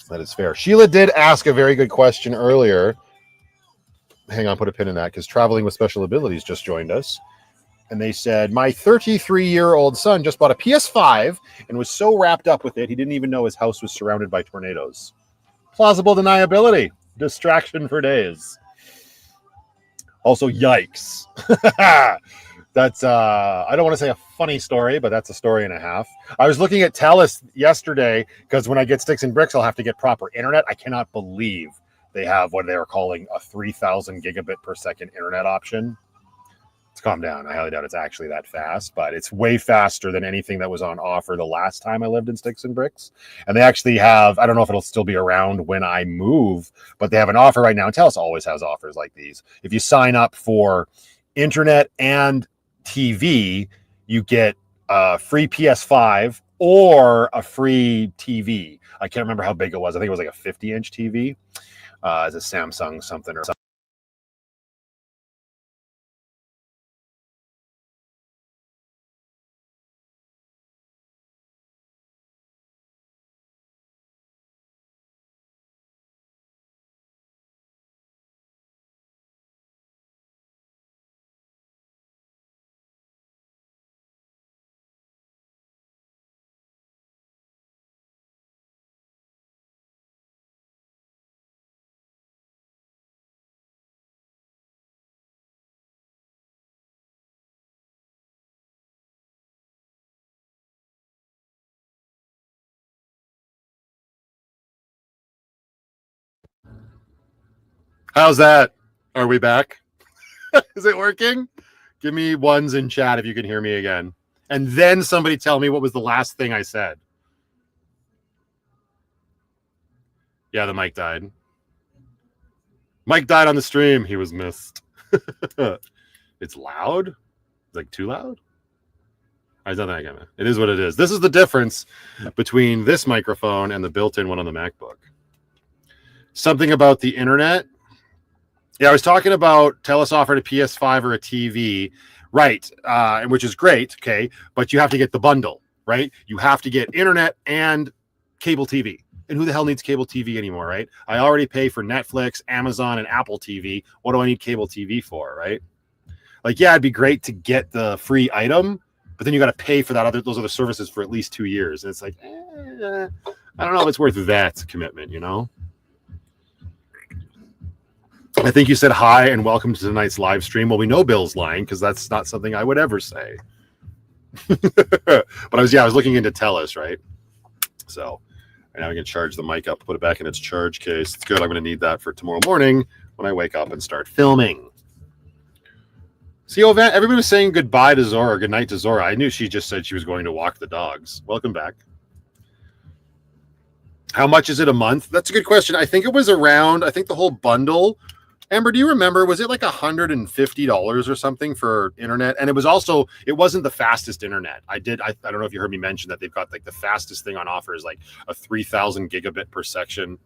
That is fair. Sheila did ask a very good question earlier. Hang on, put a pin in that, because Traveling with Special Abilities just joined us. And they said, my 33-year-old son just bought a PS5 and was so wrapped up with it, he didn't even know his house was surrounded by tornadoes. Plausible deniability. Distraction for days. Also, yikes. That's, I don't want to say a funny story, but that's a story and a half. I was looking at TELUS yesterday, because when I get Sticks and Bricks, I'll have to get proper internet. I cannot believe they have what they are calling a 3,000 gigabit per second internet option. Let's calm down. I highly doubt it's actually that fast, but it's way faster than anything that was on offer the last time I lived in Sticks and Bricks. And they actually have, I don't know if it'll still be around when I move, but they have an offer right now. And TELUS always has offers like these. If you sign up for internet and TV, you get a free PS5 or a free TV. I can't remember how big it was. I think it was like a 50-inch TV. It's a Samsung something or something. How's that? Are we back? Is it working? Give me ones in chat if you can hear me again. And then somebody tell me what was the last thing I said. Yeah, the mic died. Mike died on the stream. He was missed. It's loud? Like too loud? There's nothing I can. It is what it is. This is the difference between this microphone and the built-in one on the MacBook. Something about the internet. Yeah, I was talking about TELUS offered a PS5 or a TV, right? Which is great, okay, but you have to get the bundle, right? You have to get internet and cable TV. And who the hell needs cable TV anymore, right? I already pay for Netflix, Amazon, and Apple TV. What do I need cable TV for, right? Like, yeah, it'd be great to get the free item, but then you got to pay for those other services for at least 2 years. And it's like, I don't know if it's worth that commitment, you know? I think you said hi and welcome to tonight's live stream. Well, we know Bill's lying because that's not something I would ever say. But I was looking into TELUS, right? So now we can charge the mic up, put it back in its charge case. It's good. I'm going to need that for tomorrow morning when I wake up and start filming. See, everybody was saying goodbye to Zora, good night to Zora. I knew she just said she was going to walk the dogs. Welcome back. How much is it a month? That's a good question. I think it was around, I think the whole bundle. Amber, do you remember, was it like $150 or something for internet? And it wasn't the fastest internet. I don't know if you heard me mention that they've got like the fastest thing on offer is like a 3,000 gigabit per second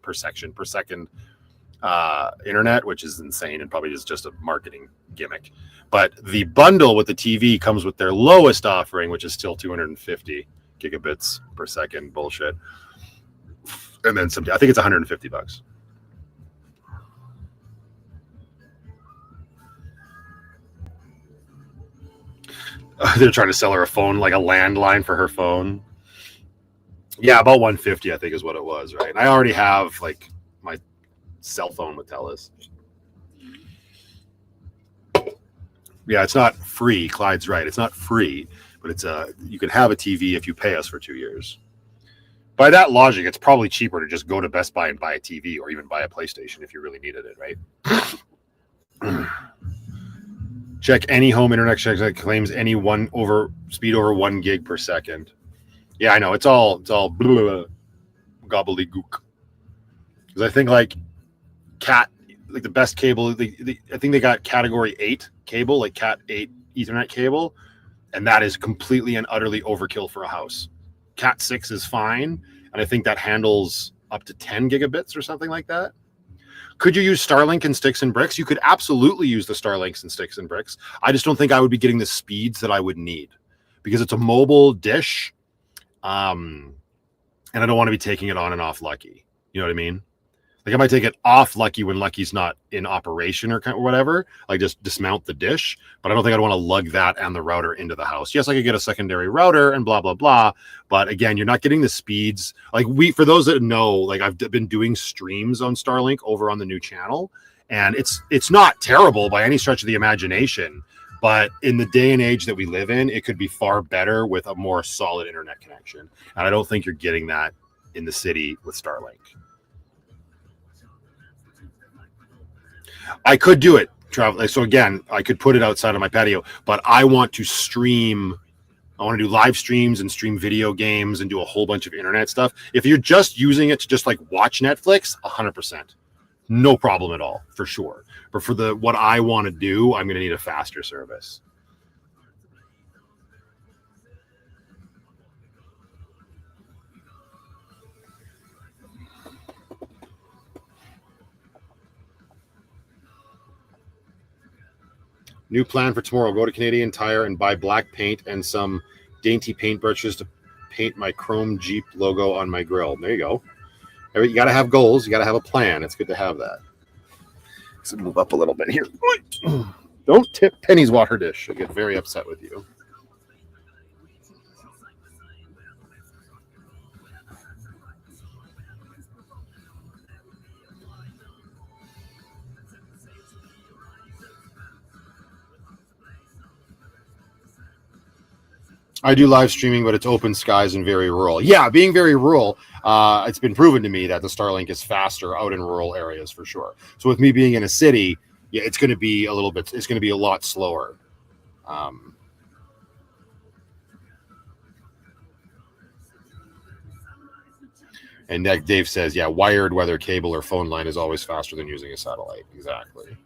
internet, which is insane and probably is just a marketing gimmick. But the bundle with the TV comes with their lowest offering, which is still 250 gigabits per second bullshit. And then I think it's $150. They're trying to sell her a phone, like a landline for her phone. Yeah, about $150, I think is what it was, right? And I already have like my cell phone with TELUS. Yeah, it's not free. Clyde's right. It's not free, but it's you can have a TV if you pay us for 2 years. By that logic, it's probably cheaper to just go to Best Buy and buy a TV or even buy a PlayStation if you really needed it, right? Check any home internet check that claims any speed over 1 gig per second. Yeah, I know. It's all gobbledygook. Because I think like the best cable, I think they got category 8 cable, like Cat 8 Ethernet cable, and that is completely and utterly overkill for a house. Cat 6 is fine, and I think that handles up to 10 gigabits or something like that. Could you use Starlink and Sticks and Bricks? You could absolutely use the Starlinks and Sticks and Bricks. I just don't think I would be getting the speeds that I would need because it's a mobile dish, and I don't want to be taking it on and off Lucky. You know what I mean? Like I might take it off Lucky when Lucky's not in operation or whatever, like just dismount the dish, but I don't think I'd want to lug that and the router into the house. Yes, I could get a secondary router and blah, blah, blah. But again, you're not getting the speeds. Like for those that know, like I've been doing streams on Starlink over on the new channel, and it's not terrible by any stretch of the imagination. But in the day and age that we live in, it could be far better with a more solid internet connection. And I don't think you're getting that in the city with Starlink. I could do it, travel. So again, I could put it outside of my patio, but I want to stream. I want to do live streams and stream video games and do a whole bunch of internet stuff. If you're just using it to just like watch Netflix, 100%, no problem at all, for sure. But for what I want to do, I'm going to need a faster service. New plan for tomorrow. Go to Canadian Tire and buy black paint and some dainty paintbrushes to paint my chrome Jeep logo on my grill. There you go. You got to have goals. You got to have a plan. It's good to have that. Let's move up a little bit here. Don't tip Penny's water dish. She'll get very upset with you. I do live streaming, but it's open skies and very rural. Yeah, being very rural, it's been proven to me that the Starlink is faster out in rural areas for sure. So with me being in a city, yeah, it's going to be it's going to be a lot slower. And like Dave says, yeah, wired, whether cable or phone line, is always faster than using a satellite. Exactly.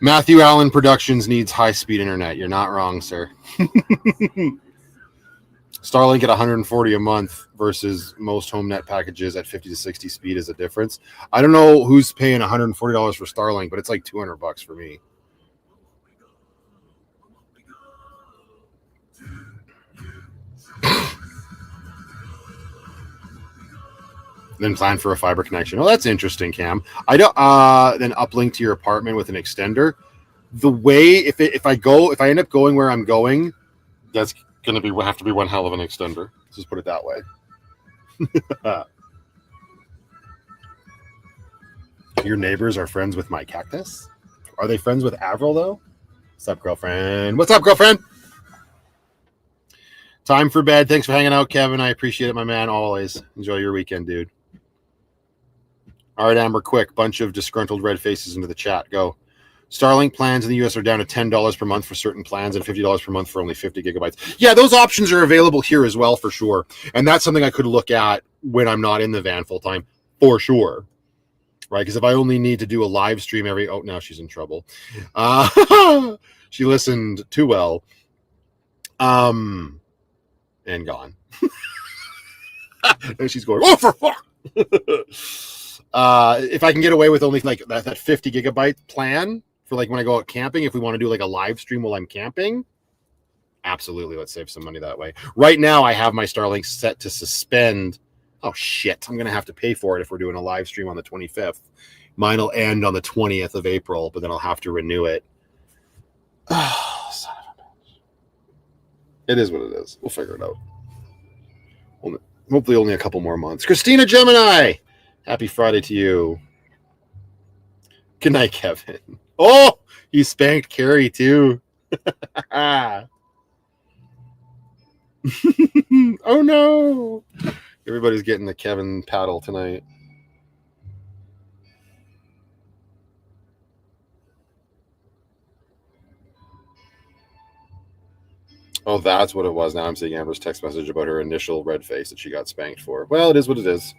Matthew Allen Productions needs high-speed internet. You're not wrong, sir. Starlink at 140 a month versus most home net packages at 50 to 60 speed is a difference. I don't know who's paying $140 for Starlink, but it's like $200 for me. Then plan for a fiber connection. Oh, that's interesting, Cam. I don't. Then uplink to your apartment with an extender. The way if I end up going where I'm going, that's gonna have to be one hell of an extender. Let's just put it that way. Your neighbors are friends with my cactus. Are they friends with Avril though? What's up, girlfriend? What's up, girlfriend? Time for bed. Thanks for hanging out, Kevin. I appreciate it, my man. Always enjoy your weekend, dude. All right, Amber, quick. Bunch of disgruntled red faces into the chat. Go. Starlink plans in the US are down to $10 per month for certain plans and $50 per month for only 50 gigabytes. Yeah, those options are available here as well, for sure. And that's something I could look at when I'm not in the van full time, for sure. Right? Because if I only need to do a live stream oh, now she's in trouble. She listened too well. And gone. And she's going, oh, for fuck. If I can get away with only like that 50 gigabyte plan for like when I go out camping, if we want to do like a live stream while I'm camping, absolutely, let's save some money that way. Right now, I have my Starlink set to suspend. Oh shit, I'm gonna have to pay for it if we're doing a live stream on the 25th. Mine will end on the 20th of April, but then I'll have to renew it. Oh, son of a bitch. It is what it is. We'll figure it out. Hopefully only a couple more months. Christina Gemini, happy Friday to you. Good night, Kevin. Oh, he spanked Carrie too. Oh no. Everybody's getting the Kevin paddle tonight. Oh, that's what it was. Now I'm seeing Amber's text message about her initial red face that she got spanked for. Well, it is what it is.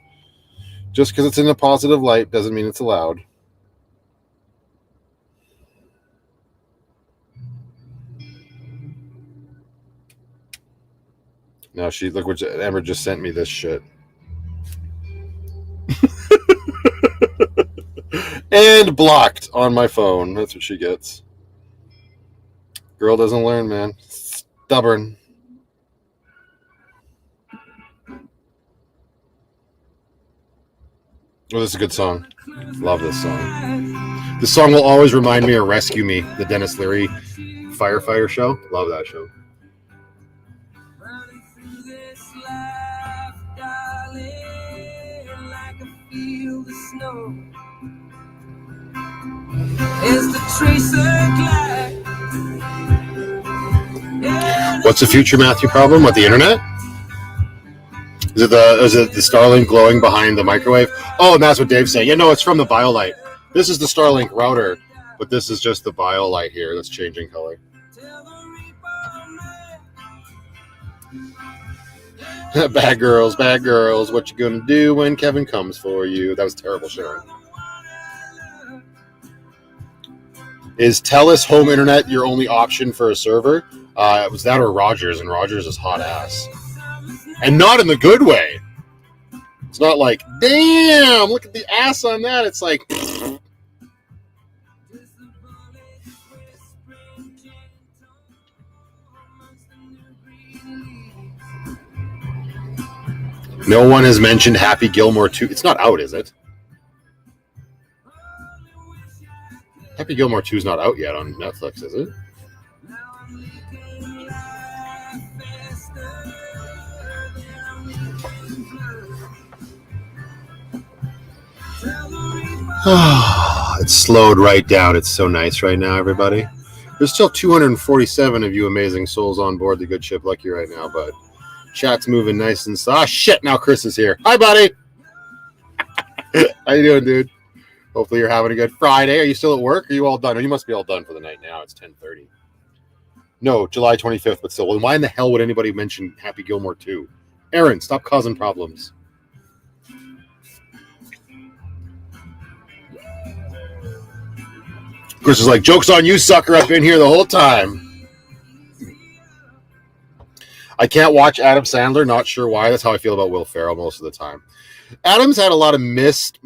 Just because it's in a positive light doesn't mean it's allowed. Now look what Amber just sent me this shit. And blocked on my phone. That's what she gets. Girl doesn't learn, man. Stubborn. Oh, this is a good song. Love this song. This song will always remind me of Rescue Me, the Dennis Leary firefighter show. Love that show. What's the future Matthew problem with the internet? Is it the Starlink glowing behind the microwave? Oh, and that's what Dave's saying. Yeah, no, it's from the BioLite. This is the Starlink router, but this is just the BioLite here that's changing color. Bad girls, what you gonna do when Kevin comes for you? That was terrible, Sharon. Is TELUS home internet your only option for a server? It was that or Rogers, and Rogers is hot ass. And not in the good way. It's not like, damn, look at the ass on that. It's like... No one has mentioned Happy Gilmore 2. It's not out, is it? Happy Gilmore 2 is not out yet on Netflix, is it? It's slowed right down. It's so nice right now, everybody. There's still 247 of you amazing souls on board the good ship Lucky right now, but chat's moving nice and shit. Now Chris is here. Hi, buddy. How you doing, dude? Hopefully you're having a good Friday. Are you still at work? Are you all done? Oh, you must be all done for the night now. It's 10:30. No, July 25th, but still. Well, why in the hell would anybody mention Happy Gilmore 2? Aaron, stop causing problems. Chris is like, joke's on you, sucker. I've been here the whole time. I can't watch Adam Sandler. Not sure why. That's how I feel about Will Ferrell most of the time. Adam's had a lot of missed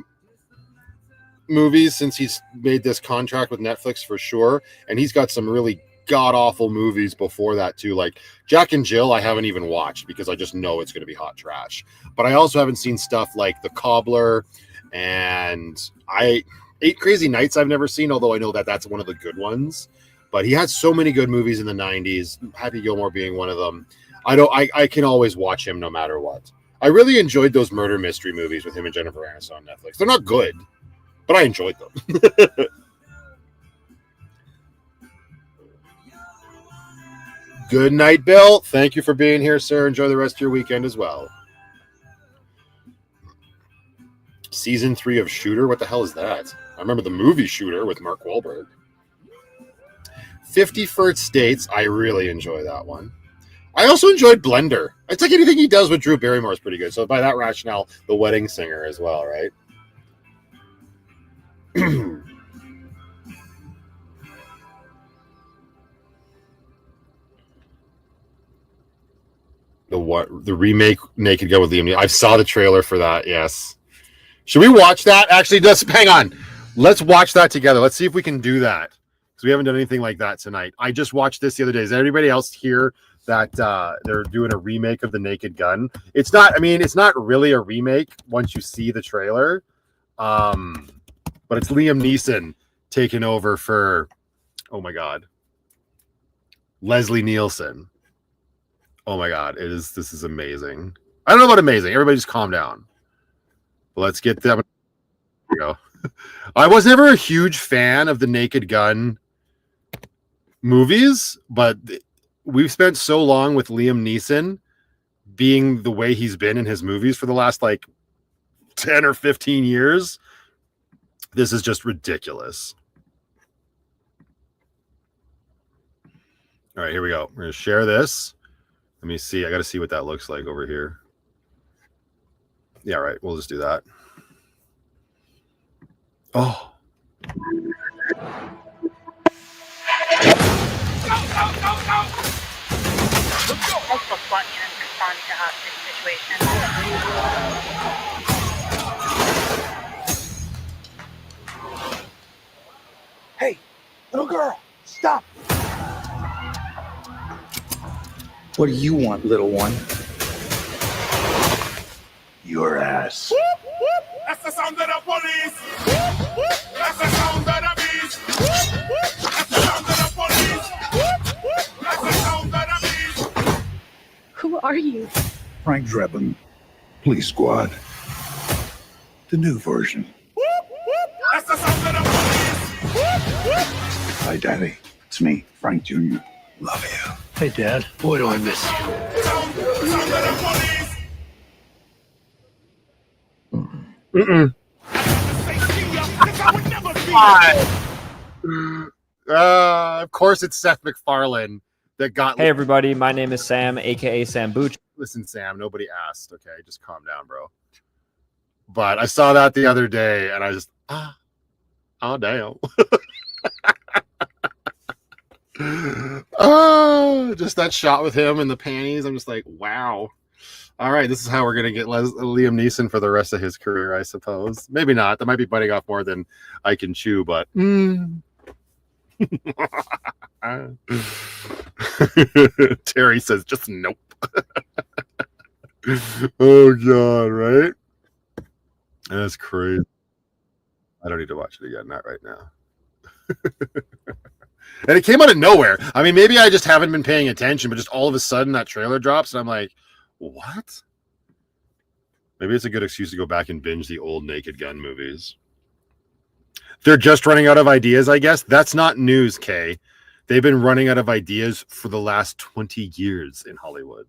movies since he's made this contract with Netflix for sure. And he's got some really god-awful movies before that too. Like Jack and Jill, I haven't even watched because I just know it's going to be hot trash. But I also haven't seen stuff like The Cobbler and 8 Crazy Nights I've never seen, although I know that that's one of the good ones. But he had so many good movies in the 90s, Happy Gilmore being one of them. I can always watch him no matter what. I really enjoyed those murder mystery movies with him and Jennifer Aniston on Netflix. They're not good, but I enjoyed them. Good night, Bill. Thank you for being here, sir. Enjoy the rest of your weekend as well. Season 3 of Shooter? What the hell is that? I remember the movie Shooter with Mark Wahlberg. 50 First Dates. I really enjoy that one. I also enjoyed Blender. It's like anything he does with Drew Barrymore is pretty good. So by that rationale, The Wedding Singer as well, right? The remake Naked Gun with Liam Neeson. I saw the trailer for that. Yes. Should we watch that? Actually, just hang on. Let's watch that together. Let's see if we can do that because we haven't done anything like that tonight. I just watched this the other day. Is anybody else here that they're doing a remake of The Naked Gun? It's not. I mean, it's not really a remake once you see the trailer, but it's Liam Neeson taking over for, oh my God, Leslie Nielsen. Oh my God, this is amazing. I don't know about amazing. Everybody just calm down. Let's get them. There we go. I was never a huge fan of the Naked Gun movies, but we've spent so long with Liam Neeson being the way he's been in his movies for the last like 10 or 15 years. This is just ridiculous. All right, here we go. We're going to share this. Let me see. I got to see what that looks like over here. Yeah, right. We'll just do that. Oh. Go, go, go, go! Multiple SWAT units responding to hostage situation. Hey, little girl, stop! What do you want, little one? Your ass. That's the sound of the police. That's the sound of the beast. That's the sound of the police. That's the sound of the beast. Who are you? Frank Drebin, Police Squad. The new version. That's the sound of the police. Hi, Daddy. It's me, Frank Jr. Love you. Hey, Dad. Boy, do I miss you. Sound of the police. Of course, it's Seth MacFarlane that got. Hey, everybody. My name is Sam, aka Sam Booch. Listen, Sam. Nobody asked. Okay, just calm down, bro. But I saw that the other day, and I just oh damn. Oh, just that shot with him in the panties. I'm just like, wow. All right, this is how we're going to get Liam Neeson for the rest of his career, I suppose. Maybe not. That might be biting off more than I can chew, but... Terry says, just nope. Oh, God, right? That's crazy. I don't need to watch it again. Not right now. And it came out of nowhere. I mean, maybe I just haven't been paying attention, but just all of a sudden that trailer drops, and I'm like, what? Maybe it's a good excuse to go back and binge the old Naked Gun movies. They're just running out of ideas, I guess. That's not news, Kay. They've been running out of ideas for the last 20 years in Hollywood.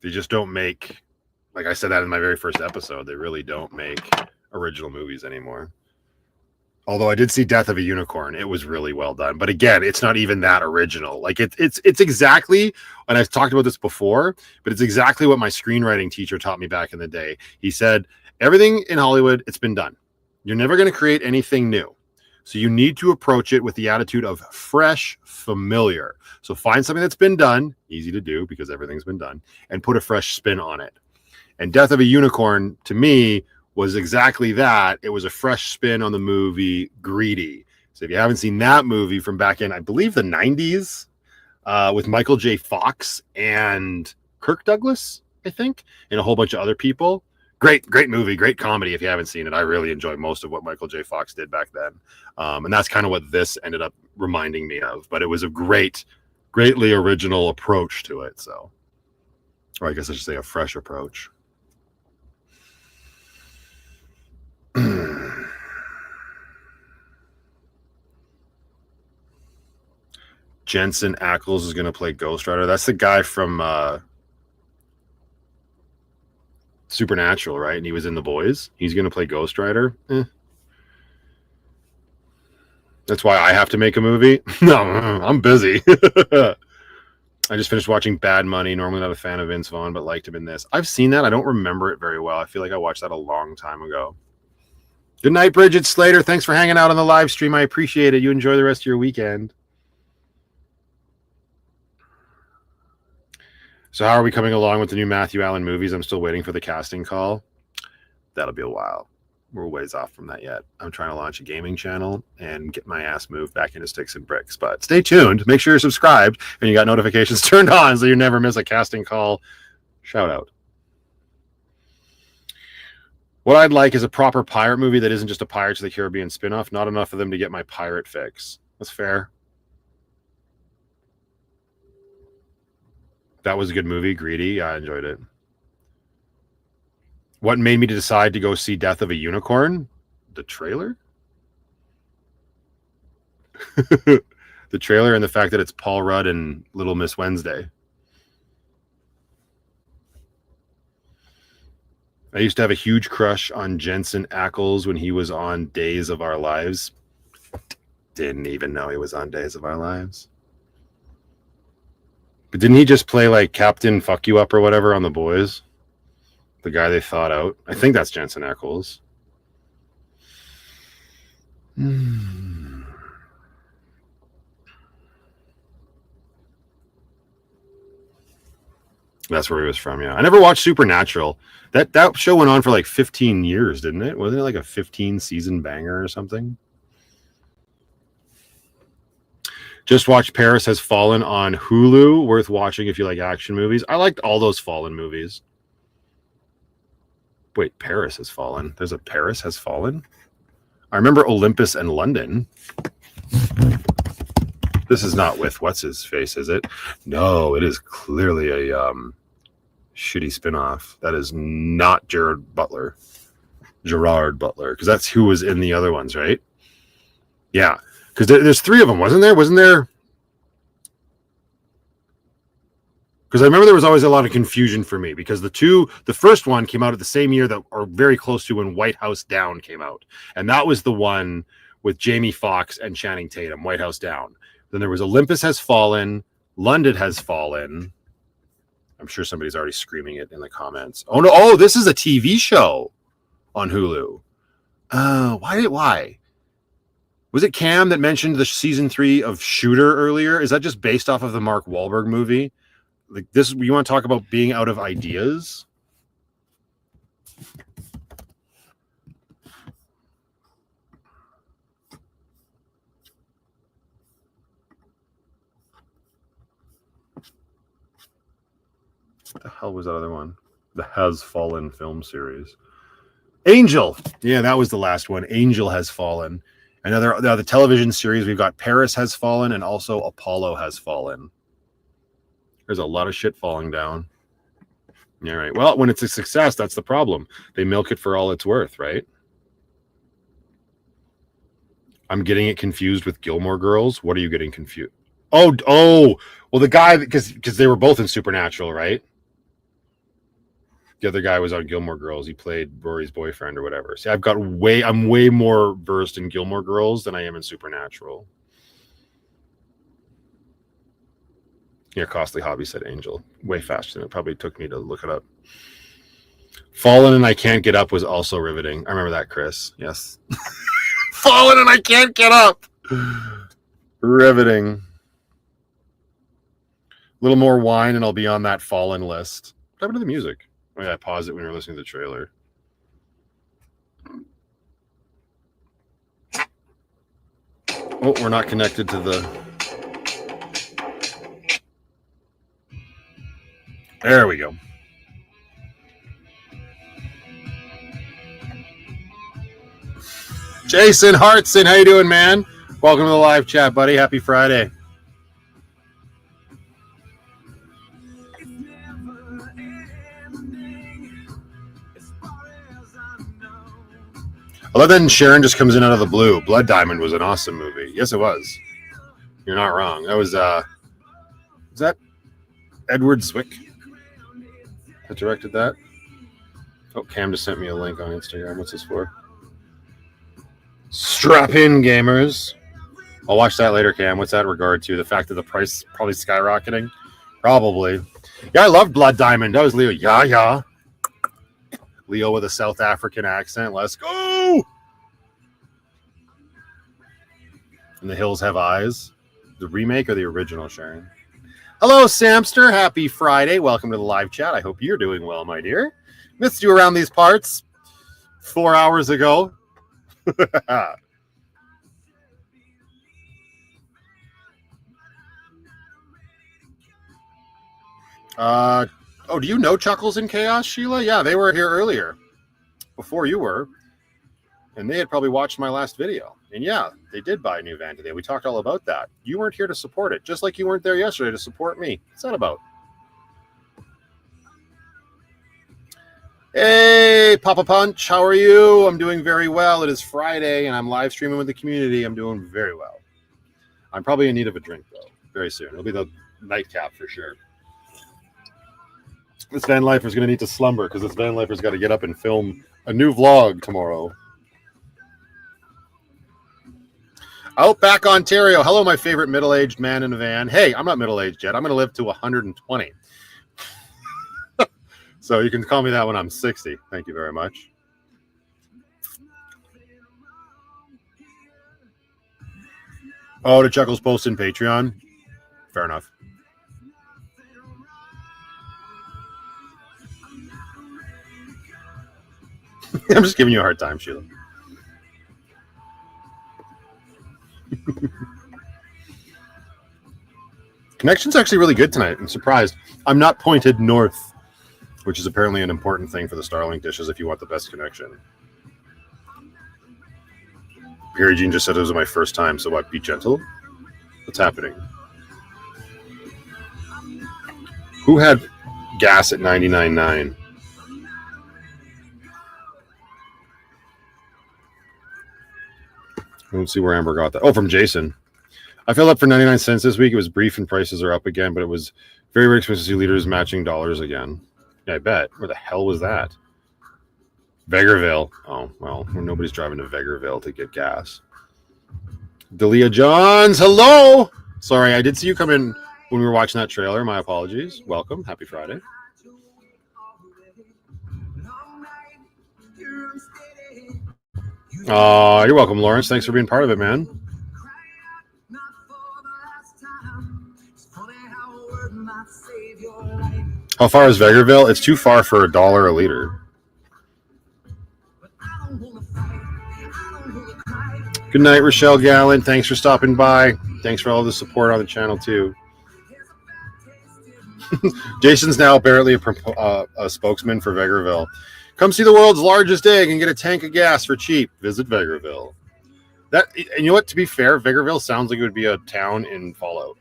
They just don't make, like I said that in my very first episode, they really don't make original movies anymore. Although I did see Death of a Unicorn. It was really well done. But again, it's not even that original. Like it's exactly, and I've talked about this before, but it's exactly what my screenwriting teacher taught me back in the day. He said, everything in Hollywood, it's been done. You're never going to create anything new. So you need to approach it with the attitude of fresh, familiar. So find something that's been done, easy to do because everything's been done, and put a fresh spin on it. And Death of a Unicorn, to me, was exactly that. It was a fresh spin on the movie Greedy. So if you haven't seen that movie from back in, I believe, the 90s, with Michael J. Fox and Kirk Douglas, I think, and a whole bunch of other people. Great movie, great comedy. If you haven't seen it, I really enjoyed most of what Michael J. Fox did back then. And that's kind of what this ended up reminding me of. But it was a greatly original approach to it. So, or I guess I should say a fresh approach. Jensen Ackles is going to play Ghost Rider. That's the guy from Supernatural, right? And he was in The Boys. He's going to play Ghost Rider. That's why I have to make a movie. No, I'm busy. I just finished watching Bad Money. Normally not a fan of Vince Vaughn, but liked him in this. I've seen that. I don't remember it very well. I feel like I watched that a long time ago. Good night, Bridget Slater. Thanks for hanging out on the live stream. I appreciate it. You enjoy the rest of your weekend. So how are we coming along with the new Matthew Allen movies? I'm still waiting for the casting call. That'll be a while. We're ways off from that yet. I'm trying to launch a gaming channel and get my ass moved back into Sticks and Bricks. But stay tuned. Make sure you're subscribed and you got notifications turned on so you never miss a casting call shout out. What I'd like is a proper pirate movie that isn't just a Pirates of the Caribbean spinoff. Not enough of them to get my pirate fix. That's fair. That was a good movie. Greedy. Yeah, I enjoyed it. What made me decide to go see Death of a Unicorn? The trailer? The trailer and the fact that it's Paul Rudd and Little Miss Wednesday. I used to have a huge crush on Jensen Ackles when he was on Days of Our Lives. Didn't even know he was on Days of Our Lives. But didn't he just play like Captain Fuck You Up or whatever on The Boys? The guy they thought out. I think that's Jensen Ackles. That's where he was from, yeah. I never watched Supernatural. That show went on for like 15 years, didn't it? Wasn't it like a 15-season banger or something? Just watched Paris Has Fallen on Hulu. Worth watching if you like action movies. I liked all those Fallen movies. Wait, Paris Has Fallen. There's a Paris Has Fallen? I remember Olympus and London. This is not with what's-his-face, is it? No, it is clearly a shitty spinoff. That is not Gerard Butler, because that's who was in the other ones, right? Yeah, because there's three of them, wasn't there? Wasn't there? Because I remember there was always a lot of confusion for me because the first one came out at the same year that, or very close to when White House Down came out. And that was the one with Jamie Foxx and Channing Tatum, White House Down. Then there was Olympus Has Fallen, London Has Fallen. I'm sure somebody's already screaming it in the comments. Oh no! Oh, this is a TV show on Hulu. Why? Was it Cam that mentioned the season 3 of Shooter earlier? Is that just based off of the Mark Wahlberg movie? Like this, you want to talk about being out of ideas? What the hell was that other one? The Has Fallen film series. Angel. Yeah, that was the last one. Angel Has Fallen. The television series, we've got Paris Has Fallen and also Apollo Has Fallen. There's a lot of shit falling down. Yeah, right. Well, when it's a success, that's the problem. They milk it for all it's worth, right? I'm getting it confused with Gilmore Girls. What are you getting confused? Oh, well, the guy, because they were both in Supernatural, right? The other guy was on Gilmore Girls. He played Rory's boyfriend or whatever. See, I'm way more versed in Gilmore Girls than I am in Supernatural. Yeah, costly hobby, said Angel. Way faster than it probably took me to look it up. Fallen and I Can't Get Up was also riveting. I remember that, Chris. Yes. Fallen and I Can't Get Up. Riveting. A little more wine and I'll be on that Fallen list. What happened to the music? Oh, yeah, I paused it when we were listening to the trailer. Oh, we're not connected to the... There we go. Jason Hartson, how you doing, man? Welcome to the live chat, buddy. Happy Friday. I love that Sharon just comes in out of the blue. Blood Diamond was an awesome movie. Yes, it was. You're not wrong. That was, is that Edward Zwick that directed that? Oh, Cam just sent me a link on Instagram. What's this for? Strap in, gamers. I'll watch that later, Cam. What's that in regard to? The fact that the price is probably skyrocketing? Probably. Yeah, I loved Blood Diamond. That was Leo. Yeah. Leo with a South African accent. Let's go! And The Hills Have Eyes. The remake or the original, Sharon? Hello, Samster. Happy Friday. Welcome to the live chat. I hope you're doing well, my dear. Missed you around these parts 4 hours ago. Do you know Chuckles and Chaos, Sheila? Yeah, they were here earlier, before you were, and they had probably watched my last video. And yeah, they did buy a new van today. We talked all about that. You weren't here to support it, just like you weren't there yesterday to support me. What's that about? Hey, Papa Punch, how are you? I'm doing very well. It is Friday, and I'm live streaming with the community. I'm doing very well. I'm probably in need of a drink, though, very soon. It'll be the nightcap for sure. This van lifer's going to need to slumber because this van lifer's got to get up and film a new vlog tomorrow. Outback, Ontario. Hello, my favorite middle-aged man in a van. Hey, I'm not middle-aged yet. I'm going to live to 120. So you can call me that when I'm 60. Thank you very much. Oh, to Chuckles post in Patreon? Fair enough. I'm just giving you a hard time, Sheila. Connection's actually really good tonight. I'm surprised. I'm not pointed north, which is apparently an important thing for the Starlink dishes if you want the best connection. Perry Jean just said it was my first time, so what? Be gentle? What's happening? Who had gas at 99.9? I don't see where Amber got that. Oh, from Jason. I filled up for 99 cents this week. It was brief and prices are up again, but it was very, very expensive to see liters matching dollars again. Yeah, I bet. Where the hell was that? Vegreville. Oh, well, nobody's driving to Vegreville to get gas. Delia Johns, hello! Sorry, I did see you come in when we were watching that trailer. My apologies. Welcome. Happy Friday. You're welcome, Lawrence. Thanks for being part of it, man. How far is Vegreville? It's too far for $1 a liter. Good night, Rochelle Gallant. Thanks for stopping by. Thanks for all the support on the channel, too. Jason's now apparently a spokesman for Vegreville. Come see the world's largest egg and get a tank of gas for cheap. Visit Vegreville. And you know what? To be fair, Vegreville sounds like it would be a town in Fallout.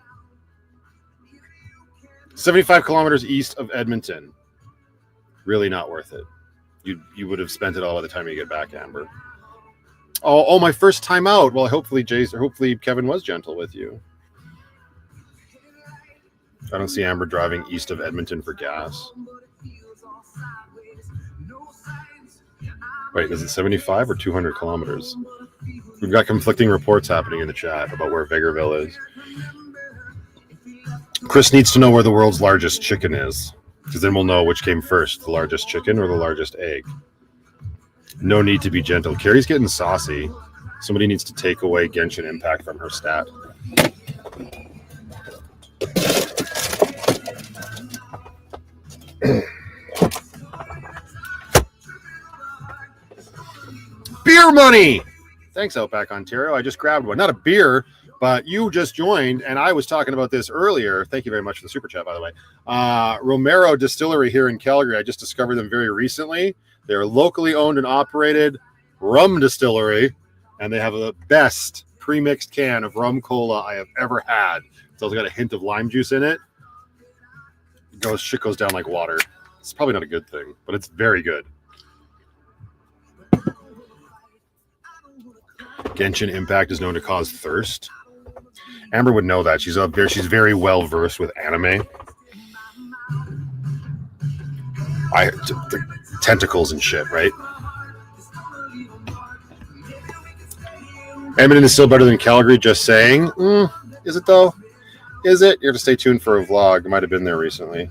75 kilometers east of Edmonton. Really not worth it. You would have spent it all by the time you get back, Amber. Oh, my first time out. Well, hopefully Kevin was gentle with you. I don't see Amber driving east of Edmonton for gas. Wait, is it 75 or 200 kilometers? We've got conflicting reports happening in the chat about where Vegreville is. Chris needs to know where the world's largest chicken is, because then we'll know which came first, the largest chicken or the largest egg. No need to be gentle. Carrie's getting saucy. Somebody needs to take away Genshin Impact from her stat. Beer money! Thanks, Outback Ontario. I just grabbed one. Not a beer, but you just joined, and I was talking about this earlier. Thank you very much for the super chat, by the way. Romero Distillery here in Calgary. I just discovered them very recently. They're a locally owned and operated rum distillery, and they have the best pre-mixed can of rum cola I have ever had. It's also got a hint of lime juice in it. Shit goes down like water. It's probably not a good thing, but it's very good. Genshin Impact is known to cause thirst. Amber would know that. She's very well versed with anime. The tentacles and shit, right? Edmonton is still better than Calgary, just saying. Is it though? Is it? You have to stay tuned for a vlog. I might have been there recently.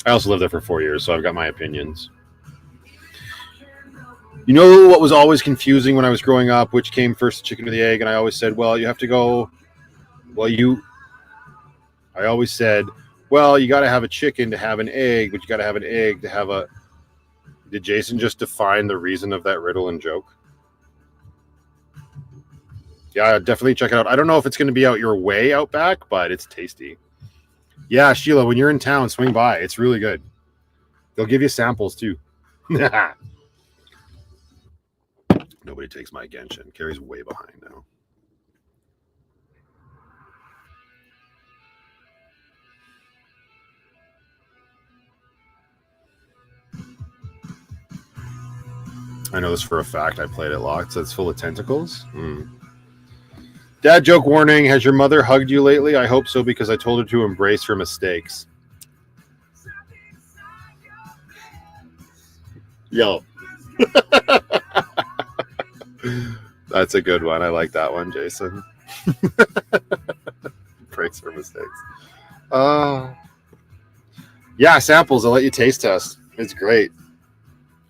I also lived there for 4 years, so I've got my opinions. You know what was always confusing when I was growing up? Which came first, the chicken or the egg? And I always said, well, you have to go... I always said, well, you got to have a chicken to have an egg, but you got to have an egg to have a... Did Jason just define the reason of that riddle and joke? Yeah, definitely check it out. I don't know if it's going to be out your way out back, but it's tasty. Yeah, Sheila, when you're in town, swing by. It's really good. They'll give you samples, too. Nobody takes my Genshin. Carrie's way behind now. I know this for a fact. I played it locked, so it's full of tentacles. Dad joke warning. Has your mother hugged you lately? I hope so, because I told her to embrace her mistakes. Yo. That's a good one. I like that one, Jason. Breaks her mistakes. Yeah, samples. I'll let you taste test. It's great.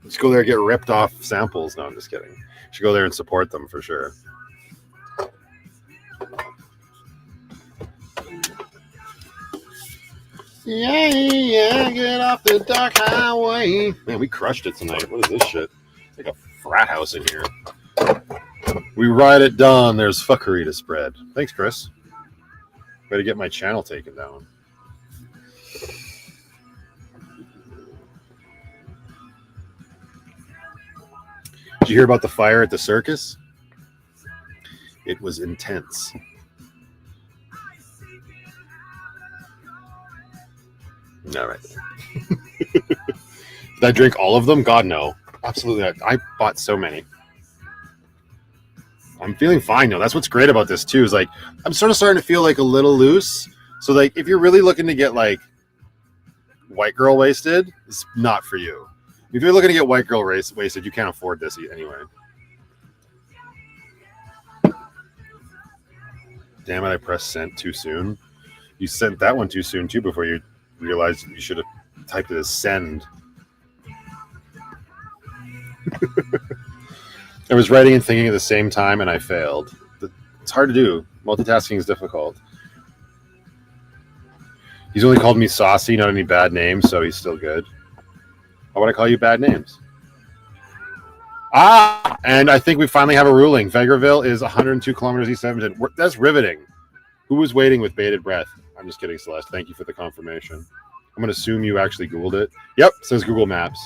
Just go there and get ripped off samples. No, I'm just kidding. You should go there and support them for sure. Yeah, get off the dark highway. Man, we crushed it tonight. What is this shit? It's like a frat house in here. We ride at dawn. There's fuckery to spread. Thanks, Chris. Way to get my channel taken down. Did you hear about the fire at the circus? It was intense. All right. Did I drink all of them? God, no. Absolutely not. I bought so many. I'm feeling fine, though. That's what's great about this, too, is like, I'm sort of starting to feel like a little loose. So, like, if you're really looking to get, like, white girl wasted, it's not for you. If you're looking to get white girl wasted, you can't afford this anyway. Damn it, I pressed sent too soon. You sent that one too soon, too, before you realized you should have typed it as send. I was writing and thinking at the same time, and I failed. It's hard to do. Multitasking is difficult. He's only called me saucy, not any bad names, so he's still good. I want to call you bad names. And I think we finally have a ruling. Vegreville is 102 kilometers east of Edmonton. That's riveting. Who was waiting with bated breath? I'm just kidding, Celeste. Thank you for the confirmation. I'm going to assume you actually Googled it. Yep, says Google Maps.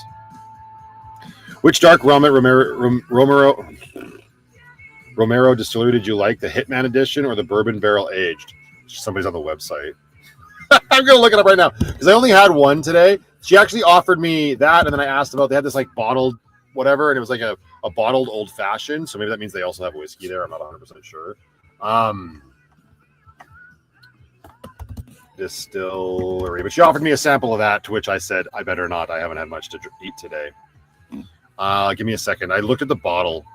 Which dark rum at Romero Distillery did you like? The Hitman Edition or the Bourbon Barrel Aged? Somebody's on the website. I'm going to look it up right now because I only had one today. She actually offered me that, and then I asked about, they had this like bottled whatever, and it was like a a bottled old fashioned. So maybe that means they also have whiskey there. I'm not 100% sure. Distillery, but she offered me a sample of that, to which I said, I better not. I haven't had much to eat today. Give me a second. I looked at the bottle.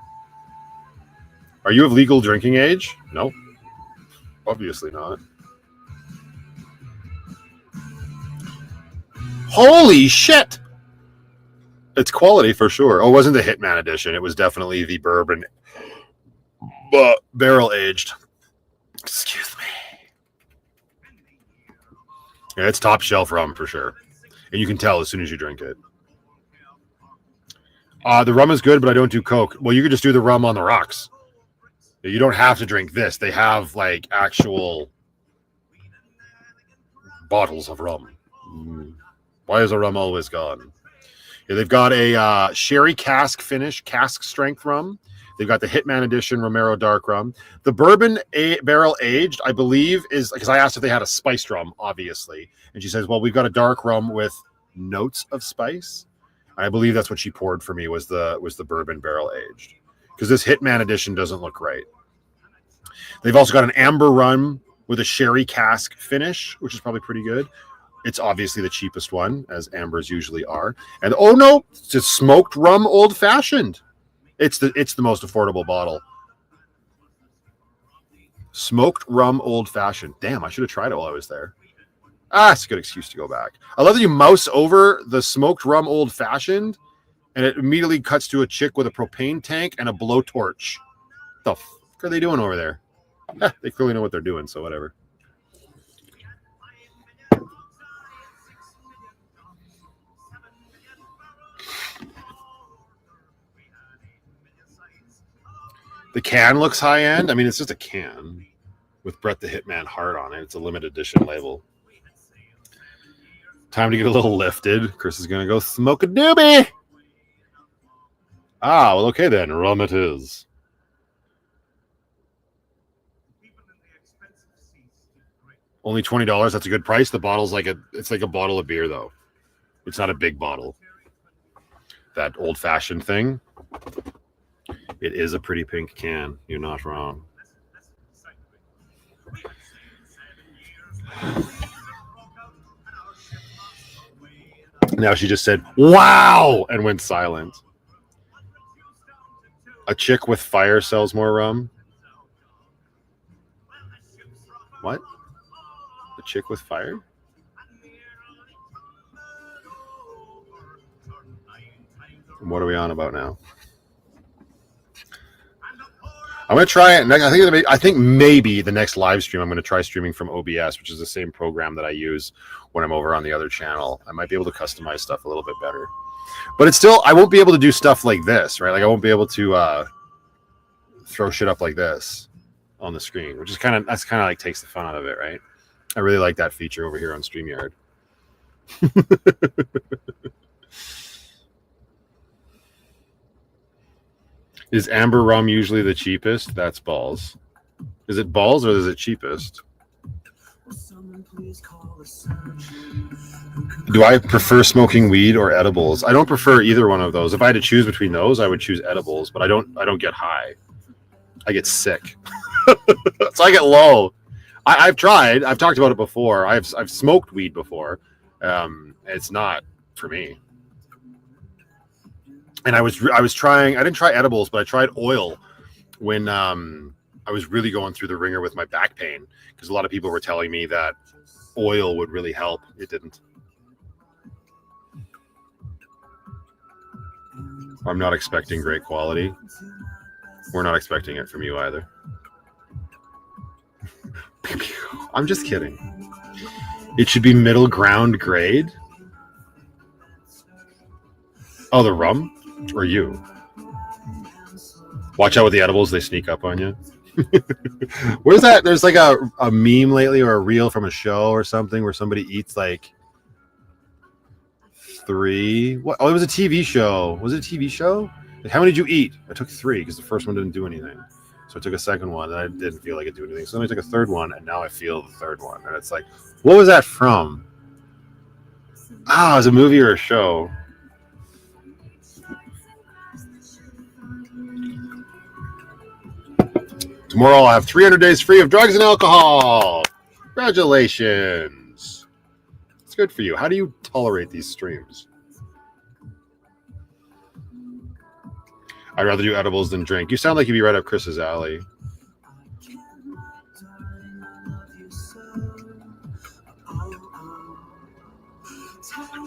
Are you of legal drinking age? No, obviously not. Holy shit! It's quality for sure. Oh, it wasn't the Hitman edition. It was definitely the bourbon barrel aged. Excuse me. Yeah, it's top shelf rum for sure. And you can tell as soon as you drink it. The rum is good, but I don't do Coke. Well, you could just do the rum on the rocks. You don't have to drink this. They have like actual bottles of rum. Why is the rum always gone? Yeah, they've got a sherry cask finish, cask strength rum. They've got the Hitman Edition Romero Dark Rum. The bourbon barrel aged, I believe, is because I asked if they had a spiced rum, obviously. And she says, well, we've got a dark rum with notes of spice. And I believe that's what she poured for me was the bourbon barrel aged. Because this Hitman Edition doesn't look right. They've also got an amber rum with a sherry cask finish, which is probably pretty good. It's obviously the cheapest one, as ambers usually are. And oh no, it's a smoked rum old fashioned. It's the most affordable bottle. Smoked rum old fashioned. Damn, I should have tried it while I was there. It's a good excuse to go back. I love that you mouse over the smoked rum old fashioned, and it immediately cuts to a chick with a propane tank and a blowtorch. What the fuck are they doing over there? They clearly know what they're doing, so whatever. The can looks high end. I mean, it's just a can with Brett the Hitman heart on it. It's a limited edition label. Time to get a little lifted. Chris is going to go smoke a doobie. Well, okay then. Rum it is. Only $20. That's a good price. The bottle's it's like a bottle of beer, though. It's not a big bottle. That old-fashioned thing. It is a pretty pink can. You're not wrong. Now she just said, wow, and went silent. A chick with fire sells more rum. What? A chick with fire? What are we on about now? I'm going to try it. I think maybe the next live stream I'm going to try streaming from OBS, which is the same program that I use when I'm over on the other channel. I might be able to customize stuff a little bit better. But it's still, I won't be able to do stuff like this, right? Like I won't be able to throw shit up like this on the screen, which is that's kind of like takes the fun out of it, right? I really like that feature over here on StreamYard. Is amber rum usually the cheapest? That's balls. Is it balls or is it cheapest? Do I prefer smoking weed or edibles? I don't prefer either one of those. If I had to choose between those, I would choose edibles, but I don't get high. I get sick. So I get low. I've tried. I've talked about it before. I've smoked weed before. It's not for me. And I was trying. I didn't try edibles, but I tried oil when I was really going through the ringer with my back pain because a lot of people were telling me that oil would really help. It didn't. I'm not expecting great quality. We're not expecting it from you either. I'm just kidding. It should be middle ground grade. Oh, the rum? Or you? Watch out with the edibles, they sneak up on you. Where's that? There's like a meme lately or a reel from a show or something where somebody eats like 3. What? Oh, it was a TV show. Was it a TV show? Like, how many did you eat? I took 3 because the first one didn't do anything. So I took a second one and I didn't feel like it did anything. So then I took a third one and now I feel the third one. And it's like, what was that from? It was a movie or a show. Tomorrow I'll have 300 days free of drugs and alcohol. Congratulations. It's good for you. How do you tolerate these streams? I'd rather do edibles than drink. You sound like you'd be right up Chris's alley.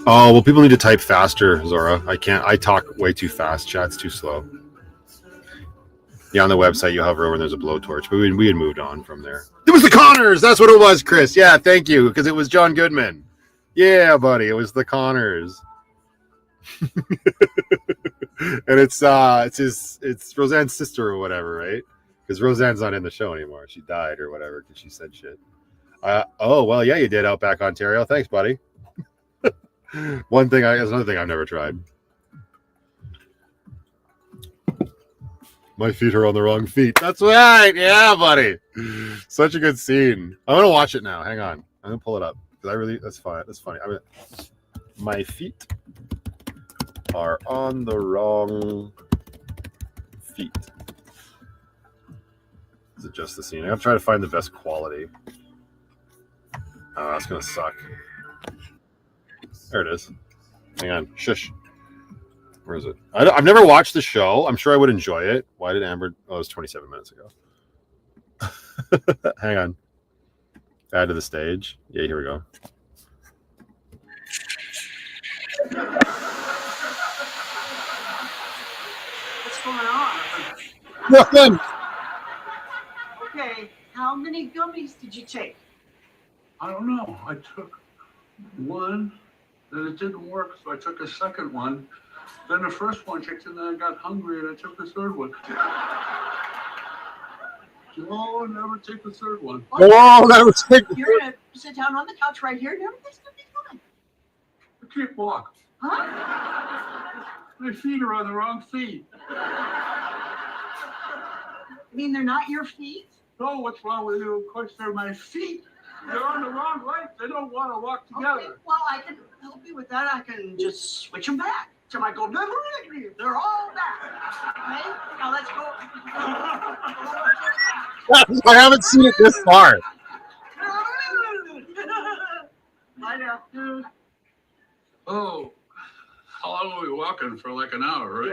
Oh, well, people need to type faster, Zora. I can't. I talk way too fast. Chat's too slow. Yeah, on the website, you hover over and there's a blowtorch. But we had moved on from there. It was the Connors. That's what it was, Chris. Yeah, thank you. Because it was John Goodman. Yeah, buddy. It was the Connors. And it's Roseanne's sister or whatever, right? Because Roseanne's not in the show anymore. She died or whatever because she said shit. Oh, well, yeah, you did, Outback Ontario. Thanks, buddy. There's another thing I've never tried. My feet are on the wrong feet. That's right. Yeah, buddy. Such a good scene. I'm gonna watch it now. Hang on. I'm gonna pull it up because that's fine. That's funny. My feet are on the wrong feet. Is it just the scene? I'm trying to find the best quality. Oh, that's gonna suck. There it is. Hang on. Shush. Where is it? I've never watched the show. I'm sure I would enjoy it. Why did Amber? Oh, it was 27 minutes ago. Hang on. Add to the stage. Yeah, here we go. What's going on? Nothing. Okay, how many gummies did you take? I don't know. I took one, then it didn't work, so I took a second one. Then the first one kicked in, then I got hungry and I took the third one. Oh, never take the third one. Oh, that was like, You're gonna sit down on the couch right here and everything's gonna be fine. I can't walk. Huh? My feet are on the wrong feet. You mean they're not your feet? No, what's wrong with you? Of course, they're my feet. They're on the wrong leg. They don't want to walk together. Okay, well, I can help you with that. I can just switch them back. So I go, they're all back. Okay? Now let's go. I haven't seen it this far. I know. Oh, how long are we walking? For like an hour, right?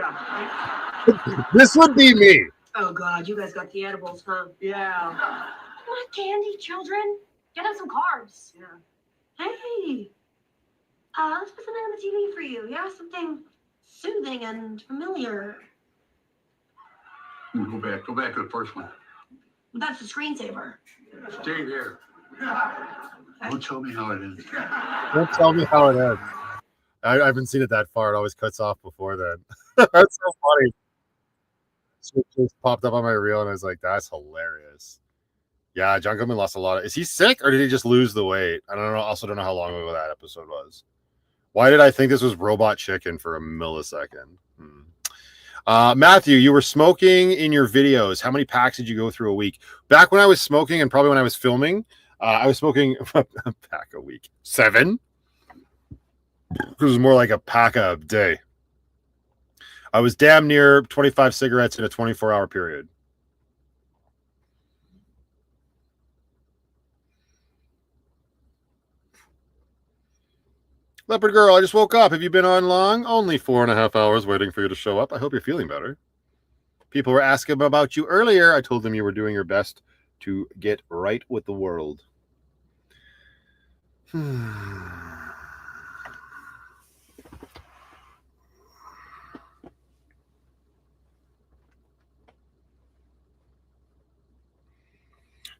Yeah. This would be me. Oh, God, you guys got the edibles, huh? Yeah. Not candy, children. Get us some carbs. Yeah. Hey, let's put something on the TV for you. Yeah, something soothing and familiar. Go back to the first one. That's the screensaver. Stay there. Don't tell me how it is. Don't tell me how it ends. I haven't seen it that far. It always cuts off before then. That's so funny. It just popped up on my reel, and I was like, "That's hilarious." Yeah, John Goodman lost a lot of. Is he sick or did he just lose the weight? I don't know. Also, don't know how long ago that episode was. Why did I think this was Robot Chicken for a millisecond? Matthew, you were smoking in your videos. How many packs did you go through a week? Back when I was smoking, and probably when I was filming, I was smoking a pack a week. 7. It was more like a pack a day. I was damn near 25 cigarettes in a 24-hour period. Leopard Girl, I just woke up. Have you been on long? Only 4.5 hours waiting for you to show up. I hope you're feeling better. People were asking about you earlier. I told them you were doing your best to get right with the world.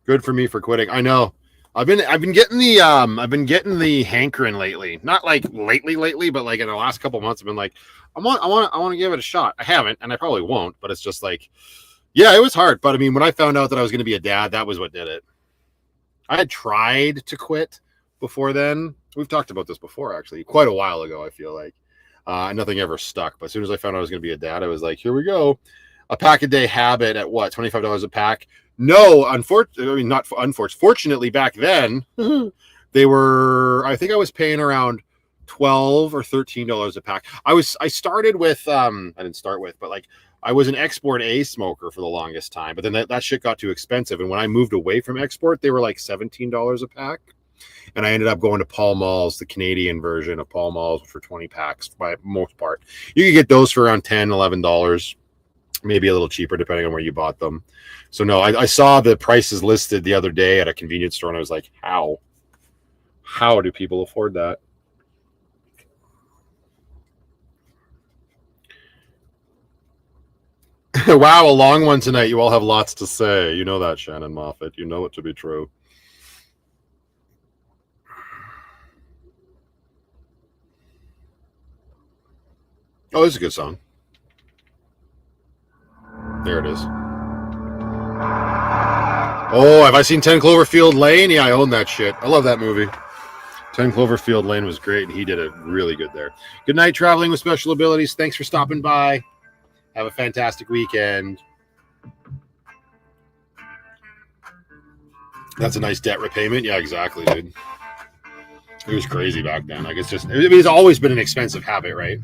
Good for me for quitting. I know. I've been getting the hankering lately. Not like lately, but like in the last couple months, I've been like, I want to give it a shot. I haven't, and I probably won't. But it's just like, yeah, it was hard. But I mean, when I found out that I was going to be a dad, that was what did it. I had tried to quit before then. We've talked about this before, actually, quite a while ago. I feel like nothing ever stuck. But as soon as I found out I was going to be a dad, I was like, here we go. A pack a day habit at what, $25 a pack? No, unfortunately, back then, they were, I think I was paying around $12 or $13 a pack. I started with, I didn't start with, but like I was an Export A smoker for the longest time, but then that shit got too expensive. And when I moved away from Export, they were like $17 a pack. And I ended up going to Pall Malls, the Canadian version of Pall Malls, for 20 packs by most part. You can get those for around $10, $11, maybe a little cheaper depending on where you bought them. So no, I saw the prices listed the other day at a convenience store, and I was like, how? How do people afford that? Wow, a long one tonight. You all have lots to say. You know that, Shannon Moffat. You know it to be true. Oh, this is a good song. There it is. Oh, have I seen 10 Cloverfield Lane? Yeah, I own that shit. I love that movie. 10 Cloverfield Lane was great, and he did it really good there. Good night, Traveling with Special Abilities. Thanks for stopping by. Have a fantastic weekend. That's a nice debt repayment. Yeah, exactly, dude. It was crazy back then. Like, it's always been an expensive habit, right?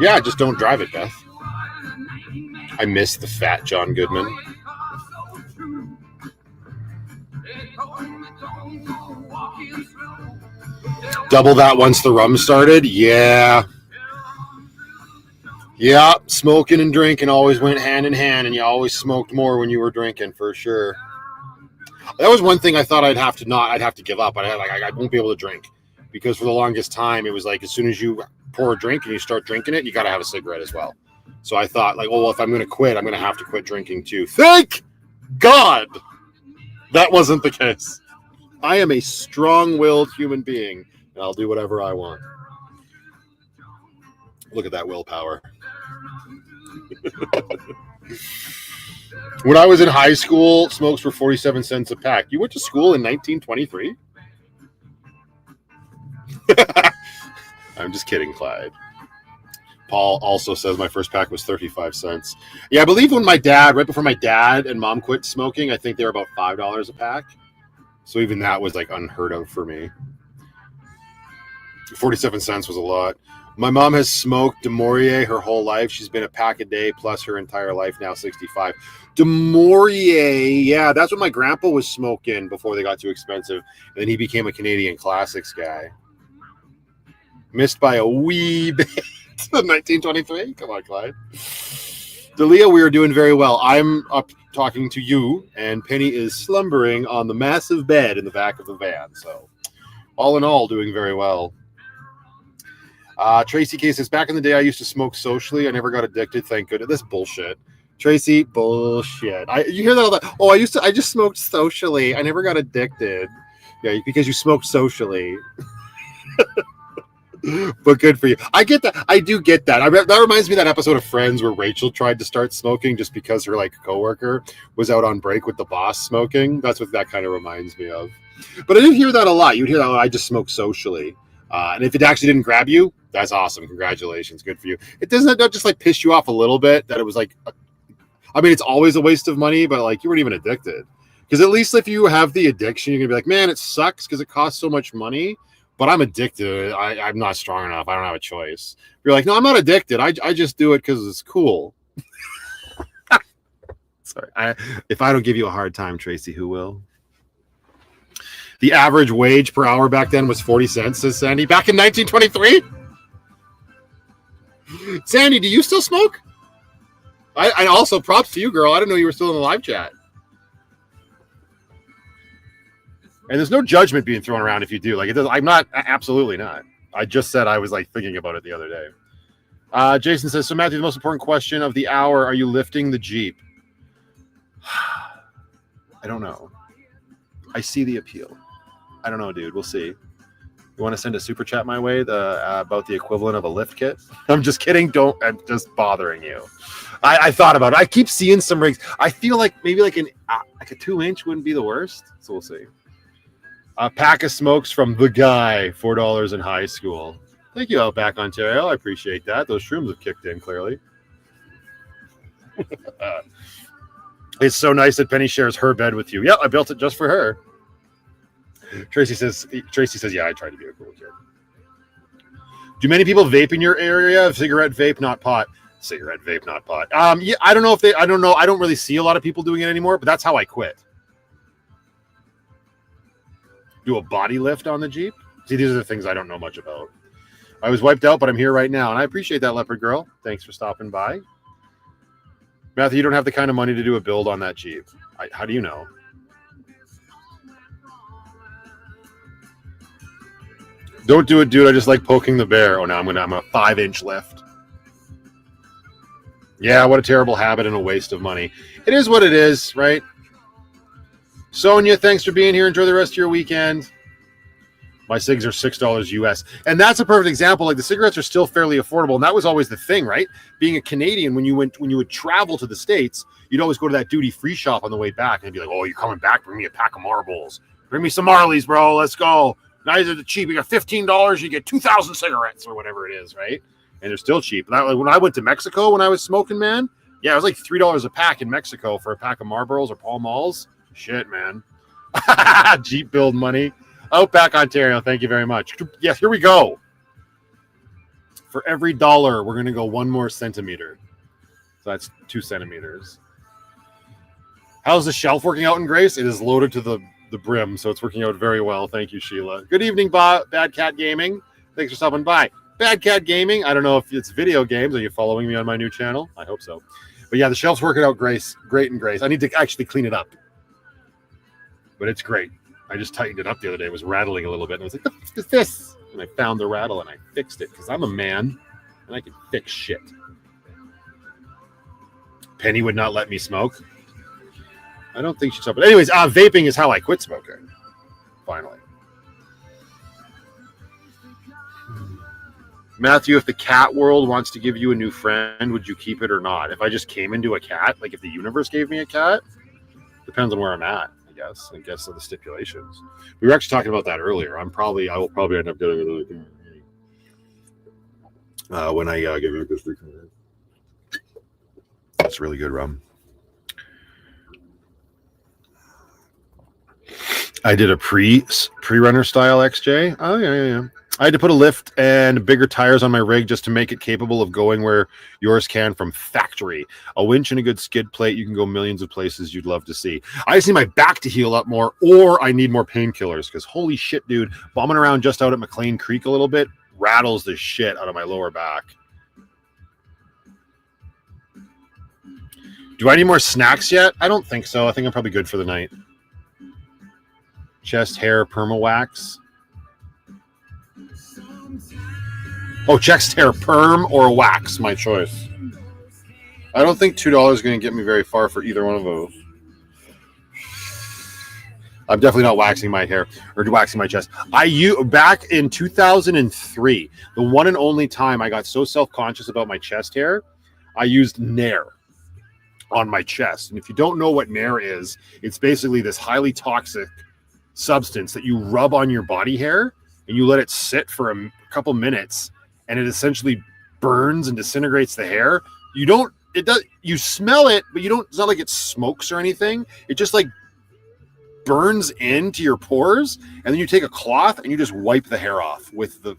Yeah, just don't drive it, Beth. I miss the fat John Goodman. Double that once the rum started? Yeah. Yeah, smoking and drinking always went hand in hand, and you always smoked more when you were drinking, for sure. That was one thing I thought I'd have to give up. I won't be able to drink, because for the longest time, it was like as soon as you pour a drink and you start drinking it, you got to have a cigarette as well. So I thought, like, oh, well, if I'm going to quit, I'm going to have to quit drinking too. Thank God that wasn't the case. I am a strong-willed human being, and I'll do whatever I want. Look at that willpower. When I was in high school, smokes were 47 cents a pack. You went to school in 1923? I'm just kidding, Clyde. Paul also says my first pack was 35 cents. Yeah, I believe right before my dad and mom quit smoking, I think they were about $5 a pack. So even that was like unheard of for me. 47 cents was a lot. My mom has smoked De Maurier her whole life. She's been a pack a day plus her entire life, now 65. De Maurier, yeah, that's what my grandpa was smoking before they got too expensive. And then he became a Canadian Classics guy. Missed by a wee bit. 1923? Come on, Clyde. Delia, we are doing very well. I'm up talking to you, and Penny is slumbering on the massive bed in the back of the van. So, all in all, doing very well. Tracy K says, back in the day, I used to smoke socially. I never got addicted. Thank goodness. This bullshit. Tracy, bullshit. You hear that all the, oh, I just smoked socially. I never got addicted. Yeah, because you smoked socially. But good for you. I get that. I do get that. That reminds me of that episode of Friends where Rachel tried to start smoking just because her coworker was out on break with the boss smoking. That's what that kind of reminds me of. But I do hear that a lot. You'd hear that, I just smoke socially. And if it actually didn't grab you, that's awesome. Congratulations. Good for you. It doesn't just piss you off a little bit that it was it's always a waste of money, but you weren't even addicted. Because at least if you have the addiction, you're going to be like, man, it sucks because it costs so much money. But I'm addicted. I'm not strong enough. I don't have a choice. You're like, no, I'm not addicted. I just do it because it's cool. Sorry. If I don't give you a hard time, Tracy, who will? The average wage per hour back then was 40 cents, says Sandy. Back in 1923? Sandy, do you still smoke? I also, props to you, girl. I didn't know you were still in the live chat. And there's no judgment being thrown around if you do. I'm not, absolutely not. I just said I was thinking about it the other day. Jason says, so Matthew, the most important question of the hour, are you lifting the Jeep? I don't know. I see the appeal. I don't know, dude. We'll see. You want to send a super chat my way about the equivalent of a lift kit? I'm just kidding. I'm just bothering you. I thought about it. I keep seeing some rigs. I feel like maybe a 2-inch wouldn't be the worst. So we'll see. A pack of smokes from the guy, $4 in high school. Thank you, Outback Ontario. I appreciate that. Those shrooms have kicked in, clearly. It's so nice that Penny shares her bed with you. Yeah, I built it just for her. Tracy says, yeah, I tried to be a cool kid. Do many people vape in your area? Cigarette vape, not pot. Cigarette vape, not pot. Yeah, I don't know. I don't really see a lot of people doing it anymore, but that's how I quit. Do a body lift on the Jeep? See, these are the things I don't know much about. I was wiped out, but I'm here right now, and I appreciate that, Leopard Girl. Thanks for stopping by. Matthew, you don't have the kind of money to do a build on that Jeep. How do you know? Don't do it, dude. I just like poking the bear. Oh, no, I'm a 5-inch lift. Yeah, what a terrible habit and a waste of money. It is what it is, right? Sonia, thanks for being here. Enjoy the rest of your weekend. My cigs are $6 US. And that's a perfect example. Like, the cigarettes are still fairly affordable. And that was always the thing, right? Being a Canadian, when you would travel to the States, you'd always go to that duty-free shop on the way back. And they'd be like, oh, you're coming back? Bring me a pack of Marlboros. Bring me some Marleys, bro. Let's go. Now they're the cheap. You got $15, you get 2,000 cigarettes or whatever it is, right? And they're still cheap. When I went to Mexico when I was smoking, man, yeah, it was like $3 a pack in Mexico for a pack of Marlboros or Pall Malls. Shit, man. Jeep build money. Outback Ontario, thank you very much. Yes, here we go. For every dollar, we're going to go 1 more centimeter. So that's 2 centimeters. How's the shelf working out in Grace? It is loaded to the brim, so it's working out very well. Thank you, Sheila. Good evening, Bad Cat Gaming. Thanks for stopping by. Bad Cat Gaming, I don't know if it's video games. Are you following me on my new channel? I hope so. But yeah, the shelf's working out great in Grace. I need to actually clean it up. But it's great. I just tightened it up the other day. It was rattling a little bit. And I was like, what the fuck is this? And I found the rattle and I fixed it because I'm a man and I can fix shit. Penny would not let me smoke. I don't think she's up. But anyways, vaping is how I quit smoking. Finally. Matthew, if the cat world wants to give you a new friend, would you keep it or not? If I just came into a cat, like if the universe gave me a cat, depends on where I'm at. I guess of the stipulations. We were actually talking about that earlier. I will probably end up getting another thing when I get back this weekend. That's really good rum. I did a pre-runner style XJ. Oh yeah. I had to put a lift and bigger tires on my rig just to make it capable of going where yours can from factory. A winch and a good skid plate, you can go millions of places you'd love to see. I just need my back to heal up more, or I need more painkillers, because holy shit, dude, bombing around just out at McLean Creek a little bit rattles the shit out of my lower back. Do I need more snacks yet? I don't think so. I think I'm probably good for the night. Chest hair perma wax. Oh, chest hair perm or wax, my choice. I don't think $2 is going to get me very far for either one of those. I'm definitely not waxing my hair or waxing my chest. Back in 2003, the one and only time I got so self-conscious about my chest hair, I used Nair on my chest. And if you don't know what Nair is, it's basically this highly toxic substance that you rub on your body hair and you let it sit for a couple minutes, and it essentially burns and disintegrates the hair. You smell it, but it's not like it smokes or anything. It just like burns into your pores, and then you take a cloth and you just wipe the hair off with the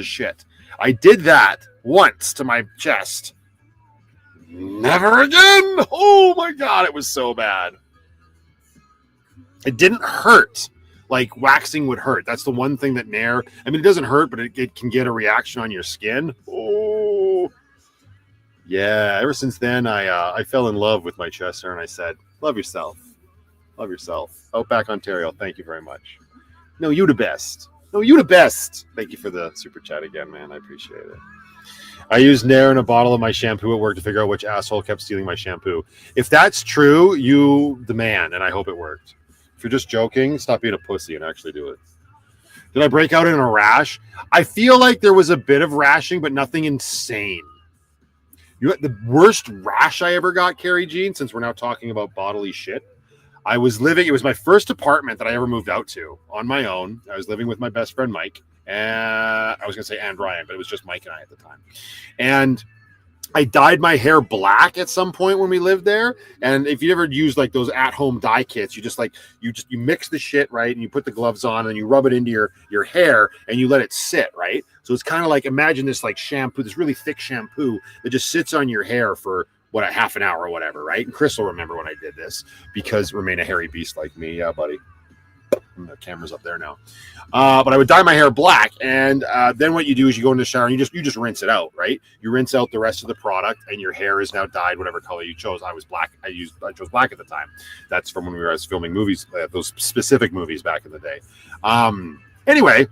shit. I did that once to my chest. Never again. Oh my God, it was so bad. It didn't hurt like waxing would hurt. That's the one thing that Nair, I mean, it doesn't hurt, but it can get a reaction on your skin. Oh, yeah. Ever since then, I fell in love with my chest hair, and I said, love yourself. Love yourself. Outback Ontario, thank you very much. No, you the best. No, you the best. Thank you for the super chat again, man. I appreciate it. I used Nair in a bottle of my shampoo at work to figure out which asshole kept stealing my shampoo. If that's true, you the man, and I hope it worked. If you're just joking, stop being a pussy and actually do it. Did I break out in a rash? I feel like there was a bit of rashing, but nothing insane. The worst rash I ever got, Carrie Jean, since we're now talking about bodily shit. It was my first apartment that I ever moved out to on my own. I was living with my best friend, Mike. And I was going to say and Ryan, but it was just Mike and I at the time. And I dyed my hair black at some point when we lived there. And if you ever use like those at-home dye kits, you mix the shit, right? And you put the gloves on and you rub it into your hair and you let it sit, right? So it's kind of like, imagine this like shampoo, this really thick shampoo that just sits on your hair for a half an hour or whatever, right? And Chris will remember when I did this because remain a hairy beast like me. Yeah, buddy. The camera's up there now. But I would dye my hair black, and then what you do is you go in the shower and you just rinse it out, right? You rinse out the rest of the product, and your hair is now dyed whatever color you chose. I was black. I chose black at the time. That's from when I was filming movies, those specific movies back in the day. Anyway,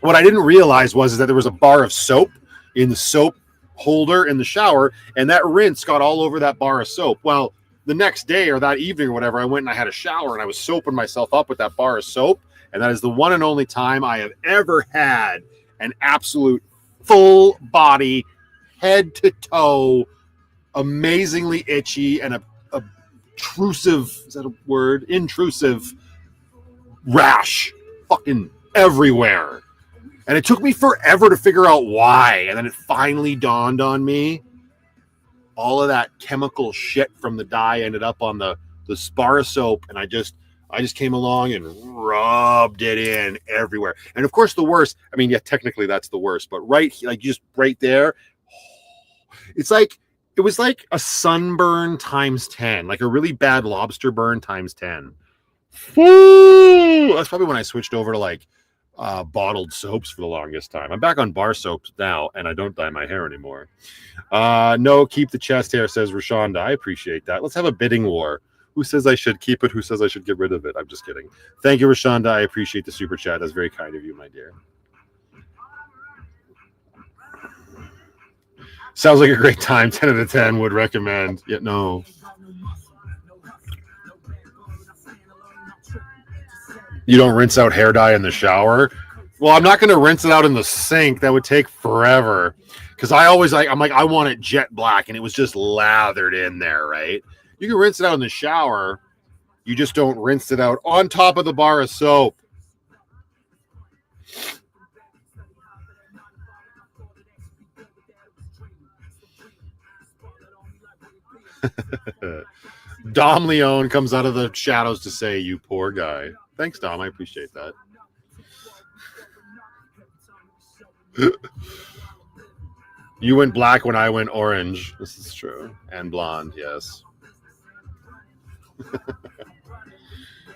what I didn't realize was that there was a bar of soap in the soap holder in the shower, and that rinse got all over that bar of soap. Well, the next day or that evening or whatever, I went and I had a shower and I was soaping myself up with that bar of soap. And that is the one and only time I have ever had an absolute full body, head to toe, amazingly itchy and intrusive, is that a word? Intrusive rash fucking everywhere. And it took me forever to figure out why. And then it finally dawned on me. All of that chemical shit from the dye ended up on the bar of soap, and I just came along and rubbed it in everywhere. And of course, the worst, I mean, yeah, technically that's the worst, but right there, it was like a sunburn times 10, like a really bad lobster burn times 10. That's probably when I switched over to like bottled soaps for the longest time. I'm back on bar soaps now, and I don't dye my hair anymore. No, keep the chest hair, says Rashonda. I appreciate that. Let's have a bidding war. Who says I should keep it? Who says I should get rid of it? I'm just kidding. Thank you, Rashonda. I appreciate the super chat. That's very kind of you, my dear. Sounds like a great time. 10 out of 10 would recommend. Yeah, no. You don't rinse out hair dye in the shower? Well, I'm not going to rinse it out in the sink. That would take forever. Because I want it jet black, and it was just lathered in there, right? You can rinse it out in the shower. You just don't rinse it out on top of the bar of soap. Dom Leone comes out of the shadows to say, "You poor guy." Thanks, Dom. I appreciate that. You went black when I went orange. This is true. And blonde, yes.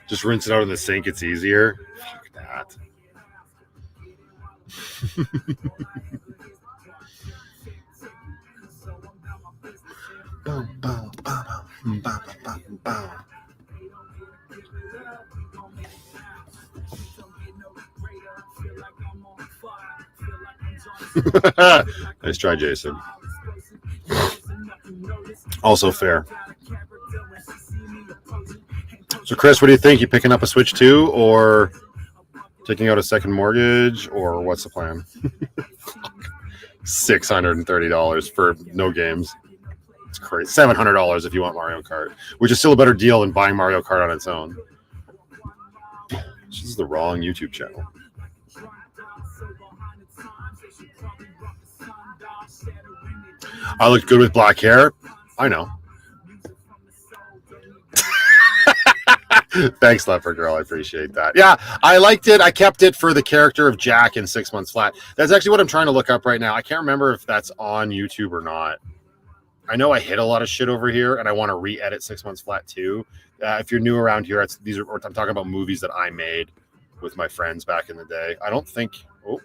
Just rinse it out in the sink. It's easier. Fuck that. Nice try, Jason. Also fair. So, Chris, what do you think? You picking up a Switch 2 or taking out a second mortgage, or what's the plan? $630 for no games. It's crazy. $700 if you want Mario Kart, which is still a better deal than buying Mario Kart on its own. This is the wrong YouTube channel. I look good with black hair. I know. Thanks, Leopard Girl. I appreciate that. Yeah, I liked it. I kept it for the character of Jack in 6 Months Flat. That's actually what I'm trying to look up right now. I can't remember if that's on YouTube or not. I know I hit a lot of shit over here, and I want to re-edit 6 Months Flat too. If you're new around here, I'm talking about movies that I made with my friends back in the day. I don't think. Oh,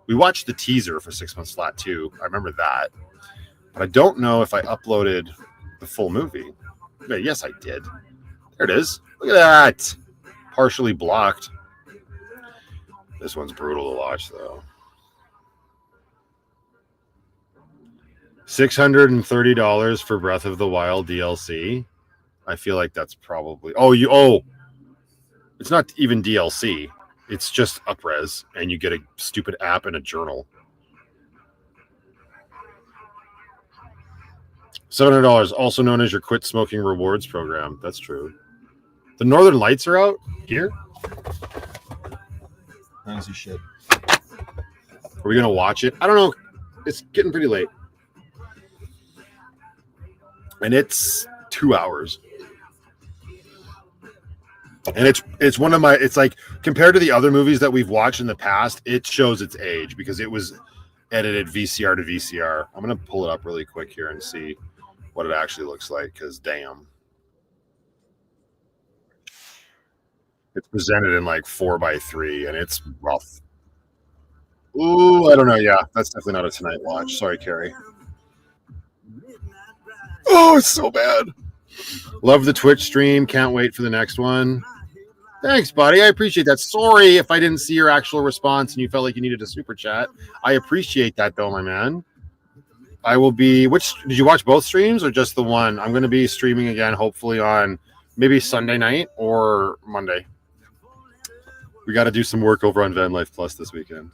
we watched the teaser for 6 Months Flat 2. I remember that, but I don't know if I uploaded the full movie. Yeah, yes, I did. There it is. Look at that. Partially blocked. This one's brutal to watch, though. $630 for Breath of the Wild DLC. I feel like that's probably... It's not even DLC. It's just upres, and you get a stupid app and a journal. $700, also known as your quit smoking rewards program. That's true. The Northern Lights are out here. I see shit. Are we gonna watch it? I don't know. It's getting pretty late. and it's 2 hours. And it's one of my, it's like compared to the other movies that we've watched in the past, it shows its age because it was edited VCR to VCR. I'm gonna pull it up really quick here and see what it actually looks like, because damn, it's presented in like 4:3 and it's rough. Ooh, I don't know. Yeah, that's definitely not a tonight watch. Sorry, Carrie. Oh, it's so bad. Love the Twitch stream. Can't wait for the next one. Thanks, buddy. I appreciate that. Sorry if I didn't see your actual response and you felt like you needed a super chat. I appreciate that, though, my man. I will be. Did you watch both streams or just the one? I'm going to be streaming again, hopefully on maybe Sunday night or Monday. We got to do some work over on Van Life Plus this weekend.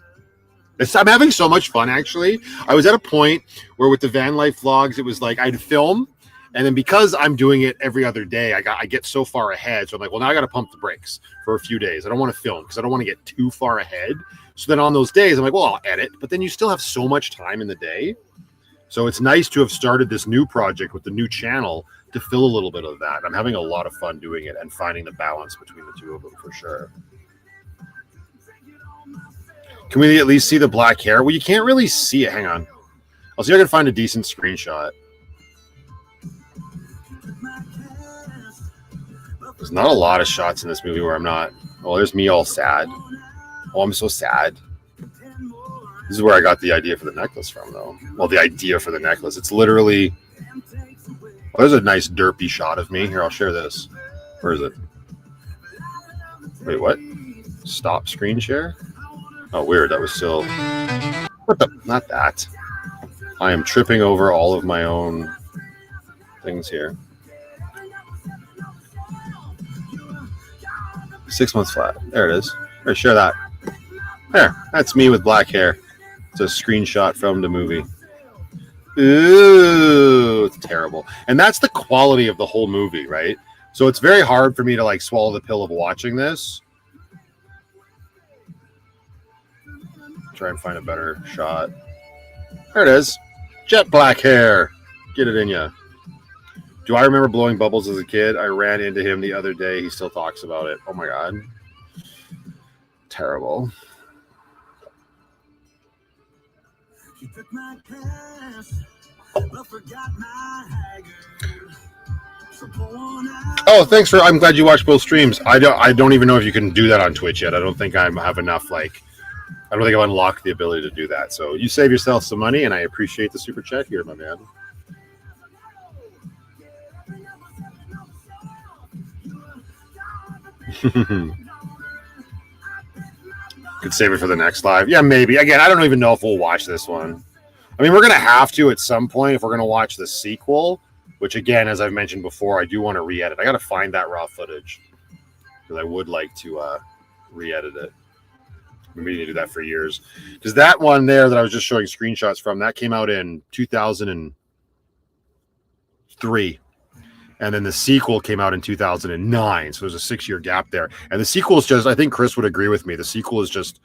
I'm having so much fun, actually. I was at a point where with the Van Life vlogs, it was like I'd film, and then because I'm doing it every other day, I get so far ahead. So I'm like, well, now I got to pump the brakes for a few days. I don't want to film because I don't want to get too far ahead. So then on those days, I'm like, well, I'll edit. But then you still have so much time in the day. So it's nice to have started this new project with the new channel to fill a little bit of that. I'm having a lot of fun doing it and finding the balance between the two of them for sure. Can we at least see the black hair? Well, you can't really see it. Hang on. I'll see if I can find a decent screenshot. There's not a lot of shots in this movie where I'm not. Oh, there's me all sad. Oh, I'm so sad. This is where I got the idea for the necklace from, though. Well, the idea for the necklace. It's literally... Oh, there's a nice derpy shot of me. Here, I'll share this. Where is it? Wait, what? Stop screen share? Oh, weird. That was still... What the... Not that. I am tripping over all of my own things here. 6 months flat. There it is. Here, share that. There. That's me with black hair. It's a screenshot from the movie. Ooh, it's terrible. And that's the quality of the whole movie, right? So it's very hard for me to like swallow the pill of watching this. Try and find a better shot. There it is. Jet black hair. Get it in ya. Do I remember blowing bubbles as a kid? I ran into him the other day. He still talks about it. Oh my God. Terrible. Oh, thanks for. I'm glad you watched both streams. I don't even know if you can do that on Twitch yet. I don't think I have enough. Like, I don't think I've unlocked the ability to do that. So you save yourself some money, and I appreciate the super chat here, my man. Could save it for the next live. Yeah, maybe. Again, I don't even know if we'll watch this one. I mean, we're going to have to at some point if we're going to watch the sequel, which, again, as I've mentioned before, I do want to re-edit. I got to find that raw footage because I would like to re-edit it. We need to do that for years. Because that one there that I was just showing screenshots from, that came out in 2003. And then the sequel came out in 2009. So there's a 6-year gap there. And the sequel is just, I think Chris would agree with me, the sequel is just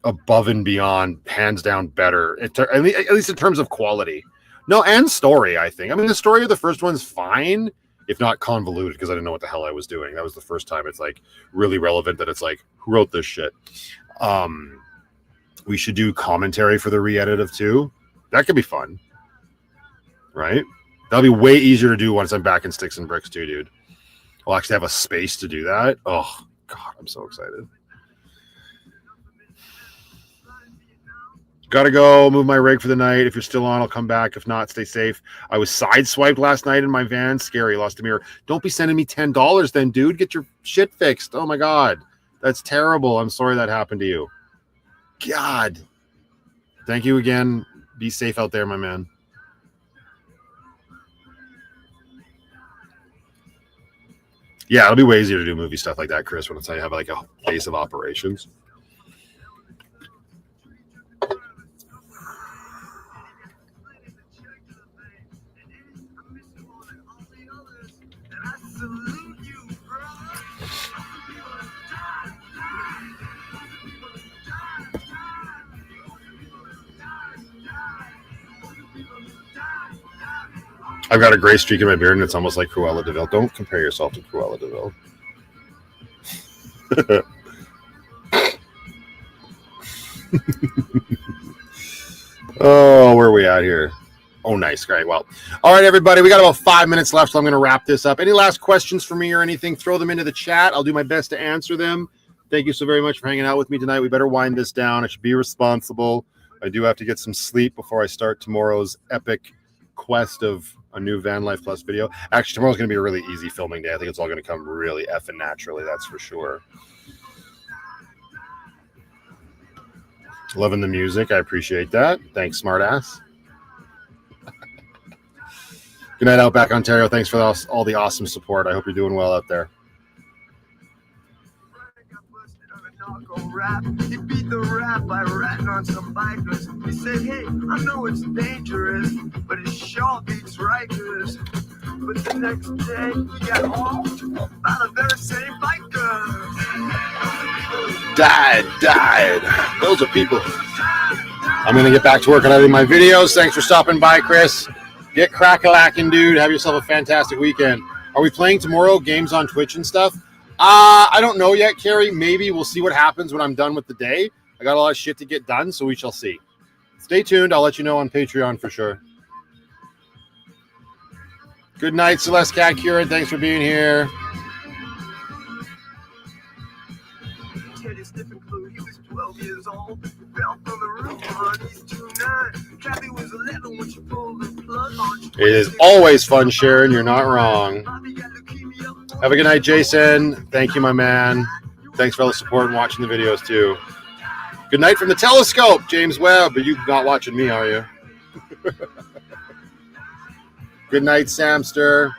above and beyond, hands down better, at least in terms of quality. No, and story, I think. I mean, the story of the first one's fine, if not convoluted, because I didn't know what the hell I was doing. That was the first time it's like really relevant that it's like, who wrote this shit? We should do commentary for the re-edit of 2. That could be fun. Right? That'll be way easier to do once I'm back in Sticks and Bricks too, dude. I'll actually have a space to do that. Oh, God, I'm so excited. Gotta go. Move my rig for the night. If you're still on, I'll come back. If not, stay safe. I was sideswiped last night in my van. Scary. Lost a mirror. Don't be sending me $10 then, dude. Get your shit fixed. Oh, my God. That's terrible. I'm sorry that happened to you. God. Thank you again. Be safe out there, my man. Yeah, it'll be way easier to do movie stuff like that, Chris, when it's like you have like a base of operations. I've got a gray streak in my beard, and it's almost like Cruella de Vil. Don't compare yourself to Cruella de Vil. Oh, where are we at here? Oh, nice. Great. Well, all right, everybody. We got about 5 minutes left, so I'm going to wrap this up. Any last questions for me or anything, throw them into the chat. I'll do my best to answer them. Thank you so very much for hanging out with me tonight. We better wind this down. I should be responsible. I do have to get some sleep before I start tomorrow's epic quest of a new Van Life Plus video. Actually, tomorrow's going to be a really easy filming day. I think it's all going to come really effing naturally. That's for sure. Loving the music. I appreciate that. Thanks, smartass. Good night, Outback Ontario. Thanks for all the awesome support. I hope you're doing well out there. Rap. He beat the rap by ratting on some bikers. He said, hey, I know it's dangerous, but it sure beats Rikers. But the next day, he got off by the very same biker. Died. Those are people. I'm going to get back to work on editing my videos. Thanks for stopping by, Chris. Get crack-a-lacking, dude. Have yourself a fantastic weekend. Are we playing tomorrow games on Twitch and stuff? I don't know yet, Carrie. Maybe we'll see what happens when I'm done with the day. I got a lot of shit to get done, so we shall see. Stay tuned. I'll let you know on Patreon for sure. Good night, Celeste Cat Kieran. Thanks for being here. Teddy sniffing glue. He was 12 years old. Fell from the roof on his 2-9. Cabby was 11 when she pulled the plug on. It is always fun, Sharon. You're not wrong. Have a good night, Jason. Thank you, my man. Thanks for all the support and watching the videos, too. Good night from the telescope, James Webb. But you're not watching me, are you? Good night, Samster.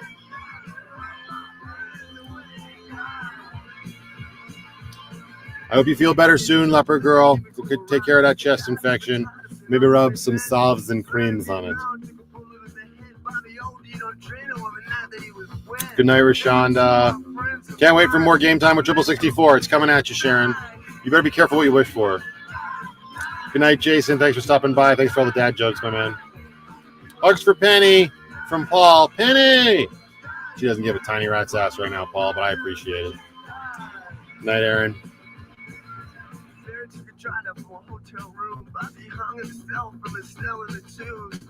I hope you feel better soon, Leopard Girl. You could take care of that chest infection. Maybe rub some salves and creams on it. Good night, Rashonda. Can't wait for more game time with 64. It's coming at you, Sharon. You better be careful what you wish for. Good night, Jason. Thanks for stopping by. Thanks for all the dad jokes, my man. Hugs for Penny from Paul. Penny! She doesn't give a tiny rat's ass right now, Paul, but I appreciate it. Good night, Aaron.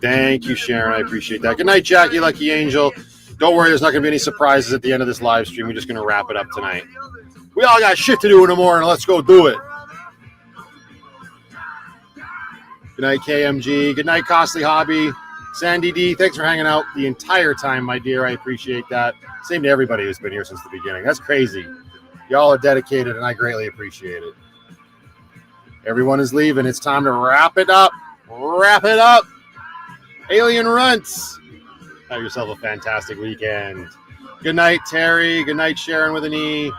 Thank you, Sharon. I appreciate that. Good night, Jackie, Lucky Angel. Don't worry, there's not going to be any surprises at the end of this live stream. We're just going to wrap it up tonight. We all got shit to do in the morning. Let's go do it. Good night, KMG. Good night, Costly Hobby. Sandy D, thanks for hanging out the entire time, my dear. I appreciate that. Same to everybody who's been here since the beginning. That's crazy. Y'all are dedicated, and I greatly appreciate it. Everyone is leaving. It's time to wrap it up. Wrap it up. Alien Runts. Have yourself a fantastic weekend. Good night, Terry. Good night, Sharon with an E.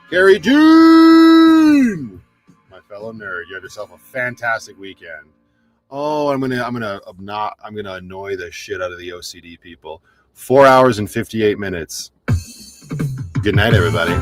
Carrie June. My fellow nerd. You have yourself a fantastic weekend. Oh, I'm gonna annoy the shit out of the OCD people. 4 hours and 58 minutes. Good night, everybody.